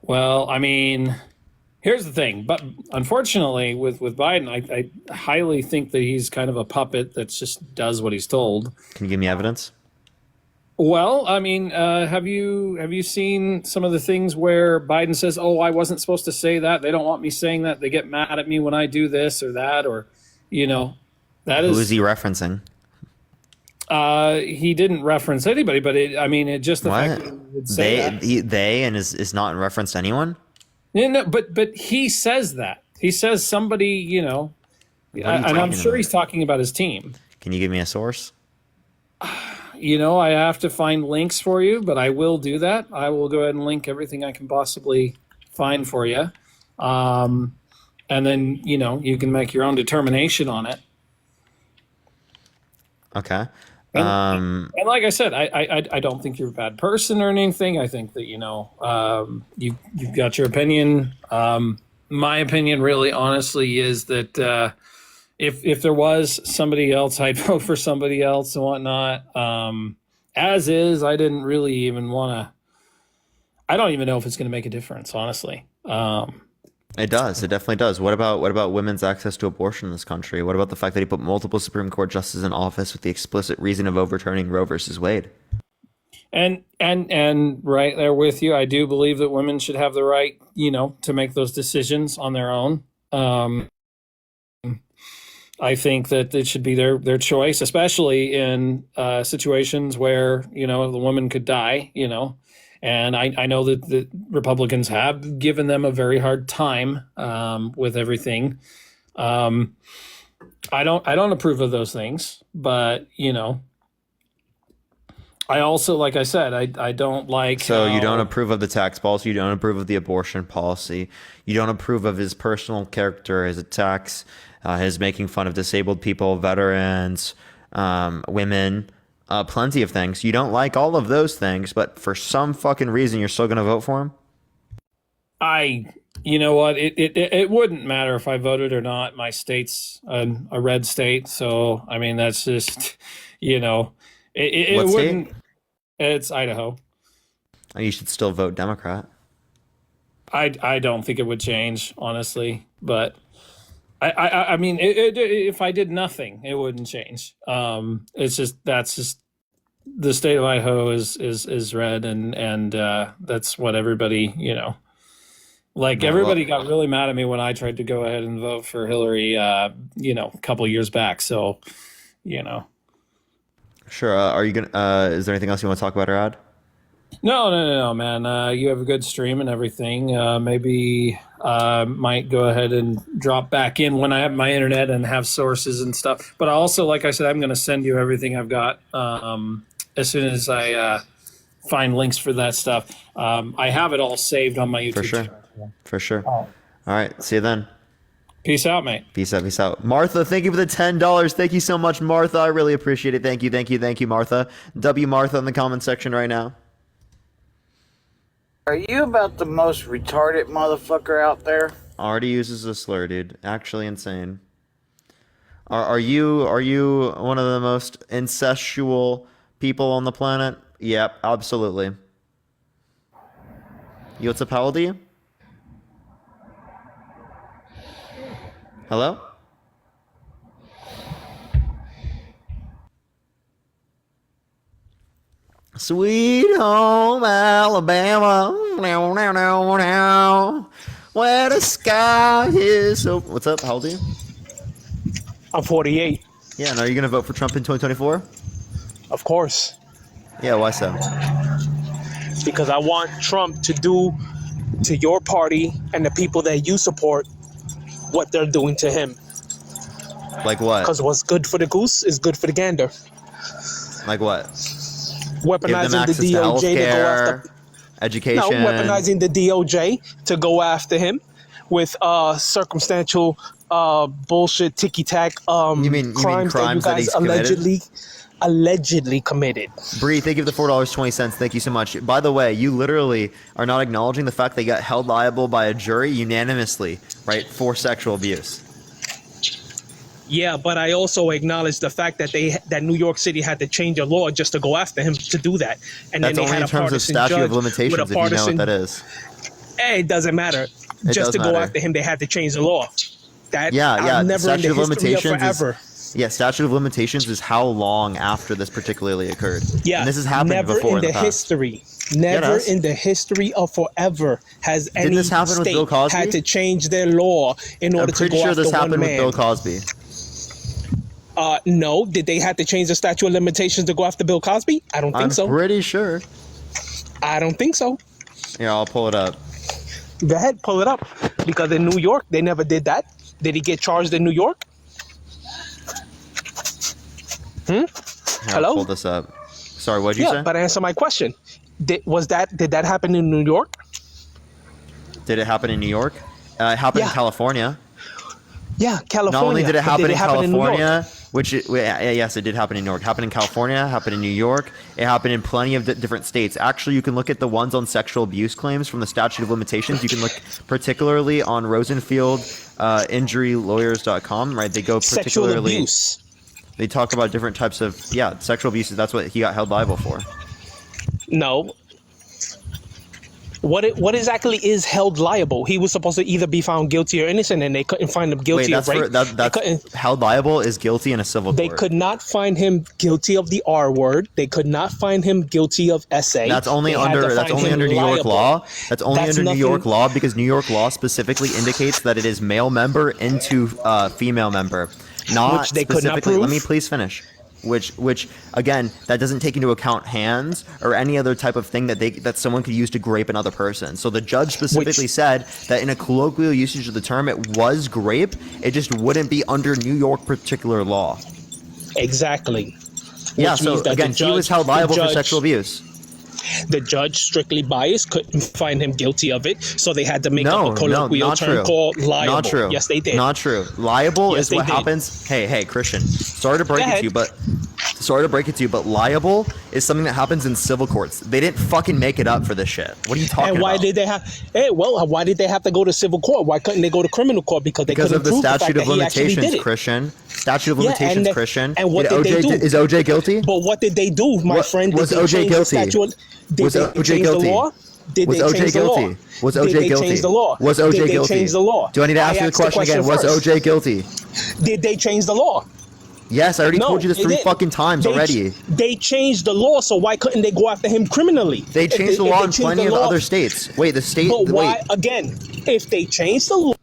Well, I mean, here's the thing. But unfortunately, with Biden, I highly think that he's kind of a puppet that just does what he's told. Can you give me evidence? Well, I mean, have you seen some of the things where Biden says, "Oh, I wasn't supposed to say that. They don't want me saying that. They get mad at me when I do this or that," or, that is. Who is he referencing? He didn't reference anybody, but it just the fact that he would say that. They and is not in reference to anyone. Yeah, no, but he says that. He says somebody, and I'm sure he's talking about his team. Can you give me a source? I have to find links for you, but I will do that. I will go ahead and link everything I can possibly find for you. And then, you can make your own determination on it. Okay. And like I said, I don't think you're a bad person or anything. I think that, you've got your opinion. My opinion really honestly is that if there was somebody else, I'd vote for somebody else and whatnot. As is, I didn't really even want to. I don't even know if it's going to make a difference, honestly. It does. It definitely does. What about women's access to abortion in this country? What about the fact that he put multiple Supreme Court justices in office with the explicit reason of overturning Roe versus Wade? And right there with you, I do believe that women should have the right, to make those decisions on their own. I think that it should be their choice, especially in situations where, the woman could die, And I know that the Republicans have given them a very hard time with everything. I don't approve of those things, but I also, like I said, I don't like. So you don't approve of the tax policy. You don't approve of the abortion policy. You don't approve of his personal character, his attacks, his making fun of disabled people, veterans, women. Plenty of things. You don't like all of those things, but for some fucking reason, you're still going to vote for him? You know what? It wouldn't matter if I voted or not. My state's a red state. So, that's just, it What wouldn't. State? It's Idaho. You should still vote Democrat. I don't think it would change, honestly, but if I did nothing, it wouldn't change. That's just the state of Idaho is red, and that's what everybody, everybody got really mad at me when I tried to go ahead and vote for Hillary, a couple years back. So, Sure. Are you gonna? Is there anything else you want to talk about or add? No, man. You have a good stream and everything. Maybe might go ahead and drop back in when I have my internet and have sources and stuff. But also, like I said, I'm going to send you everything I've got as soon as I find links for that stuff. I have it all saved on my YouTube channel. For sure. All right. See you then. Peace out, mate. Peace out. Martha, thank you for the $10. Thank you so much, Martha. I really appreciate it. Thank you, Martha. W Martha in the comment section right now. Are you about the most retarded motherfucker out there? Already uses a slur, dude. Actually insane. Are you one of the most incestual people on the planet? Yep, absolutely. You, what's up? How old are you? Hello? Sweet home Alabama, where the sky is so. What's up? How old are you? I'm 48. Yeah, and are you gonna vote for Trump in 2024? Of course. Yeah, why so? Because I want Trump to do to your party and the people that you support what they're doing to him. Like what? Because what's good for the goose is good for the gander. Like what? Weaponizing the DOJ to go after education. No, weaponizing the DOJ to go after him with circumstantial bullshit ticky tack crimes that you guys allegedly committed. Bree, thank you for the $4.20. Thank you so much. By the way, you literally are not acknowledging the fact that you got held liable by a jury unanimously, right, for sexual abuse. Yeah, but I also acknowledge the fact that that New York City had to change a law just to go after him to do that, and that's then they only had in a terms of partisan statute judge of limitations. with a If you know partisan. what that is, It doesn't matter. Just to go after him, they had to change the law. That never statute in of the history of limitations forever. statute of limitations is how long after this particularly occurred. Yeah, and this has happened never before in the the past. history. Never in the history of forever has Didn't any this happen with Bill state Cosby? had to change their law in order to go I'm pretty sure after this one happened with man. Bill Cosby. No, did they have to change the statute of limitations to go after Bill Cosby? I don't think so. I'm pretty sure. I don't think so. Yeah, I'll pull it up. Go ahead, pull it up. Because in New York, they never did that. Did he get charged in New York? Here, Hello? I'll pull this up. Sorry, what'd you say? But answer my question. Did that happen in New York? Did it happen in New York? It happened in California. Yeah, California. Not only did it happen in California, in yes, it did happen in New York. It happened in California, happened in New York. It happened in plenty of different states. Actually, you can look at the ones on sexual abuse claims from the statute of limitations. You can look particularly on Rosenfield, injurylawyers.com, right? They go particularly... Sexual abuse. They talk about different types of, sexual abuse. That's what he got held liable for. No. What exactly is held liable? He was supposed to either be found guilty or innocent, and they couldn't find him guilty of rape. That's held liable is guilty in a civil court. They could not find him guilty of the R word. They could not find him guilty of SA. That's only under New York law. That's only under New York law because New York law specifically indicates that it is male member into female member, not which they specifically. Could not prove. Let me please finish. Which again, that doesn't take into account hands or any other type of thing that someone could use to grape another person. So the judge specifically said that in a colloquial usage of the term, it was grape. It just wouldn't be under New York particular law. Exactly. Yeah. So again, he was held liable for sexual abuse. The judge, strictly biased, couldn't find him guilty of it, so they had to make up a colloquial term called liable. Not true. Yes, they did. Not true. Liable is what happens. Hey, Christian. Sorry to break it to you, but liable is something that happens in civil courts. They didn't fucking make it up for this shit. What are you talking about? And why did they have? Why did they have to go to civil court? Why couldn't they go to criminal court? Because they couldn't prove the fact that he actually did it. Christian. Statute of limitations, Christian. And what did they do? Is OJ guilty? But what did they do, my friend? Was OJ guilty? Was OJ guilty? Was OJ guilty? Was OJ guilty? Was OJ guilty? Do I need to ask you the question again? Was OJ guilty? Did they change the law? Yes, I already told you this 3 fucking times already. They changed the law, so why couldn't they go after him criminally? They changed the law in plenty of other states. Wait, the state... But why, again, if they changed the law...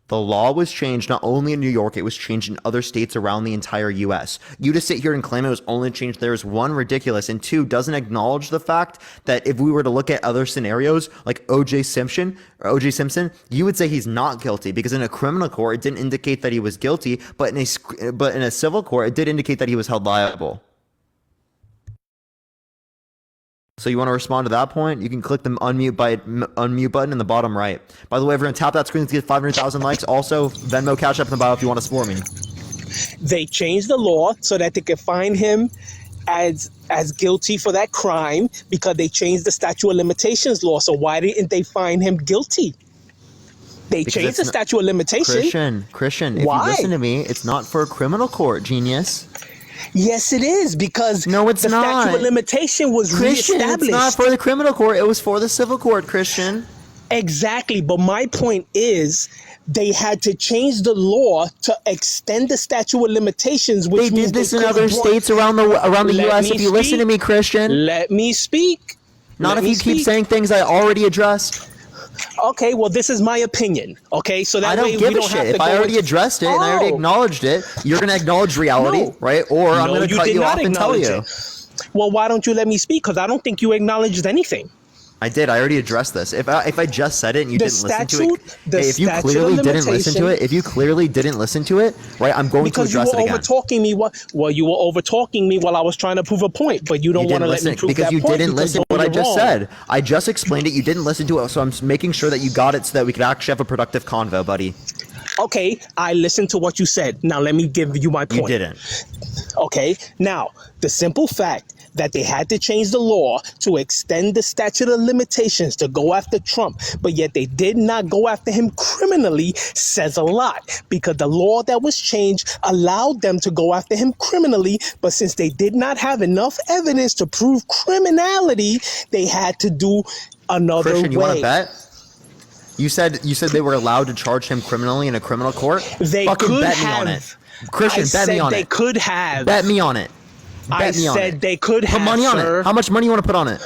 The law was changed not only in New York, it was changed in other states around the entire U.S. You to sit here and claim it was only changed there is one, ridiculous, and two, doesn't acknowledge the fact that if we were to look at other scenarios like O.J. Simpson, you would say he's not guilty because in a criminal court it didn't indicate that he was guilty, but in a civil court it did indicate that he was held liable. So you want to respond to that point? You can click the unmute button in the bottom right. By the way, everyone, tap that screen to get 500,000 likes. Also, Venmo, Cash App in the bio if you want to support me. They changed the law so that they could find him as guilty for that crime because they changed the statute of limitations law. So why didn't they find him guilty? They changed the statute of limitations. Christian, if you listen to me, it's not for a criminal court, genius. Yes, it is, because no, it's the not. statute of limitation was reestablished. It's not for the criminal court. It was for the civil court, Christian. Exactly. But my point is they had to change the law to extend the statute of limitations. Which they did this in other states around the U.S. If you listen to me, Christian. Let me speak. Not if you keep saying things I already addressed. Okay, well, this is my opinion. Okay, so that way we don't have to If I already addressed it and I already acknowledged it, you're going to acknowledge reality, right? Or I'm going to cut you off and tell you. Well, why don't you let me speak? Because I don't think you acknowledged anything. I did. I already addressed this. If I just said it and you didn't listen to it, if you statute clearly of didn't listen to it, right, I'm going to because you address were it again. over-talking me. You were over-talking me while I was trying to prove a point, but you don't want to let me prove because that you point didn't listen to what I just wrong. said. I just explained it. You didn't listen to it, so I'm making sure that you got it so that we could actually have a productive convo, buddy. Okay, I listened to what you said. Now let me give you my point. You didn't. Okay, now the simple fact that they had to change the law to extend the statute of limitations to go after Trump, but yet they did not go after him criminally says a lot, because the law that was changed allowed them to go after him criminally, but since they did not have enough evidence to prove criminality, they had to do another Christian, way. you want to bet? You said they were allowed to charge him criminally in a criminal court? They Fucking could bet me have. on it. Christian, bet me on they it. could have. Bet me on it. Bet me on it. I said they could have, put money on sir. it. How much money you want to put on it?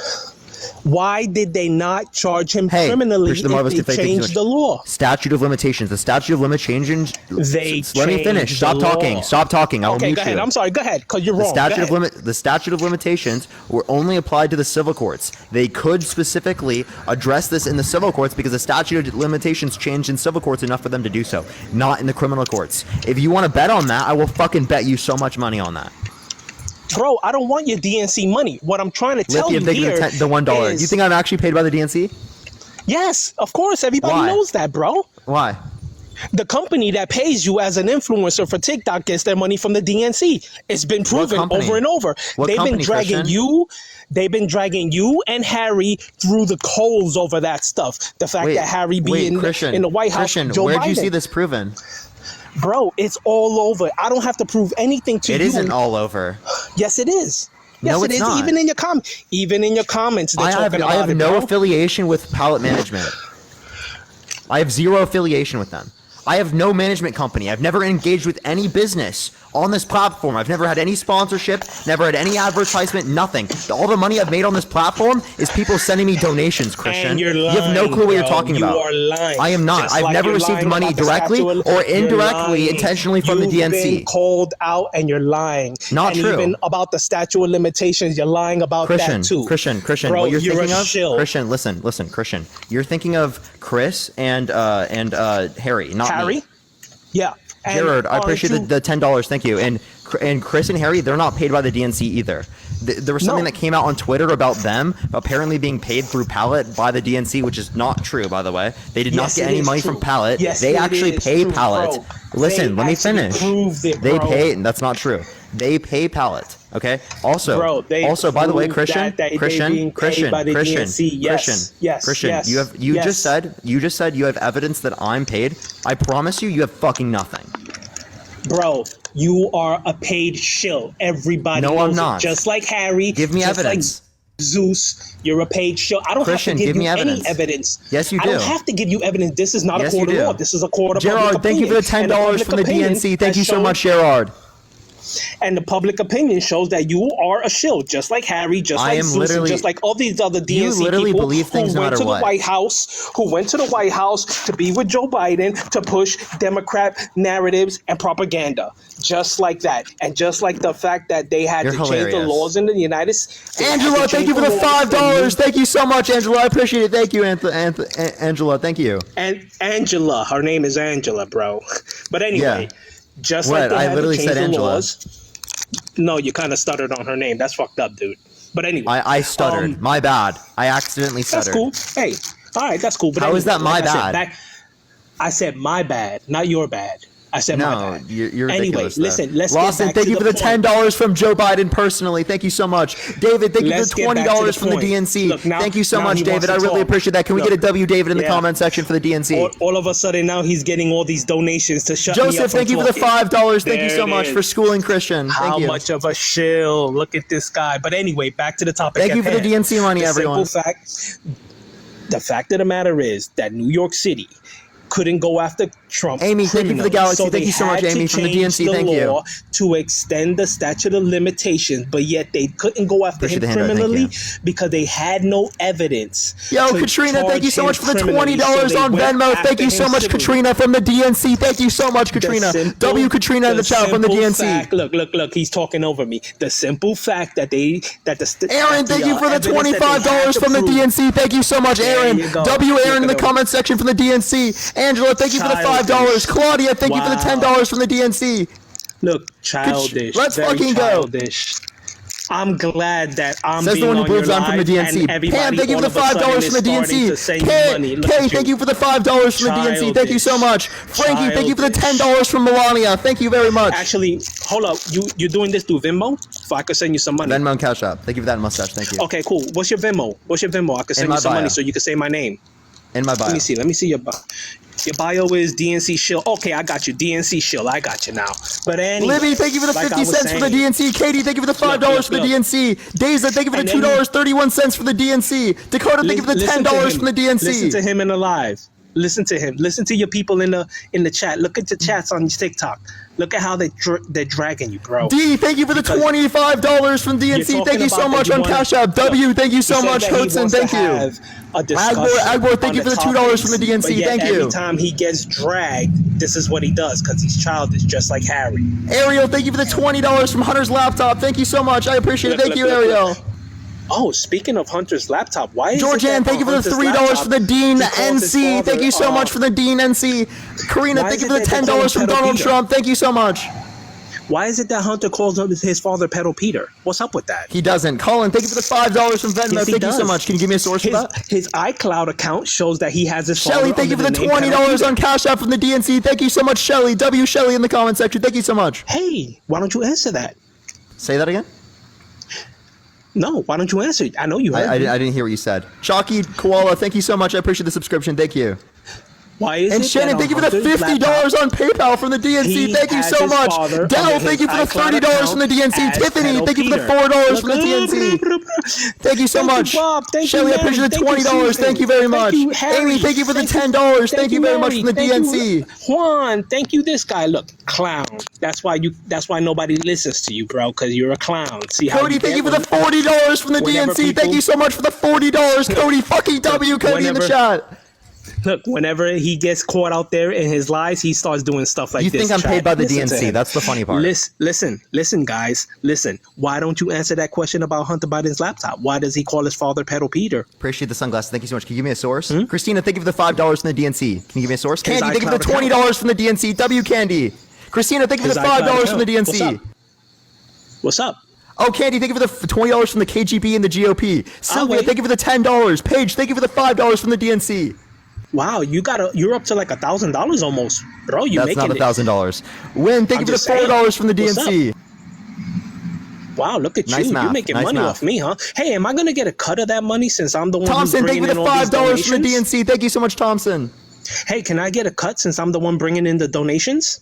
Why did they not charge him criminally if they changed the law? Statute of limitations. The statute of limitations. Let me finish. Stop talking. Stop talking. I will mute you. Okay, go ahead. I'm sorry. Go ahead, because you're wrong. The statute of limitations were only applied to the civil courts. They could specifically address this in the civil courts because the statute of limitations changed in civil courts enough for them to do so, not in the criminal courts. If you want to bet on that, I will fucking bet you so much money on that. Bro, I don't want your DNC money. What I'm trying to tell you here the $1. is, you think I'm actually paid by the DNC? Yes, of course. Everybody knows that, bro. Why? The company that pays you as an influencer for TikTok gets their money from the DNC. It's been proven over and over. They've been dragging you and Harry through the coals over that stuff. The fact that Harry be in the White House. Joe where Biden. did you see this proven? Bro, it's all over. I don't have to prove anything to you. It isn't all over. Yes, it is. Yes, no, it is. Not. Even in your comments, they're talking about it. I have no affiliation with Palette Management. I have zero affiliation with them. I have no management company. I've never engaged with any business on this platform. I've never had any sponsorship, never had any advertisement, nothing. All the money I've made on this platform is people sending me donations, Christian. And you're lying, you have no clue what you're talking about. You are lying. I am not. Just I've never received money directly or indirectly, intentionally from the DNC. You've been called out and you're lying. Not true. Even about the statute of limitations, you're lying about that too. Christian, bro, what you're thinking a of? shill. Christian, listen, Christian. You're thinking of Chris and Harry, not Harry? me. Yeah. Gerard, I appreciate the $10. Thank you. And Chris and Harry, they're not paid by the DNC either. There was something that came out on Twitter about them apparently being paid through Palette by the DNC, which is not true, by the way. They did not get any money from Palette. they actually pay Palette. Listen, let me finish. They pay. That's not true. They pay Palette. Okay. Also, by the way, Christian, you just said you have evidence that I'm paid. I promise you have fucking nothing. Bro, you are a paid shill. Everybody knows I'm not. Just like Harry. Give me evidence. Like Zeus, you're a paid shill. I don't Christian, have to give me you evidence. any evidence. Yes, you do. I don't have to give you evidence. This is not a court of law. This is a court of Gerard, thank you for the $10 from the DNC. Thank you so much, Gerard. And the public opinion shows that you are a shill, just like Harry, just like Zeus, just like all these other DNC people believe things who went to the what. White House, to be with Joe Biden, to push Democrat narratives and propaganda, just like that, and just like the fact that they had to change the laws in the United States. Angela, thank you for the $5. Thank you so much, Angela. I appreciate it. Thank you, Angela. Thank you. And Angela, her name is Angela, bro. But anyway. Yeah. Just like they had to change the laws. No, you kind of stuttered on her name. That's fucked up, dude. But anyway. I stuttered. My bad. I accidentally stuttered. That's cool. Hey, all right, that's cool. But how is that my bad? I said my bad, not your bad. I said my bad. You're anyway, ridiculous. Listen, let's Lawson, get back thank you for the $10 from Joe Biden personally. Thank you so much. David, thank you for the $20 from the DNC. Look, thank you so much, David. I really appreciate that. Can we get a W, David, in the comment section for the DNC? All of a sudden now he's getting all these donations to shut me up. Joseph, thank you for the $5. Thank you so much for schooling Christian. Thank you. How much of a shill? Look at this guy. But anyway, back to the topic. Thank you for the DNC money, everyone. The fact of the matter is that New York City couldn't go after Trump. Amy, thank you for the galaxy. So Thank you so much, Amy, from the DNC. Thank you. To extend the statute of limitations, but yet they couldn't go after him criminally because they had no evidence. Yo, Katrina, thank you so much for the $20 on Venmo. Thank you so much, Katrina, from the DNC. Thank you so much, Katrina. Katrina in the chat from the DNC. Look, he's talking over me. The simple fact that Aaron, thank you for the $25 from the DNC. Thank you so much, Aaron. Aaron in the comment section from the DNC. Angela, thank you for the $5. Claudia, thank you for the $10 from the DNC. Look, childish. Let's fucking childish. Go. I'm glad that I'm Says being the one who on your proves I'm from the DNC. Pam, thank you for the $5 from the DNC. Kay, thank you for the $5 from the DNC. Thank you so much. Frankie, thank you for the $10 from Melania. Thank you very much. Actually, hold up. You doing this through Venmo? So I could send you some money. Venmo and Cash App. Thank you for that mustache. Thank you. Okay, cool. What's your Venmo? I could send you some money so you can say my name. In my bio. Let me see your bio. Your bio is DNC Shill. Okay, I got you. DNC Shill. I got you now. But anyway, Libby, thank you for the 50 cents for the DNC. Katie, thank you for the $5 for the DNC. Deza, thank you for the $2.31 for the DNC. Dakota, thank you for the $10 from the DNC. Listen to him in the live. Listen to him. Listen to your people in the chat. Look at the chats on TikTok. Look at how they're dragging you, bro. D, thank you for the $25 from DNC. Thank you so much on Cash App. W, thank you so much. Hudson, thank you. Agbor, thank you for the $2 from the DNC. Thank you. Every time he gets dragged, this is what he does because he's childish, just like Harry. Ariel, thank you for the $20 from Hunter's Laptop. Thank you so much. I appreciate it. Thank you, Ariel. Oh, speaking of Hunter's Laptop, why is Georgianne, thank you for the $3 for the Dean NC. Thank you so much for the Dean NC. Karina, thank you for the $10 from Donald Trump. Thank you so much. Why is it that Hunter calls his father Pedal Peter? What's up with that? He doesn't. Colin, thank you for the $5 from Venmo. Thank you so much. Can you give me a source for that? His iCloud account shows that he has his father. Shelly, thank you for the $20 on Cash App from the DNC. Thank you so much, Shelly. W Shelly in the comment section. Thank you so much. Hey, why don't you answer that? Say that again? No, why don't you answer? I know you heard. I didn't hear what you said. Chalky Koala, thank you so much. I appreciate the subscription. Thank you. Why is and it Shannon, thank you for the $50 on PayPal from the DNC. Thank you so much. Dell, thank you for the $30 from the DNC. Tiffany, thank you for the $4 from the DNC. Thank you so much. Shelly, I appreciate the $20. Thank you very much. Amy, thank you for the $10. Thank you very much from the DNC. Juan, thank you. This guy, look, clown. That's why nobody listens to you, bro, because you're a clown. See how Cody, thank you for the $40 from the DNC. Thank you so much for the $40. Cody, fucking W, Cody in the chat. Look, whenever he gets caught out there in his lies, he starts doing stuff like this. You think I'm paid by the DNC? That's the funny part. Listen, guys. Listen. Why don't you answer that question about Hunter Biden's laptop? Why does he call his father Pedal Peter? Appreciate the sunglasses. Thank you so much. Can you give me a source? Christina, thank you for the $5 from the DNC. Can you give me a source? Candy, thank you for the $20 from the DNC. W Candy. Christina, thank you for the $5 from the DNC. What's up? Oh, Candy, thank you for the $20 from the KGB and the GOP. Sylvia, thank you for the $10. Paige, thank you for the $5 from the DNC. Wow, you're up to like $1,000 almost, bro. That's not $1,000. Win, thank you for the $4 from the DNC. Wow, look at you. You're making money off me, huh? Hey, am I going to get a cut of that money since I'm the one who's bringing in all these donations? Thompson, thank you for the $5 from the DNC. Thank you so much, Thompson. Hey, can I get a cut since I'm the one bringing in the donations?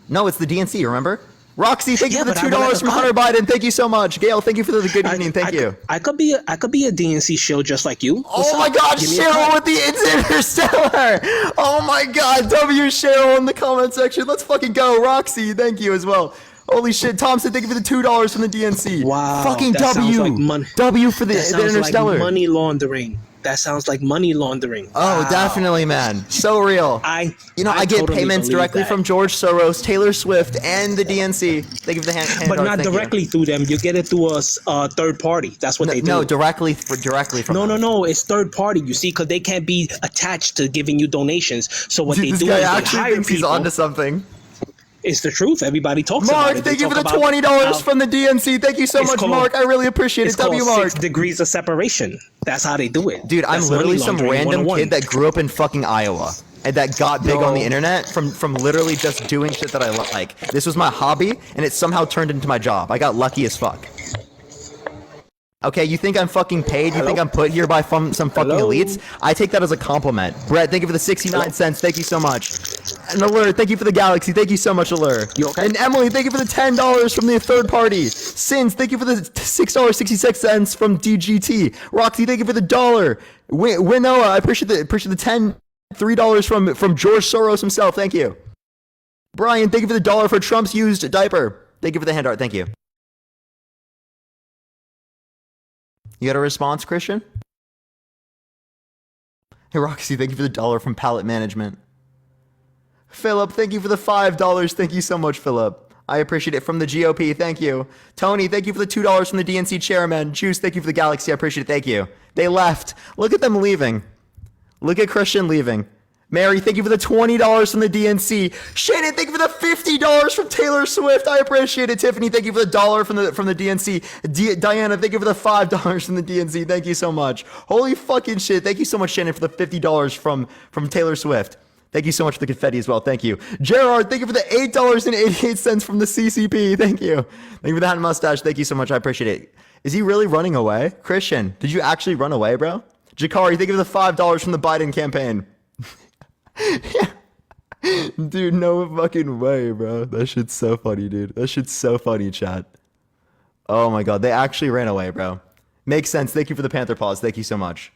No, it's the DNC, remember? Roxy, thank you for the $2 from Hunter Biden. Thank you so much. Gail, thank you for the good evening. Thank you. I could be a DNC shill just like you. Oh my God, Cheryl with the Interstellar. Oh my God, W Cheryl in the comment section. Let's fucking go. Roxy, thank you as well. Holy shit, Thompson, thank you for the $2 from the DNC. Wow. Fucking W. Like W for the Interstellar. Like money laundering. That sounds like money laundering. Oh, definitely, man. So real. I get totally payments directly from George Soros, Taylor Swift, and the DNC. They give the hand but not directly through them. You get it through a third party. That's what they do. No, directly from them. No. It's third party. You see, because they can't be attached to giving you donations. So what they do is they hire people. He's onto something. It's the truth. Everybody talks about it. Mark, thank you for the $20 from the DNC. Thank you so much, Mark. I really appreciate it. W Mark. 6 degrees of separation. That's how they do it. Dude, I'm literally some random kid that grew up in fucking Iowa and that got big on the internet from literally just doing shit that I like. This was my hobby, and it somehow turned into my job. I got lucky as fuck. Okay, you think I'm fucking paid? You think I'm put here by some fucking elites? I take that as a compliment. Brett, thank you for the 69 cents. Thank you so much. And Allure, thank you for the galaxy. Thank you so much, Allure. You okay? And Emily, thank you for the $10 from the third party. Sins, thank you for the $6.66 from DGT. Roxy, thank you for the $1. Winoa, I appreciate the 10. $3 from George Soros himself. Thank you. Brian, thank you for the $1 for Trump's used diaper. Thank you for the hand art. Thank you. You got a response, Christian? Hey, Roxy, thank you for the $1 from Pallet Management. Philip, thank you for the $5. Thank you so much, Philip. I appreciate it. From the GOP, thank you. Tony, thank you for the $2 from the DNC chairman. Juice, thank you for the Galaxy. I appreciate it. Thank you. They left. Look at them leaving. Look at Christian leaving. Mary, thank you for the $20 from the DNC. Shannon, thank you for the $50 from Taylor Swift. I appreciate it. Tiffany, thank you for the $1 from the DNC. Diana, thank you for the $5 from the DNC. Thank you so much. Holy fucking shit. Thank you so much, Shannon, for the $50 from Taylor Swift. Thank you so much for the confetti as well. Thank you. Gerard, thank you for the $8.88 from the CCP. Thank you. Thank you for the hat and mustache. Thank you so much. I appreciate it. Is he really running away? Christian, did you actually run away, bro? Jakari, thank you for the $5 from the Biden campaign. Yeah. Dude, no fucking way, bro. That shit's so funny, dude. That shit's so funny, chat. Oh my god, they actually ran away, bro. Makes sense. Thank you for the Panther paws. Thank you so much.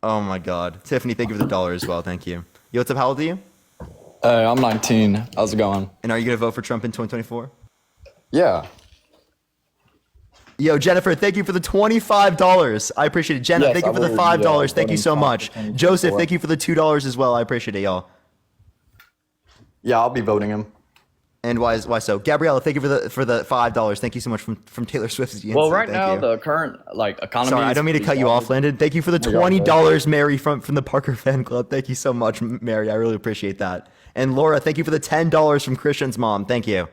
Oh my god. Tiffany, thank you for the $1 as well. Thank you. Yo, what's up? How old are you? I'm 19. How's it going? And are you gonna vote for Trump in 2024? Yeah. Yo, Jennifer, thank you for the $25. I appreciate it. Jenna, Yes, thank you I for the will be, $5. Thank you voting so Trump much. for 2024. Joseph, thank you for the $2 as well. I appreciate it, y'all. Yeah, I'll be voting him. And why so? Gabriella, thank you for the $5. Thank you so much from Taylor Swift's DNC. Well, right Thank now you. the current economy. Sorry, I don't mean to cut you off, Landon. Thank you for the $20, Mary, from the Parker fan club. Thank you so much, Mary. I really appreciate that. And Laura, thank you for the $10 from Christian's mom. Thank you.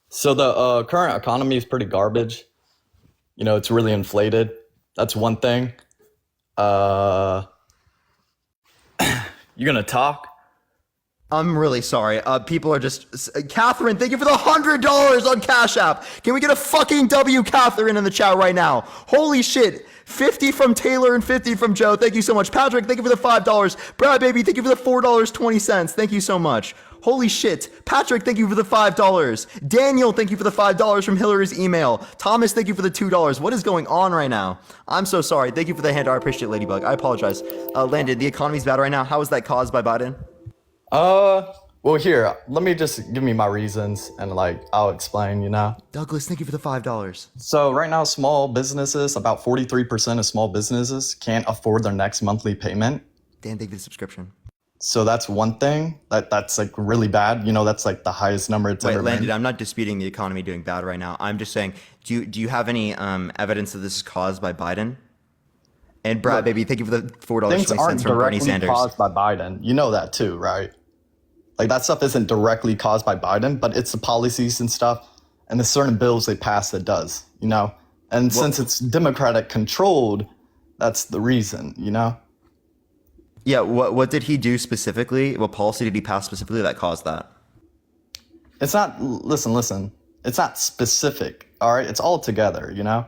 So the current economy is pretty garbage. You know, it's really inflated. That's one thing. You gonna talk? I'm really sorry. People are just... Catherine, thank you for the $100 on Cash App. Can we get a fucking W, Catherine, in the chat right now? Holy shit. 50 from Taylor and 50 from Joe. Thank you so much. Patrick, thank you for the $5. Brad, baby, thank you for the $4.20. Thank you so much. Holy shit. Patrick, thank you for the $5. Daniel, thank you for the $5 from Hillary's email. Thomas, thank you for the $2. What is going on right now? I'm so sorry. Thank you for the hand. I appreciate it, Ladybug. I apologize. Landon, the economy's bad right now. How is that caused by Biden? Well, here, let me just give me my reasons and I'll explain, you know. Douglas, thank you for the $5. So right now, small businesses, about 43% of small businesses can't afford their next monthly payment. Dan, thank you for the subscription. So that's one thing that's really bad. You know, that's the highest number it's ever been. Landon, I'm not disputing the economy doing bad right now. I'm just saying, do you have any evidence that this is caused by Biden? And Brad, baby, thank you for the $4.20 from Bernie Sanders. Things aren't directly caused by Biden. You know that too, right? That stuff isn't directly caused by Biden, but it's the policies and stuff and the certain bills they pass that does, you know? And since it's Democratic controlled, that's the reason, you know? Yeah, what did he do specifically? What policy did he pass specifically that caused that? It's not, listen. It's not specific, all right? It's all together, you know?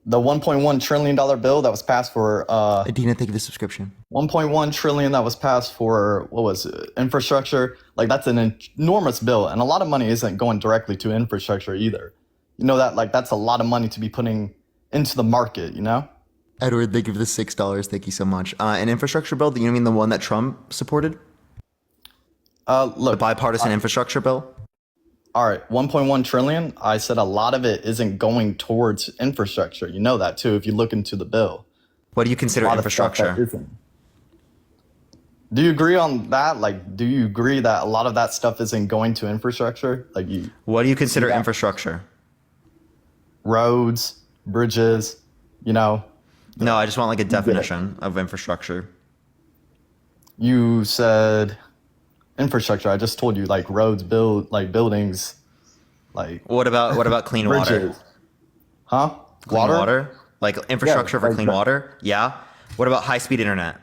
The $1.1 trillion bill that was passed for Adina, thank you for the subscription. 1.1 trillion that was passed for infrastructure. That's an enormous bill, and a lot of money isn't going directly to infrastructure either. You know that that's a lot of money to be putting into the market, you know? Edward, thank you for the $6. Thank you so much. An infrastructure bill, you mean the one that Trump supported? Look, the bipartisan infrastructure bill? All right, 1.1 trillion. I said a lot of it isn't going towards infrastructure. You know that too if you look into the bill. What do you consider infrastructure? Do you agree on that? Do you agree that a lot of that stuff isn't going to infrastructure? What do you consider infrastructure? Roads, bridges, you know. No, I just want a definition of infrastructure. You said infrastructure. I just told you roads, buildings, What about clean water? Huh? Clean water? Infrastructure for clean water? Yeah. What about high-speed internet?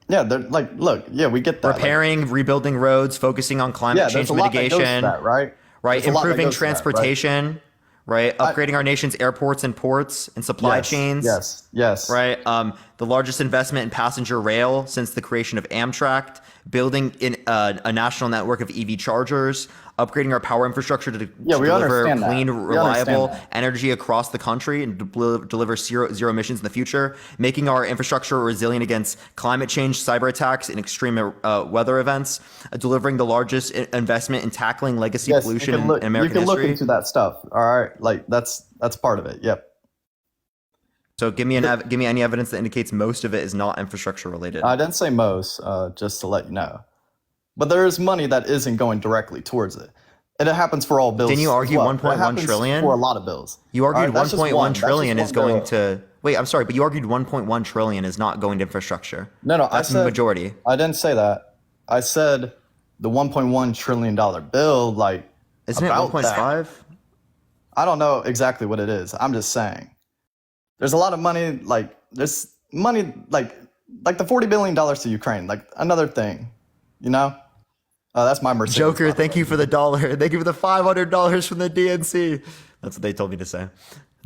Yeah, they're look, yeah, we get that. Repairing, rebuilding roads, focusing on climate change mitigation, that, right? Right, improving transportation, right? Upgrading our nation's airports and ports and supply chains. Yes. Right. the largest investment in passenger rail since the creation of Amtrak, building in a national network of EV chargers, upgrading our power infrastructure to deliver clean, reliable energy across the country and deliver zero emissions in the future, making our infrastructure resilient against climate change, cyber attacks, and extreme weather events, delivering the largest investment in tackling legacy pollution in American history. You can look into that stuff. All right, like that's part of it. Yep. So give me any evidence that indicates most of it is not infrastructure related. I didn't say most, just to let you know. But there is money that isn't going directly towards it. And it happens for all bills. Didn't you argue 1.1 trillion? For a lot of bills. You argued 1.1 trillion is going to... Wait, I'm sorry, but you argued 1.1 trillion is not going to infrastructure. No, that's the majority. I didn't say that. I said the $1.1 trillion bill, like... Isn't it 1.5? I don't know exactly what it is. I'm just saying. There's a lot of money, like, there's money, like the $40 billion to Ukraine, like, another thing, you know? That's my Mercedes. Joker, thank you for the $1. Thank you for the $500 from the DNC. That's what they told me to say.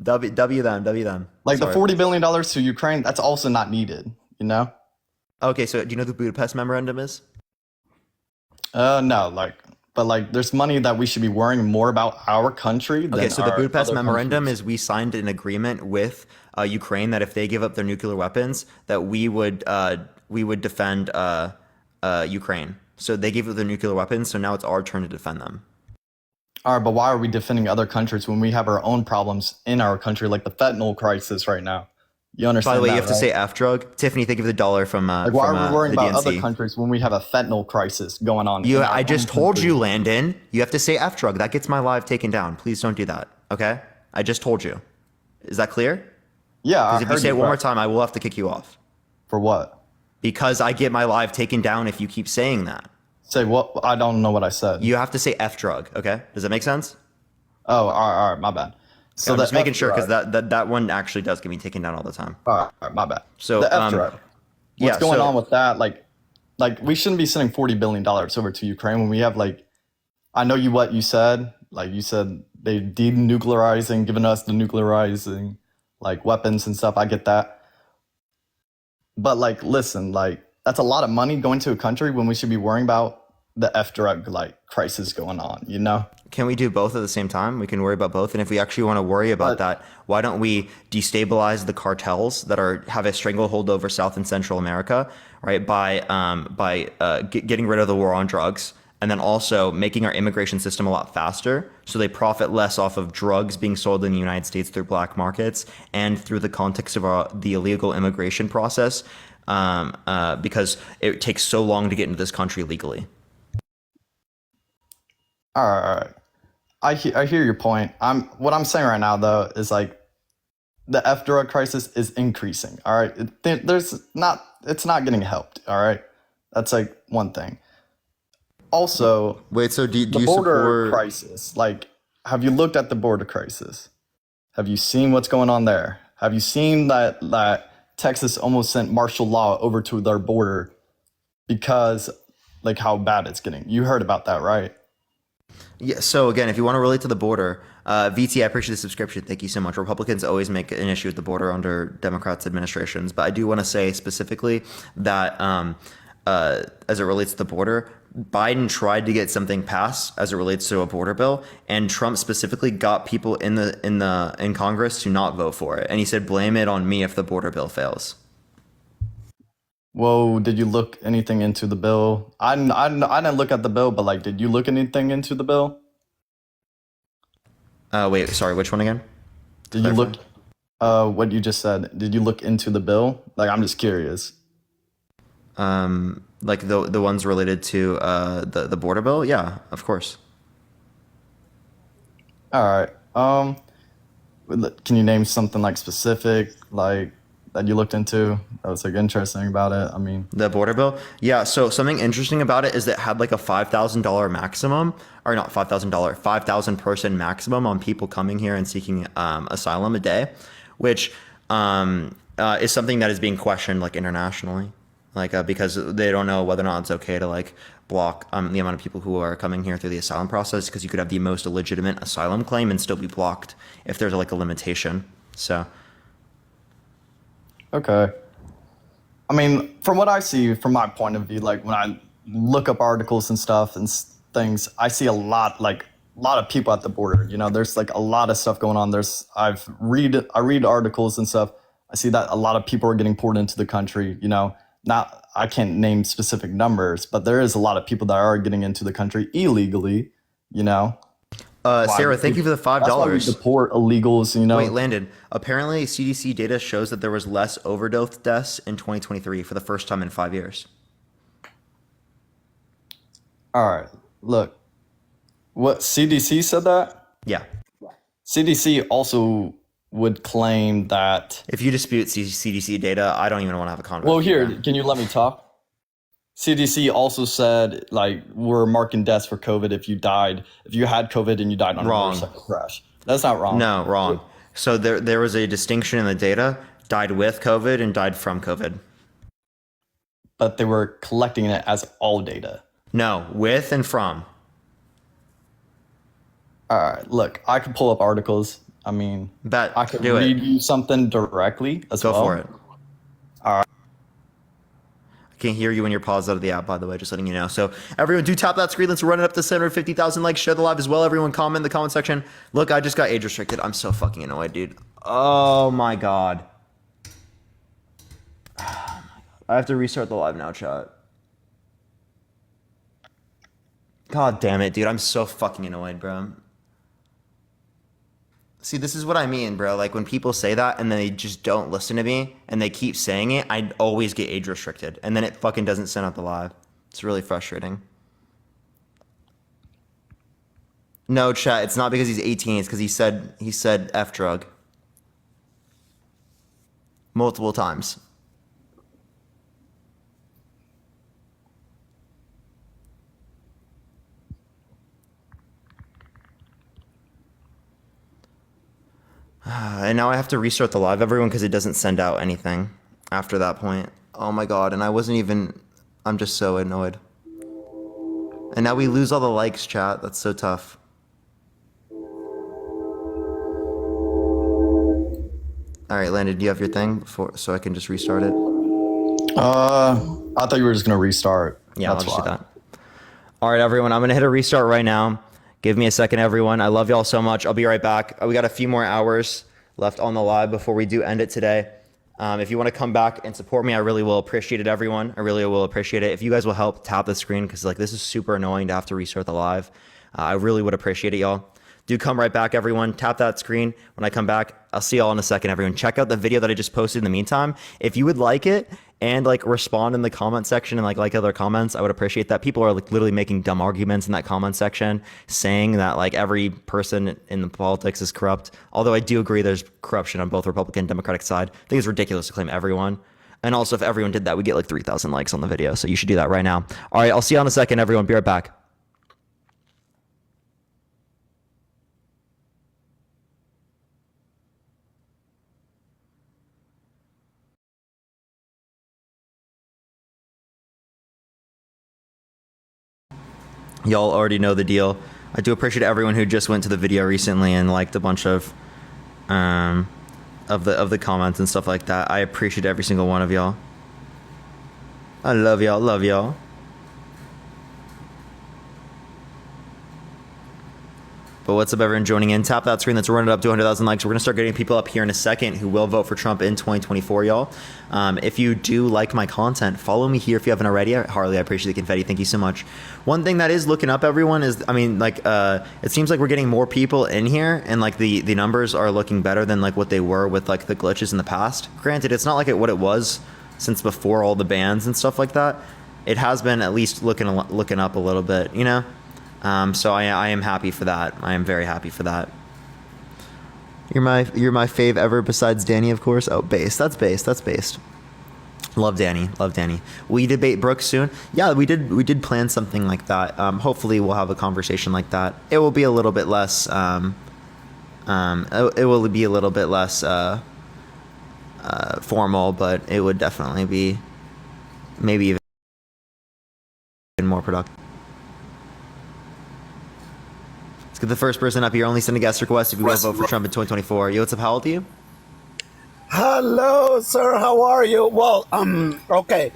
W them. Like, sorry. The $40 billion to Ukraine, that's also not needed, you know? Okay, so do you know what the Budapest Memorandum is? No, but there's money that we should be worrying more about our country than okay, so the Budapest Memorandum is we signed an agreement with Ukraine that if they give up their nuclear weapons, that we would defend Ukraine. So they gave up their nuclear weapons, so now it's our turn to defend them. All right, but why are we defending other countries when we have our own problems in our country, like the fentanyl crisis right now? You understand? By the way, that, you have to say F drug. Tiffany, thank you for the $1 from why are we worrying about other countries when we have a fentanyl crisis going on? I just told you, Landon. You have to say F drug. That gets my live taken down. Please don't do that. Okay? I just told you. Is that clear? Yeah. Because if you say it one more time, I will have to kick you off. For what? Because I get my live taken down if you keep saying that. Say what? I don't know what I said. You have to say F drug. Okay? Does that make sense? Oh, all right. My bad. So I'm just making sure because that one actually does get me taken down all the time. All right, my bad. So the F drug. What's going on with that? Like we shouldn't be sending $40 billion over to Ukraine when we have I know what you said. Like you said, they denuclearizing, giving us the nuclearizing weapons and stuff. I get that. But listen, that's a lot of money going to a country when we should be worrying about the F drug crisis going on, you know? Can we do both at the same time? We can worry about both. And if we actually want to worry about that, why don't we destabilize the cartels that have a stranglehold over South and Central America, right? By getting rid of the war on drugs, and then also making our immigration system a lot faster, so they profit less off of drugs being sold in the United States through black markets and through the context of the illegal immigration process, because it takes so long to get into this country legally. All right. I hear your point. What I'm saying right now though is the F drug crisis is increasing. All right, it's not getting helped. All right, that's one thing. Also, wait. So do the you border support crisis? Have you looked at the border crisis? Have you seen what's going on there? Have you seen that Texas almost sent martial law over to their border because how bad it's getting? You heard about that, right? Yeah. So again, if you want to relate to the border, VT, I appreciate the subscription. Thank you so much. Republicans always make an issue with the border under Democrats' administrations, but I do want to say specifically that as it relates to the border, Biden tried to get something passed as it relates to a border bill, and Trump specifically got people in Congress to not vote for it, and he said, "Blame it on me if the border bill fails." Whoa, did you look anything into the bill? I didn't look at the bill, but did you look anything into the bill? Wait, sorry, which one again? Did you look, what you just said, did you look into the bill? I'm just curious. The ones related to the border bill? Yeah, of course. All right. Can you name something specific, that you looked into that was interesting about it? I mean, the border bill. Yeah. So something interesting about it is that it had a $5,000 maximum, or not $5,000, 5,000 person maximum on people coming here and seeking asylum a day, which is something that is being questioned internationally, because they don't know whether or not it's okay to block the amount of people who are coming here through the asylum process, because you could have the most illegitimate asylum claim and still be blocked if there's a limitation. So. Okay. I mean, from what I see, from my point of view, like when I look up articles and stuff and things, I see a lot of people at the border. You know, there's like a lot of stuff going on. I read articles and stuff. I see that a lot of people are getting poured into the country. You know, I can't name specific numbers, but there is a lot of people that are getting into the country illegally. You know. Sarah, thank you for the $5. That's why we deport illegals, you know. Wait, Landon. Apparently, CDC data shows that there was less overdose deaths in 2023 for the first time in 5 years. All right, look. What, CDC said that? Yeah. CDC also would claim that... If you dispute CDC data, I don't even want to have a conversation. Well, here, can you let me talk? CDC also said, like, we're marking deaths for COVID if you had COVID and you died on a motorcycle crash. That's not wrong. No, wrong. So there was a distinction in the data, died with COVID and died from COVID. But they were collecting it as all data. No, with and from. All right, look, I can pull up articles. I mean, I could read you something directly as well. Go for it. All right. I can't hear you when you're paused out of the app, by the way, just letting you know. So everyone do tap that screen. Let's run it up to 750,000 likes. Share the live as well. Everyone comment in the comment section. Look, I just got age restricted. I'm so fucking annoyed, dude. Oh my God. I have to restart the live now, chat. God damn it, dude. I'm so fucking annoyed, bro. See, this is what I mean, bro. Like, when people say that and then they just don't listen to me and they keep saying it, I always get age restricted. And then it fucking doesn't send out the live. It's really frustrating. No, chat, it's not because he's 18. It's because he said F drug. Multiple times. And now I have to restart the live, everyone, because it doesn't send out anything after that point. Oh my God, and I'm just so annoyed. And now we lose all the likes, chat. That's so tough. All right, Landon, do you have your thing so I can just restart it? I thought you were just gonna restart. Yeah, I'll just do that. All right, everyone, I'm gonna hit a restart right now. Give me a second, everyone. I love y'all so much. I'll be right back. We got a few more hours left on the live before we do end it today. If you want to come back and support me, I really will appreciate it, everyone. I really will appreciate it. If you guys will help tap the screen, because like this is super annoying to have to restart the live. I really would appreciate it, y'all. Do come right back, everyone. Tap that screen. When I come back, I'll see y'all in a second, everyone. Check out the video that I just posted in the meantime. If you would like it and like respond in the comment section and like other comments, I would appreciate that. People are like literally making dumb arguments in that comment section, saying that like every person in the politics is corrupt. Although I do agree there's corruption on both Republican and Democratic side. I think it's ridiculous to claim everyone. And also, if everyone did that, we get like 3,000 likes on the video. So you should do that right now. All right, I'll see you in a second, everyone. Be right back. Y'all already know the deal. I do appreciate everyone who just went to the video recently and liked a bunch of the comments and stuff like that. I appreciate every single one of y'all. I love y'all. Love y'all. But what's up, everyone joining in? Tap that screen. Let's run it up to 100,000 likes. We're going to start getting people up here in a second who will vote for Trump in 2024, y'all. If you do like my content, follow me here if you haven't already. Harley, I appreciate the confetti. Thank you so much. One thing that is looking up, everyone, is, I mean, like, it seems like we're getting more people in here, and like the numbers are looking better than like what they were with like the glitches in the past. Granted, it's not like what it was since before all the bans and stuff like that. It has been at least looking up a little bit, you know? So I am happy for that. I am very happy for that. You're my fave ever besides Danny, of course. Oh, based. That's based. Love Danny. We debate Brooks soon. Yeah, we did plan something like that. Hopefully we'll have a conversation like that. It will be a little bit less formal, but it would definitely be maybe even more productive. Let's get the first person up here. Only send a guest request if you want to vote for Trump in 2024. Yo, what's up? How old are you? Hello, sir. How are you? Well, okay.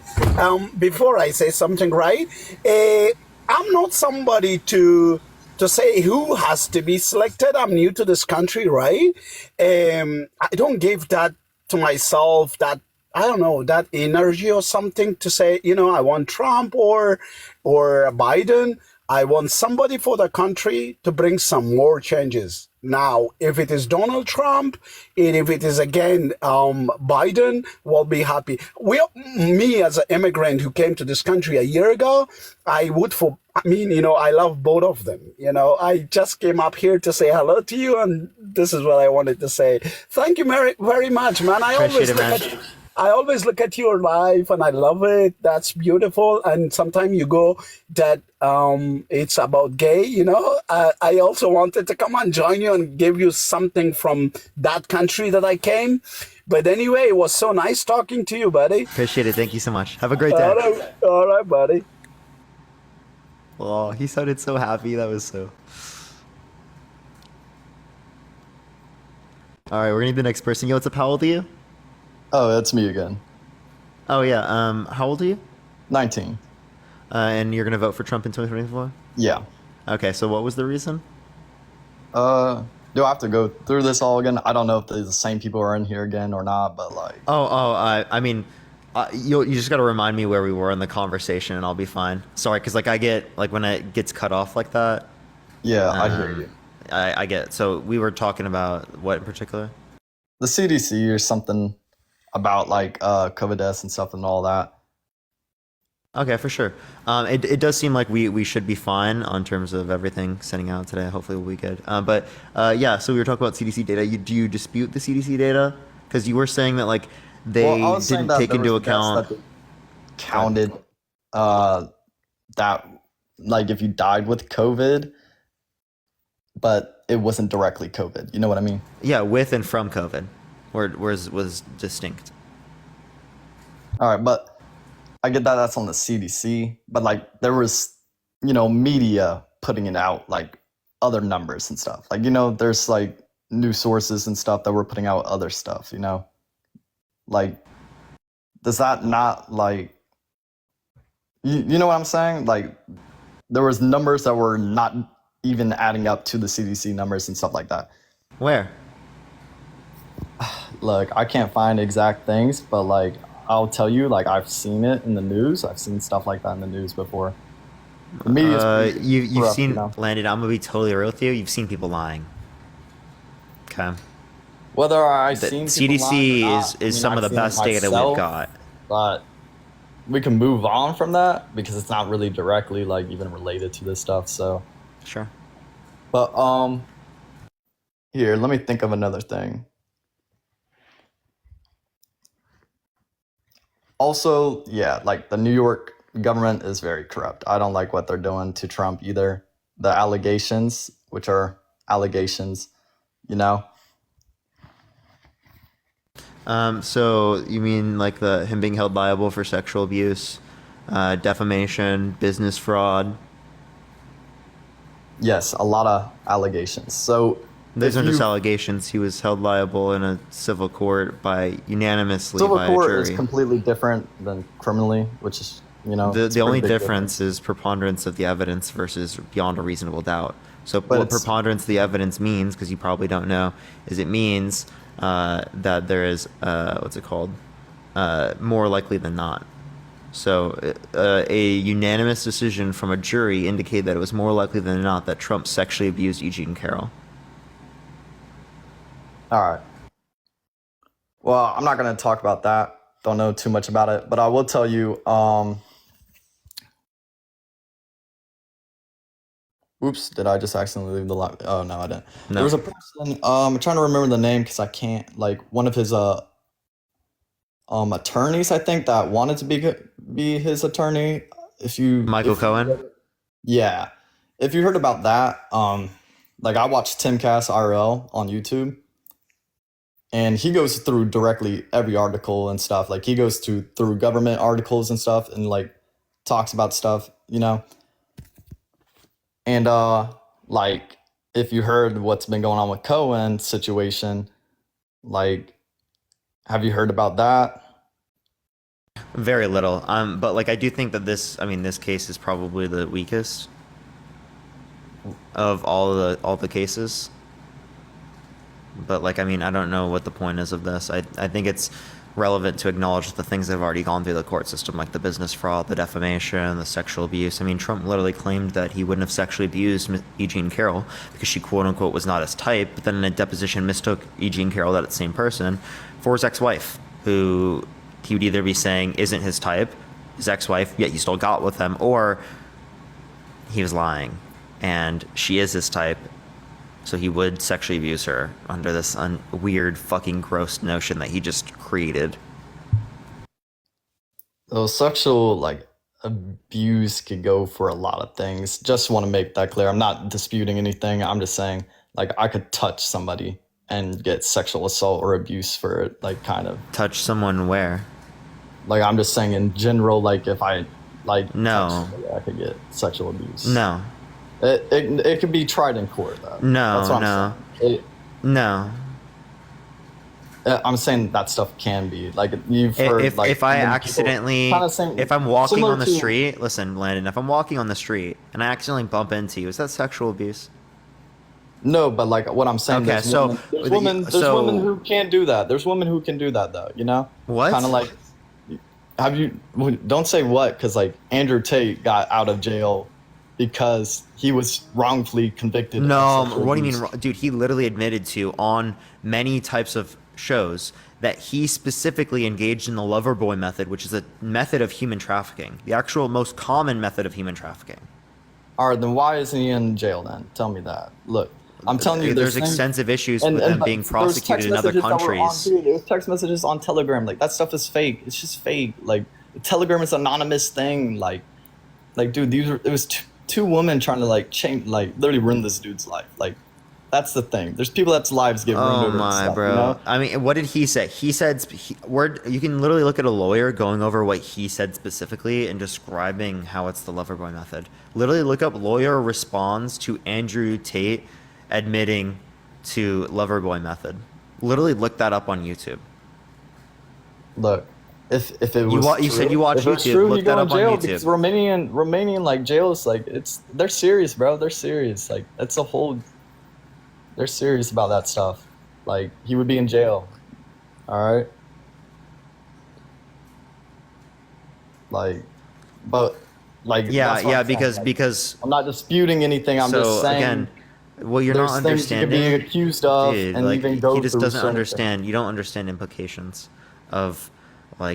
Before I say something, right? I'm not somebody to say who has to be selected. I'm new to this country, right? I don't give that to myself. That I don't know that energy or something to say. I want Trump or Biden. I want somebody for the country to bring some more changes. Now, if it is Donald Trump, and if it is again Biden, we'll be happy. Me as an immigrant who came to this country a year ago, I would for. I mean, I love both of them. I just came up here to say hello to you, and this is what I wanted to say. Thank you very, very much, man. I always look at your life and I love it. That's beautiful. And sometimes you go that it's about gay, I also wanted to come and join you and give you something from that country that I came. But anyway, it was so nice talking to you, buddy. Appreciate it. Thank you so much. Have a great day. All right, buddy. Oh, he sounded so happy. That was so... All right, we're going to need the next person. Yo, what's up? How old are you? Oh, that's me again. Oh, yeah. How old are you? 19. And you're going to vote for Trump in 2024? Yeah. Okay, so what was the reason? Do I have to go through this all again? I don't know if the same people are in here again or not, but like... I mean, you just got to remind me where we were in the conversation and I'll be fine. Sorry, because I get, when it gets cut off like that... Yeah, I hear you. I get... So we were talking about what in particular? The CDC or something... about COVID deaths and stuff and all that. Okay, for sure. It does seem like we should be fine on terms of everything sending out today. Hopefully we'll be good. Yeah, so we were talking about CDC data. Do you dispute the CDC data? Because you were saying that they didn't take into account... That counted that if you died with COVID, but it wasn't directly COVID. You know what I mean? Yeah, with and from COVID. Was distinct. All right, but I get that that's on the CDC, but there was, media putting it out, other numbers and stuff. There's news sources and stuff that were putting out other stuff, does that not you know what I'm saying? There was numbers that were not even adding up to the CDC numbers and stuff like that. Where? Look, I can't find exact things, but I'll tell you, I've seen it in the news. I've seen stuff like that in the news before. The media's you've seen Landon. I'm gonna be totally real with you. You've seen people lying. Okay. Whether I've seen CDC is some of the best data we've got. But we can move on from that because it's not really directly even related to this stuff. So sure. But here, let me think of another thing. Also, yeah, the New York government is very corrupt. I don't like what they're doing to Trump either. The allegations, which are allegations, So you mean him being held liable for sexual abuse, defamation, business fraud? Yes, a lot of allegations. So those aren't just allegations. He was held liable in a civil court unanimously by a jury. Civil court is completely different than criminally, which is, the only difference is preponderance of the evidence versus beyond a reasonable doubt. So what preponderance of the evidence means, because you probably don't know, is it means that there is, more likely than not. So a unanimous decision from a jury indicated that it was more likely than not that Trump sexually abused Eugene Carroll. All right. Well, I'm not going to talk about that. Don't know too much about it, but I will tell you. Oops, did I just accidentally leave the line? Oh, no, I didn't. No. There was a person, I'm trying to remember the name because I can't, one of his attorneys, I think, that wanted to be his attorney. Michael Cohen? Yeah. If you heard about that, I watched Timcast IRL on YouTube. And he goes through directly every article and stuff. He goes through government articles and stuff and talks about stuff, And if you heard what's been going on with Cohen's situation, Have you heard about that? Very little. But like I do think that this case is probably the weakest of all the cases. But like I don't know what the point is of this. I think it's relevant to acknowledge the things that have already gone through the court system, like the business fraud, the defamation, the sexual abuse. Trump literally claimed that he wouldn't have sexually abused E. Jean Carroll because she quote unquote was not his type, but then in a deposition mistook E. Jean Carroll, that same person, for his ex-wife, who he would either be saying isn't his type, his ex-wife, yet he still got with them, or he was lying and she is his type, so he would sexually abuse her under this weird fucking gross notion that he just created. So sexual abuse could go for a lot of things. Just want to make that clear. I'm not disputing anything. I'm just saying I could touch somebody and get sexual assault or abuse for it. Kind of touch someone where? I'm just saying in general. If I no, I could get sexual abuse. No. It could be tried in court, though. No, that's what no. I'm saying. No. I'm saying that stuff can be you've heard. If I accidentally, if I'm walking on the street, listen, Landon. If I'm walking on the street and I accidentally bump into you, is that sexual abuse? No, but what I'm saying. Okay, there's women who can't do that. There's women who can do that, though. You know. What? Kind of have you? Don't say what, because Andrew Tate got out of jail because he was wrongfully convicted. No, what do you mean, dude? He literally admitted to on many types of shows that he specifically engaged in the lover boy method, which is a method of human trafficking, the actual most common method of human trafficking. All right, then why isn't he in jail then? Tell me that. Look, I'm telling you, there's extensive issues with him being prosecuted in other countries. There's text messages on Telegram. That stuff is fake. It's just fake. Telegram is an anonymous thing. Dude, it was two women trying to change, literally ruin this dude's life. That's the thing. There's people that's lives get ruined. Oh my, stuff, bro. You know? What did he say? He said, you can literally look at a lawyer going over what he said specifically and describing how it's the lover boy method. Literally look up lawyer responds to Andrew Tate admitting to lover boy method. Literally look that up on YouTube. Look, if it was you said you watch YouTube, true, look that up on YouTube. Because Romanian jails, they're serious, bro. They're serious. That's a whole. They're serious about that stuff. He would be in jail. All right. Because I'm not disputing anything. I'm just saying. Again, well, you're not understanding. Things you could be accused of, dude, and even go he just through doesn't understand. You don't understand implications of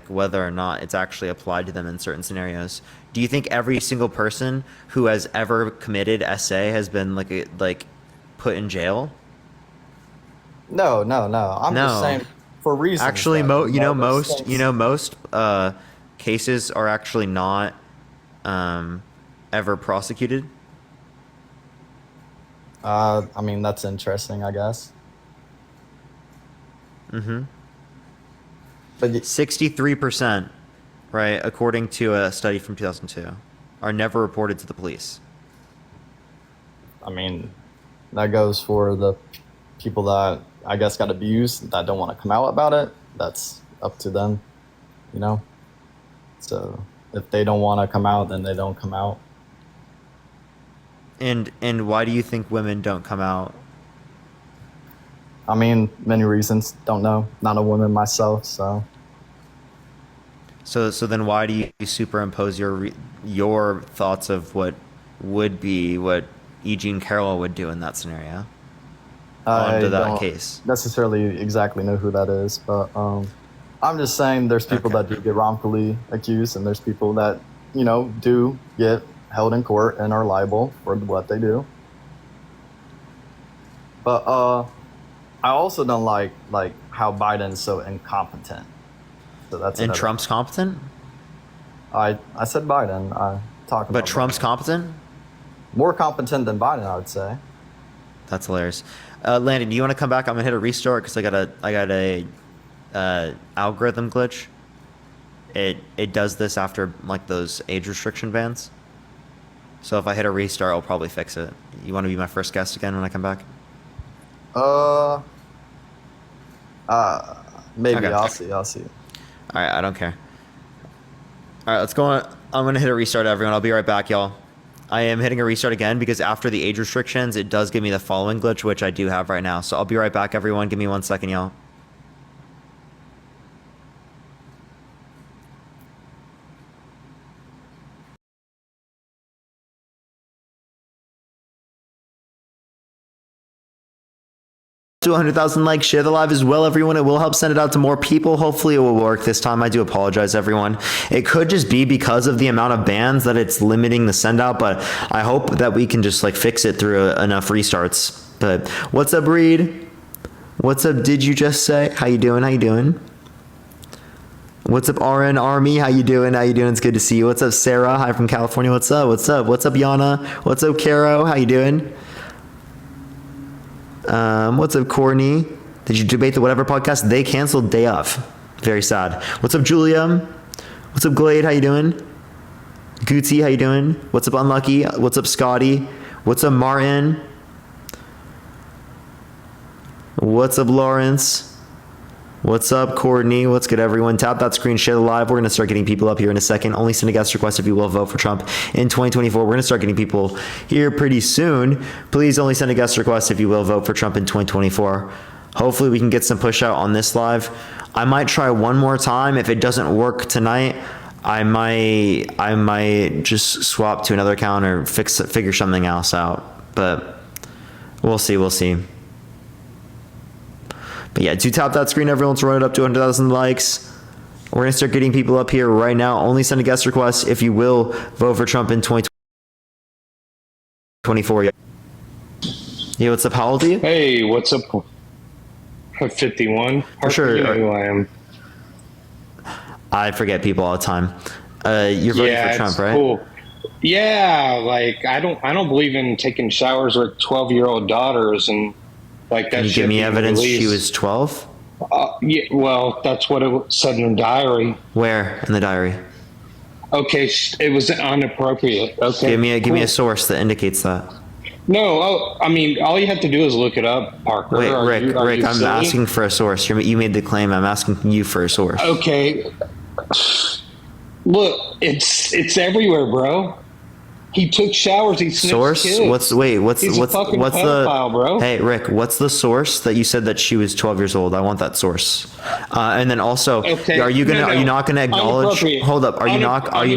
whether or not it's actually applied to them in certain scenarios. Do you think every single person who has ever committed SA has been put in jail? No. I'm just saying for reasons. Actually, most cases are actually not ever prosecuted. That's interesting, I guess. Mm-hmm. But 63%, right, according to a study from 2002, are never reported to the police. That goes for the people that I guess got abused that don't want to come out about it. That's up to them, you know? So if they don't want to come out, then they don't come out. And why do you think women don't come out? Many reasons. Don't know. Not a woman myself, so. So then why do you superimpose your thoughts of what would be what E. Jean Carroll would do in that scenario onto that case? Necessarily exactly know who that is, but I'm just saying there's people that do get wrongfully accused, and there's people that do get held in court and are liable for what they do. But I also don't like how Biden's so incompetent. So that's. And Trump's competent? I said Biden. I talked about. But Trump's competent? More competent than Biden, I would say. That's hilarious. Landon, do you want to come back? I'm gonna hit a restart because I got a algorithm glitch. It does this after those age restriction bans. So if I hit a restart, I'll probably fix it. You want to be my first guest again when I come back? Maybe. Okay. I'll see. All right, I don't care. All right, let's go on. I'm going to hit a restart, everyone. I'll be right back, y'all. I am hitting a restart again because after the age restrictions, it does give me the following glitch, which I do have right now. So I'll be right back, everyone. Give me 1 second, y'all. To 100,000 likes, share the live as well, everyone. It will help send it out to more people. Hopefully it will work this time. I do apologize, everyone. It could just be because of the amount of bans that it's limiting the send out, but I hope that we can just like fix it through enough restarts. But what's up, Reed? What's up, did you just say? How you doing? How you doing? What's up, RN Army? How you doing? How you doing? It's good to see you. What's up, Sarah? Hi from California. What's up? What's up? What's up, Yana? What's up, Caro? How you doing? What's up, Courtney? Did you debate the whatever podcast? They canceled day off. Very sad. What's up, Julia? What's up, Glade? How you doing? Gucci, how you doing? What's up, Unlucky? What's up, Scotty? What's up, Martin? What's up, Lawrence? What's up, Courtney? What's good, everyone? Tap that screen, share the live. We're going to start getting people up here in a second. Only send a guest request if you will vote for Trump in 2024. We're going to start getting people here pretty soon. Please only send a guest request if you will vote for Trump in 2024. Hopefully we can get some push out on this live. I might try one more time. If it doesn't work tonight, I might just swap to another account or figure something else out. But we'll see. But yeah, do tap that screen, everyone, to run it up to 100,000 likes. We're going to start getting people up here right now. Only send a guest request if you will vote for Trump in 2024. Yeah, what's up? How old are you? Hey, what's up? I'm 51. For sure. You know who I am. I forget people all the time. You're voting for Trump, right? Cool. Yeah, like I don't believe in taking showers with 12-year-old daughters and like that. Can you give me evidence she was 12? Yeah, well, that's what it said in the diary. Where in the diary? Okay, it was inappropriate. Okay, give me a source that indicates that. No, I mean, all you have to do is look it up, Parker. Wait, Rick, I'm asking for a source. You made the claim. I'm asking you for a source. Okay, look, it's everywhere, bro. He took showers. He sniffed source. Kids. What's the pedophile, bro? Hey, Rick, what's the source that you said that she was 12 years old? I want that source. And then also, okay. are you not gonna acknowledge? Hold up. Are you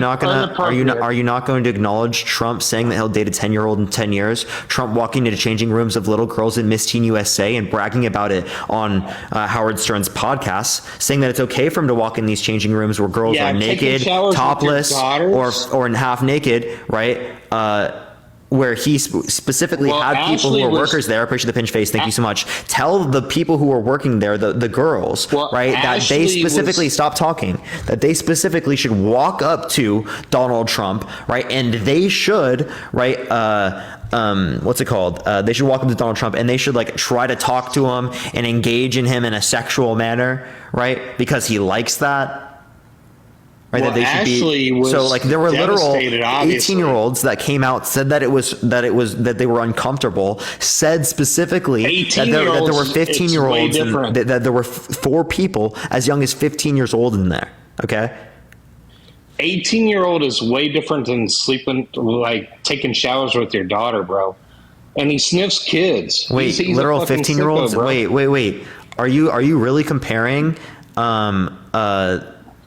not going to acknowledge Trump saying that he'll date a 10-year-old in 10 years? Trump walking into changing rooms of little girls in Miss Teen USA and bragging about it on Howard Stern's podcast, saying that it's okay for him to walk in these changing rooms where girls are naked, topless, or half naked, right? Where he specifically had people who were workers there. I appreciate the pinch face. Thank you so much. Tell the people who were working there, the girls, right, that they specifically stop talking, that they specifically should walk up to Donald Trump, right, and they should, right, what's it called? They should walk up to Donald Trump and they should like try to talk to him and engage in him in a sexual manner, right, because he likes that. Right, well, that they should be. So like there were literal 18-year-olds that came out, said that that they were uncomfortable, said specifically that there were 15-year-olds and that there were 4 people as young as 15 years old in there. Okay. 18-year-old is way different than sleeping, like taking showers with your daughter, bro. And he sniffs kids. Wait, he's literal 15-year-olds. Wait. Are you really comparing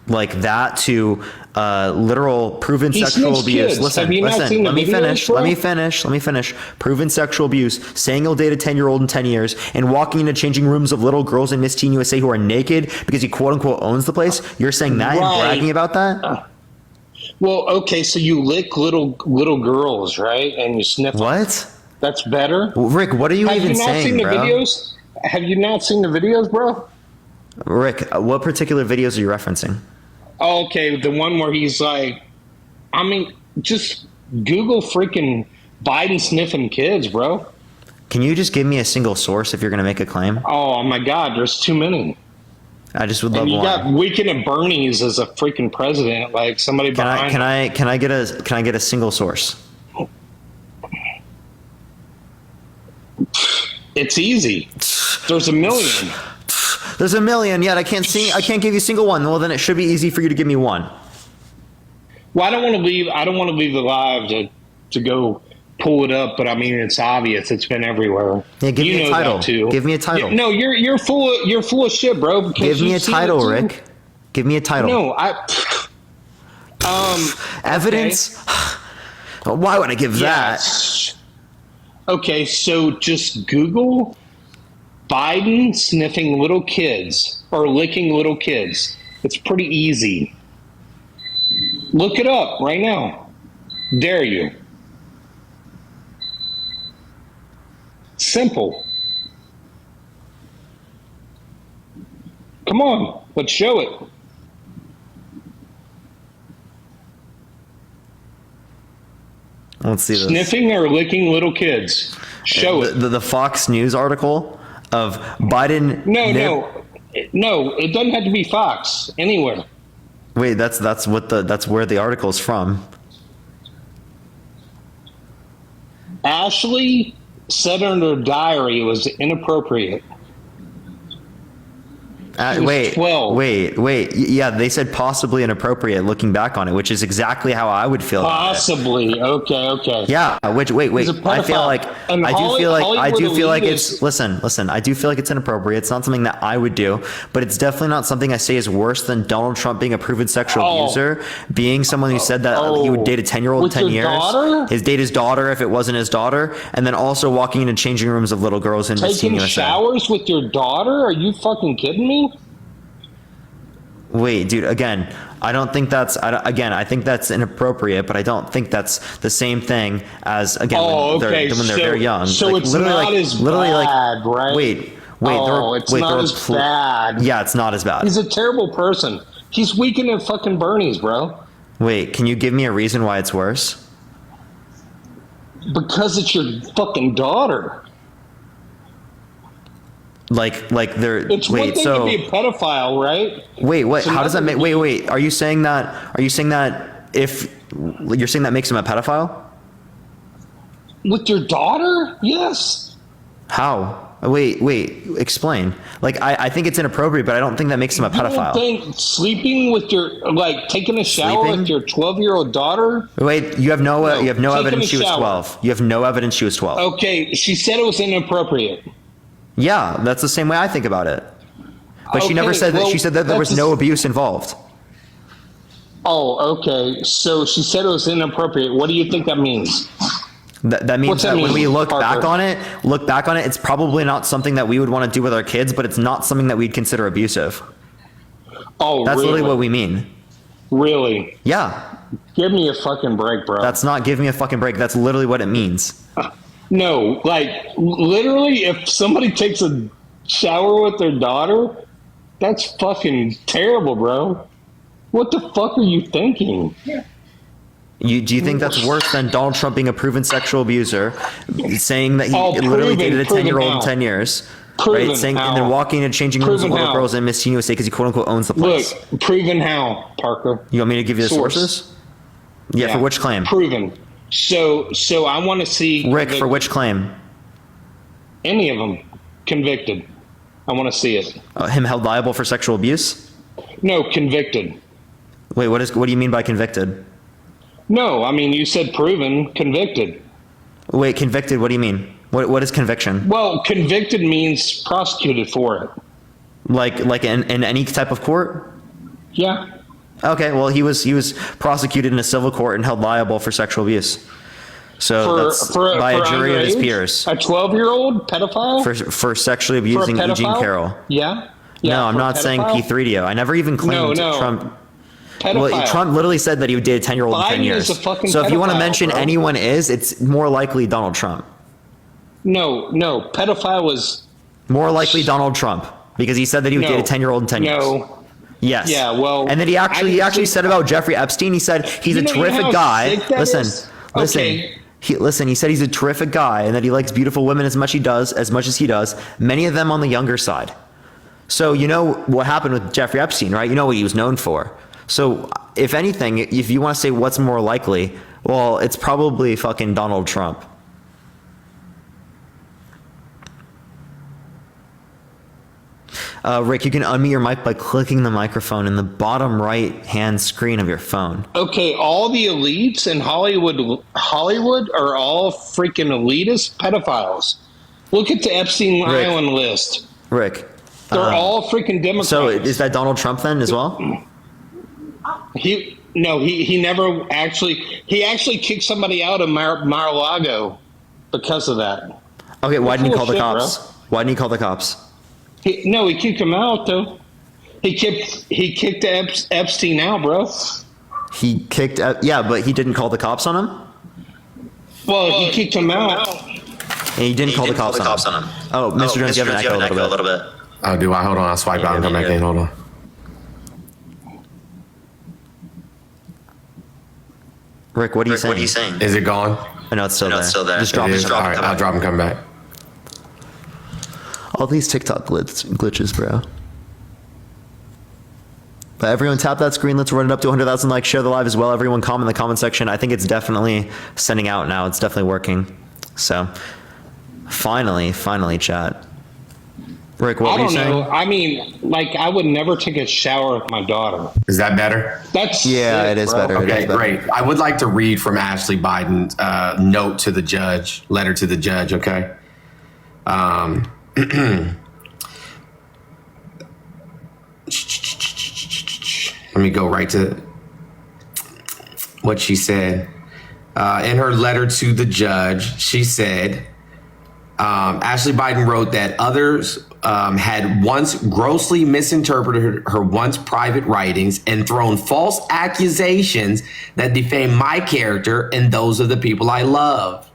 like that to literal proven sexual abuse? Listen, let me finish. Proven sexual abuse, saying he'll date a 10-year-old in 10 years, and walking into changing rooms of little girls in Miss Teen USA who are naked because he quote unquote owns the place. You're saying that and bragging about that? Well, okay, so you lick little girls, right? And you sniff what? Them. That's better. Well, Rick, what are you even saying, bro? Videos? Have you not seen the videos, bro? Rick, what particular videos are you referencing? Okay, the one where he's like, I mean, just Google freaking Biden sniffing kids, bro. Can you just give me a single source if you're going to make a claim? Oh my God, there's too many. I just would love one. You got Weekend at Bernie's as a freaking president, like somebody behind. Can I get a single source? It's easy. There's a million. There's a million, yet I can't give you a single one. Well, then it should be easy for you to give me one. Well, I don't want to leave alive to go pull it up, but I mean, it's obvious. It's been everywhere. Yeah, give me a title. Too. Give me a title. No, you're full of shit, bro. Give me a title, Rick. Give me a title. No, evidence. Okay. Why would I give that? Okay, so just Google Biden sniffing little kids or licking little kids. It's pretty easy. Look it up right now. Dare you? Simple. Come on, let's show it. Let's see this. Sniffing or licking little kids. Show it. The Fox News article of Biden. No, it doesn't have to be Fox. Anywhere. Wait, that's where the article is from. Ashley said in her diary it was inappropriate. Wait, 12. wait. Yeah, they said possibly inappropriate looking back on it, which is exactly how I would feel. Possibly. Okay. Yeah, wait. I feel like it's listen, I do feel like it's inappropriate. It's not something that I would do, but it's definitely not something I say is worse than Donald Trump being a proven sexual abuser, being someone who said that he would date a 10-year-old in 10 years. Daughter? Date his daughter if it wasn't his daughter, and then also walking into changing rooms of little girls in taking showers with your daughter? Are you fucking kidding me? Wait, dude, again, I think that's inappropriate, but I don't think that's the same thing as, again, when they're very young. So like, it's not as bad, right? Wait. It's not as bad. Yeah, it's not as bad. He's a terrible person. He's weakened at fucking Bernie's, bro. Wait, can you give me a reason why it's worse? Because it's your fucking daughter. Like they're. It's one thing to be a pedophile, right? Wait, what? How does that make? Wait. Are you saying that if you're saying that makes him a pedophile? With your daughter? Yes. How? Wait. Explain. Like I think it's inappropriate, but I don't think that makes him a pedophile. You don't think sleeping with taking a shower with your 12-year-old daughter? Wait, you have no evidence she was 12. You have no evidence she was 12. Okay, she said it was inappropriate. Yeah, that's the same way I think about it. But she never said that. She said that there was no abuse involved. Oh, okay. So she said it was inappropriate. What do you think that means? That means that when we look back on it, it's probably not something that we would want to do with our kids, but it's not something that we'd consider abusive. Oh, that's literally what we mean. Really? Yeah. Give me a fucking break, bro. That's not give me a fucking break. That's literally what it means. No, literally, if somebody takes a shower with their daughter, that's fucking terrible, bro. What the fuck are you thinking? Do you think that's worse than Donald Trump being a proven sexual abuser, saying that he literally dated a 10-year-old in 10 years? Right? Saying, and then walking into changing rooms with little girls in Miss USA because he quote unquote owns the place. Look, proven how, Parker? You want me to give you the sources? Yeah, for which claim? Proven. So I want to see Rick for which claim? Any of them convicted. I want to see it. Him held liable for sexual abuse? No, convicted. Wait, what do you mean by convicted? No, I mean you said proven, convicted. Wait, convicted? What do you mean? What is conviction? Well, convicted means prosecuted for it. Like in any type of court? Yeah. Okay, well, he was prosecuted in a civil court and held liable for sexual abuse. So that's by a jury of his peers. A 12-year-old pedophile? For sexually abusing Eugene Carroll. Yeah. No, I'm not saying P3DO. I never even claimed Trump. Pedophile. Well, Trump literally said that he would date a 10-year-old in 10 years. So if you want to mention anyone it's more likely Donald Trump. No, pedophile was more likely Donald Trump because he said that he would date a 10-year-old in 10 years. No. Yes. Yeah, well. And then he actually said about Jeffrey Epstein, he said he's a terrific guy. Listen. He said he's a terrific guy and that he likes beautiful women as much as he does, many of them on the younger side. So you know what happened with Jeffrey Epstein, right? You know what he was known for. So if anything, if you want to say what's more likely, well, it's probably fucking Donald Trump. Rick, you can unmute your mic by clicking the microphone in the bottom right-hand screen of your phone. Okay, all the elites in Hollywood are all freaking elitist pedophiles. Look at the Epstein Island list. Rick. They're all freaking Democrats. So is that Donald Trump then as well? He never actually, he actually kicked somebody out of Mar-a-Lago because of that. Okay, why didn't he call the cops? Bro. Why didn't he call the cops? He kicked him out though. He kicked Epstein out, bro. He kicked yeah, but he didn't call the cops on him? Well, he kicked him out. And he didn't call the cops on him. Oh, Mr. Jones, you have an echo a little bit. Oh, do I? Hold on, I'll swipe out and come back in. Hold on. Rick, what are you saying? Is it gone? No, it's still there. Just drop it. All right, I'll drop and come back. All these TikTok glitches, bro. But everyone tap that screen. Let's run it up to 100,000 likes. Share the live as well. Everyone comment in the comment section. I think it's definitely sending out now. It's definitely working. So finally, chat. Rick, what were you saying? I don't know. I mean, like, I would never take a shower with my daughter. Is that better? That's yeah, it is better. Okay, great. I would like to read from Ashley Biden's note to the judge, letter to the judge. Okay. Let me go right to what she said. In her letter to the judge, she said, Ashley Biden wrote that others had once grossly misinterpreted her once private writings and thrown false accusations that defame my character and those of the people I love.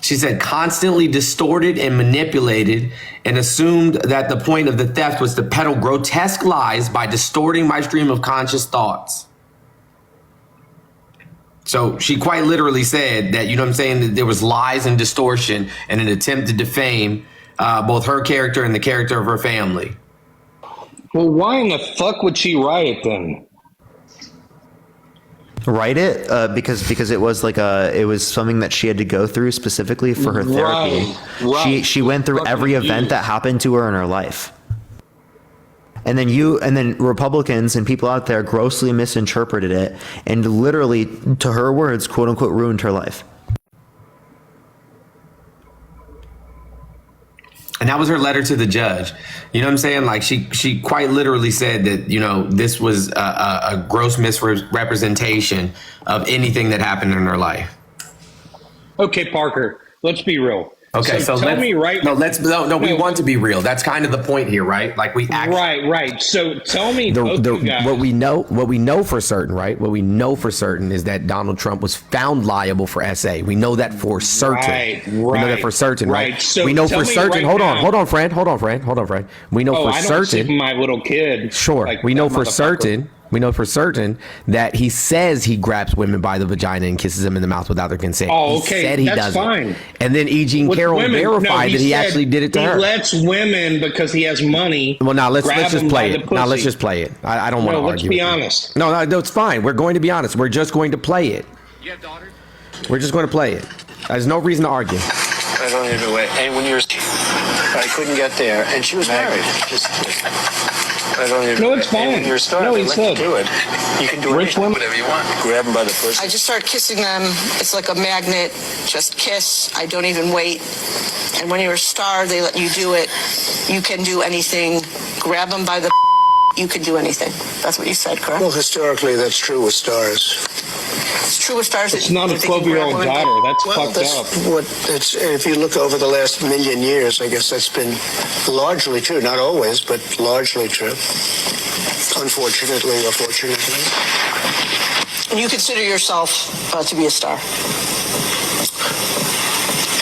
She said, constantly distorted and manipulated and assumed that the point of the theft was to peddle grotesque lies by distorting my stream of conscious thoughts. So she quite literally said that, you know what I'm saying, that there was lies and distortion and an attempt to defame both her character and the character of her family. Well, why in the fuck would she write it then? Write it because it was like it was something that she had to go through specifically for her therapy. Right. She went through every event that happened to her in her life. And then Republicans and people out there grossly misinterpreted it and literally, to her words, quote unquote, ruined her life. And that was her letter to the judge. You know what I'm saying? Like she quite literally said that, you know, this was a gross misrepresentation of anything that happened in her life. Okay, Parker, let's be real. Okay, so tell me right. We want to be real. That's kind of the point here, right? Like we actually, right. So tell me, what we know for certain, right? What we know for certain is that Donald Trump was found liable for SA. We know that for certain. Right. We know that for certain, right? So we know for certain. Right hold on, friend. We know for certain. I don't my little kid. Sure. Like we know for certain. We know for certain that he says he grabs women by the vagina and kisses them in the mouth without their consent. Oh, okay. He said he That's doesn't. Fine. And then E. Jean Carroll verified that he actually did it to her. He lets women because he has money. Well, now let's just play it. Now let's just play it. I don't want to argue. Let's be honest. No, it's fine. We're going to be honest. We're just going to play it. You have daughters? We're just going to play it. There's no reason to argue. I don't even wait. And when I couldn't get there, and she was married. I don't even. No, it's fine. You're starting. No, he said. Do it. You can do Rich women, whatever you want. Grab them by the pussy. I just start kissing them. It's like a magnet. Just kiss. I don't even wait. And when you're a star, they let you do it. You can do anything. Grab them by the. You can do anything. That's what you said, correct? Well, historically, that's true with stars. It's true with stars. It's not a 12-year-old daughter. That's fucked up. If you look over the last million years, I guess that's been largely true. Not always, but largely true. Unfortunately or fortunately. And you consider yourself to be a star?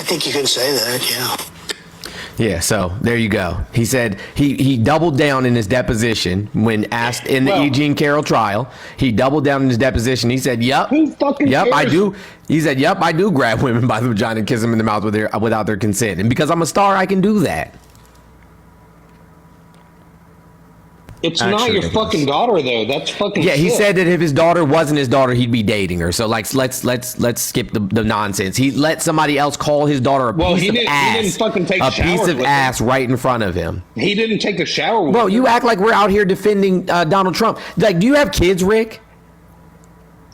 I think you can say that, yeah. Yeah, so there you go. He said he doubled down in his deposition when asked in the E. Jean Carroll trial. He doubled down in his deposition. He said, "Yep, I do." He said, "Yep, I do grab women by the vagina and kiss them in the mouth without their consent. And because I'm a star, I can do that." It's not your fucking daughter, though. That's fucking Yeah, he shit. said that if his daughter wasn't his daughter, he'd be dating her. So like, let's skip the nonsense. He let somebody else call his daughter a piece of ass. He didn't fucking take a showers piece of with ass him. right in front of him. He didn't take a shower with Bro, him. you act like we're out here defending Donald Trump. Like, do you have kids, Rick?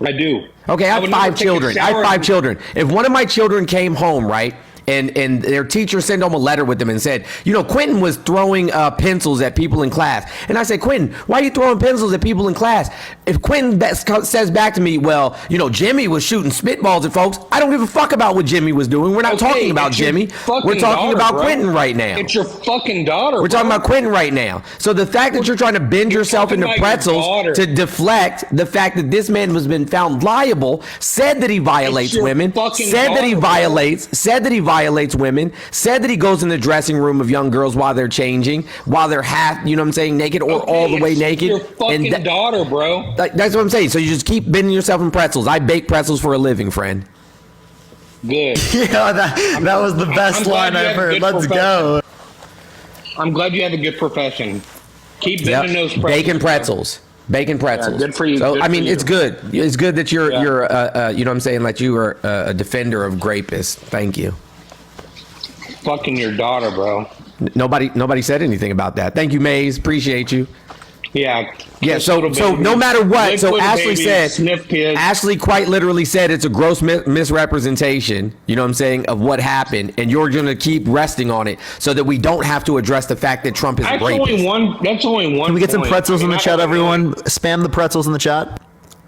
I do. Okay, I have would never 5 take a children. I have shower 5 children. If one of my children came home, right, and their teacher sent home a letter with them and said, you know, Quentin was throwing pencils at people in class. And I said, Quentin, why are you throwing pencils at people in class? If Quentin says back to me, well, you know, Jimmy was shooting spitballs at folks, I don't give a fuck about what Jimmy was doing. We're not talking about Jimmy. We're talking about Quentin right now. It's your fucking daughter. We're talking about Quentin right now. So the fact that you're trying to bend yourself into pretzels to deflect the fact that this man has been found liable, said that he violates women, said that he violates women, said that he goes in the dressing room of young girls while they're changing, while they're half, you know what I'm saying, naked or all the way naked. Your fucking daughter, bro. That's what I'm saying. So you just keep bending yourself in pretzels. I bake pretzels for a living, friend. Good. Yeah, that was the best line I've heard. Let's go. I'm glad you have a good profession. Keep bending those pretzels. Bacon pretzels. Bacon pretzels. Yeah, good for you. So Good I mean, for you. it's good. It's good that you're you know what I'm saying, like you are a defender of grapists. Thank you. Fucking your daughter, bro. Nobody said anything about that. Thank you, Maze. Appreciate you. Yeah. Yeah. So no matter what. So Ashley said. Ashley quite literally said it's a gross misrepresentation. You know what I'm saying, of what happened, and you're going to keep resting on it so that we don't have to address the fact that Trump is a rapist. That's only one. Can we get some point. pretzels in the chat, everyone? Spam the pretzels in the chat.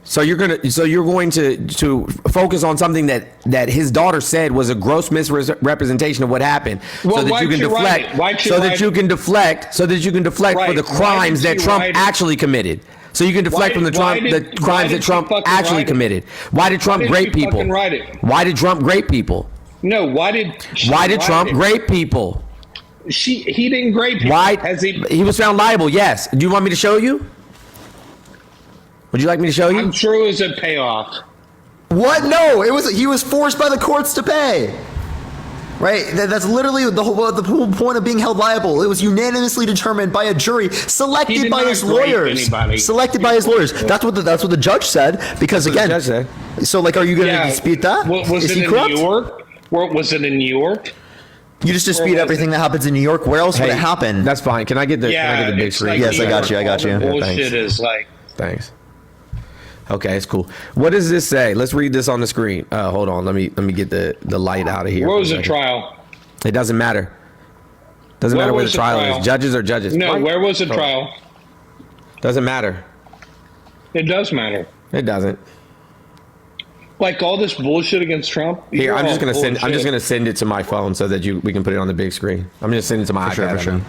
So you're going to focus on something that his daughter said was a gross misrepresentation of what happened, so that you can deflect, so that you can deflect for the crimes that Trump actually committed. So you can deflect from the crimes that Trump actually committed. Why did Trump grape people? Why did Trump grape people? No, why did Trump grape people? He didn't grape people. Why? He was found liable. Yes. Do you want me to show you? Would you like me to show you? I'm sure it was a payoff. What? No, he was forced by the courts to pay. Right? That's literally the whole point of being held liable. It was unanimously determined by a jury, selected by his lawyers. Selected by his lawyers. That's what the judge said. Because again, so like, are you going to dispute that? Was it in New York? Was it in New York? You just dispute everything that happens in New York. Where else would it happen? That's fine. Can I get the big screen? Like yes, I got you. Yeah, bullshit is like. Thanks. Okay, it's cool. What does this say? Let's read this on the screen. Hold on. Let me get the light out of here. Where was the trial? It doesn't matter. Doesn't matter where the trial is. Judges are judges. No, where was the trial? Doesn't matter. It does matter. It doesn't. Like all this bullshit against Trump. Here, I'm just gonna send it to my phone so that we can put it on the big screen. I'm just sending it to my iPad. For sure.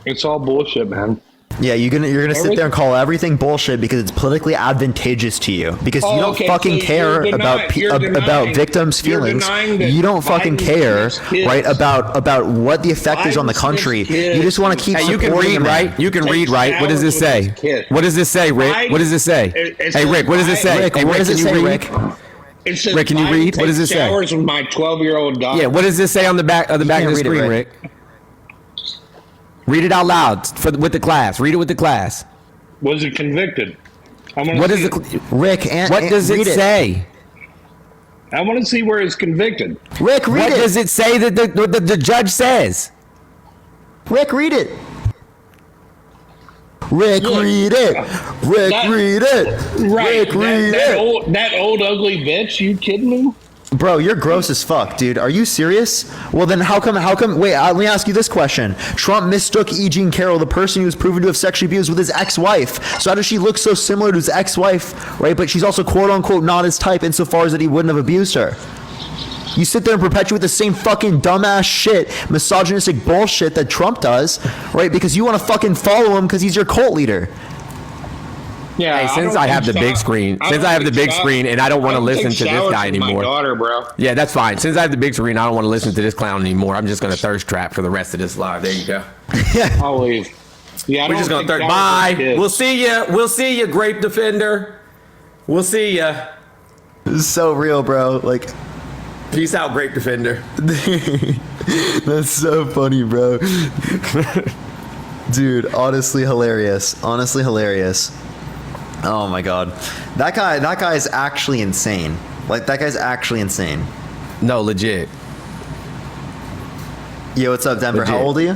It's all bullshit, man. Yeah, you're gonna sit there and call everything bullshit because it's politically advantageous to you, because you don't fucking care about victims' feelings. You don't fucking care, right, about what the effect is on the country. You just want to keep. Hey, you can read, right? You can read, right? What does this say? What does this say, Rick? What does this say? Hey, Rick, what does this say? Rick, what does it say, Rick? It says, Rick, can you read? What does it say? Showers with my 12-year-old daughter. Yeah, what does this say on the back of the screen, Rick? Read it out loud with the class. Read it with the class. Was it convicted? What is Rick? What does it say? I want to see where it's convicted. Rick, read it. What does it say that the judge says? Rick, read it. Rick, read it. Rick, read it. Right. Rick, read it. That old ugly bitch. You kidding me? Bro, you're gross as fuck, dude. Are you serious? Well, then how come, wait, let me ask you this question. Trump mistook E. Jean Carroll, the person who was proven to have sexually abused, with his ex-wife. So how does she look so similar to his ex-wife, right? But she's also quote-unquote not his type insofar as that he wouldn't have abused her. You sit there and perpetuate the same fucking dumbass shit, misogynistic bullshit that Trump does, right? Because you want to fucking follow him because he's your cult leader. Yeah, hey, since I have the big screen, and I don't want to listen to this guy anymore. My daughter, bro. Yeah, that's fine. Since I have the big screen, I don't want to listen to this clown anymore. I'm just going to thirst trap for the rest of this live. There you go. I'll leave. Yeah, we're just going to thirst. Bye. We'll see you. We'll see you, grape defender. We'll see you. This is so real, bro. Like, Peace out, Grape Defender. That's so funny, bro. Dude, honestly hilarious. Honestly hilarious. Oh my god. That guy is actually insane. Like, that guy's actually insane. No, legit. Yo, what's up, Denver? Legit. How old are you?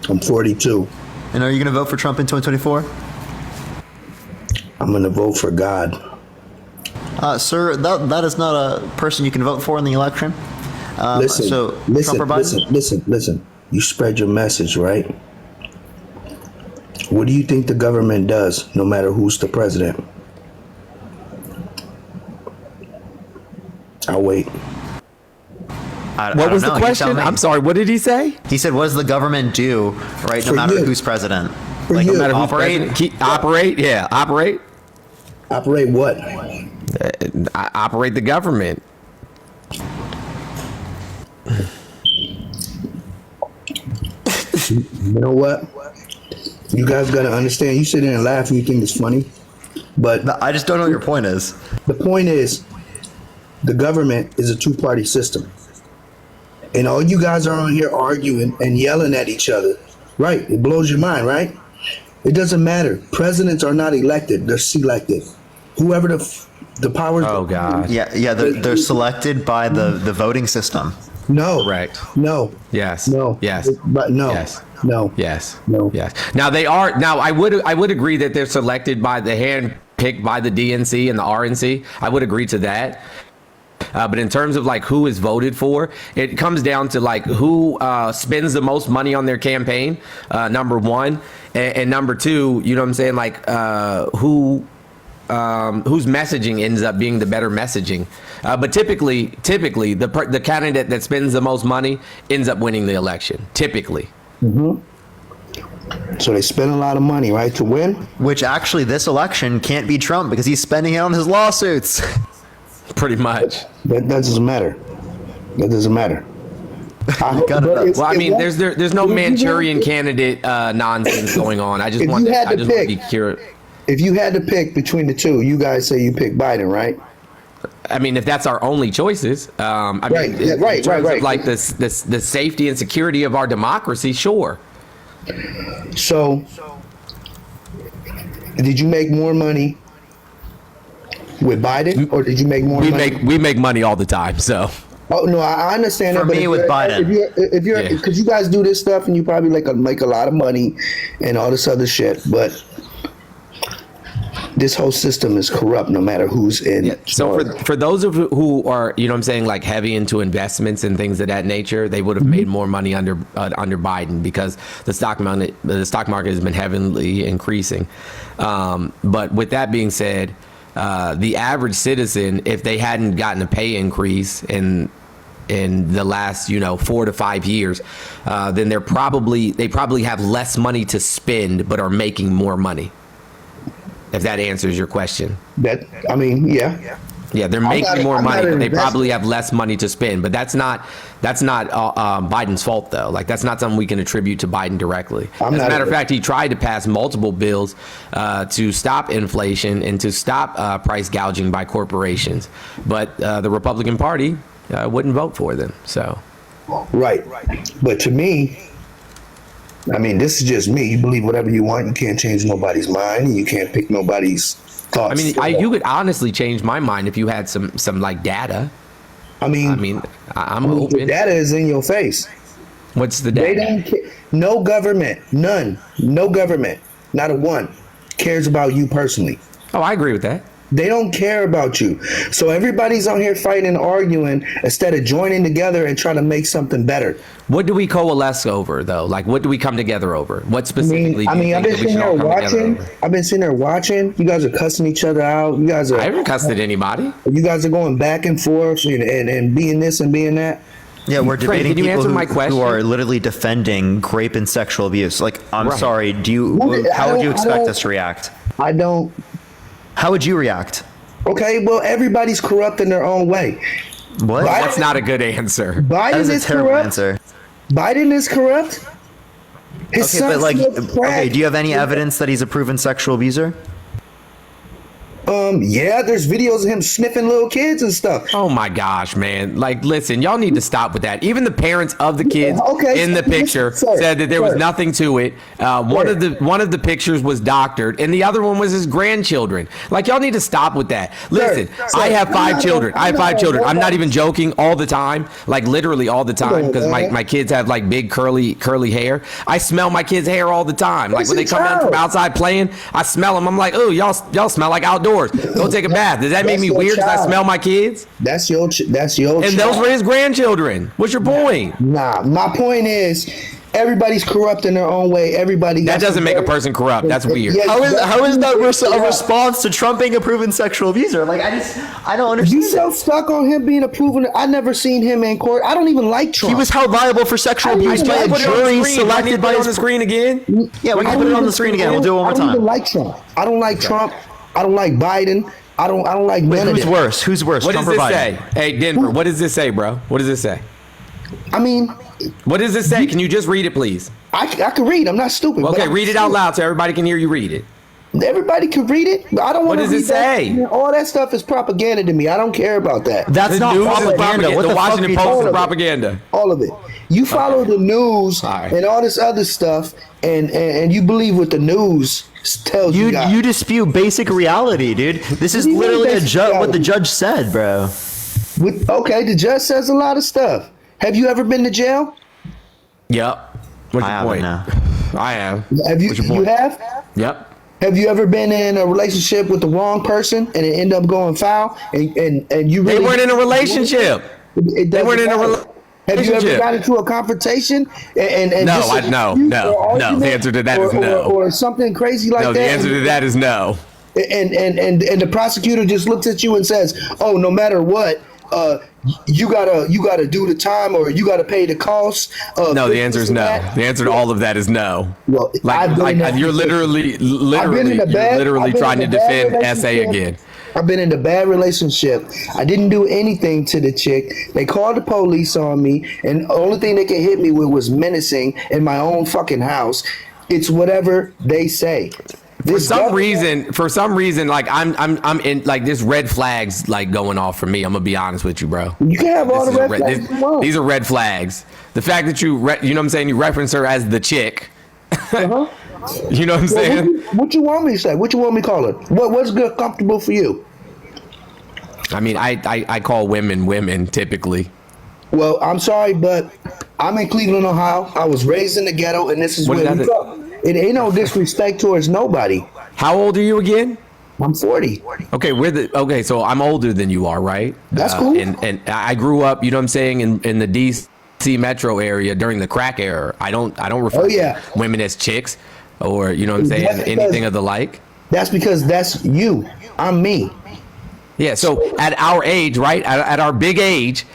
I'm 42. And are you going to vote for Trump in 2024? I'm going to vote for God. Sir, that is not a person you can vote for in the election. Listen, Trump or Biden? listen. You spread your message, right? What do you think the government does, no matter who's the president? I'll wait. What was the question? I'm sorry, what did he say? He said, what does the government do, right, no matter who's president? Like, no you. matter who's Operate? president? Operate? Yeah, operate? Operate what? Operate the government. You know what? You guys got to understand. You sit there and laugh and you think it's funny. But I just don't know what your point is. The point is, the government is a two-party system. And all you guys are on here arguing and yelling at each other. Right. It blows your mind, right? It doesn't matter. Presidents are not elected. They're selected. Whoever the powers. Oh, God. Yeah, they're selected by the voting system. No. Correct. No. Yes. No. Yes. But no. Yes. No. Yes. No. Yes. Now they are. Now I would agree that they're selected by the hand picked by the DNC and the RNC. I would agree to that. But in terms of like who is voted for, it comes down to like who spends the most money on their campaign, number one, and number two, you know what I'm saying, like whose messaging ends up being the better messaging. But typically, the candidate that spends the most money ends up winning the election. Typically. Mm-hmm. So they spend a lot of money, right, to win? Which actually, this election can't be Trump because he's spending it on his lawsuits. Pretty much. That doesn't matter. That doesn't matter. Well, I mean, there's no Manchurian candidate nonsense going on. I just want to be curious. If you had to pick between the two, you guys say you pick Biden, right? I mean, if that's our only choices, right. Like the safety and security of our democracy, sure. So, did you make more money with Biden, or did you make more money? We make money all the time, so. Oh no, I understand that. For me, with Biden, if you're, because you guys do this stuff and you probably make a lot of money and all this other shit, but this whole system is corrupt no matter who's in. Yeah. So for those of who are, you know what I'm saying, like heavy into investments and things of that nature, they would have made more money under Biden because the stock market has been heavily increasing. But with that being said, the average citizen, if they hadn't gotten a pay increase in the last 4 to 5 years, then they probably have less money to spend but are making more money. If that answers your question. Yeah. Yeah, they're making more money, but they probably have less money to spend. But that's not Biden's fault, though. Like, that's not something we can attribute to Biden directly. As a matter of fact, he tried to pass multiple bills to stop inflation and to stop price gouging by corporations. But the Republican Party wouldn't vote for them. So. Right. But to me, I mean, this is just me. You believe whatever you want. You can't change nobody's mind. You can't pick nobody's thoughts. I mean, you could honestly change my mind if you had some like data. I'm open. The data is in your face. What's the data? They don't care. No government, none, no government, not a one, cares about you personally. Oh, I agree with that. They don't care about you. So everybody's on here fighting and arguing instead of joining together and trying to make something better. What do we coalesce over, though? Like, what do we come together over? What specifically? I've been sitting there watching. You guys are cussing each other out. I haven't cussed at anybody. You guys are going back and forth and being this and being that. Yeah, we're debating people who are literally defending rape and sexual abuse. Like, I'm sorry. How would you expect us to react? I don't. How would you react? Okay, well, everybody's corrupt in their own way. What? That's not a good answer. Biden is a terrible answer. Biden is corrupt. His do you have any evidence that he's a proven sexual abuser? him. Yeah, there's videos of him sniffing little kids and stuff. Oh my gosh, man. Like, listen, y'all need to stop with that. Even the parents of the kids in the picture said that there was nothing to it. One of the pictures was doctored, and the other one was his grandchildren. Like, y'all need to stop with that. Listen, I have 5 children. I'm not even joking, all the time, like literally all the time, because my kids have like big curly hair. I smell my kids' hair all the time. Like when they come out from outside playing, I smell them. I'm like, oh, y'all smell like outdoors. Go take a bath. Does that make me weird because I smell my kids? That's your and those were his grandchildren. What's your point? Nah, my point is everybody's corrupt in their own way. That doesn't make a person corrupt. That's weird. How is that a response to Trump being a proven sexual abuser? Like, I don't understand. You so stuck on him being a proven. I never seen him in court. I don't even like Trump. He was held liable for sexual abuse by a jury selected by on the screen again. Yeah, we can put it on the screen again. We'll do it one more time. I don't even like Trump. I don't like Trump. I don't like Biden. I don't like none of it. Who's worse? What does this say? Hey, Denver, what does this say, bro? What does this say? I mean, what does this say? Can you just read it, please? I can read. I'm not stupid. Okay, read it out loud so everybody can hear you read it. Everybody can read it. I don't want to read. What does it say? All that stuff is propaganda to me. I don't care about that. That's not propaganda. What the Washington Post is propaganda. All of it. You follow the news and all this other stuff, and you believe what the news tells you. You dispute basic reality, dude. This is literally what the judge said, bro. Okay, the judge says a lot of stuff. Have you ever been to jail? Yep. What's your point? I have. Have you? You have? Yep. Have you ever been in a relationship with the wrong person and it ended up going foul? And you really, they weren't in a relationship. They weren't in a relationship. Have you ever got into a confrontation? No. The answer to that is no. Or something crazy like that. No, the answer to that is no. And the prosecutor just looks at you and says, "Oh, no matter what, you gotta do the time, or you gotta pay the cost." No, the answer is no. The answer to all of that is no. Well, you're literally trying to defend SA again. I've been in a bad relationship. I didn't do anything to the chick. They called the police on me, and the only thing they could hit me with was menacing in my own fucking house. It's whatever they say. For some reason, like I'm in, like, this red flags like going off for me. I'm gonna be honest with you, bro. You can have all the red flags you want. These are red flags. The fact that you know what I'm saying, you reference her as the chick. You know what I'm saying? What you want me to say? What you want me to call her? What's good, comfortable for you? I mean, I call women typically. Well, I'm sorry, but I'm in Cleveland, Ohio. I was raised in the ghetto, and this is where we go. It ain't no disrespect towards nobody. How old are you again? I'm 40. Okay, so I'm older than you are, right? That's cool. And I grew up, you know what I'm saying, in the DC metro area during the crack era. I don't refer to women as chicks, or, you know what I'm saying, anything of the like. That's because that's you. I'm me. Yeah, so at our age, right, at our big age,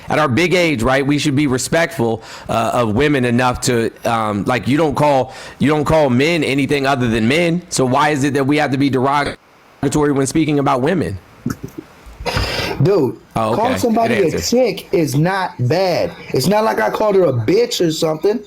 right, we should be respectful of women enough to, like, you don't call men anything other than men. So why is it that we have to be derogatory when speaking about women? Dude, calling somebody a chick is not bad. It's not like I called her a bitch or something.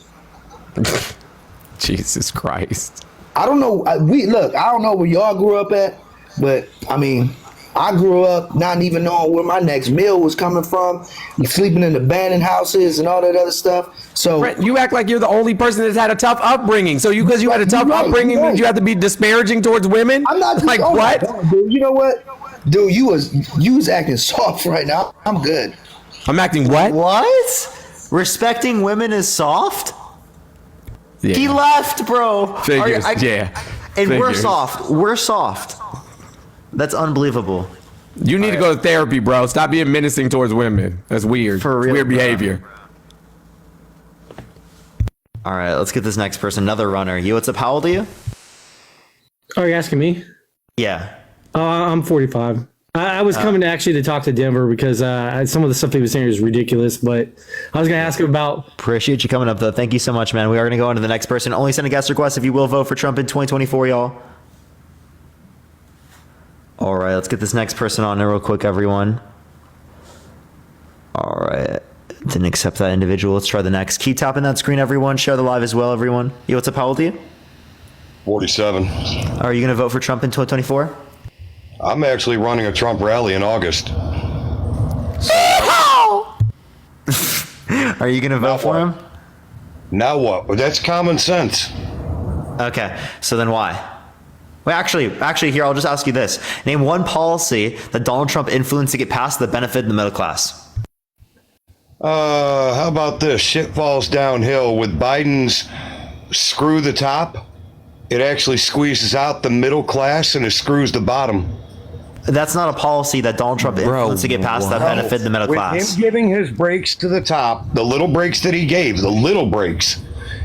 Jesus Christ. I don't know. I don't know where y'all grew up at, but I mean, I grew up not even knowing where my next meal was coming from, sleeping in abandoned houses and all that other stuff. So Brett, you act like you're the only person that's had a tough upbringing. So because you had a tough upbringing, means you have to be disparaging towards women? I'm not like what? Dude, you know what? Dude, you was acting soft right now. I'm good. I'm acting what? What? Respecting women is soft? Yeah. He left, bro. Figures. And we're soft. That's unbelievable. You need to go to therapy, bro. Stop being menacing towards women. That's weird. For real, weird behavior. All right, let's get this next person. Another runner. You, what's up? How old are you? Oh, you're asking me? Yeah. I'm 45. I was coming to talk to Denver because some of the stuff he was saying is ridiculous, but I was going to ask him about... Appreciate you coming up, though. Thank you so much, man. We are going to go on to the next person. Only send a guest request if you will vote for Trump in 2024, y'all. All right, let's get this next person on there real quick, everyone. All right. Didn't accept that individual. Let's try the next. Keep tapping that screen, everyone. Share the live as well, everyone. Yo, what's up? How old are you? 47. Are you going to vote for Trump in 2024? I'm actually running a Trump rally in August. Are you going to vote for him? Now what? Well, that's common sense. Okay, so then why? Well, actually, here, I'll just ask you this. Name one policy that Donald Trump influenced to get passed that benefited the middle class. How about this? Shit falls downhill with Biden's screw the top. It actually squeezes out the middle class and it screws the bottom. That's not a policy that Donald Trump influenced to get passed that benefited the middle class. With him giving his breaks to the top, the little breaks that he gave, the little breaks,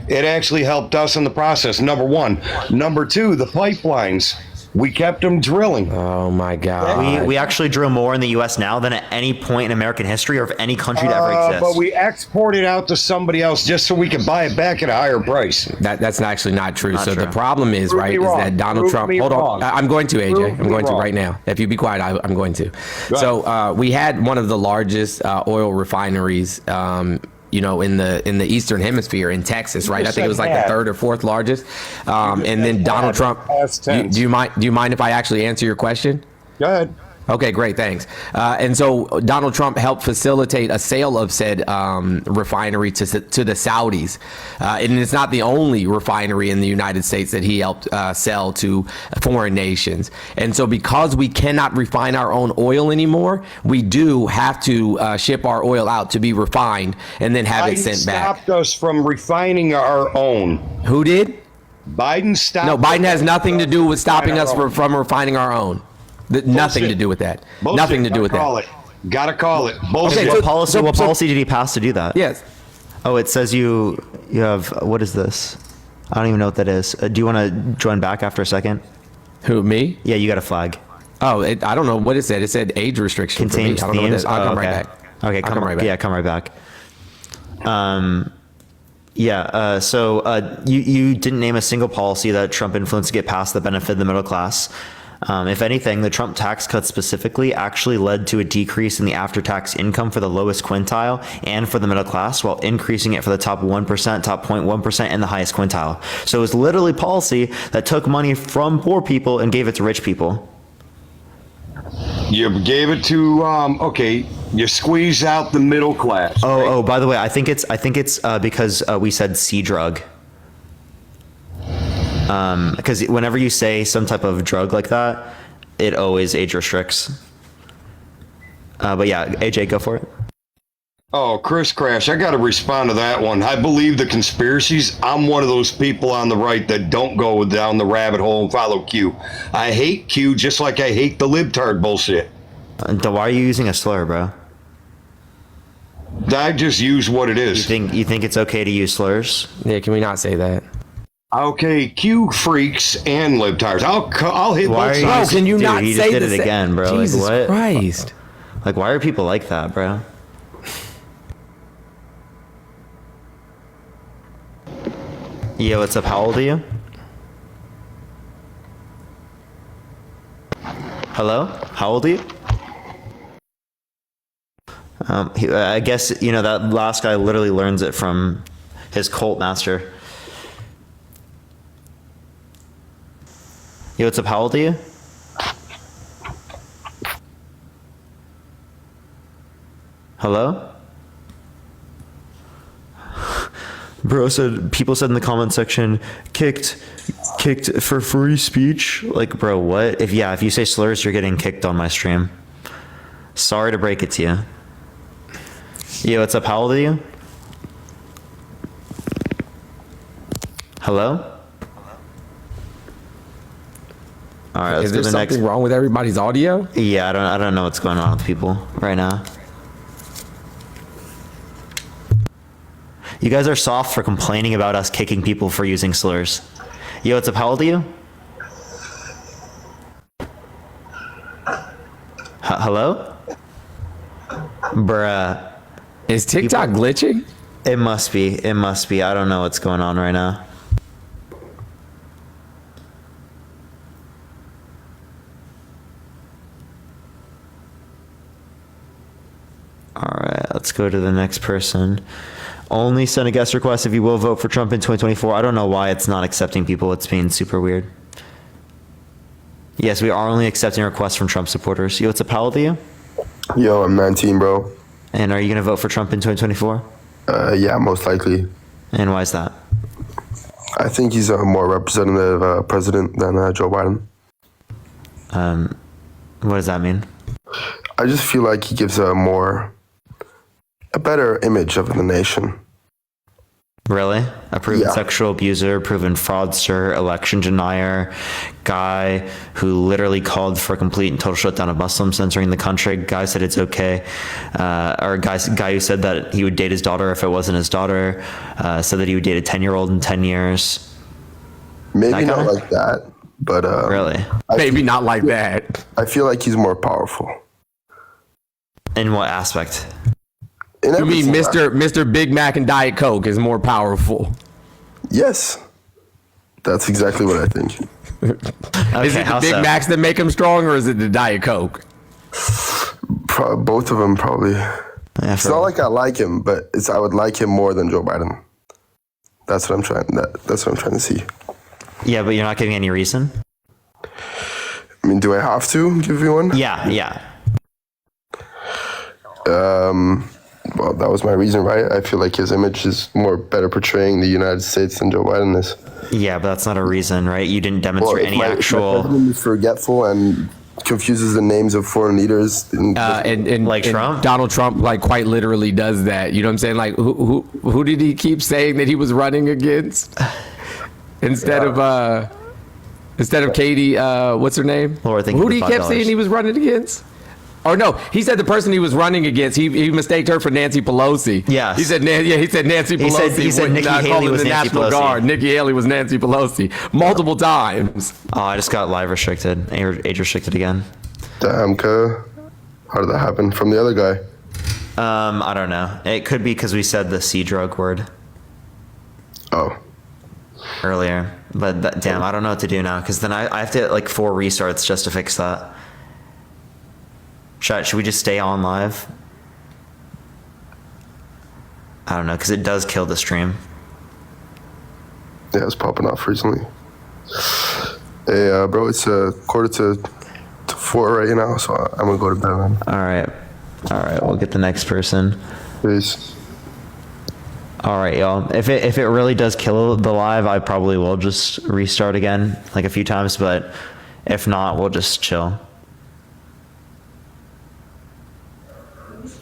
it actually helped us in the process, number one. Number two, the pipelines. We kept them drilling. Oh my God. We actually drill more in the U.S. now than at any point in American history or of any country to ever exist. But we export it out to somebody else just so we can buy it back at a higher price. That's actually not true. Not so true. the problem is, Prove right, me is wrong. that Donald Prove Trump, me hold wrong. on. I'm going to, AJ. Prove I'm me going to wrong. right now. If you be quiet, I'm going to. Right. So we had one of the largest oil refineries in the Eastern Hemisphere in Texas, right? I think it was like the third or fourth largest. And then Donald Trump. Do you mind if I actually answer your question? Go ahead. Okay, great, thanks. And so Donald Trump helped facilitate a sale of said refinery to the Saudis. And it's not the only refinery in the United States that he helped sell to foreign nations. And so because we cannot refine our own oil anymore, we do have to ship our oil out to be refined and then have it sent back. Biden stopped us from refining our own. Who did? Biden stopped. No, Biden has nothing to do with stopping us from refining our own. Nothing to do with that. Bullshit. Nothing to do with that. Gotta call it. Bullshit. Okay, what policy did he pass to do that? Yes. Oh, it says you have, what is this? I don't even know what that is. Do you want to join back after a second? Who, me? Yeah, you got a flag. Oh, I don't know what it said. It said age restriction. Contains for me. I don't know what themes. that is. I'll come okay. right back. Okay, come right back. Yeah, come right back. So you didn't name a single policy that Trump influenced to get passed that benefited the middle class. If anything, the Trump tax cuts specifically actually led to a decrease in the after-tax income for the lowest quintile and for the middle class, while increasing it for the top 1%, top 0.1%, and the highest quintile. So it was literally policy that took money from poor people and gave it to rich people. You gave it to you squeeze out the middle class. Oh, by the way, I think it's because we said C drug. Because whenever you say some type of drug like that, it always age restricts. But yeah, AJ, go for it. Oh, Chris Crash, I got to respond to that one. I believe the conspiracies. I'm one of those people on the right that don't go down the rabbit hole and follow Q. I hate Q just like I hate the libtard bullshit. Why are you using a slur, bro? I just use what it is. You think it's okay to use slurs? Yeah, can we not say that? Okay, Q freaks and libtards. I'll hit Why both are you sides. Can you Dude, not he say just did this? it again, bro. Jesus like what? Christ. Like, why are people like that, bro? Yo, what's up? How old are you? Hello? How old are you? I guess, that last guy literally learns it from his cult master. Yo, what's up? How old are you? Hello? Bro people said in the comment section, kicked for free speech. Like, bro, what? If you say slurs, you're getting kicked on my stream. Sorry to break it to you. Yo, what's up? How old are you? Hello? All right, let's Is go there to the next. something wrong with everybody's audio? Yeah, I don't know what's going on with people right now. You guys are soft for complaining about us kicking people for using slurs. Yo, what's up? How old are you? Hello? Bruh. Is TikTok glitching? It must be. I don't know what's going on right now. Alright, let's go to the next person. Only send a guest request if you will vote for Trump in 2024. I don't know why it's not accepting people. It's being super weird. Yes, we are only accepting requests from Trump supporters. Yo, what's up, how old are you? Yo, I'm 19, bro. And are you going to vote for Trump in 2024? Yeah, most likely. And why is that? I think he's a more representative president than Joe Biden. What does that mean? I just feel like he gives a better image of the nation. Really? A proven Yeah. sexual abuser, proven fraudster, election denier, guy who literally called for a complete and total shutdown of Muslims entering the country. Guy said it's okay. Or a guy who said that he would date his daughter if it wasn't his daughter. Said that he would date a 10-year-old in 10 years. Maybe not like that, but really? Maybe not like that. I feel like he's more powerful. In what aspect? You mean Mr. Big Mac and Diet Coke is more powerful? Yes. That's exactly what I think. Is it the Big Macs that make him strong, or is it the Diet Coke? Both of them, probably. Yeah, it's not like I like him, but I would like him more than Joe Biden. That's what I'm trying. That's what I'm trying to see. Yeah, but you're not giving any reason. I mean, do I have to give you one? Yeah. Well, that was my reason, right? I feel like his image is better portraying the United States than Joe Biden is. Yeah, but that's not a reason, right? You didn't demonstrate any actual. My president is forgetful and confuses the names of foreign leaders. And like Trump? Donald Trump, like, quite literally does that. You know what I'm saying? Like, who did he keep saying that he was running against? Instead of Katie, what's her name? Laura, who did he kept saying he was running against? Or no, he said the person he was running against, he mistaked her for Nancy Pelosi. Yes. He said Nancy Pelosi. He said Nikki Haley was the Nancy National Pelosi. Guard. Nikki Haley was Nancy Pelosi multiple times. Oh, I just got live restricted, age restricted again. Damn, how did that happen from the other guy? I don't know. It could be because we said the C drug word. Oh. Earlier, but damn, I don't know what to do now because then I have to hit like 4 restarts just to fix that. Should we just stay on live? I don't know, because it does kill the stream. Yeah, it's popping off recently. Hey, bro, it's 3:45 right now, so I'm gonna go to bed, man. All right, we'll get the next person. Peace. All right, y'all. If it really does kill the live, I probably will just restart again, like a few times, but if not, we'll just chill.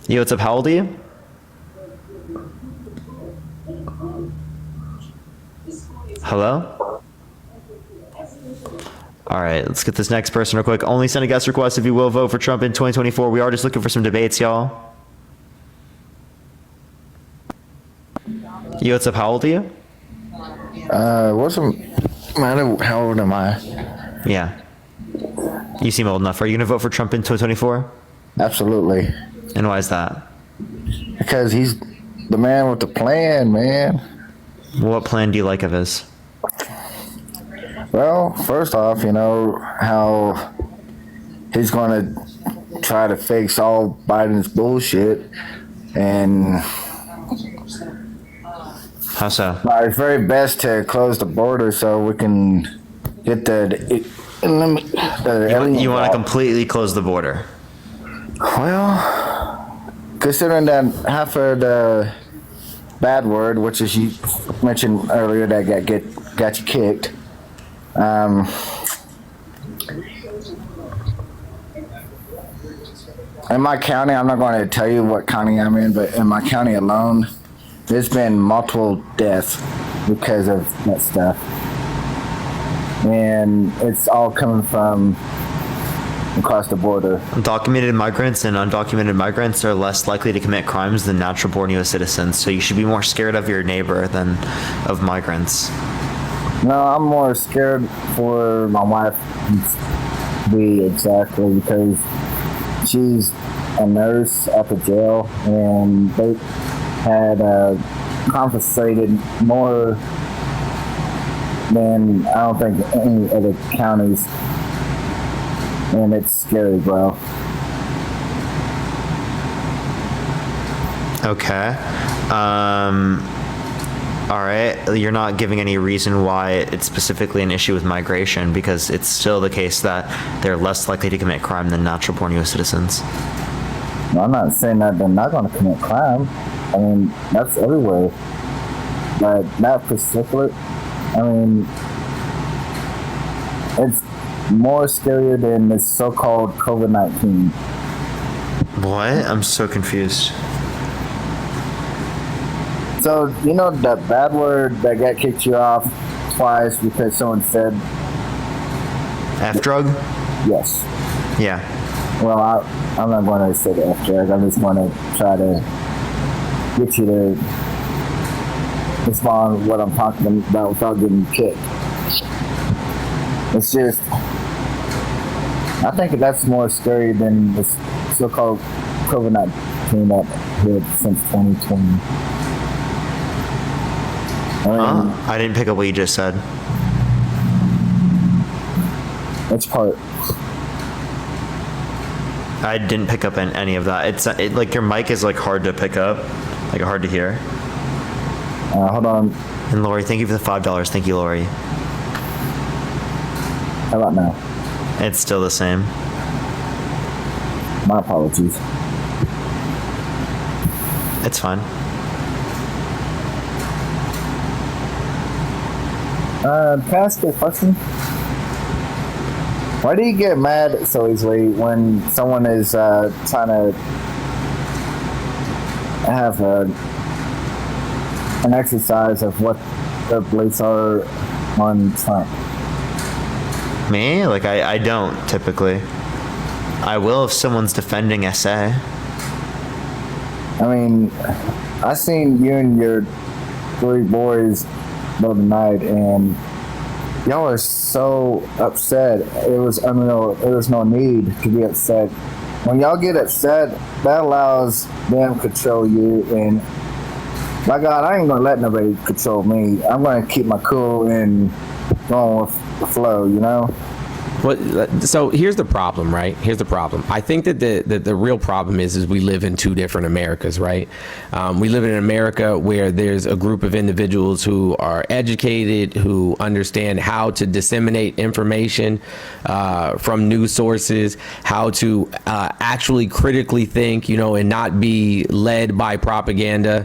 Yo, what's up? How old are you? Hello? All right, let's get this next person real quick. Only send a guest request if you will vote for Trump in 2024. We are just looking for some debates, y'all. Yo, what's up? How old are you? Wasn't matter how old am I? Yeah. You seem old enough. Are you going to vote for Trump in 2024? Absolutely. And why is that? Because he's the man with the plan, man. What plan do you like of his? Well, first off, you know how he's going to try to fix all Biden's bullshit, and how so? It's very best to close the border so we can get You want to completely close the border? Well, considering that half of the bad word, which is you mentioned earlier, that got you kicked. In my county, I'm not going to tell you what county I'm in, but in my county alone, there's been multiple deaths because of that stuff. And it's all coming from across the border. Documented migrants and undocumented migrants are less likely to commit crimes than natural-born U.S. citizens, so you should be more scared of your neighbor than of migrants. No, I'm more scared for my wife to be, exactly, because she's a nurse at the jail, and they had confiscated more than I don't think any other counties. And it's scary, bro. Okay. All right, you're not giving any reason why it's specifically an issue with migration, because it's still the case that they're less likely to commit crime than natural born U.S. citizens. No, I'm not saying that they're not going to commit crime. I mean, that's everywhere. But that particular, I mean, it's more scarier than this so-called COVID-19. What? I'm so confused. So, you know that bad word that got kicked you off twice because someone said... F-drug? Yes. Yeah. Well, I'm not going to say the F-drug. I'm just going to try to get you to respond what I'm talking about without getting kicked. It's just... I think that's more scary than this so-called COVID-19 that hit since 2020. I didn't pick up what you just said. Which part? I didn't pick up any of that. It's like your mic is like hard to pick up, like hard to hear. Hold on. And Lori, thank you for the $5. Thank you, Lori. How about now? It's still the same. My apologies. It's fine. Can I ask you a question? Why do you get mad so easily when someone is trying to have an exercise of what their beliefs are on Trump? Me? Like, I don't typically. I will if someone's defending SA. I mean, I seen you and your 3 boys the other night, and y'all are so upset. It was unreal. There was no need to be upset. When y'all get upset, that allows them to control you. And by God, I ain't gonna let nobody control me. I'm gonna keep my cool and going with the flow, you know? So here's the problem, right? Here's the problem. I think that the real problem is we live in 2 different Americas, right? We live in an America where there's a group of individuals who are educated, who understand how to disseminate information from news sources, how to actually critically think, you know, and not be led by propaganda,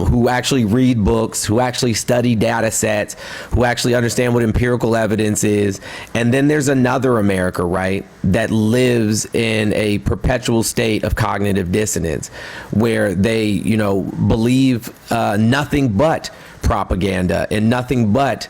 who actually read books, who actually study data sets, who actually understand what empirical evidence is. And then there's another America, right, that lives in a perpetual state of cognitive dissonance where they, you know, believe nothing but propaganda and nothing but,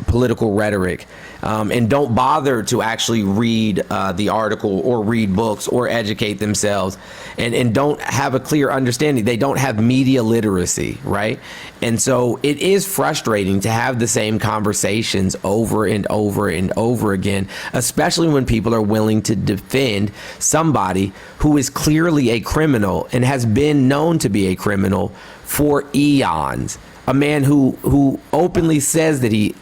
political rhetoric. And don't bother to actually read the article or read books or educate themselves, and don't have a clear understanding. They don't have media literacy, right? And so it is frustrating to have the same conversations over and over and over again, especially when people are willing to defend somebody who is clearly a criminal and has been known to be a criminal for eons. A man who openly says that he,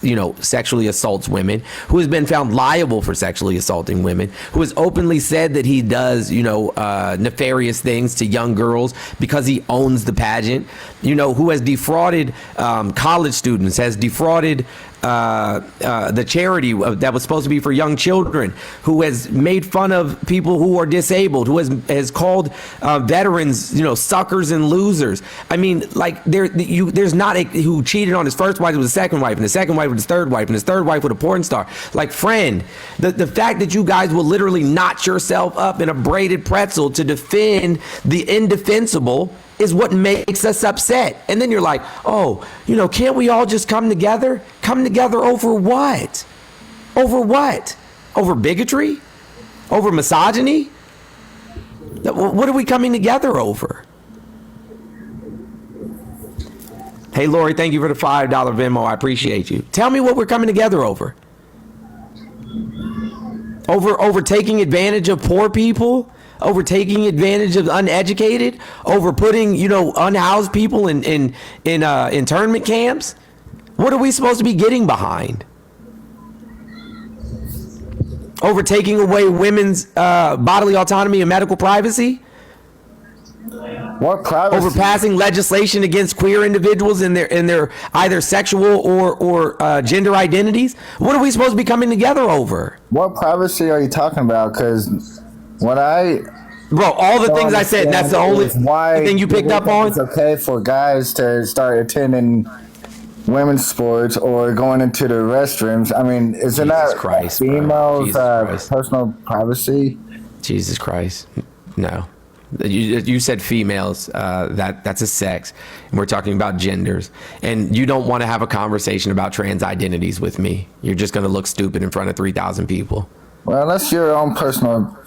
you know, sexually assaults women, who has been found liable for sexually assaulting women, who has openly said that he does, you know, nefarious things to young girls because he owns the pageant, you know, who has defrauded college students, has defrauded the charity that was supposed to be for young children, who has made fun of people who are disabled, who has called veterans, you know, suckers and losers. I mean, like there's not a who cheated on his first wife with his second wife, and his second wife with his third wife, and his third wife with a porn star. Like, friend, the fact that you guys will literally notch yourself up in a braided pretzel to defend the indefensible is what makes us upset. And then you're like, oh, you know, can't we all just come together? Come together over what? Over what? Over bigotry? Over misogyny? What are we coming together over? Hey, Lori, thank you for the $5 Venmo. I appreciate you. Tell me what we're coming together over. Over taking advantage of poor people? Over taking advantage of the uneducated, over putting, you know, unhoused people in internment camps? What are we supposed to be getting behind? Over taking away women's bodily autonomy and medical privacy? What privacy? Over passing legislation against queer individuals in their either sexual or gender identities? What are we supposed to be coming together over? What privacy are you talking about? Because what Bro, all the things I said, that's the only thing you picked up on? It's okay for guys to start attending women's sports or going into the restrooms. I mean, isn't that females' personal privacy? Jesus Christ. No. You said females, that's a sex, and we're talking about genders, and you don't want to have a conversation about trans identities with me. You're just going to look stupid in front of 3,000 people. Well, that's your own personal opinion.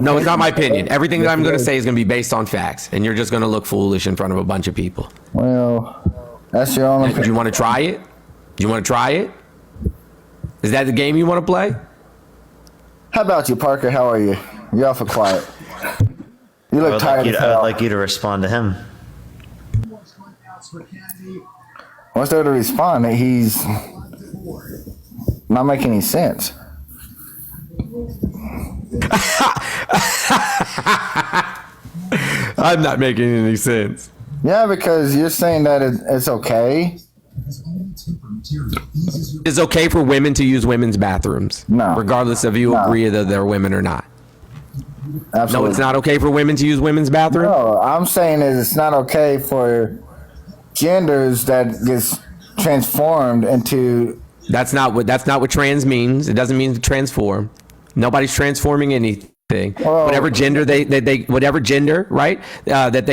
No, it's not my opinion. Everything that I'm going to say is going to be based on facts, and you're just going to look foolish in front of a bunch of people. Well, that's your own opinion. Do you want to try it? Do you want to try it? Is that the game you want to play? How about you, Parker? How are you? You're awful quiet. You look tired. I'd like you to respond to him. What's there to respond? He's not making any sense. I'm not making any sense. Yeah, because you're saying that it's okay. It's okay for women to use women's bathrooms. No. Regardless of you agree that they're women or not. Absolutely. No, it's not okay for women to use women's bathrooms? No, I'm saying is it's not okay for genders that gets transformed into. That's not what trans means. It doesn't mean to transform. Nobody's transforming anything. Well, whatever gender whatever gender, right, that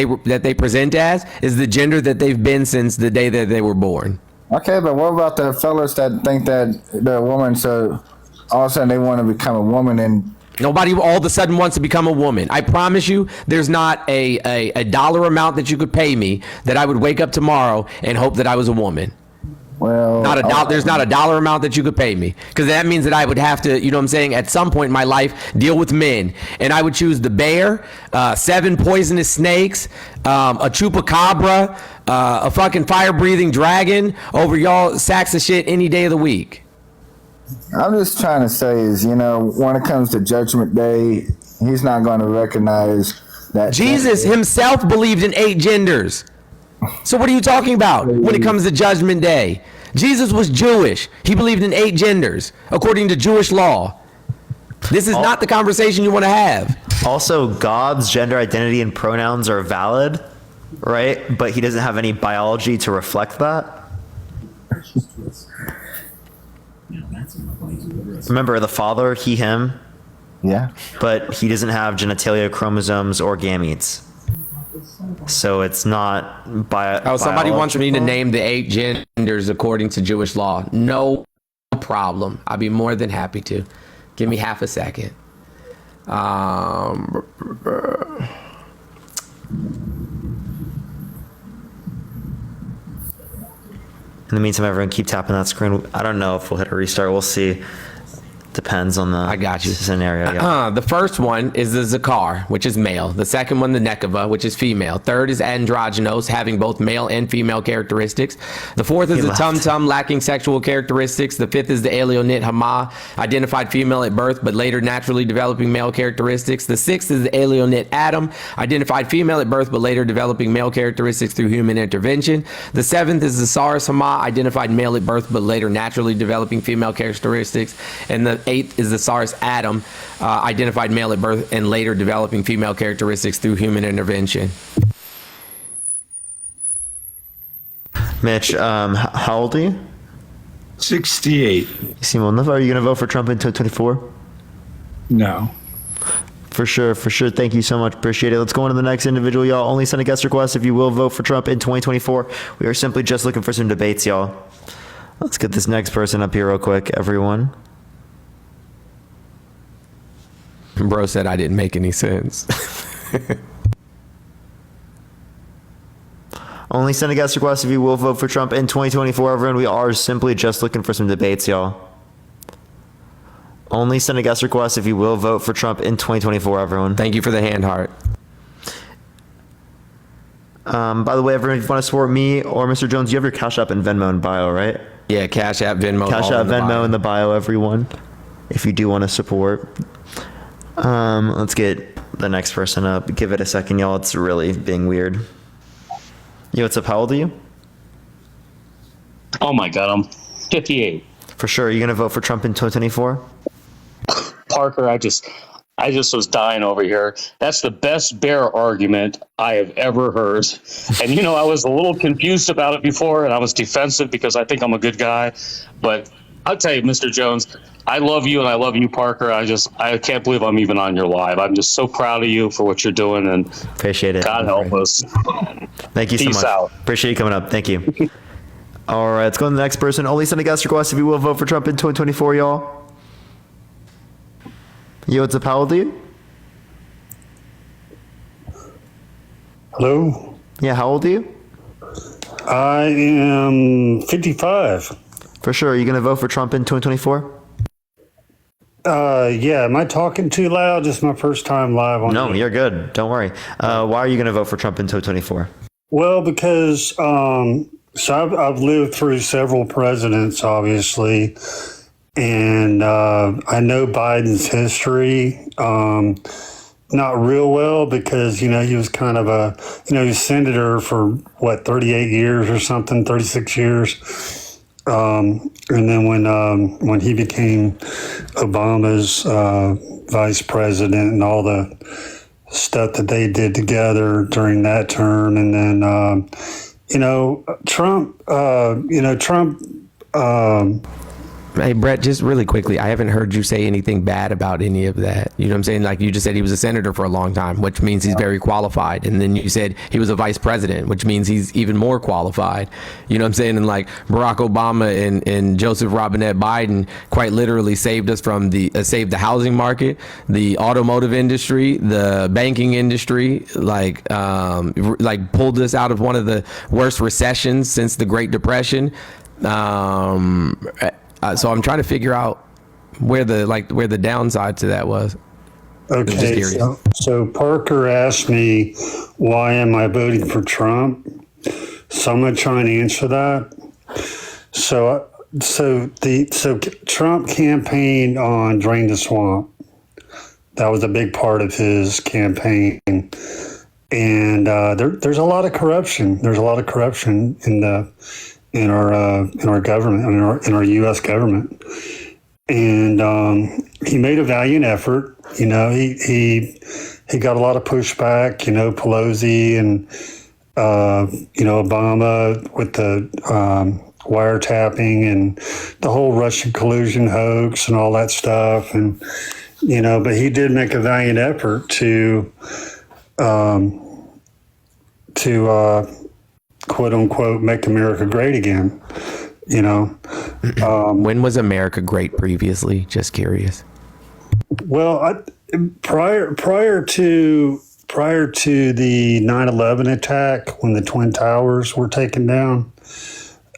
they present as is the gender that they've been since the day that they were born. Okay, but what about the fellas that think that they're a woman, so all of a sudden they want to become a woman and. Nobody all of a sudden wants to become a woman. I promise you, there's not a dollar amount that you could pay me that I would wake up tomorrow and hope that I was a woman. Well, there's not a dollar amount that you could pay me, because that means that I would have to, you know what I'm saying, at some point in my life, deal with men. And I would choose the bear, 7 poisonous snakes, a chupacabra, a fucking fire-breathing dragon over y'all sacks of shit any day of the week. I'm just trying to say is, when it comes to Judgment Day, he's not going to recognize that. Jesus himself believed in 8 genders. So what are you talking about when it comes to Judgment Day? Jesus was Jewish. He believed in 8 genders, according to Jewish law. This is not the conversation you want to have. Also, God's gender identity and pronouns are valid, right? But he doesn't have any biology to reflect that. Remember, the father, he, him. Yeah. But he doesn't have genitalia, chromosomes, or gametes. So it's not somebody wants me to name the 8 genders according to Jewish law. No problem. I'd be more than happy to. Give me half a second. In the meantime, everyone keep tapping that screen. I don't know if we'll hit a restart. We'll see. Depends on the scenario. Yeah. The first one is the Zakar, which is male. The second one, the Nekava, which is female. Third is androgynous, having both male and female characteristics. The fourth is the Tum-Tum, lacking sexual characteristics. The fifth is the Eleonit Hama, identified female at birth, but later naturally developing male characteristics. The sixth is the Eleonit Adam, identified female at birth, but later developing male characteristics through human intervention. The seventh is the Saurus Hama, identified male at birth, but later naturally developing female characteristics. And the eighth is the Saurus Adam, identified male at birth and later developing female characteristics through human intervention. Mitch, how old are you? 68. You seem old enough. Are you going to vote for Trump in 2024? No. For sure. Thank you so much. Appreciate it. Let's go on to the next individual, y'all. Only send a guest request if you will vote for Trump in 2024. We are simply just looking for some debates, y'all. Let's get this next person up here real quick, everyone. Bro said I didn't make any sense. Only send a guest request if you will vote for Trump in 2024, everyone. We are simply just looking for some debates, y'all. Only send a guest request if you will vote for Trump in 2024, everyone. Thank you for the hand heart. By the way, everyone, if you want to support me or Mr. Jones, you have your Cash App and Venmo in bio, right? Yeah, Cash App, Venmo. Cash App, Venmo in the bio, everyone. If you do want to support. Let's get the next person up. Give it a second, y'all. It's really being weird. Yo, what's up? How old are you? Oh my God, I'm 58. For sure. Are you going to vote for Trump in 2024? Parker, I just was dying over here. That's the best bear argument I have ever heard. And, I was a little confused about it before, and I was defensive because I think I'm a good guy. But I'll tell you, Mr. Jones, I love you, and I love you, Parker. I can't believe I'm even on your live. I'm just so proud of you for what you're doing, and appreciate it. God help us. Thank you so much. Out. Appreciate you coming up. Thank you. All right, let's go to the next person. Only send a guest request if you will vote for Trump in 2024, y'all. Yo, what's up? How old are you? Hello? Yeah, how old are you? I am 55. For sure. Are you going to vote for Trump in 2024? Yeah. Am I talking too loud? This is my first time live on. No, you're good. Don't worry. Why are you going to vote for Trump in 2024? Well, because so I've lived through several presidents, obviously, and I know Biden's history. Not real well because, he was kind of he was senator for 38 years or something, 36 years. And then when he became Obama's vice president and all the stuff that they did together during that term. And then, Trump, Hey, Brett, just really quickly, I haven't heard you say anything bad about any of that. You know what I'm saying? Like, you just said he was a senator for a long time, which means he's very qualified. And then you said he was a vice president, which means he's even more qualified. You know what I'm saying? And like Barack Obama and Joseph Robinette Biden quite literally saved us from saved the housing market, the automotive industry, the banking industry, like pulled us out of one of the worst recessions since the Great Depression. So I'm trying to figure out where the downside to that was. Okay, so Parker asked me why am I voting for Trump? So I'm going to try and answer that. So Trump campaigned on Drain the Swamp. That was a big part of his campaign, and there's a lot of corruption. There's a lot of corruption in our government, in our U.S. government, and he made a valiant effort. He got a lot of pushback. Pelosi and Obama with the wiretapping and the whole Russian collusion hoax and all that stuff, and but he did make a valiant effort to quote unquote make America great again. When was America great previously? Just curious. Well, prior to the 9/11 attack, when the Twin Towers were taken down,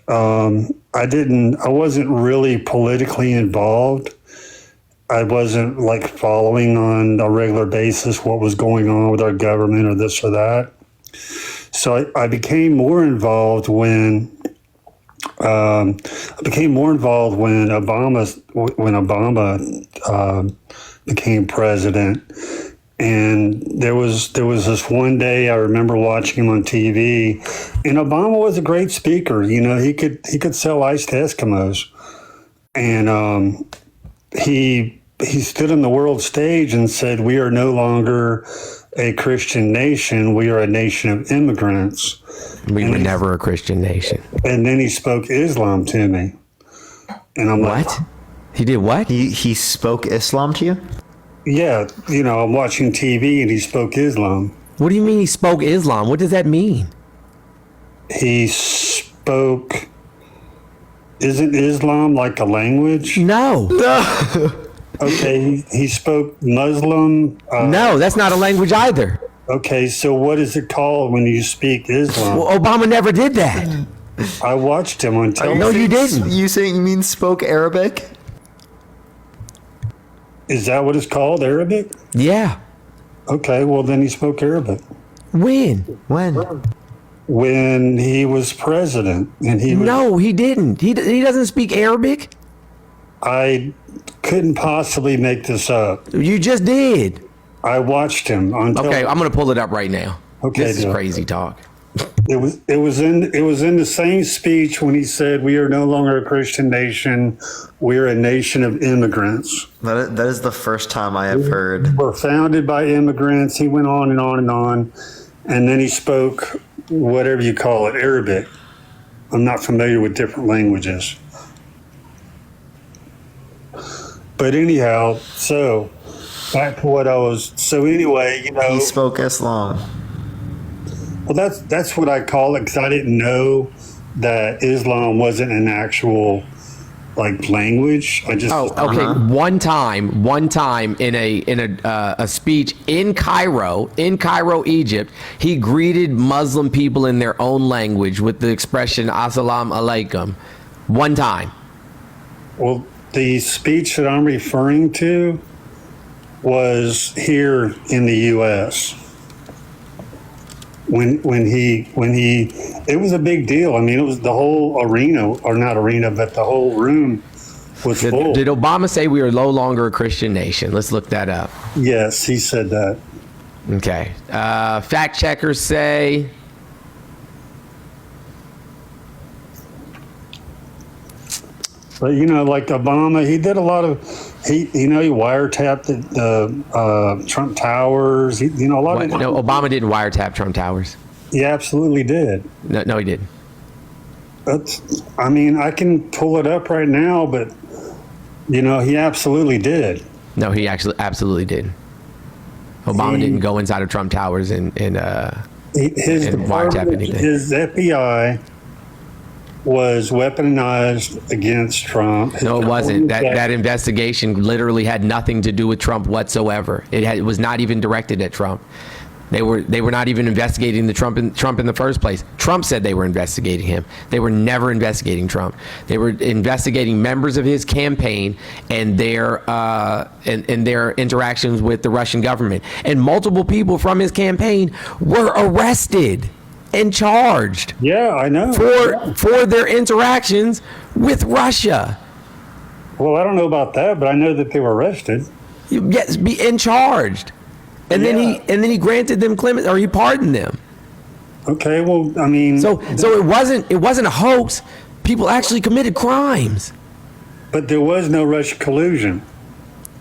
I wasn't really politically involved. I wasn't following on a regular basis what was going on with our government or this or that. So I became more involved when Obama became president, and there was this one day I remember watching him on TV, and Obama was a great speaker. He could sell ice to Eskimos, and he stood on the world stage and said, "We are no longer a Christian nation. We are a nation of immigrants. We were never a Christian nation." And then he spoke Islam to me. And I'm what? like, he did what? He spoke Islam to you? Yeah. I'm watching TV and he spoke Islam. What do you mean he spoke Islam? What does that mean? He spoke, isn't Islam like a language? No. Okay, he spoke Muslim. No, that's not a language either. Okay, so what is it called when you speak Islam? Well, Obama never did that. I watched him on television. No, you didn't. You saying you mean spoke Arabic? Is that what it's called, Arabic? Yeah. Okay, well then he spoke Arabic. When? When he was president, and No, he didn't. He doesn't speak Arabic. I couldn't possibly make this up. You just did. I watched him on. Okay, I'm going to pull it up right now. Okay, this is crazy talk. It was in the same speech when he said, "We are no longer a Christian nation. We are a nation of immigrants." That is the first time I have heard. We're founded by immigrants. He went on and on and on, and then he spoke whatever you call it, Arabic. I'm not familiar with different languages, but anyhow, so back to what I was. So anyway, he spoke Islam. Well, that's what I call it, because I didn't know that Islam wasn't an actual language. I just One time in a speech in Cairo, Egypt, he greeted Muslim people in their own language with the expression "Assalamu alaikum." One time. Well, the speech that I'm referring to was here in the U.S. When he, it was a big deal. I mean, it was the whole arena, or not arena, but the whole room was full. Did Obama say we are no longer a Christian nation? Let's look that up. Yes, he said that. Okay. Fact checkers say. But like Obama, he did a lot of. He wiretapped the Trump Towers. A lot of. No, Obama didn't wiretap Trump Towers. He absolutely did. No, he didn't. I can pull it up right now, but he absolutely did. No, he actually absolutely did. Obama didn't go inside of Trump Towers and wiretap anything. His FBI was weaponized against Trump. No, it wasn't. That investigation literally had nothing to do with Trump whatsoever. It was not even directed at Trump. They were not even investigating Trump in the first place. Trump said they were investigating him. They were never investigating Trump. They were investigating members of his campaign and their interactions with the Russian government. And multiple people from his campaign were arrested and charged. Yeah, I know. For their interactions with Russia. Well, I don't know about that, but I know that they were arrested. Yes, and charged. And then he granted them clemency, or he pardoned them. Okay, well, so it wasn't a hoax. People actually committed crimes. But there was no Russian collusion.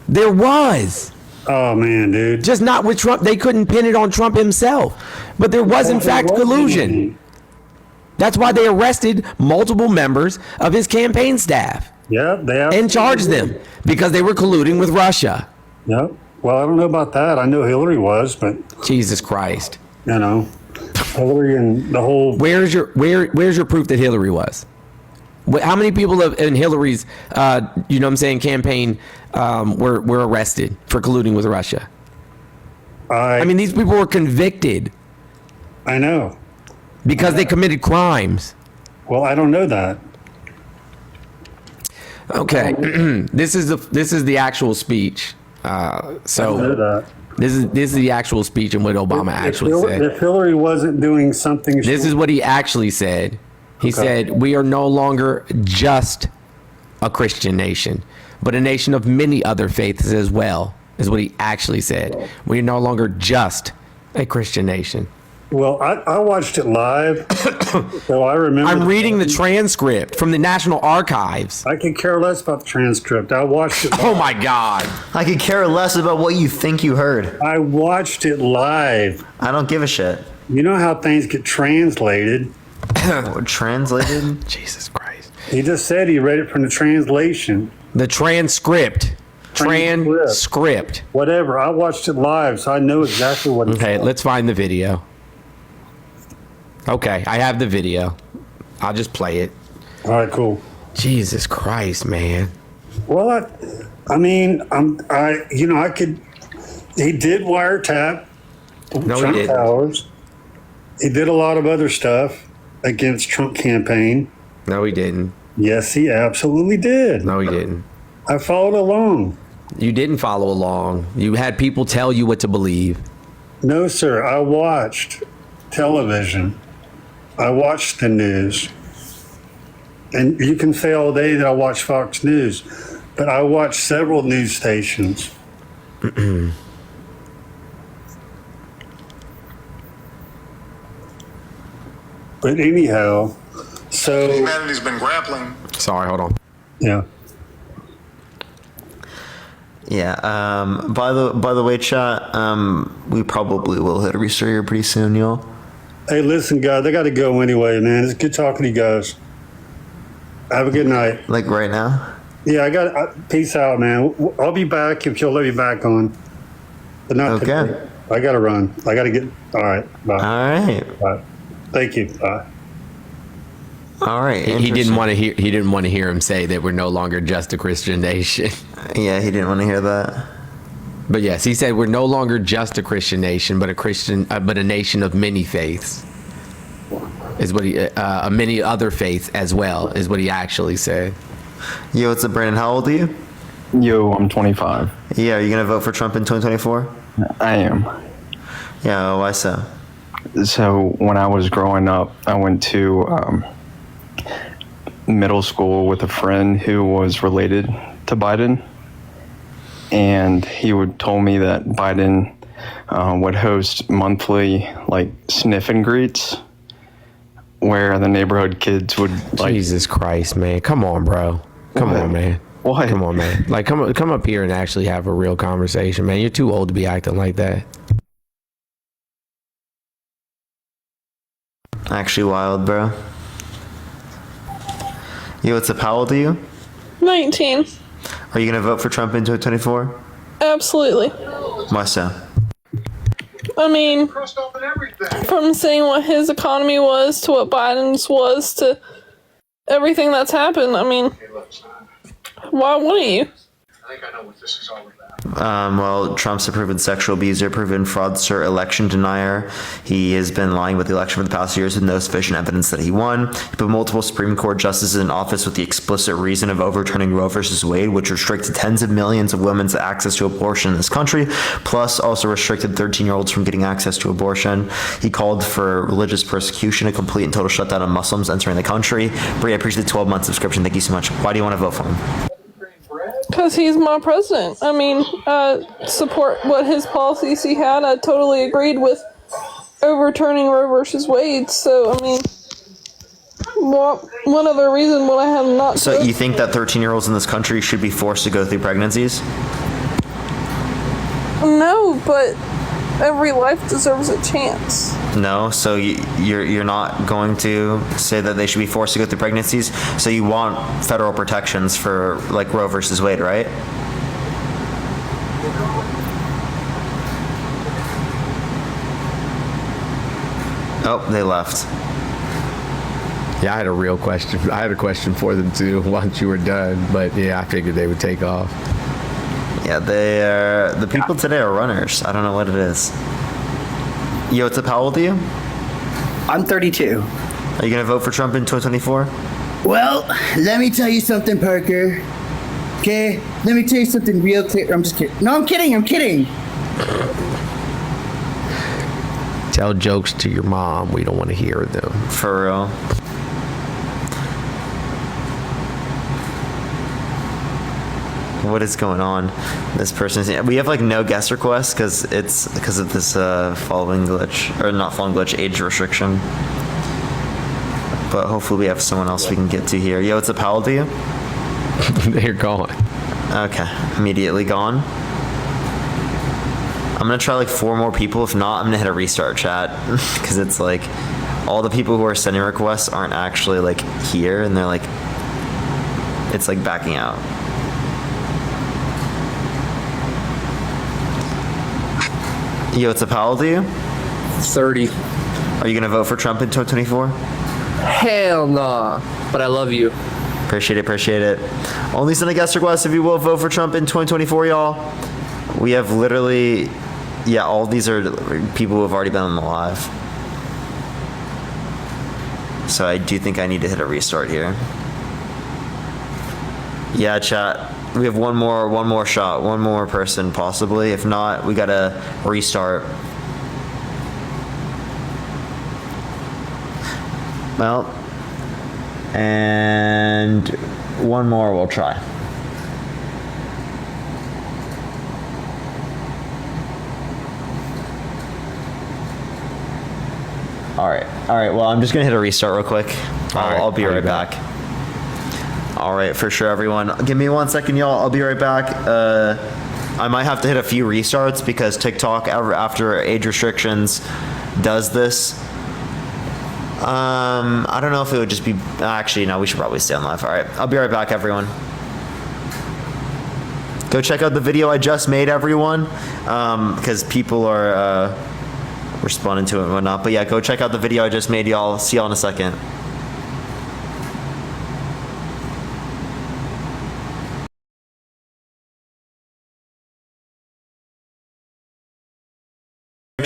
There was. Oh man, dude. Just not with Trump. They couldn't pin it on Trump himself. But there was in fact collusion. That's why they arrested multiple members of his campaign staff. Yeah, and charged them because they were colluding with Russia. Yep. Well, I don't know about that. I know Hillary was, but Jesus Christ. Hillary and the whole. Where's your proof that Hillary was? How many people in Hillary's, campaign were arrested for colluding with Russia? These people were convicted. I know. Because they committed crimes. Well, I don't know that. Okay, this is the actual speech. This is the actual speech and what Obama actually said. If Hillary wasn't doing something, this is what he actually said. He said, "We are no longer just a Christian nation, but a nation of many other faiths as well." Is what he actually said. We are no longer just a Christian nation. Well, I watched it live, so I remember. I'm reading the transcript from the National Archives. I could care less about the transcript. I watched it live. Oh my God. I could care less about what you think you heard. I watched it live. I don't give a shit. You know how things get translated? Translated? Jesus Christ. He just said he read it from the translation. The transcript. Transcript. Whatever. I watched it live, so I know exactly what it Okay, let's find the video. Okay, I have the video. I'll just play it. All right, cool. Jesus Christ, man. Well, I could. He did wiretap Trump Towers. He did a lot of other stuff against Trump campaign. No, he didn't. Yes, he absolutely did. No, he didn't. I followed along. You didn't follow along. You had people tell you what to believe. No, sir. I watched television. I watched the news. And you can say all day that I watch Fox News, but I watch several news stations. But anyhow, so Humanity's been grappling. Sorry, hold on. yeah. Yeah. By the way, chat. We probably will hit a restart here pretty soon, y'all. Hey, listen, guys, I got to go anyway, man. It's good talking to you guys. Have a good night. Like right now. Yeah, peace out, man. I'll be back if you'll let me back on. But not Okay. today. I got to run. I got to get. All right. Bye. All right. Bye. Thank you. Bye. All right. He didn't want to hear. He didn't want to hear him say that we're no longer just a Christian nation. Yeah, he didn't want to hear that. But yes, he said we're no longer just a Christian nation, but a nation of many faiths. Is what he many other faiths as well is what he actually said. Yo, what's up, Brandon? How old are you? Yo, I'm 25. Yeah, are you gonna vote for Trump in 2024? I am. Yeah, why so? So when I was growing up, I went to middle school with a friend who was related to Biden, and he told me that Biden would host monthly like sniff and greets, where the neighborhood kids would like. Jesus Christ, man! Come on, bro. Come on, man. What? Come on, man. Like, come up here and actually have a real conversation, man. You're too old to be acting like that. Actually wild, bro. Yo, what's up? How old are you? 19. Are you gonna vote for Trump in 2024? Absolutely. Why so? I mean, from seeing what his economy was to what Biden's was to everything that's happened, I mean, why wouldn't you? I think I know what this is all about. Well, Trump's a proven sexual abuser, proven fraudster, election denier. He has been lying about the election for the past years with no sufficient evidence that he won. He put multiple Supreme Court justices in office with the explicit reason of overturning Roe versus Wade, which restricted tens of millions of women's access to abortion in this country, plus also restricted 13-year-olds from getting access to abortion. He called for religious persecution, a complete and total shutdown of Muslims entering the country. Bree, I appreciate the 12-month subscription. Thank you so much. Why do you want to vote for him? Because he's my president. I mean, support what his policies he had. I totally agreed with overturning Roe versus Wade. So, I mean, what other reason would I have not? So you think that 13-year-olds in this country should be forced to go through pregnancies? No, but every life deserves a chance. No, so you're not going to say that they should be forced to go through pregnancies. So you want federal protections for like Roe versus Wade, right? Oh, they left. Yeah, I had a real question. I had a question for them too once you were done, but yeah, I figured they would take off. Yeah, the people today are runners. I don't know what it is. Yo, what's up? How old are you? I'm 32. Are you gonna vote for Trump in 2024? Well, let me tell you something, Parker. Okay, let me tell you something real clear. I'm just kidding. No, I'm kidding. Tell jokes to your mom. We don't want to hear them. For real. What is going on? This person's. We have like no guest requests because of this following glitch, or not following glitch, age restriction. But hopefully we have someone else we can get to here. Yo, what's up? How old are you? They're gone. Okay, immediately gone. I'm gonna try like 4 more people. If not, I'm gonna hit a restart chat because it's like all the people who are sending requests aren't actually like here, and they're like, it's like backing out. Yo, what's up? How old are you? 30. Are you gonna vote for Trump in 2024? Hell nah. But I love you. Appreciate it. Only send a guest request if you will vote for Trump in 2024, y'all. We have literally, yeah, all these are people who have already been on the live. So I do think I need to hit a restart here. Yeah, chat. We have one more shot, one more person possibly. If not, we gotta restart. Well, and one more we'll try. All right. Well, I'm just gonna hit a restart real quick. I'll be right back. All right, for sure, everyone. Give me 1 second, y'all. I'll be right back. I might have to hit a few restarts because TikTok, after age restrictions, does this. I don't know if it would just be. Actually, no. We should probably stay on live. All right. I'll be right back, everyone. Go check out the video I just made, everyone, because people are responding to it and whatnot. But yeah, go check out the video I just made, y'all. See y'all in a second.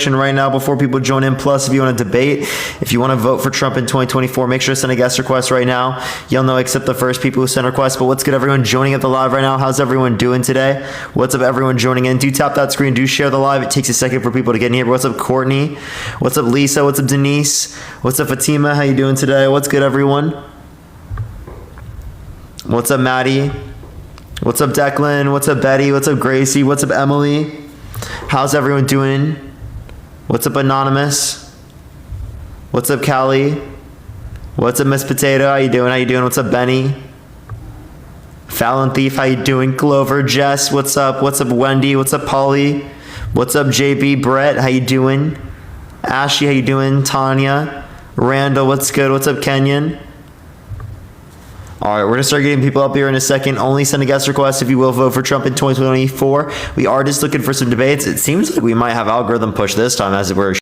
Right now before people join in. Plus, if you want to debate, if you want to vote for Trump in 2024, make sure to send a guest request right now. You'll know except the first people who send requests. But what's good, everyone joining at the live right now? How's everyone doing today? What's up, everyone joining in? Do tap that screen, do share the live. It takes a second for people to get in here. What's up, Courtney? What's up, Lisa? What's up, Denise? What's up, Fatima? How you doing today? What's good, everyone? What's up, Maddie? What's up, Declan? What's up, Betty? What's up, Gracie? What's up, Emily? How's everyone doing? What's up, Anonymous? What's up, Callie? What's up, Miss Potato? How you doing? What's up, Benny? Fallon Thief, how you doing? Clover, Jess, what's up? What's up, Wendy? What's up, Polly? What's up, JB? Brett, how you doing? Ashley, how you doing? Tanya? Randall, what's good? What's up, Kenyon? All right, we're going to start getting people up here in a second. Only send a guest request if you will vote for Trump in 2024. We are just looking for some debates. It seems like we might have algorithm push this time as we're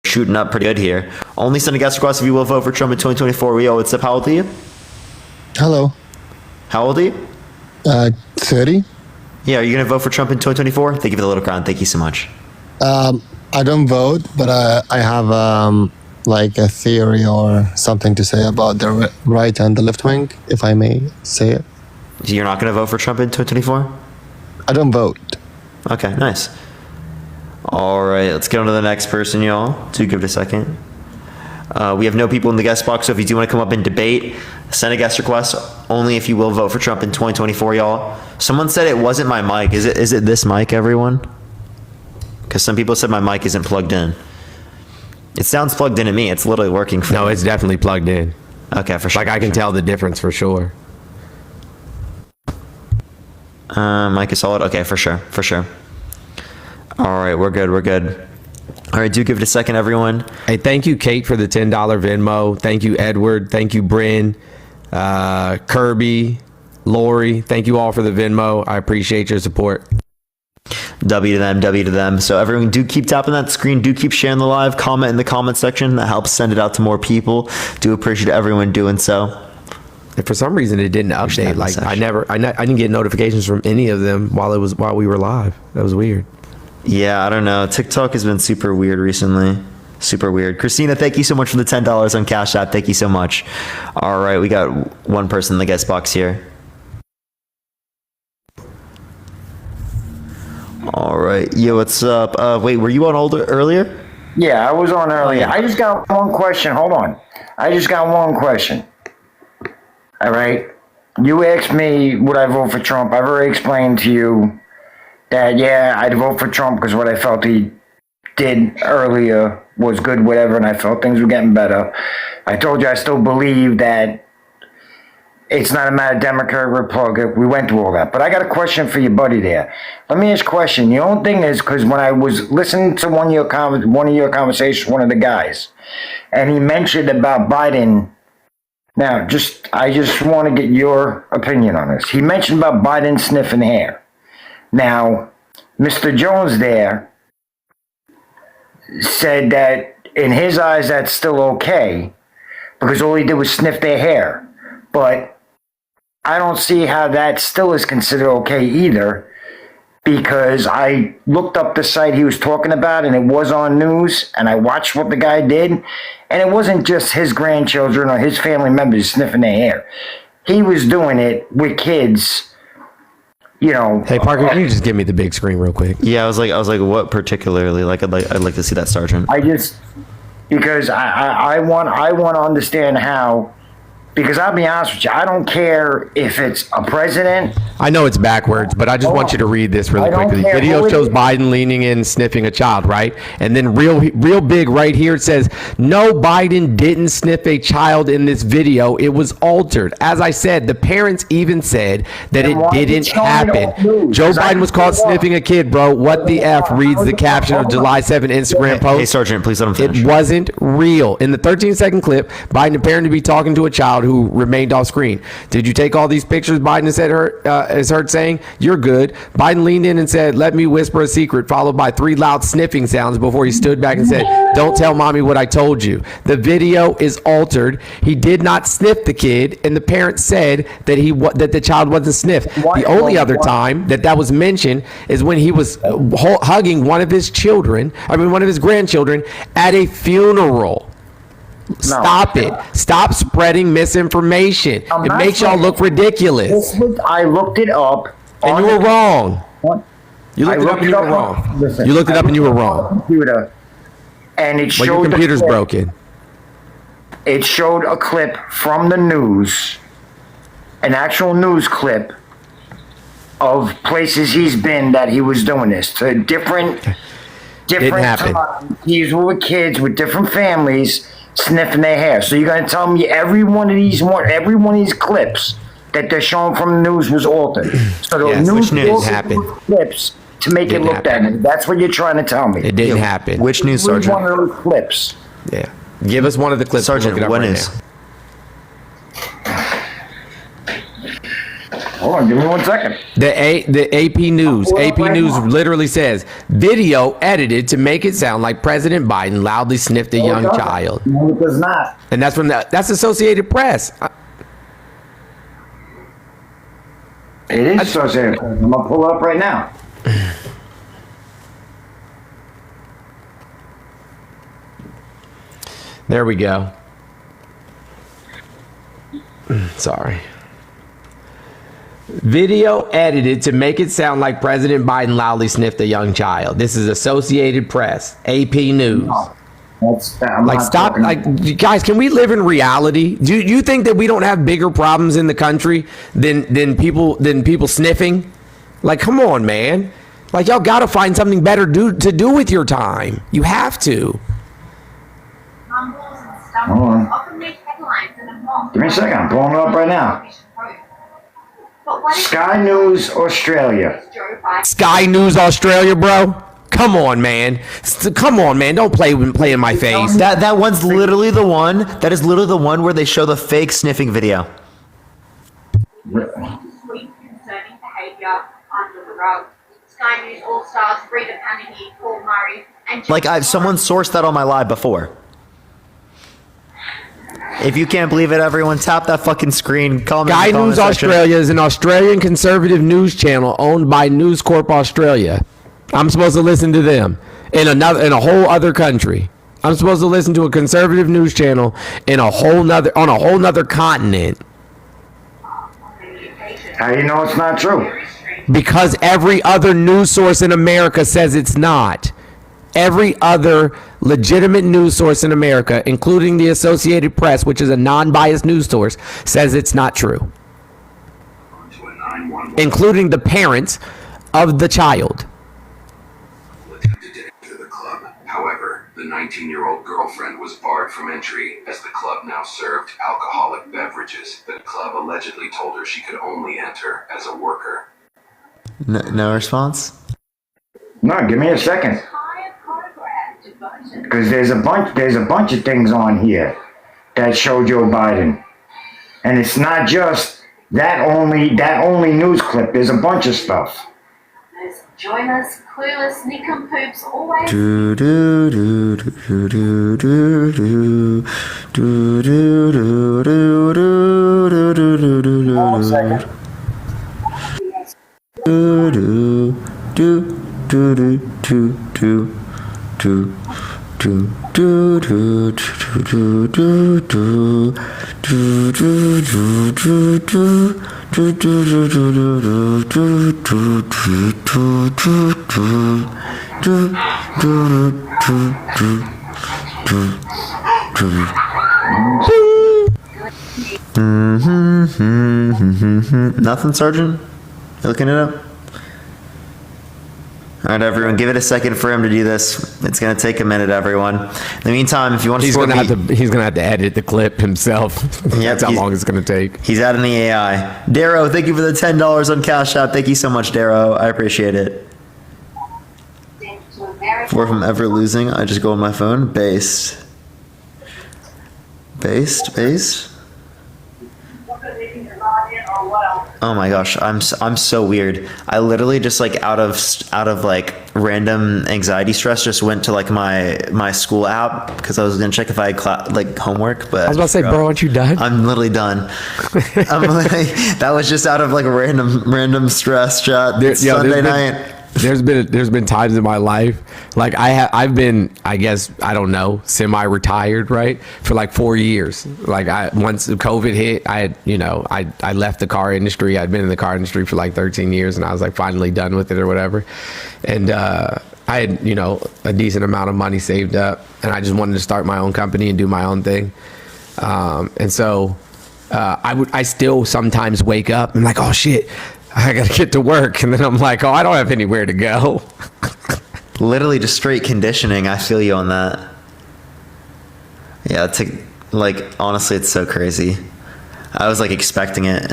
shooting up pretty good here. Only send a guest request if you will vote for Trump in 2024. Yo, what's up? How old are you? Hello. How old are you? 30. Yeah, are you going to vote for Trump in 2024? Thank you for the little crown. Thank you so much. I don't vote, but I have like a theory or something to say about the right and the left wing, if I may say it. You're not going to vote for Trump in 2024? I don't vote. Okay, nice. All right, let's get on to the next person, y'all. Do give it a second. We have no people in the guest box, so if you do want to come up and debate, send a guest request. Only if you will vote for Trump in 2024, y'all. Someone said it wasn't my mic. Is it this mic, everyone? Because some people said my mic isn't plugged in. It sounds plugged in to me. It's literally working for me. No, it's definitely plugged in. Okay, for sure. Like I can tell the difference for sure. Mic is solid. Okay, for sure. All right, we're good. All right, do give it a second, everyone. Hey, thank you, Kate, for the $10 Venmo. Thank you, Edward. Thank you, Bryn, Kirby, Lori. Thank you all for the Venmo. I appreciate your support. W to them. So everyone, do keep tapping that screen. Do keep sharing the live. Comment in the comment section. That helps send it out to more people. Do appreciate everyone doing so. And for some reason, it didn't update. Like I didn't get notifications from any of them while we were live. That was weird. Yeah, I don't know. TikTok has been super weird recently. Super weird. Christina, thank you so much for the $10 on Cash App. Thank you so much. All right, we got one person in the guest box here. All right. Yo, what's up? Wait, were you on earlier? Yeah, I was on earlier. I just got one question. Hold on. I just got one question. All right. You asked me would I vote for Trump. I've already explained to you that, yeah, I'd vote for Trump because what I felt he did earlier was good, whatever, and I felt things were getting better. I told you I still believe that it's not a matter of Democrat, Republican. We went through all that. But I got a question for your buddy there. Let me ask a question. The only thing is, because when I was listening to one of your conversations, one of the guys, and he mentioned about Biden. Now, I just want to get your opinion on this. He mentioned about Biden sniffing hair. Now, Mr. Jones there said that in his eyes that's still okay because all he did was sniff their hair. But I don't see how that still is considered okay either, because I looked up the site he was talking about and it was on news, and I watched what the guy did, and it wasn't just his grandchildren or his family members sniffing their hair. He was doing it with kids, you know. Hey Parker, can you just give me the big screen real quick? Yeah, I was like, what particularly? Like, I'd like to see that, Sergeant. Because I want to understand how Because I'll be honest with you, I don't care if it's a president. I know it's backwards, but I just want you to read this really I don't quickly. care Video who it shows is. Biden leaning in, sniffing a child, right? And then real big right here, it says, no, Biden didn't sniff a child in this video. It was altered. As I said, the parents even said that Then why it are you didn't showing it happen. on news? Joe Because I Biden was can caught pull it up. sniffing a kid, bro. What the F reads the caption of July 7 Instagram post. Hey, Sergeant, please let him finish. It wasn't real. In the 13-second clip, Biden appeared to be talking to a child who remained off screen. Did you take all these pictures? Biden is heard saying, you're good. Biden leaned in and said, let me whisper a secret, followed by 3 loud sniffing sounds before he stood back and said, don't tell mommy what I told you. The video is altered. He did not sniff the kid, and the parents said that that the child wasn't sniffed. The only other time that was mentioned is when he was hugging one of his grandchildren at a funeral. Stop it. Stop spreading misinformation. It makes y'all look ridiculous. I looked it up. And you were wrong. You looked it up and you were wrong. You looked it up and you were wrong. Computer, and it showed your computer's broken. It showed a clip from the news, an actual news clip of places he's been that he was doing this to different happen. times. He's with kids with different families sniffing their hair. So you're gonna tell me every one of these clips that they're showing from the news was altered? So the news didn't happen. clips to make it look that. That's what you're trying to tell me. It didn't happen. Which news, Sergeant? One of those clips. Yeah. Give us one of the clips. Sergeant, what when right is? now. Hold on, give me 1 second. The AP News. AP News literally says, video edited to make it sound like President Biden loudly sniffed a young child. No, it does not. And that's Associated Press. It is Associated Press. I'm gonna pull it up right now. There we go. Sorry. Video edited to make it sound like President Biden loudly sniffed a young child. This is Associated Press, AP News. Stop. Guys, can we live in reality? Do you think that we don't have bigger problems in the country than people sniffing? Like, come on, man. Like, y'all got to find something better to do with your time. You have to. Hold on. Give me a second. I'm pulling it up right now. Sky News Australia. Sky News Australia, bro. Come on, man. Come on, man. Don't play in my face. That one's literally the one. That is literally the one where they show the fake sniffing video. Concerning behaviour under the rug. Sky News All Stars, Rita Panicky, Paul Murray, and Like someone sourced that on my live before. If you can't believe it, everyone tap that fucking screen. Comment Sky News Australia is an Australian conservative news channel owned by News Corp Australia. I'm supposed to listen to them in a whole other country. I'm supposed to listen to a conservative news channel on a whole nother continent. How do you know it's not true? Because every other news source in America says it's not. Every other legitimate news source in America, including the Associated Press, which is a non-biased news source, says it's not true. Including the parents of the child. However, the 19-year-old girlfriend was barred from entry as the club now served alcoholic beverages. The club allegedly told her she could only enter as a worker. No response? No, give me a second. Because there's a bunch of things on here that show Joe Biden. And it's not just that only news clip. There's a bunch of stuff. join us, clueless nincompoops always. Do do do do do do do do do do do do do do do. 1 second. Do do do do do do do do. Do do do do do do do do do do do do. Do do do do do do do do do do do do do do. Nothing, Sergeant? You looking it up? All right, everyone, give it a second for him to do this. It's going to take a minute, everyone. In the meantime, if you want to he's going to have to edit the clip himself. That's how long it's going to take. He's adding the AI. Darrow, thank you for the $10 on Cash App. Thank you so much, Darrow. I appreciate it. For from ever losing, I just go on my phone. Based. Oh my gosh, I'm so weird. I literally just like out of like random anxiety stress just went to like my school app because I was gonna check if I had like homework, but I was about to say, bro, aren't you done? I'm literally done. That was just out of like a random stress, chat. Sunday night. There's been times in my life, like I've been, I guess, I don't know, semi-retired, right, for like 4 years. Like once COVID hit, I left the car industry. I'd been in the car industry for like 13 years, and I was like finally done with it or whatever. And I had a decent amount of money saved up, and I just wanted to start my own company and do my own thing. And so I still sometimes wake up and like, oh shit, I gotta get to work, and then I'm like, oh, I don't have anywhere to go. Literally just straight conditioning. I feel you on that. Yeah, honestly, it's so crazy. I was like expecting it.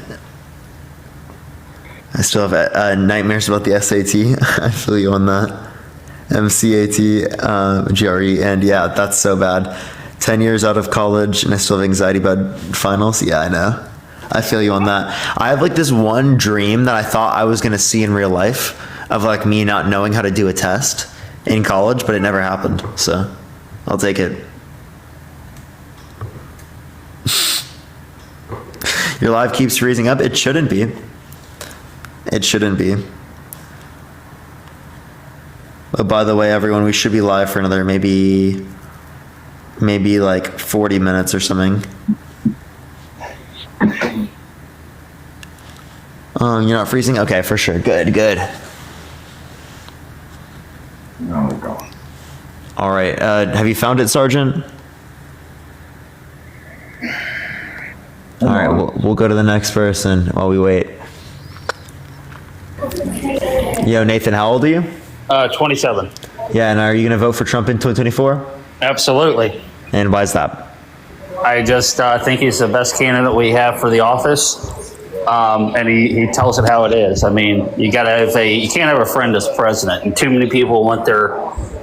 I still have nightmares about the SAT. I feel you on that. MCAT, GRE, and yeah, that's so bad. 10 years out of college, and I still have anxiety about finals. Yeah, I know. I feel you on that. I have like this one dream that I thought I was going to see in real life of like me not knowing how to do a test in college, but it never happened. So I'll take it. Your live keeps freezing up. It shouldn't be. It shouldn't be. But by the way, everyone, we should be live for another maybe like 40 minutes or something. You're not freezing? Okay, for sure. Good. No. All right. Have you found it, Sergeant? All right. We'll go to the next person while we wait. Yo, Nathan, how old are you? 27. Yeah, and are you going to vote for Trump in 2024? Absolutely. And why is that? I just think he's the best candidate we have for the office. And he tells it how it is. I mean, you can't have a friend as president, and too many people want their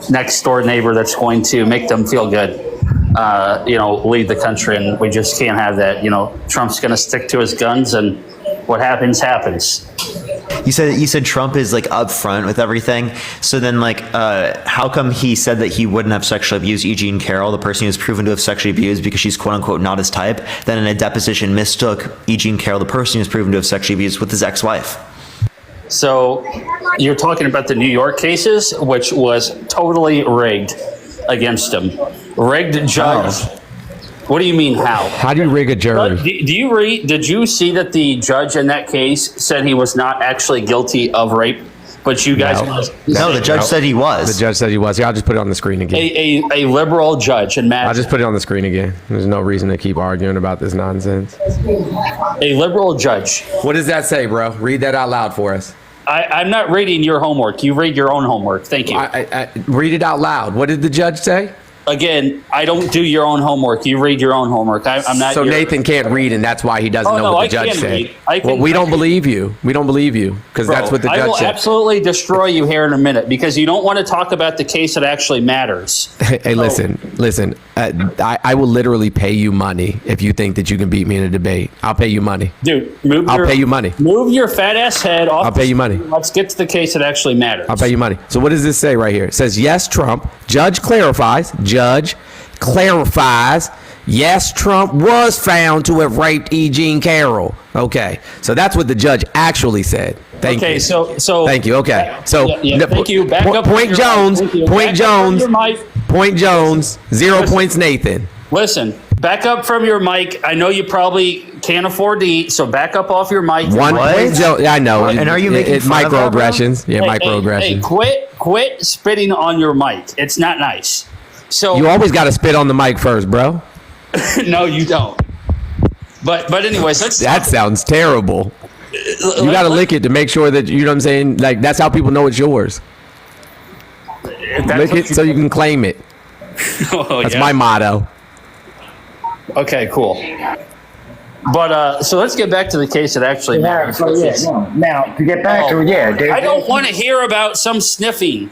next door neighbor that's going to make them feel good, lead the country, and we just can't have that. Trump's going to stick to his guns, and what happens. You said Trump is like upfront with everything. So then how come he said that he wouldn't have sexually abused E. Carroll, the person who was proven to have sexually abused because she's quote unquote not his type, then in a deposition mistook E. Carroll, the person who was proven to have sexually abused, with his ex-wife? So you're talking about the New York cases, which was totally rigged against him. Rigged judge. Oh. What do you mean how? How do you rig a jury? Did you see that the judge in that case said he was not actually guilty of rape? But you guys... No, the judge said he was. The judge said he was. Yeah, I'll just put it on the screen again. A liberal judge. I'll just put it on the screen again. There's no reason to keep arguing about this nonsense. A liberal judge. What does that say, bro? Read that out loud for us. I'm not reading your homework. You read your own homework. Thank you. I read it out loud. What did the judge say? Again, I don't do your own homework. You read your own homework. I'm not. So Nathan can't read, and that's why he doesn't know what the judge said. Well, we don't believe you. We don't believe you because that's what the judge said. I will absolutely destroy you here in a minute because you don't want to talk about the case that actually matters. Hey, listen. I will literally pay you money if you think that you can beat me in a debate. I'll pay you money, dude. I'll pay you money. Move your fat ass head off. I'll pay you money. Let's get to the case that actually matters. I'll pay you money. So what does this say right here? It says yes, Trump. Judge clarifies. Yes, Trump was found to have raped E. Jean Carroll. Okay, so that's what the judge actually said. Thank you. So thank you. Okay, so thank you. Back up. Point Jones. Point Jones. 0 points, Nathan. Listen, back up from your mic. I know you probably can't afford to eat, so back up off your mic. I know. And are you making microaggressions? Yeah, microaggressions. Hey, quit spitting on your mic. It's not nice. So you always got to spit on the mic first, bro. No, you don't. But anyways, that sounds terrible. You got to lick it to make sure that, you know what I'm saying? Like, that's how people know it's yours. Lick it so you can claim it. That's my motto. Okay, cool. But so let's get back to the case that actually matters. Now, to get back to it, I don't want to hear about some sniffing.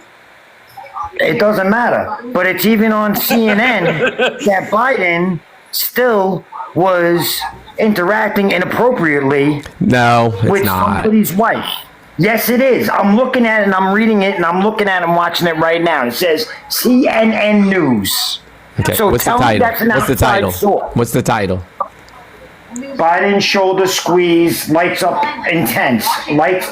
It doesn't matter. But it's even on CNN that Biden still was interacting inappropriately with somebody's wife. Yes, it is. I'm looking at it and I'm reading it and I'm looking at it and watching it right now. It says CNN News. Okay, so what's the title? What's the title? Biden shoulder squeeze lights up intense. Lights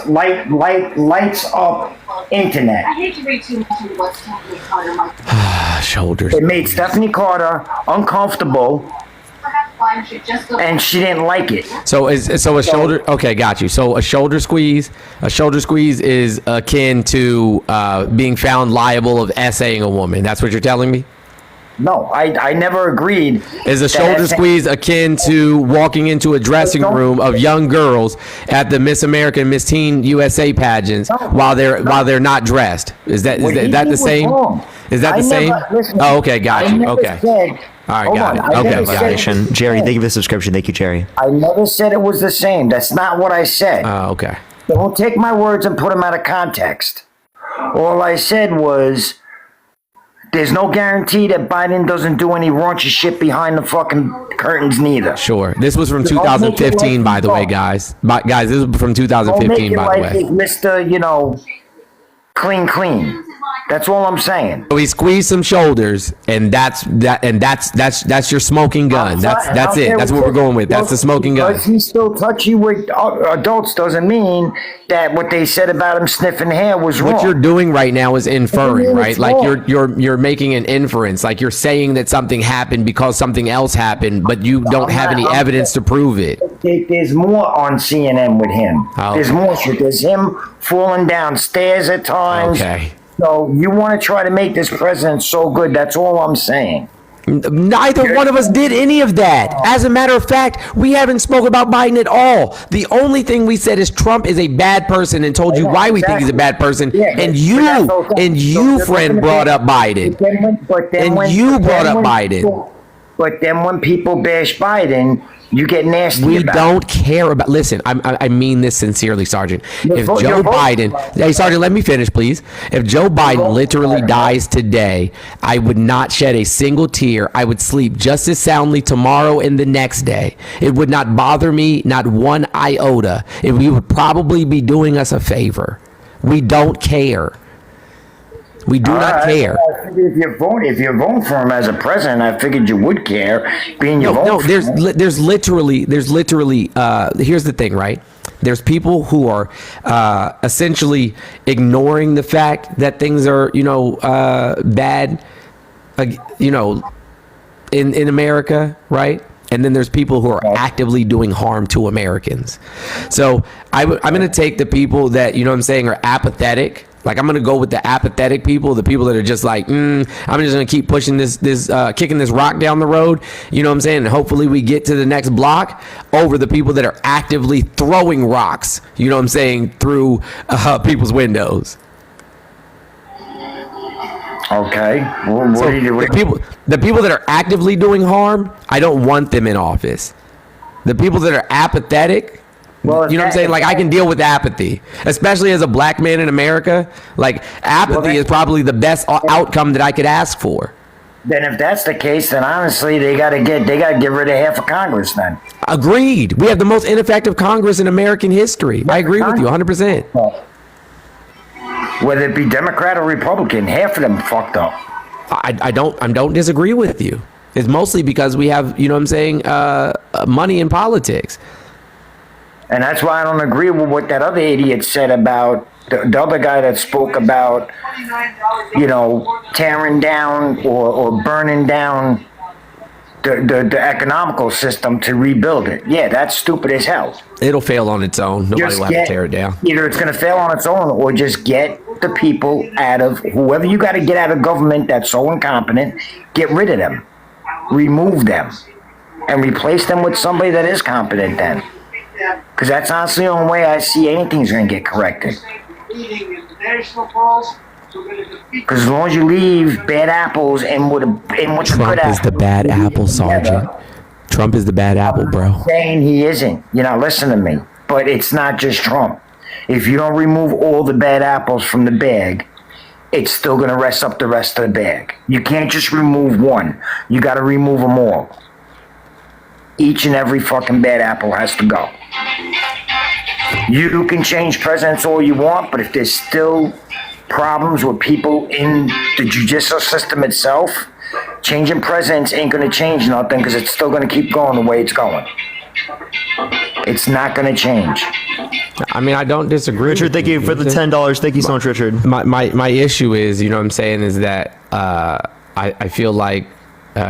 up internet. I hate to read too much into what Stephanie Carter Shoulders. It made Stephanie Carter uncomfortable. And she didn't like it. So a shoulder. Okay, got you. So a shoulder squeeze. A shoulder squeeze is akin to being found liable of essaying a woman. That's what you're telling me? No, I never agreed. Is a shoulder squeeze akin to walking into a dressing room of young girls at the Miss America and Miss Teen USA pageants while they're not dressed? Is that the same? Is that the same? Oh, okay, got you. Okay. All right, got it. Okay, Validation. Jerry, thank you for the subscription. Thank you, Jerry. I never said it was the same. That's not what I said. Okay. Don't take my words and put them out of context. All I said was there's no guarantee that Biden doesn't do any raunchy shit behind the fucking curtains neither. Sure. This was from 2015, by the way, guys. Guys, this was from 2015, by the way. Mr., clean. That's all I'm saying. So he squeezed some shoulders, and that's your smoking gun. That's it. That's what we're going with. That's the smoking gun. Because he's still touchy with adults doesn't mean that what they said about him sniffing hair was wrong. What you're doing right now is inferring, right? Like you're making an inference. Like you're saying that something happened because something else happened, but you don't have any evidence to prove it. There's more on CNN with him. There's more shit. There's him falling downstairs at times. Okay. So you want to try to make this president so good. That's all I'm saying. Neither one of us did any of that. As a matter of fact, we haven't spoken about Biden at all. The only thing we said is Trump is a bad person and told you why we think he's a bad person. And you, friend, brought up Biden. And you brought up Biden. But then when people bash Biden, you get nasty. We don't care about. Listen, I mean this sincerely, Sergeant. If Joe Biden, hey, Sergeant, let me finish, please. If Joe Biden literally dies today, I would not shed a single tear. I would sleep just as soundly tomorrow and the next day. It would not bother me, not one iota. We would probably be doing us a favor. We don't care. We do not care. I figured if you're voting for him as a president, I figured you would care. There's literally. Here's the thing, right? There's people who are essentially ignoring the fact that things are, bad, in America, right? And then there's people who are actively doing harm to Americans. So I'm going to take the people that, are apathetic. Like, I'm going to go with the apathetic people, the people that are just like, I'm just going to keep pushing kicking this rock down the road. You know what I'm saying? And hopefully we get to the next block over the people that are actively throwing rocks, through people's windows. Okay. What do you do? The people that are actively doing harm, I don't want them in office. The people that are apathetic, what I'm saying? Like, I can deal with apathy, especially as a black man in America. Like, apathy is probably the best outcome that I could ask for. Then if that's the case, then honestly, they got to get rid of half of Congress then. Agreed. We have the most ineffective Congress in American history. I agree with you 100%. Whether it be Democrat or Republican, half of them fucked up. I don't disagree with you. It's mostly because we have, money in politics. And that's why I don't agree with what that other idiot said about the other guy that spoke about, tearing down or burning down the economical system to rebuild it. Yeah, that's stupid as hell. It'll fail on its own. Nobody will have to tear it down. Either it's going to fail on its own or just get the people out of whoever you got to get out of government that's so incompetent, get rid of them. Remove them. and replace them with somebody that is competent then. Because that's honestly the only way I see anything's going to get corrected. Because as long as you leave bad apples in with the good apples. Trump is the bad apple, Sergeant. Trump is the bad apple, bro. I'm saying he isn't. You're not listening to me. But it's not just Trump. If you don't remove all the bad apples from the bag, it's still going to mess up the rest of the bag. You can't just remove one. You got to remove them all. Each and every fucking bad apple has to go. You can change presidents all you want, but if there's still problems with people in the judicial system itself, changing presidents ain't going to change nothing because it's still going to keep going the way it's going. It's not going to change. I mean, I don't disagree. Richard, thank you for the $10. Thank you so much, Richard. My issue is, you know what I'm saying, is that I feel like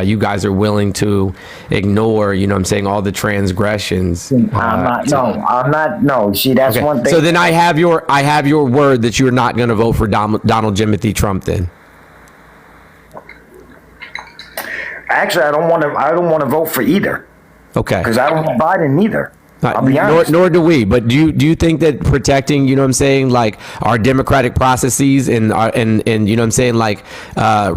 you guys are willing to ignore, you know what I'm saying, all the transgressions. I'm not. No, see, that's Okay. one thing. So then I have your word that you're not going to vote for Donald Jimothy Trump then. Actually, I don't want to vote for either. Okay. Because I don't want Biden either. I'll be honest. Nor do we. But do you think that protecting, you know what I'm saying, like our democratic processes and you know what I'm saying, like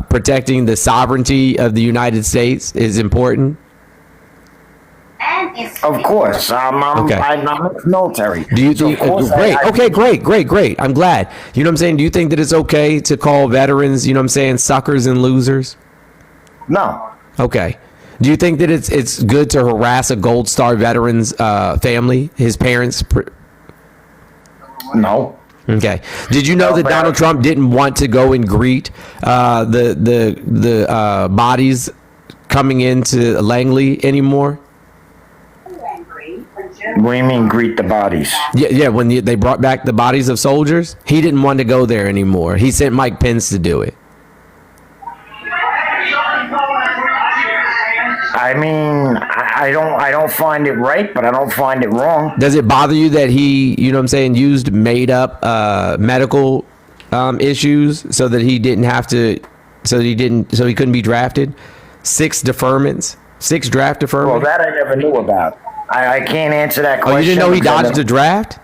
protecting the sovereignty of the United States is important? Of course. I'm military. Do you think? Great. I'm glad. You know what I'm saying? Do you think that it's okay to call veterans, you know what I'm saying, suckers and losers? No. Okay. Do you think that it's good to harass a Gold Star veteran's family, his parents? No. Okay. Did you know that Donald Trump didn't want to go and greet the bodies coming into Langley anymore? What do you mean, greet the bodies? Yeah. When they brought back the bodies of soldiers, he didn't want to go there anymore. He sent Mike Pence to do it. I mean, I don't find it right, but I don't find it wrong. Does it bother you that he, you know what I'm saying, used made up medical issues so that he didn't have to, so he couldn't be drafted? 6 deferments, 6 draft deferments? Well, that I never knew about. I can't answer that question. Oh, you didn't know he dodged the draft?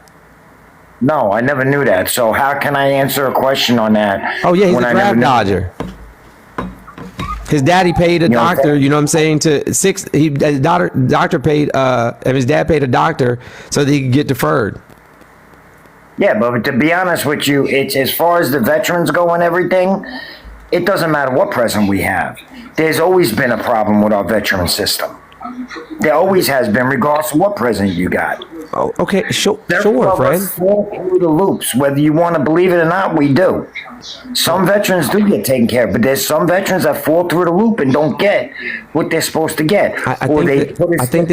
No, I never knew that. So how can I answer a question on that? Oh, yeah, he's a draft dodger. His daddy paid a doctor, you know what I'm saying, his doctor paid, and his dad paid a doctor so that he could get deferred. Yeah, but to be honest with you, it's as far as the veterans go and everything, it doesn't matter what president we have. There's always been a problem with our veteran system. There always has been, regardless of what president you got. Oh, okay, sure, Fred. Fall through the loops. Whether you want to believe it or not, we do. Some veterans do get taken care of, but there's some veterans that fall through the loop and don't get what they're supposed to get. I think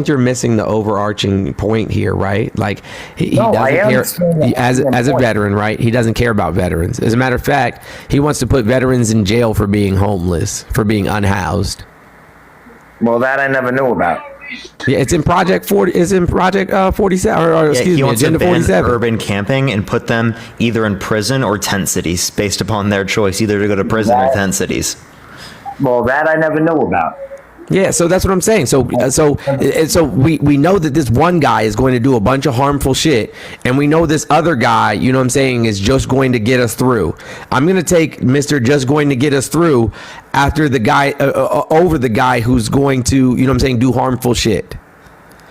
you're missing the overarching point here, right? Like he doesn't care as a veteran, right? He doesn't care about veterans. As a matter of fact, he wants to put veterans in jail for being homeless, for being unhoused. Well, that I never knew about. Yeah, it's in Project 40. It's in Project 47. Or excuse me, wants Agenda to ban 47. urban camping and put them either in prison or tent cities, based upon their choice, either to go to prison or tent cities. Well, that I never knew about. Yeah, so that's what I'm saying. So we know that this one guy is going to do a bunch of harmful shit, and we know this other guy, you know what I'm saying, is just going to get us through. I'm going to take Mr. Just Going to Get Us Through after the guy, over the guy who's going to, you know what I'm saying, do harmful shit.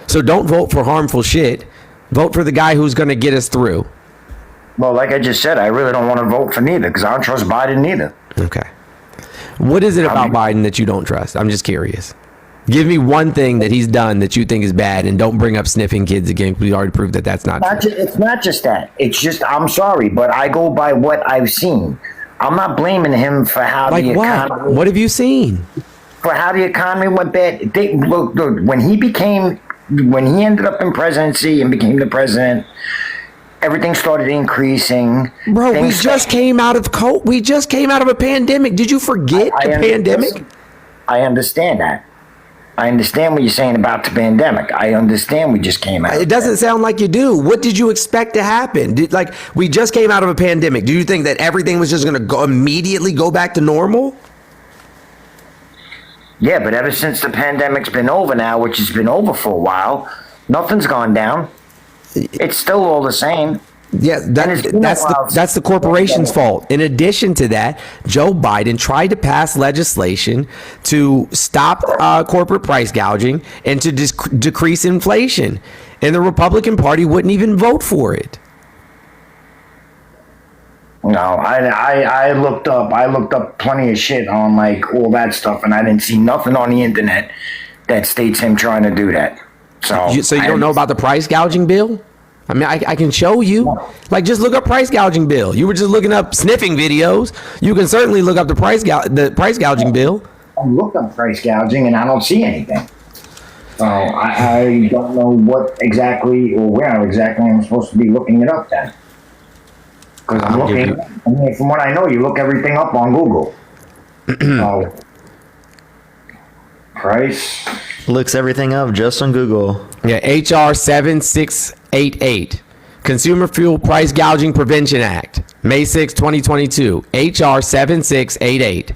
So don't vote for harmful shit. Vote for the guy who's going to get us through. Well, like I just said, I really don't want to vote for neither because I don't trust Biden neither. Okay. What is it about Biden that you don't trust? I'm just curious. Give me one thing that he's done that you think is bad, and don't bring up sniffing kids again. We already proved that that's not true. It's not just that. It's just, I'm sorry, but I go by what I've seen. I'm not blaming him for how the economy... What have you seen? For how the economy went bad. Look, when he ended up in presidency and became the president... Everything started increasing. Bro, we just came out of a pandemic. Did you forget the pandemic? I understand that. I understand what you're saying about the pandemic. I understand we just came out. It doesn't sound like you do. What did you expect to happen? We just came out of a pandemic. Do you think that everything was just going to immediately go back to normal? Yeah, but ever since the pandemic's been over now, which has been over for a while, nothing's gone down. It's still all the same. Yeah, that's the corporation's fault. In addition to that, Joe Biden tried to pass legislation to stop corporate price gouging and to decrease inflation, and the Republican Party wouldn't even vote for it. No, I looked up plenty of shit on like all that stuff, and I didn't see nothing on the internet that states him trying to do that. So you don't know about the price gouging bill? I mean, I can show you. Like, just look up price gouging bill. You were just looking up sniffing videos. You can certainly look up the price gouging bill. I looked up price gouging and I don't see anything. So I don't know what exactly or where exactly I'm supposed to be looking it up then. Because I'm looking. I mean, from what I know, you look everything up on Google. So, price looks everything up just on Google. Yeah, HR 7688, Consumer Fuel Price Gouging Prevention Act, May 6, 2022. HR 7688.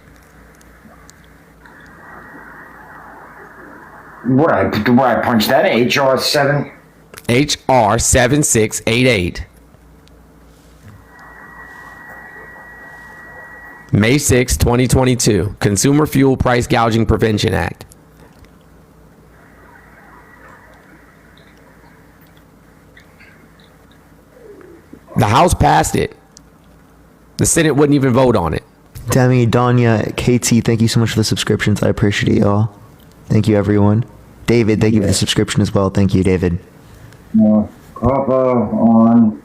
What I punch that? HR 7. HR 7688. May 6, 2022. Consumer Fuel Price Gouging Prevention Act. The House passed it. The Senate wouldn't even vote on it. Demi, Danya, KT, thank you so much for the subscriptions. I appreciate y'all. Thank you, everyone. David, thank you for the subscription as well. Thank you, David. Papa on.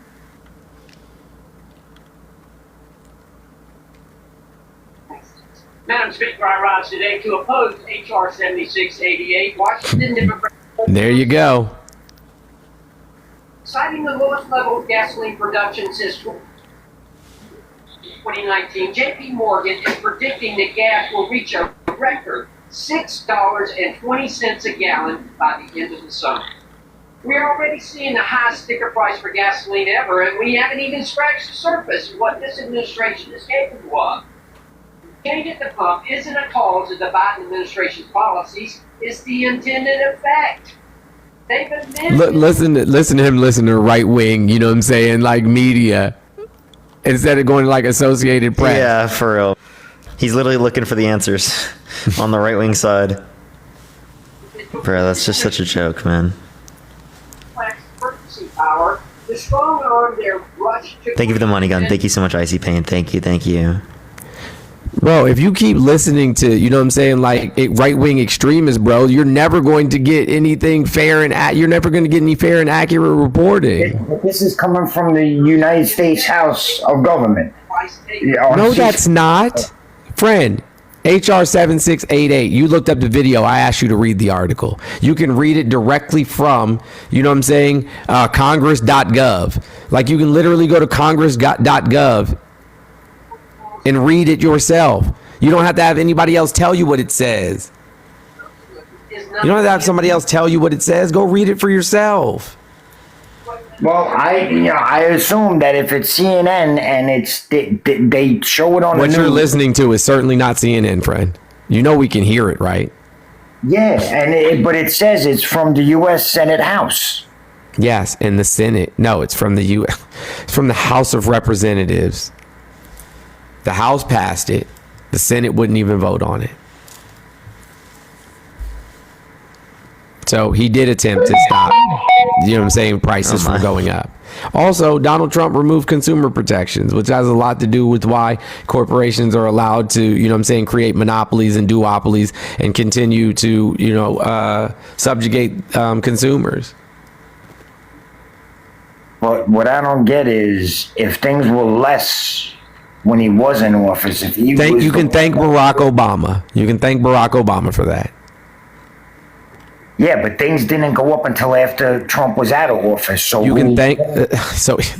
Madam Speaker, I rise today to oppose H.R. 7688, Washington, Democrat. There you go. Citing the lowest level of gasoline production since 2019, J.P. Morgan is predicting that gas will reach a record $6.20 a gallon by the end of the summer. We're already seeing the highest sticker price for gasoline ever, and we haven't even scratched the surface of what this administration is capable of. Change at the pump isn't a cause of the Biden administration's policies, it's the intended effect. Listen to him listen to right wing, you know what I'm saying, like media, instead of going to like Associated Press. Yeah, for real. He's literally looking for the answers on the right wing side. Bro, that's just such a joke, man. Thank you for the money gun. Thank you so much, Icy Pain. Thank you. Bro, if you keep listening to, you know what I'm saying, like right-wing extremists, bro, you're never going to get anything fair and you're never going to get any fair and accurate reporting. This is coming from the United States House of Government. No, that's not. Friend, HR 7688, you looked up the video. I asked you to read the article. You can read it directly from, you know what I'm saying, congress.gov. Like, you can literally go to congress.gov and read it yourself. You don't have to have anybody else tell you what it says. You don't have to have somebody else tell you what it says. Go read it for yourself. Well, I assume that if it's CNN and they show it on the news. What you're listening to is certainly not CNN, friend. You know we can hear it, right? Yeah, but it says it's from the U.S. Senate House. Yes, in the Senate. No, it's from the U.S. It's from the House of Representatives. The House passed it. The Senate wouldn't even vote on it. So he did attempt to stop, you know what I'm saying, prices from going up. Also, Donald Trump removed consumer protections, which has a lot to do with why corporations are allowed to, you know what I'm saying, create monopolies and duopolies and continue to, you know, subjugate consumers. But what I don't get is if things were less when he was in office, if he was you can thank Barack Obama. You can thank Barack Obama for that. Yeah, but things didn't go up until after Trump was out of office. So you can thank.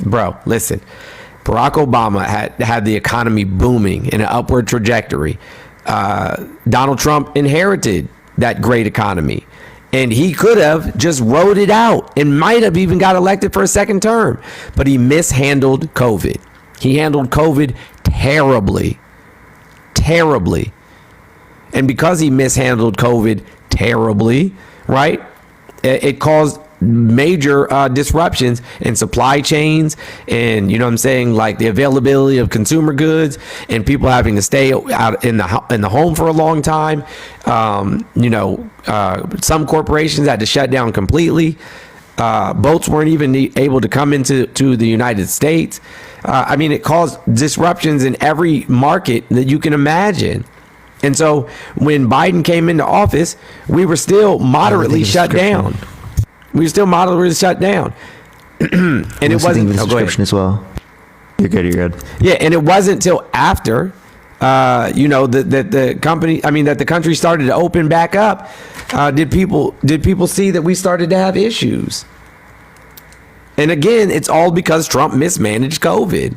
Bro, listen. Barack Obama had the economy booming in an upward trajectory. Donald Trump inherited that great economy, and he could have just rode it out and might have even got elected for a second term. But he mishandled COVID. He handled COVID terribly. And because he mishandled COVID terribly, right, it caused major disruptions in supply chains and, you know what I'm saying, like the availability of consumer goods and people having to stay out in the home for a long time. Some corporations had to shut down completely. Boats weren't even able to come into the United States. It caused disruptions in every market that you can imagine. And so when Biden came into office, we were still moderately shut down. And it wasn't the description as well. You're good. Yeah, and it wasn't till after that the country started to open back up, did people see that we started to have issues. And again, it's all because Trump mismanaged COVID.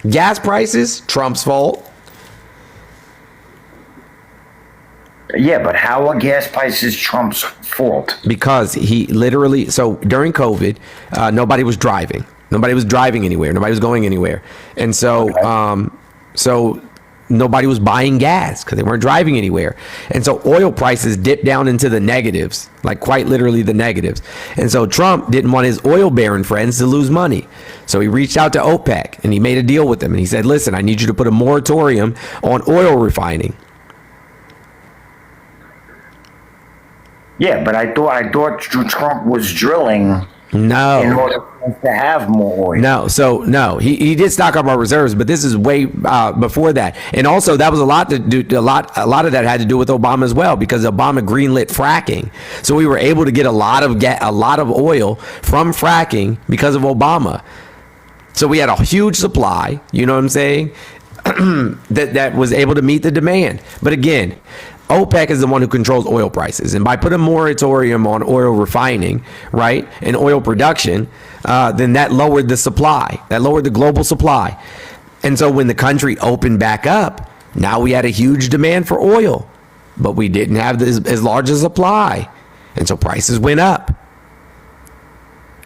Gas prices, Trump's fault. Yeah, but how are gas prices Trump's fault? Because he literally, so during COVID, nobody was driving. Nobody was driving anywhere. Nobody was going anywhere. And so, so nobody was buying gas because they weren't driving anywhere. And so oil prices dipped down into the negatives, like quite literally the negatives. And so Trump didn't want his oil baron friends to lose money. So he reached out to OPEC and he made a deal with them. And he said, listen, I need you to put a moratorium on oil refining. Yeah, but I thought Trump was drilling No. in order to have more oil. No, he did stock up our reserves, but this is way before that. And also that was a lot of that had to do with Obama as well, because Obama greenlit fracking. So we were able to get a lot of oil from fracking because of Obama. So we had a huge supply, you know what I'm saying, that was able to meet the demand. But again, OPEC is the one who controls oil prices. And by putting a moratorium on oil refining, right, and oil production, then that lowered the supply. That lowered the global supply. And so when the country opened back up, now we had a huge demand for oil, but we didn't have as large a supply. And so prices went up.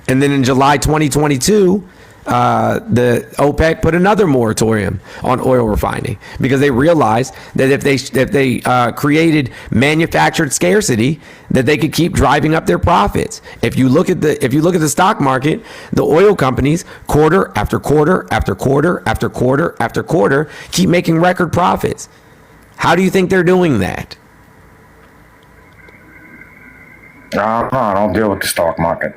And then in July 2022, the OPEC put another moratorium on oil refining because they realized that if they created manufactured scarcity, that they could keep driving up their profits. If you look at the stock market, the oil companies quarter after quarter after quarter after quarter after quarter keep making record profits. How do you think they're doing that? I don't deal with the stock market.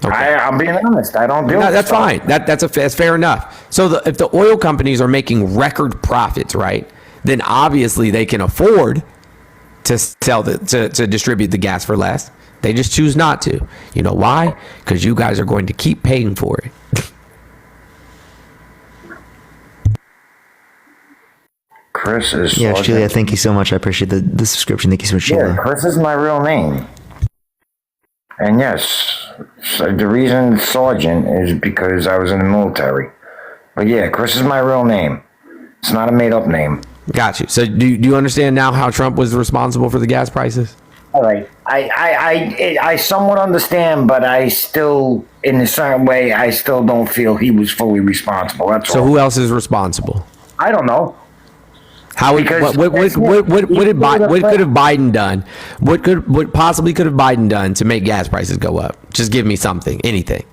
Okay. I'm being honest. I don't deal with that's fine. That's fair enough. So if the oil companies are making record profits, right, then obviously they can afford to sell to distribute the gas for less. They just choose not to. You know why? Because you guys are going to keep paying for it. Chris is. Yeah, Julia, thank you so much. I appreciate the subscription. Thank you so much, Julia. Yeah, Chris is my real name. And yes, so the reason Sergeant is because I was in the military. But yeah, Chris is my real name. It's not a made-up name. Got you. So do you understand now how Trump was responsible for the gas prices? All right. I somewhat understand, but I still, in a certain way, I still don't feel he was fully responsible. That's all. So who else is responsible? I don't know. How what could have Biden done? What possibly could have Biden done to make gas prices go up? Just give me something, anything.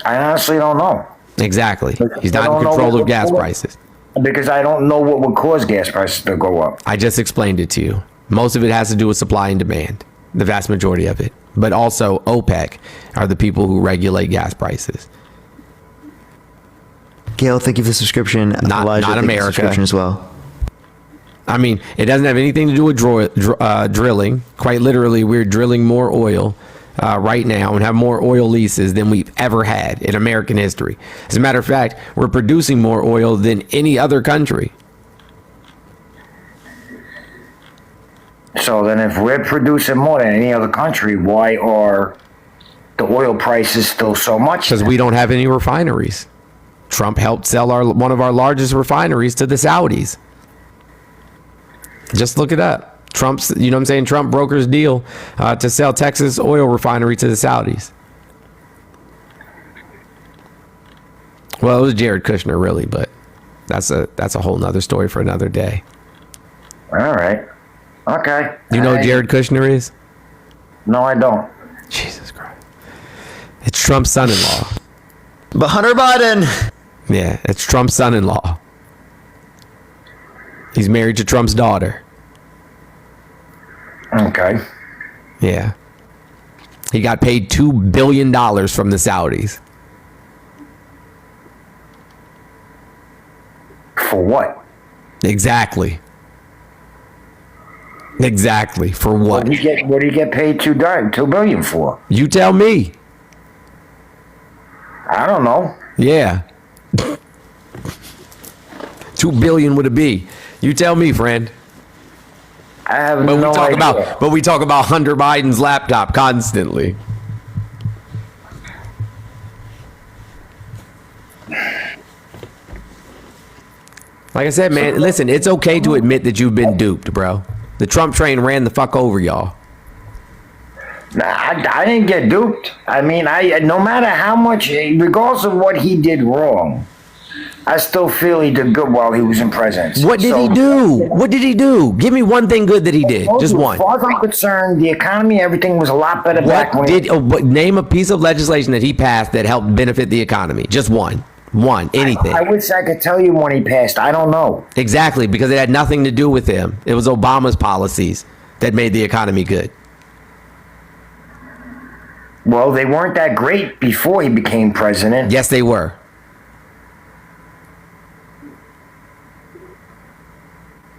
I honestly don't know. Exactly. He's not in control of gas prices. Because I don't know what would cause gas prices to go up. I just explained it to you. Most of it has to do with supply and demand, the vast majority of it. But also OPEC are the people who regulate gas prices. Gail, thank you for the subscription. Not America. Subscription as well. I mean, it doesn't have anything to do with drilling. Quite literally, we're drilling more oil right now and have more oil leases than we've ever had in American history. As a matter of fact, we're producing more oil than any other country. So then if we're producing more than any other country, why are the oil prices still so much? Because we don't have any refineries. Trump helped sell one of our largest refineries to the Saudis. Just look it up. Trump brokers deal to sell Texas oil refinery to the Saudis. Well, it was Jared Kushner, really, but that's a whole nother story for another day. All right. Okay. You know who Jared Kushner is? No, I don't. Jesus Christ. It's Trump's son-in-law. But Hunter Biden. Yeah, it's Trump's son-in-law. He's married to Trump's daughter. Okay. Yeah. He got paid $2 billion from the Saudis. For what? Exactly. Exactly. For what? What do you get paid $2 billion for? You tell me. I don't know. Yeah. $2 billion would it be? You tell me, friend. I have But no idea. we talk about Hunter Biden's laptop constantly. Like I said, man, listen, it's okay to admit that you've been duped, bro. The Trump train ran the fuck over y'all. Nah, I didn't get duped. I mean, no matter how much, regardless of what he did wrong, I still feel he did good while he was in presidency. What did he do? What did he do? Give me one thing good that he did. Just one. As far as I'm concerned, the economy, everything was a lot better back when. Name a piece of legislation that he passed that helped benefit the economy. Just one. One. Anything. I wish I could tell you when he passed. I don't know. Exactly, because it had nothing to do with him. It was Obama's policies that made the economy good. Well, they weren't that great before he became president. Yes, they were.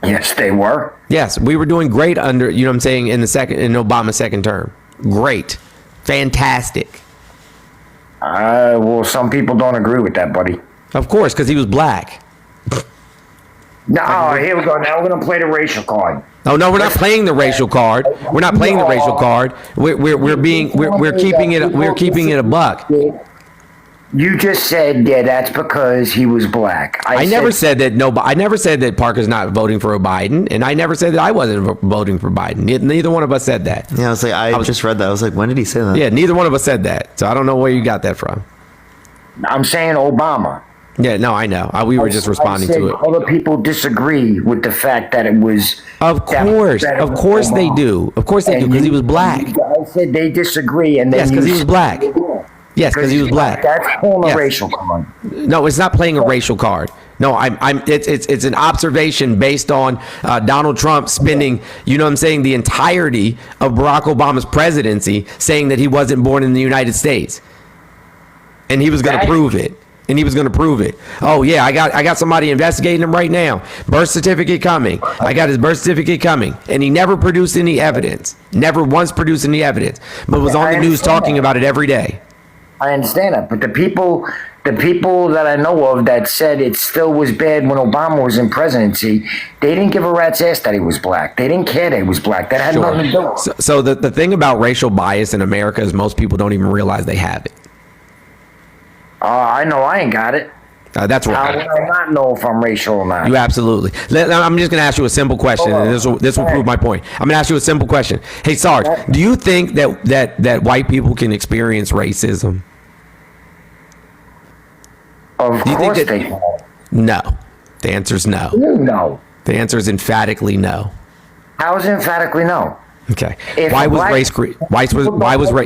Yes, they were. Yes, we were doing great under, you know what I'm saying, in Obama's second term. Great. Fantastic. Well, some people don't agree with that, buddy. Of course, because he was black. No, here we go. Now we're going to play the racial card. Oh no, we're not playing the racial card. We're not playing the racial card. We're keeping it a buck. You just said, yeah, that's because he was black. I never said that Parker's not voting for a Biden, and I never said that I wasn't voting for Biden. Neither one of us said that. Yeah, I just read that. I was like, when did he say that? Yeah, neither one of us said that. So I don't know where you got that from. I'm saying Obama. Yeah, no, I know. We were just responding to it. Other people disagree with the fact that it was. Of course they do. Of course they do, because he was black. I said they disagree, and then yes, because he was black. Yes, because he was black. That's playing a racial card. No, it's not playing a racial card. No, it's an observation based on Donald Trump spending, you know what I'm saying, the entirety of Barack Obama's presidency saying that he wasn't born in the United States. And he was going to prove it. Oh yeah, I got somebody investigating him right now. Birth certificate coming. I got his birth certificate coming, and he never produced any evidence. Never once produced any evidence, but was on the news talking about it every day. I understand that, but the people that I know of that said it still was bad when Obama was in presidency, they didn't give a rat's ass that he was black. They didn't care that he was black. That had nothing to do with it. So the thing about racial bias in America is most people don't even realize they have it. I know I ain't got it. That's right. How would I not know if I'm racial or not? You absolutely. I'm just going to ask you a simple question, and this will prove my point. I'm going to ask you a simple question. Hey, Sarge, do you think that white people can experience racism? Of course they can. No. The answer is no. No. The answer is emphatically no. How is it emphatically no? Okay. Why was race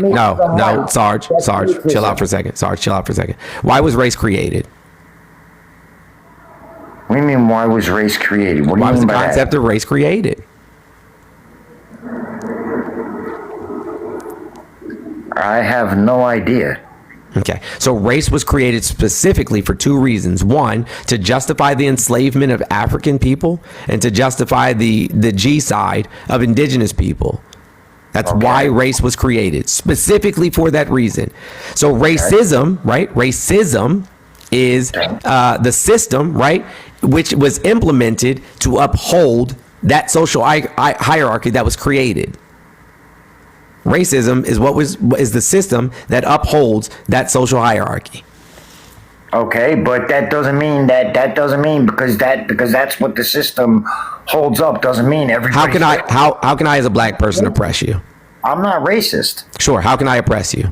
No, Sarge, chill out for a second. Why was race created? What do you mean, why was race created? What do you mean by that? Why was the concept of race created? I have no idea. Okay, so race was created specifically for two reasons. One, to justify the enslavement of African people, and to justify the G-side of indigenous people. That's why race was created, specifically for that reason. So racism, right? Racism is the system, right, which was implemented to uphold that social hierarchy that was created. Racism is the system that upholds that social hierarchy. Okay, but that doesn't mean because that's what the system holds up doesn't mean everybody. How can I as a black person oppress you? I'm not racist. Sure. How can I oppress you?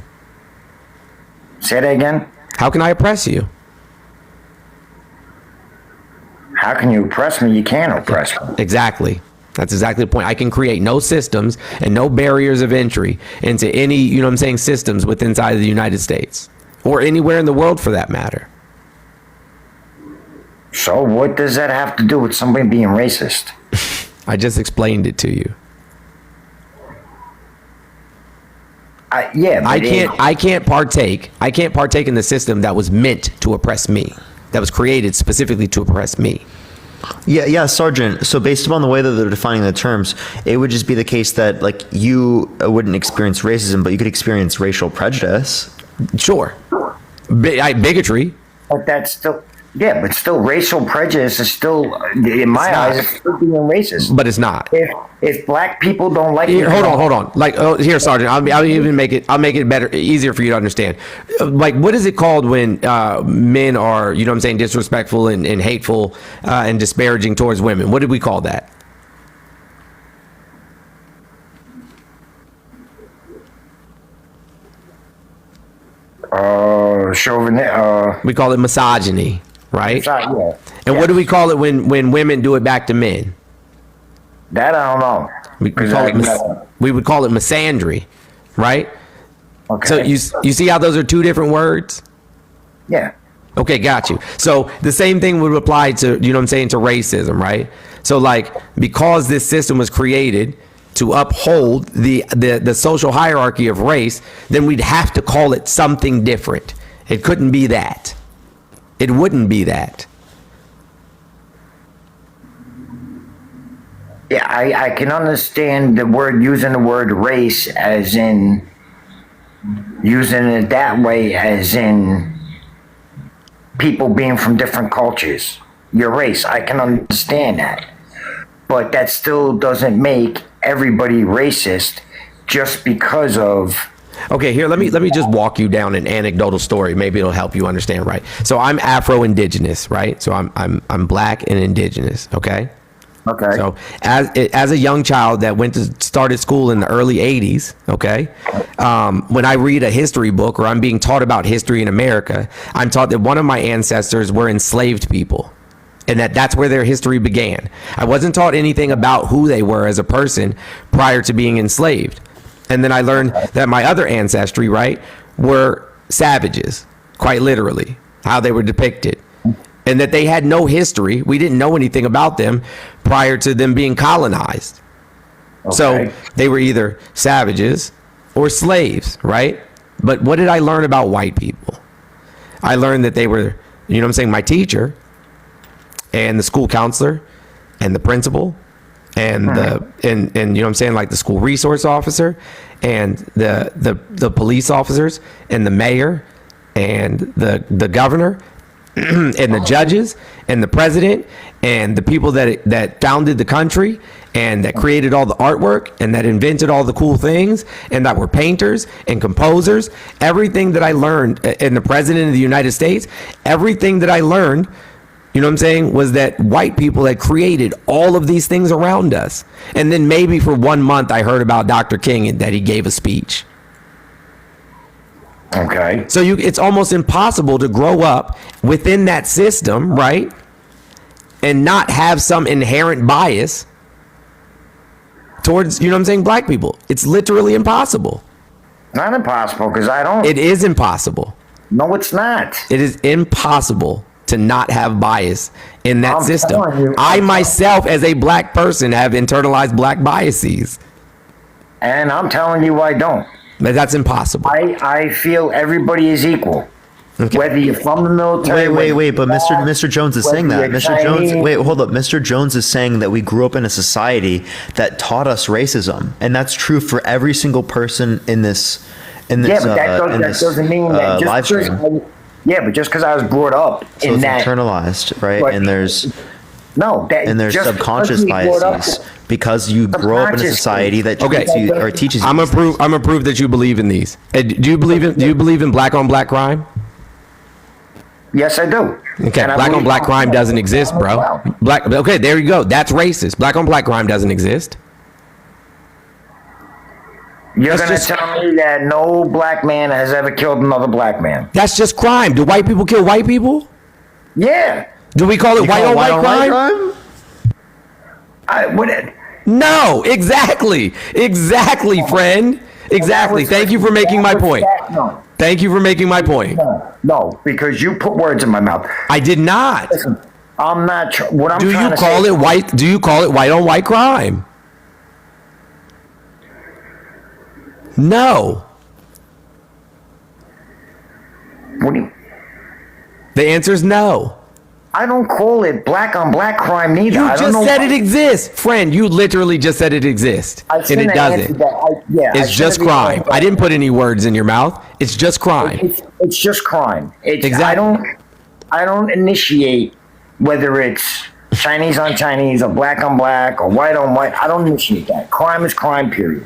Say that again. How can I oppress you? How can you oppress me? You can't oppress me. Exactly. That's exactly the point. I can create no systems and no barriers of entry into any, you know what I'm saying, systems within inside of the United States or anywhere in the world for that matter. So what does that have to do with somebody being racist? I just explained it to you. I can't partake in the system that was meant to oppress me, that was created specifically to oppress me. Yeah, Sergeant. So based upon the way that they're defining the terms, it would just be the case that like you wouldn't experience racism, but you could experience racial prejudice. Sure. Bigotry. But that's still, yeah, but still racial prejudice is still, in my eyes, it's still being racist. But it's not. If black people don't like here, hold on. Like, here, Sergeant, I'll even make it better, easier for you to understand. Like, what is it called when men are, you know what I'm saying, disrespectful and hateful and disparaging towards women? What did we call that? Chauvinism. We call it misogyny, right? Yeah. And what do we call it when women do it back to men? That I don't know. We would call it misandry, right? Okay. So you see how those are two different words? Yeah. Okay, got you. So the same thing would apply to, you know what I'm saying, to racism, right? So like, because this system was created to uphold the social hierarchy of race, then we'd have to call it something different. It couldn't be that. It wouldn't be that. Yeah, I can understand using the word race as in using it that way, as in people being from different cultures. Your race, I can understand that. But that still doesn't make everybody racist just because of. Okay, here, let me just walk you down an anecdotal story. Maybe it'll help you understand, right? So I'm Afro-Indigenous, right? So I'm black and indigenous, okay? Okay. So as a young child that started school in the early 80s, okay, when I read a history book or I'm being taught about history in America, I'm taught that one of my ancestors were enslaved people and that's where their history began. I wasn't taught anything about who they were as a person prior to being enslaved. And then I learned that my other ancestry, right, were savages, quite literally, how they were depicted. And that they had no history. We didn't know anything about them prior to them being colonized. Okay. So they were either savages or slaves, right? But what did I learn about white people? I learned that they were, you know what I'm saying, my teacher and the school counselor and the principal and and you know what I'm saying, like the school resource officer and the police officers and the mayor and the governor and the judges and the president and the people that founded the country and that created all the artwork and that invented all the cool things and that were painters and composers. Everything that I learned, and the president of the United States, everything that I learned, you know what I'm saying, was that white people had created all of these things around us. And then maybe for 1 month I heard about Dr. King and that he gave a speech. Okay. So it's almost impossible to grow up within that system, right? And not have some inherent bias towards, you know what I'm saying, black people. It's literally impossible. Not impossible, because I don't. It is impossible. No, it's not. It is impossible to not have bias in that system. I myself, as a black person, have internalized black biases. And I'm telling you, I don't. But that's impossible. I feel everybody is equal. Okay. Whether you're from the military. Wait, but Mr. Jones is saying that. Mr. Jones, wait, hold up. Mr. Jones is saying that we grew up in a society that taught us racism, and that's true for every single person in this. Yeah, but that doesn't mean that just live stream. Yeah, but just because I was brought up so it's internalized, right? And there's subconscious biases because you grow up in a society that teaches you. I'm gonna prove that you believe in these. Do you believe in black on black crime? Yes, I do. Okay, black on black crime doesn't exist, bro. Okay, there you go. That's racist. Black on black crime doesn't exist. You're going to tell me that no black man has ever killed another black man? That's just crime. Do white people kill white people? Yeah. Do we call it white on white crime? No, exactly, friend. Exactly. Thank you for making my point. Thank you for making my point. No, because you put words in my mouth. I did not. Listen, I'm not. What I'm Do trying you to call say, it white? Do you call it white on white crime? No. What do you? The answer is no. I don't call it black on black crime neither. You just said it exists, friend. You literally just said it exists, and it doesn't. It's just crime. I didn't put any words in your mouth. It's just crime. It's just crime. Exactly. I don't initiate whether it's Chinese on Chinese or black on black or white on white. I don't initiate that. Crime is crime, period.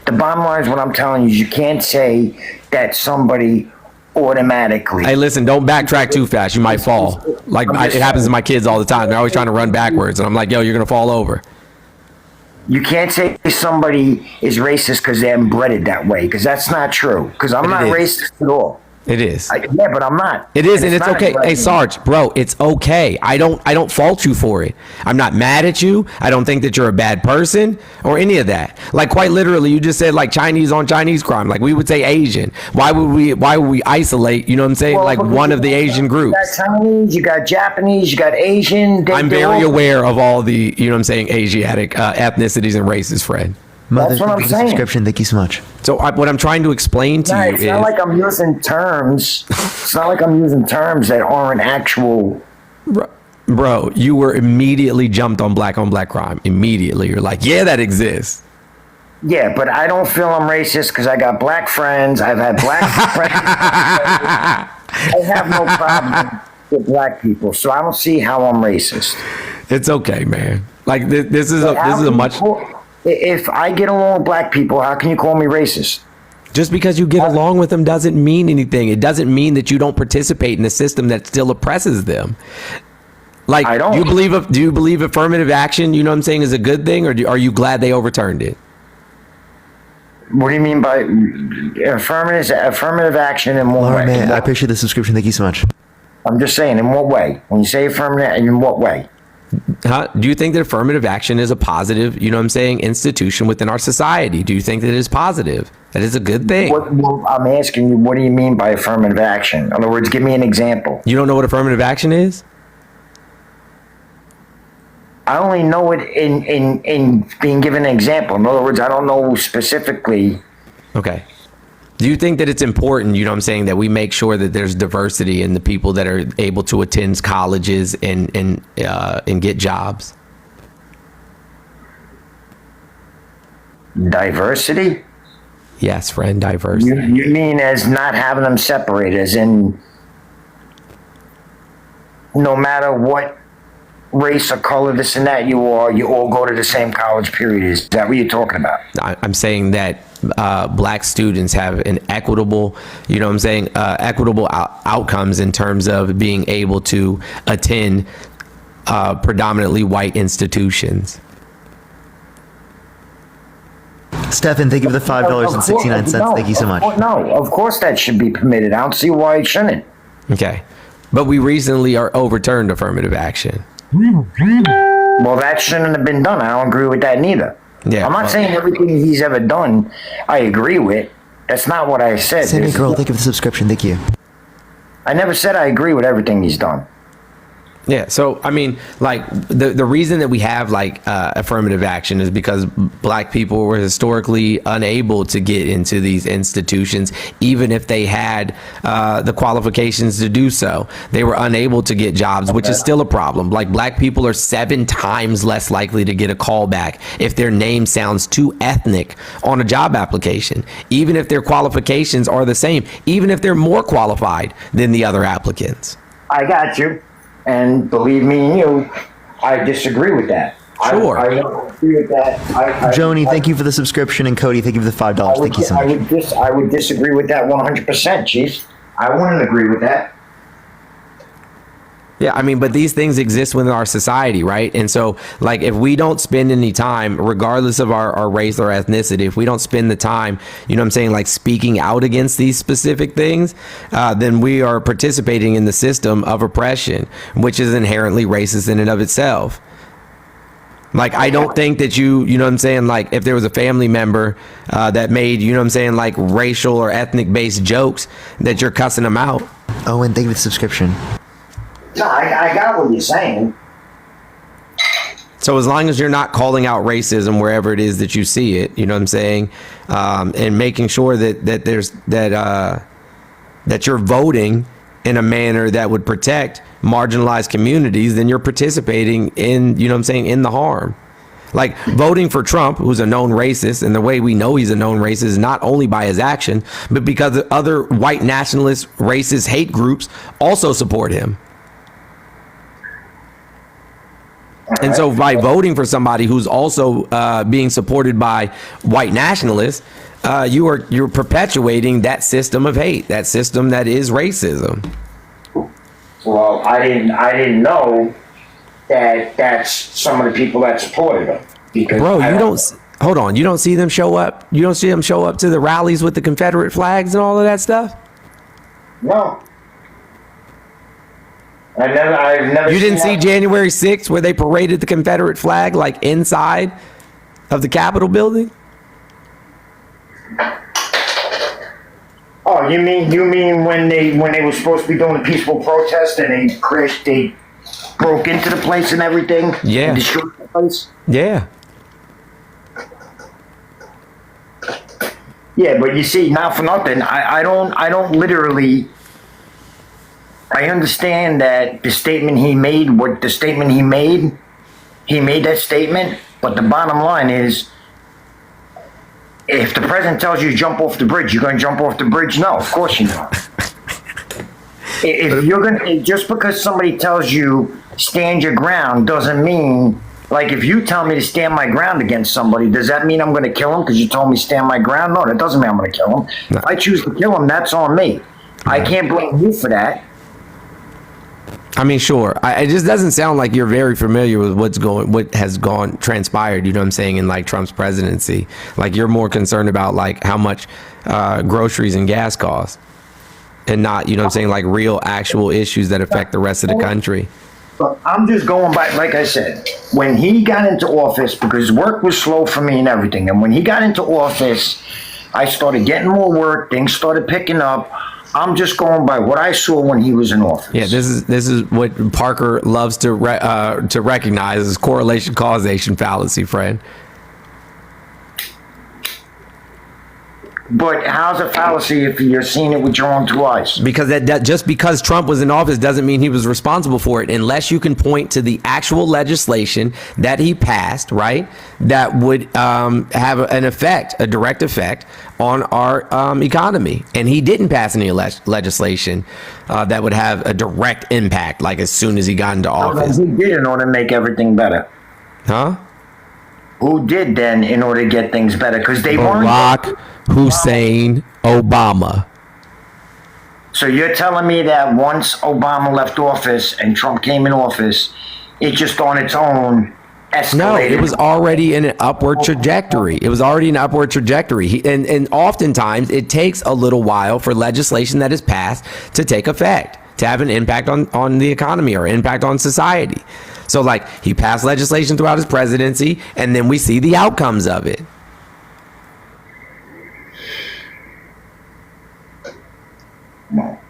The bottom line is what I'm telling you is you can't say that somebody automatically. Hey, listen, don't backtrack too fast. You might fall. It happens to my kids all the time. They're always trying to run backwards, and I'm like, yo, you're going to fall over. You can't say somebody is racist because they're embedded that way, because that's not true. Because I'm not racist at all. It is. Yeah, but I'm not. It is, and it's okay. Hey, Sarge, bro, it's okay. I don't fault you for it. I'm not mad at you. I don't think that you're a bad person or any of that. Like, quite literally, you just said like Chinese on Chinese crime. Like, we would say Asian. Why would we isolate? You know what I'm saying? Like one of the Asian groups. You got Chinese, you got Japanese, you got Asian. I'm very aware of all the, you know what I'm saying, Asiatic ethnicities and races, Fred. That's what I'm saying. Subscription. Thank you so much. So what I'm trying to explain to you is, it's not like I'm using terms. It's not like I'm using terms that aren't actual. Bro, you were immediately jumped on black crime. Immediately, you're like, yeah, that exists. Yeah, but I don't feel I'm racist because I got black friends. I've had black friends. I have no problem with black people, so I don't see how I'm racist. It's okay, man. Like this is a much. If I get along with black people, how can you call me racist? Just because you get along with them doesn't mean anything. It doesn't mean that you don't participate in a system that still oppresses them. Like, I don't. Do you believe affirmative action, you know what I'm saying, is a good thing, or are you glad they overturned it? What do you mean by affirmative action in what way? Man, I appreciate the subscription. Thank you so much. I'm just saying, in what way? When you say affirmative, in what way? Do you think that affirmative action is a positive, you know what I'm saying, institution within our society? Do you think that it is positive? That is a good thing? Well, I'm asking you, what do you mean by affirmative action? In other words, give me an example. You don't know what affirmative action is? I only know it in being given an example. In other words, I don't know specifically. Okay. Do you think that it's important, you know what I'm saying, that we make sure that there's diversity in the people that are able to attend colleges and get jobs? Diversity? Yes, friend, diversity. You mean as not having them separated, as in no matter what race or color, this and that you all go to the same college, period. Is that what you're talking about? I'm saying that black students have an equitable, you know what I'm saying, equitable outcomes in terms of being able to attend predominantly white institutions. Stefan, thank you for the $5.69. Thank you so much. No, of course that should be permitted. I don't see why it shouldn't. Okay. But we recently overturned affirmative action. Well, that shouldn't have been done. I don't agree with that neither. Yeah, I'm not saying everything he's ever done I agree with. That's not what I said. Sammy Girl, thank you for the subscription. Thank you. I never said I agree with everything he's done. Yeah, so I mean, like the reason that we have like affirmative action is because black people were historically unable to get into these institutions, even if they had the qualifications to do so. They were unable to get jobs, which is still a problem. Like, black people are 7 times less likely to get a call back if their name sounds too ethnic on a job application, even if their qualifications are the same, even if they're more qualified than the other applicants. I got you. And believe me and you, I disagree with that. Sure. I don't agree with that. Joni, thank you for the subscription, and Cody, thank you for the $5. Thank you so much. I would disagree with that 100%, Chief. I wouldn't agree with that. Yeah, I mean, but these things exist within our society, right? And so, like, if we don't spend any time, regardless of our race or ethnicity, if we don't spend the time, you know what I'm saying, like speaking out against these specific things, then we are participating in the system of oppression, which is inherently racist in and of itself. Like, I don't think that you know what I'm saying, like, if there was a family member that made, you know what I'm saying, like, racial or ethnic-based jokes, that you're cussing them out. Oh, and thank you for the subscription. No, I got what you're saying. So as long as you're not calling out racism wherever it is that you see it, you know what I'm saying, and making sure that there's that you're voting in a manner that would protect marginalized communities, then you're participating in, you know what I'm saying, in the harm. Like voting for Trump, who's a known racist, and the way we know he's a known racist is not only by his action, but because other white nationalist, racist hate groups also support him. And so by voting for somebody who's also being supported by white nationalists, you're perpetuating that system of hate, that system that is racism. Well, I didn't know that that's some of the people that supported him. Because bro, hold on, you don't see them show up? You don't see them show up to the rallies with the Confederate flags and all of that stuff? No. I've never. You didn't see January 6th where they paraded the Confederate flag like inside of the Capitol building? Oh, you mean when they were supposed to be doing a peaceful protest and they broke into the place and everything? Yeah. And destroyed the place? Yeah. Yeah, but you see, not for nothing, I don't literally. I understand that the statement he made, he made that statement, but the bottom line is, if the president tells you to jump off the bridge, you're going to jump off the bridge? No, of course you don't. If you're going to, just because somebody tells you stand your ground doesn't mean, like if you tell me to stand my ground against somebody, does that mean I'm going to kill him because you told me stand my ground? No, that doesn't mean I'm going to kill him. No. If I choose to kill him, that's on me. I can't blame you for that. I mean, sure. It just doesn't sound like you're very familiar with what has transpired, you know what I'm saying, in like Trump's presidency. Like you're more concerned about like how much groceries and gas cost and not, you know what I'm saying, like real actual issues that affect the rest of the country. But I'm just going by, like I said, when he got into office, because work was slow for me and everything. And when he got into office, I started getting more work. Things started picking up. I'm just going by what I saw when he was in office. Yeah, this is what Parker loves to recognize as correlation causation fallacy, friend. But how's a fallacy if you're seeing it with your own two eyes? Because that just because Trump was in office doesn't mean he was responsible for it, unless you can point to the actual legislation that he passed, right? That would have an effect, a direct effect on our economy. And he didn't pass any legislation that would have a direct impact, like as soon as he got into office. Who did in order to make everything better? Huh? Who did then in order to get things better? Because they Barack Hussein Obama. So you're telling me that once Obama left office and Trump came in office, it just on its own escalated? No, it was already in an upward trajectory. It was already an upward trajectory. And oftentimes it takes a little while for legislation that is passed to take effect, to have an impact on the economy or impact on society. So like he passed legislation throughout his presidency and then we see the outcomes of it.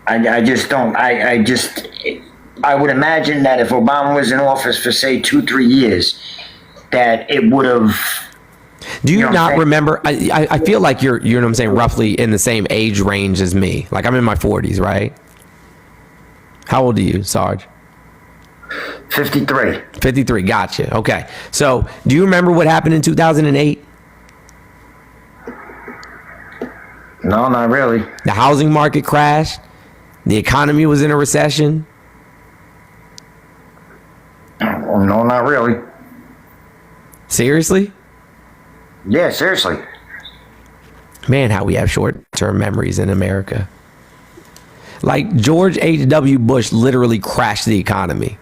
I just don't. I would imagine that if Obama was in office for say 2-3 years, that it would have. Do you not remember? I feel like you're you know what I'm saying, roughly in the same age range as me. Like I'm in my 40s, right? How old are you, Sarge? 53. 53. Gotcha. Okay. So do you remember what happened in 2008? No, not really. The housing market crashed. The economy was in a recession. No, not really. Seriously? Yeah, seriously. Man, how we have short-term memories in America. Like George H.W. Bush literally crashed the economy.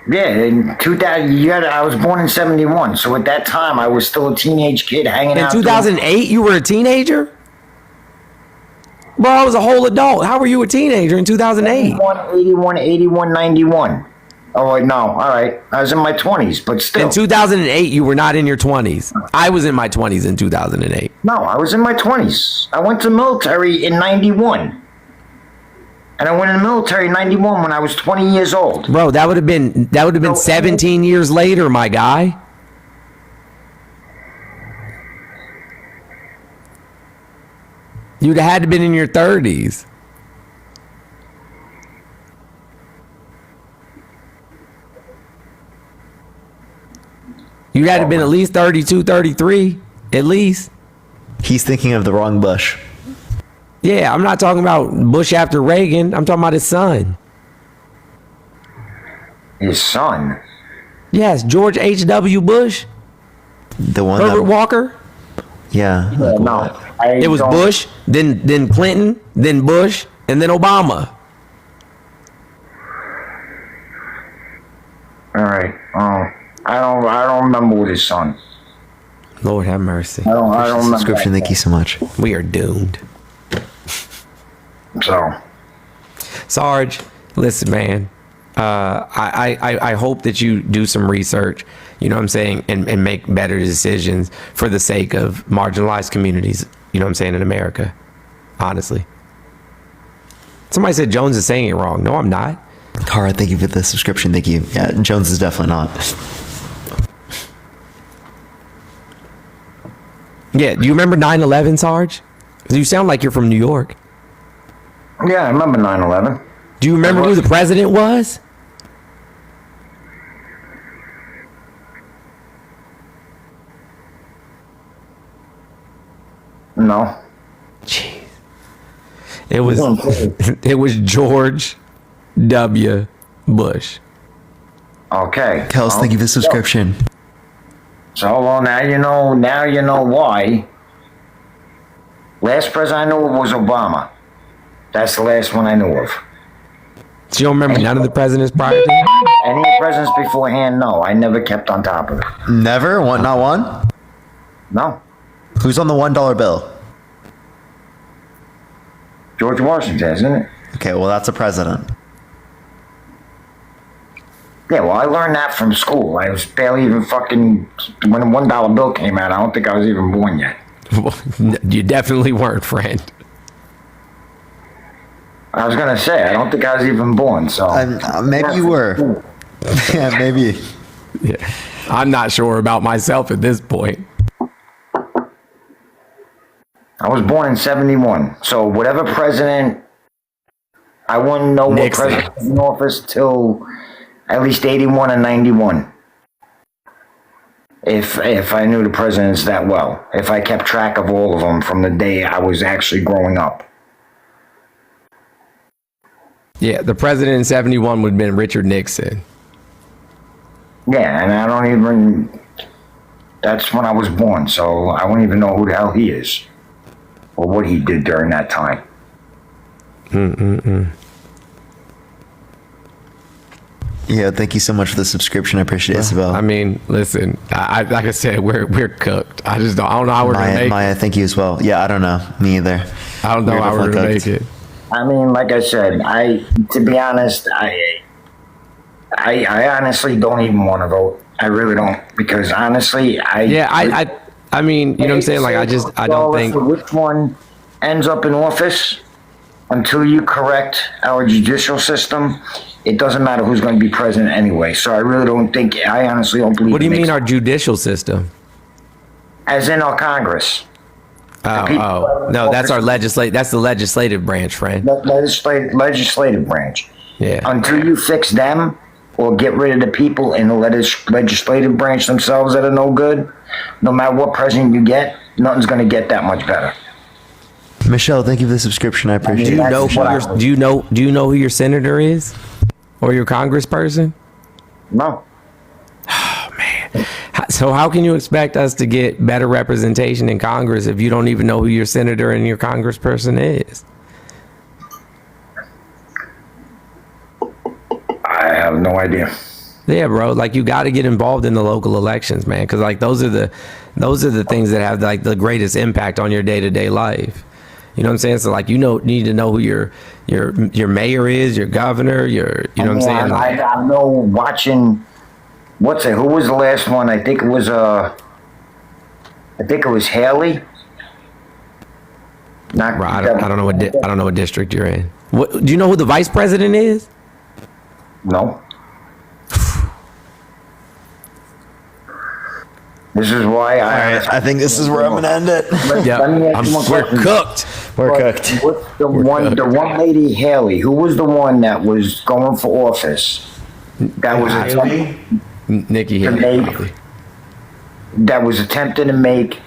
Yeah, in 2000, I was born in 71, so at that time I was still a teenage kid hanging out. In 2008, you were a teenager? Bro, I was a whole adult. How were you a teenager in 2008? 81, 91. Oh, wait, no. All right. I was in my 20s, but still. In 2008, you were not in your 20s. I was in my 20s in 2008. No, I was in my 20s. I went to the military in 91. And I went in the military in 91 when I was 20 years old. Bro, that would have been 17 years later, my guy. You'd have had to been in your 30s. You'd had to have been at least 32, 33, at least. He's thinking of the wrong Bush. Yeah, I'm not talking about Bush after Reagan. I'm talking about his son. His son? Yes, George H.W. Bush. The one Herbert Walker. Yeah. No. It was Bush, then Clinton, then Bush, and then Obama. All right. I don't remember with his son. Lord have mercy. I don't remember. Subscription. Thank you so much. We are doomed. So, Sarge, listen, man. I hope that you do some research, you know what I'm saying, and make better decisions for the sake of marginalized communities, you know what I'm saying, in America. Honestly. Somebody said Jones is saying it wrong. No, I'm not. Cara, thank you for the subscription. Thank you. Yeah, Jones is definitely not. Yeah, do you remember 9/11, Sarge? You sound like you're from New York. yeah, I remember 9/11. Do you remember who the president was? No. Jeez. It was George W. Bush. Okay. Kels, thank you for the subscription. So, well, now you know why. Last president I knew of was Obama. That's the last one I knew of. So you don't remember none of the presidents prior to him? Any of the presidents beforehand, no. I never kept on top of it. Never? One? Not one? No. Who's on the $1 bill? George Washington, isn't it? Okay, well, that's a president. Yeah, well, I learned that from school. I was barely even fucking... When the $1 bill came out, I don't think I was even born yet. You definitely weren't, friend. I was going to say, I don't think I was even born, so... Maybe you were. Yeah, maybe. Yeah. I'm not sure about myself at this point. I was born in 71, so whatever president... I wouldn't know Nixon. what president was in office till at least 81 and 91. If I knew the presidents that well. If I kept track of all of them from the day I was actually growing up. Yeah, the president in 71 would have been Richard Nixon. Yeah, and I don't even... That's when I was born, so I wouldn't even know who the hell he is. Or what he did during that time. Yeah, thank you so much for the subscription. I appreciate it, Isabel. I mean, listen, I like I said, we're cooked. I don't know how we're going to make Maya, it. thank you as well. Yeah, I don't know. Me either. I don't know how we're going to make it. I mean, like I said, to be honest, I honestly don't even want to vote. I really don't, because honestly, I mean, you know what I'm saying? Like, I don't think... Which one ends up in office, until you correct our judicial system, it doesn't matter who's going to be president anyway. So I really don't think, I honestly don't believe... What do you mean our judicial system? As in our Congress. No, that's our that's the legislative branch, friend. Legislative branch. Yeah. Until you fix them or get rid of the people in the legislative branch themselves that are no good, no matter what president you get, nothing's going to get that much better. Michelle, thank you for the subscription. I appreciate it. Do you know who your senator is? Or your congressperson? No. Oh, man. So how can you expect us to get better representation in Congress if you don't even know who your senator and your congressperson is? have no idea. Yeah, bro. Like, you got to get involved in the local elections, man, because like those are the things that have like the greatest impact on your day-to-day life. You know what I'm saying? So like, need to know who your mayor is, your governor, you know what I'm saying? Like, I know watching. Who was the last one? I think it was Haley. Bro, I don't know what district you're in. Do you know who the vice president is? No. This is why I think this is where I'm gonna end it. We're cooked. We're cooked. What's the one lady, Haley? Who was the one that was going for office? That was Nikki Haley. That was attempting to make.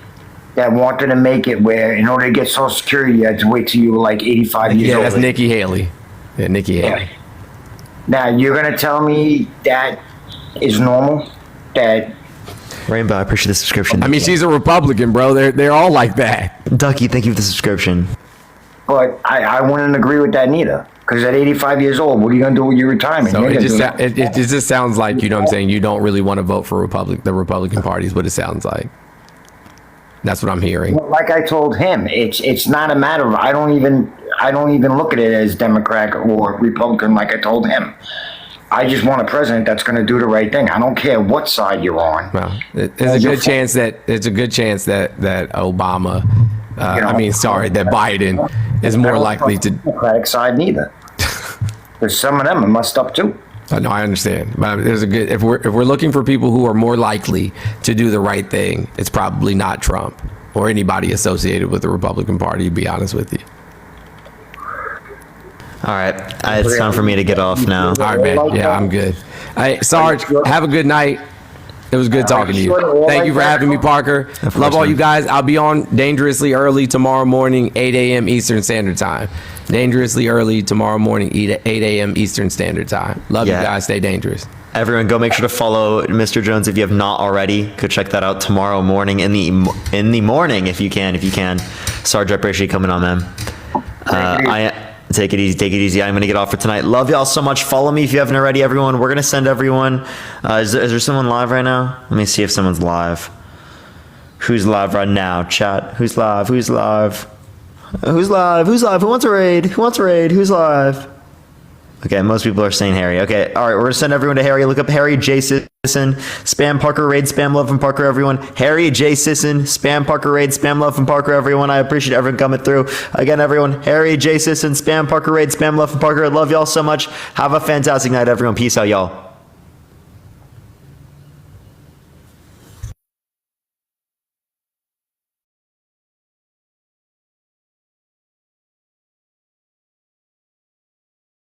That wanted to make it where, in order to get Social Security, you had to wait till you were like 85 years old. Yeah, that's Nikki Haley. Yeah, Nikki Haley. Yeah. Now, you're going to tell me that is normal? That Rainbow, I appreciate the subscription. I mean, she's a Republican, bro. They're all like that. Ducky, thank you for the subscription. But I wouldn't agree with that neither. Because at 85 years old, what are you going to do with your retirement? So it just sounds like, you know what I'm saying, you don't really want to vote for the Republican Party is what it sounds like. That's what I'm hearing. Well, like I told him, it's not a matter of, I don't even look at it as Democrat or Republican like I told him. I just want a president that's going to do the right thing. I don't care what side you're on. Well, there's a good chance that Obama, that Biden is more likely to. Democratic side neither. Because some of them are messed up too. No, I understand. But there's a good. If we're looking for people who are more likely to do the right thing, it's probably not Trump or anybody associated with the Republican Party. To be honest with you. All right, it's time for me to get off now. All right, man. Yeah, I'm good. Hey, Sarge, have a good night. It was good talking to you. Thank you for having me, Parker. Love all you guys. I'll be on dangerously early tomorrow morning, 8 a.m. Eastern Standard Time. Dangerously early tomorrow morning, 8 a.m. Eastern Standard Time. Love you guys. Stay dangerous. Everyone, go make sure to follow Mr. Jones if you have not already. Go check that out tomorrow morning in the morning if you can. Sarge, I appreciate you coming on, man. Take it easy. I'm going to get off for tonight. Love y'all so much. Follow me if you haven't already, everyone. We're going to send everyone. Is there someone live right now? Let me see if someone's live. Who's live right now? Chat. Who's live? Who's live? Who's live? Who wants a raid? Who's live? Okay, most people are saying Harry. Okay, all right, we're going to send everyone to Harry. Look up Harry J. Sisson. Spam Parker raid, spam love from Parker, everyone. Harry J. Sisson, spam Parker raid, spam love from Parker, everyone. I appreciate everyone coming through. Again, everyone, Harry J. Sisson, spam Parker raid, spam love from Parker. I love y'all so much. Have a fantastic night, everyone. Peace out, y'all.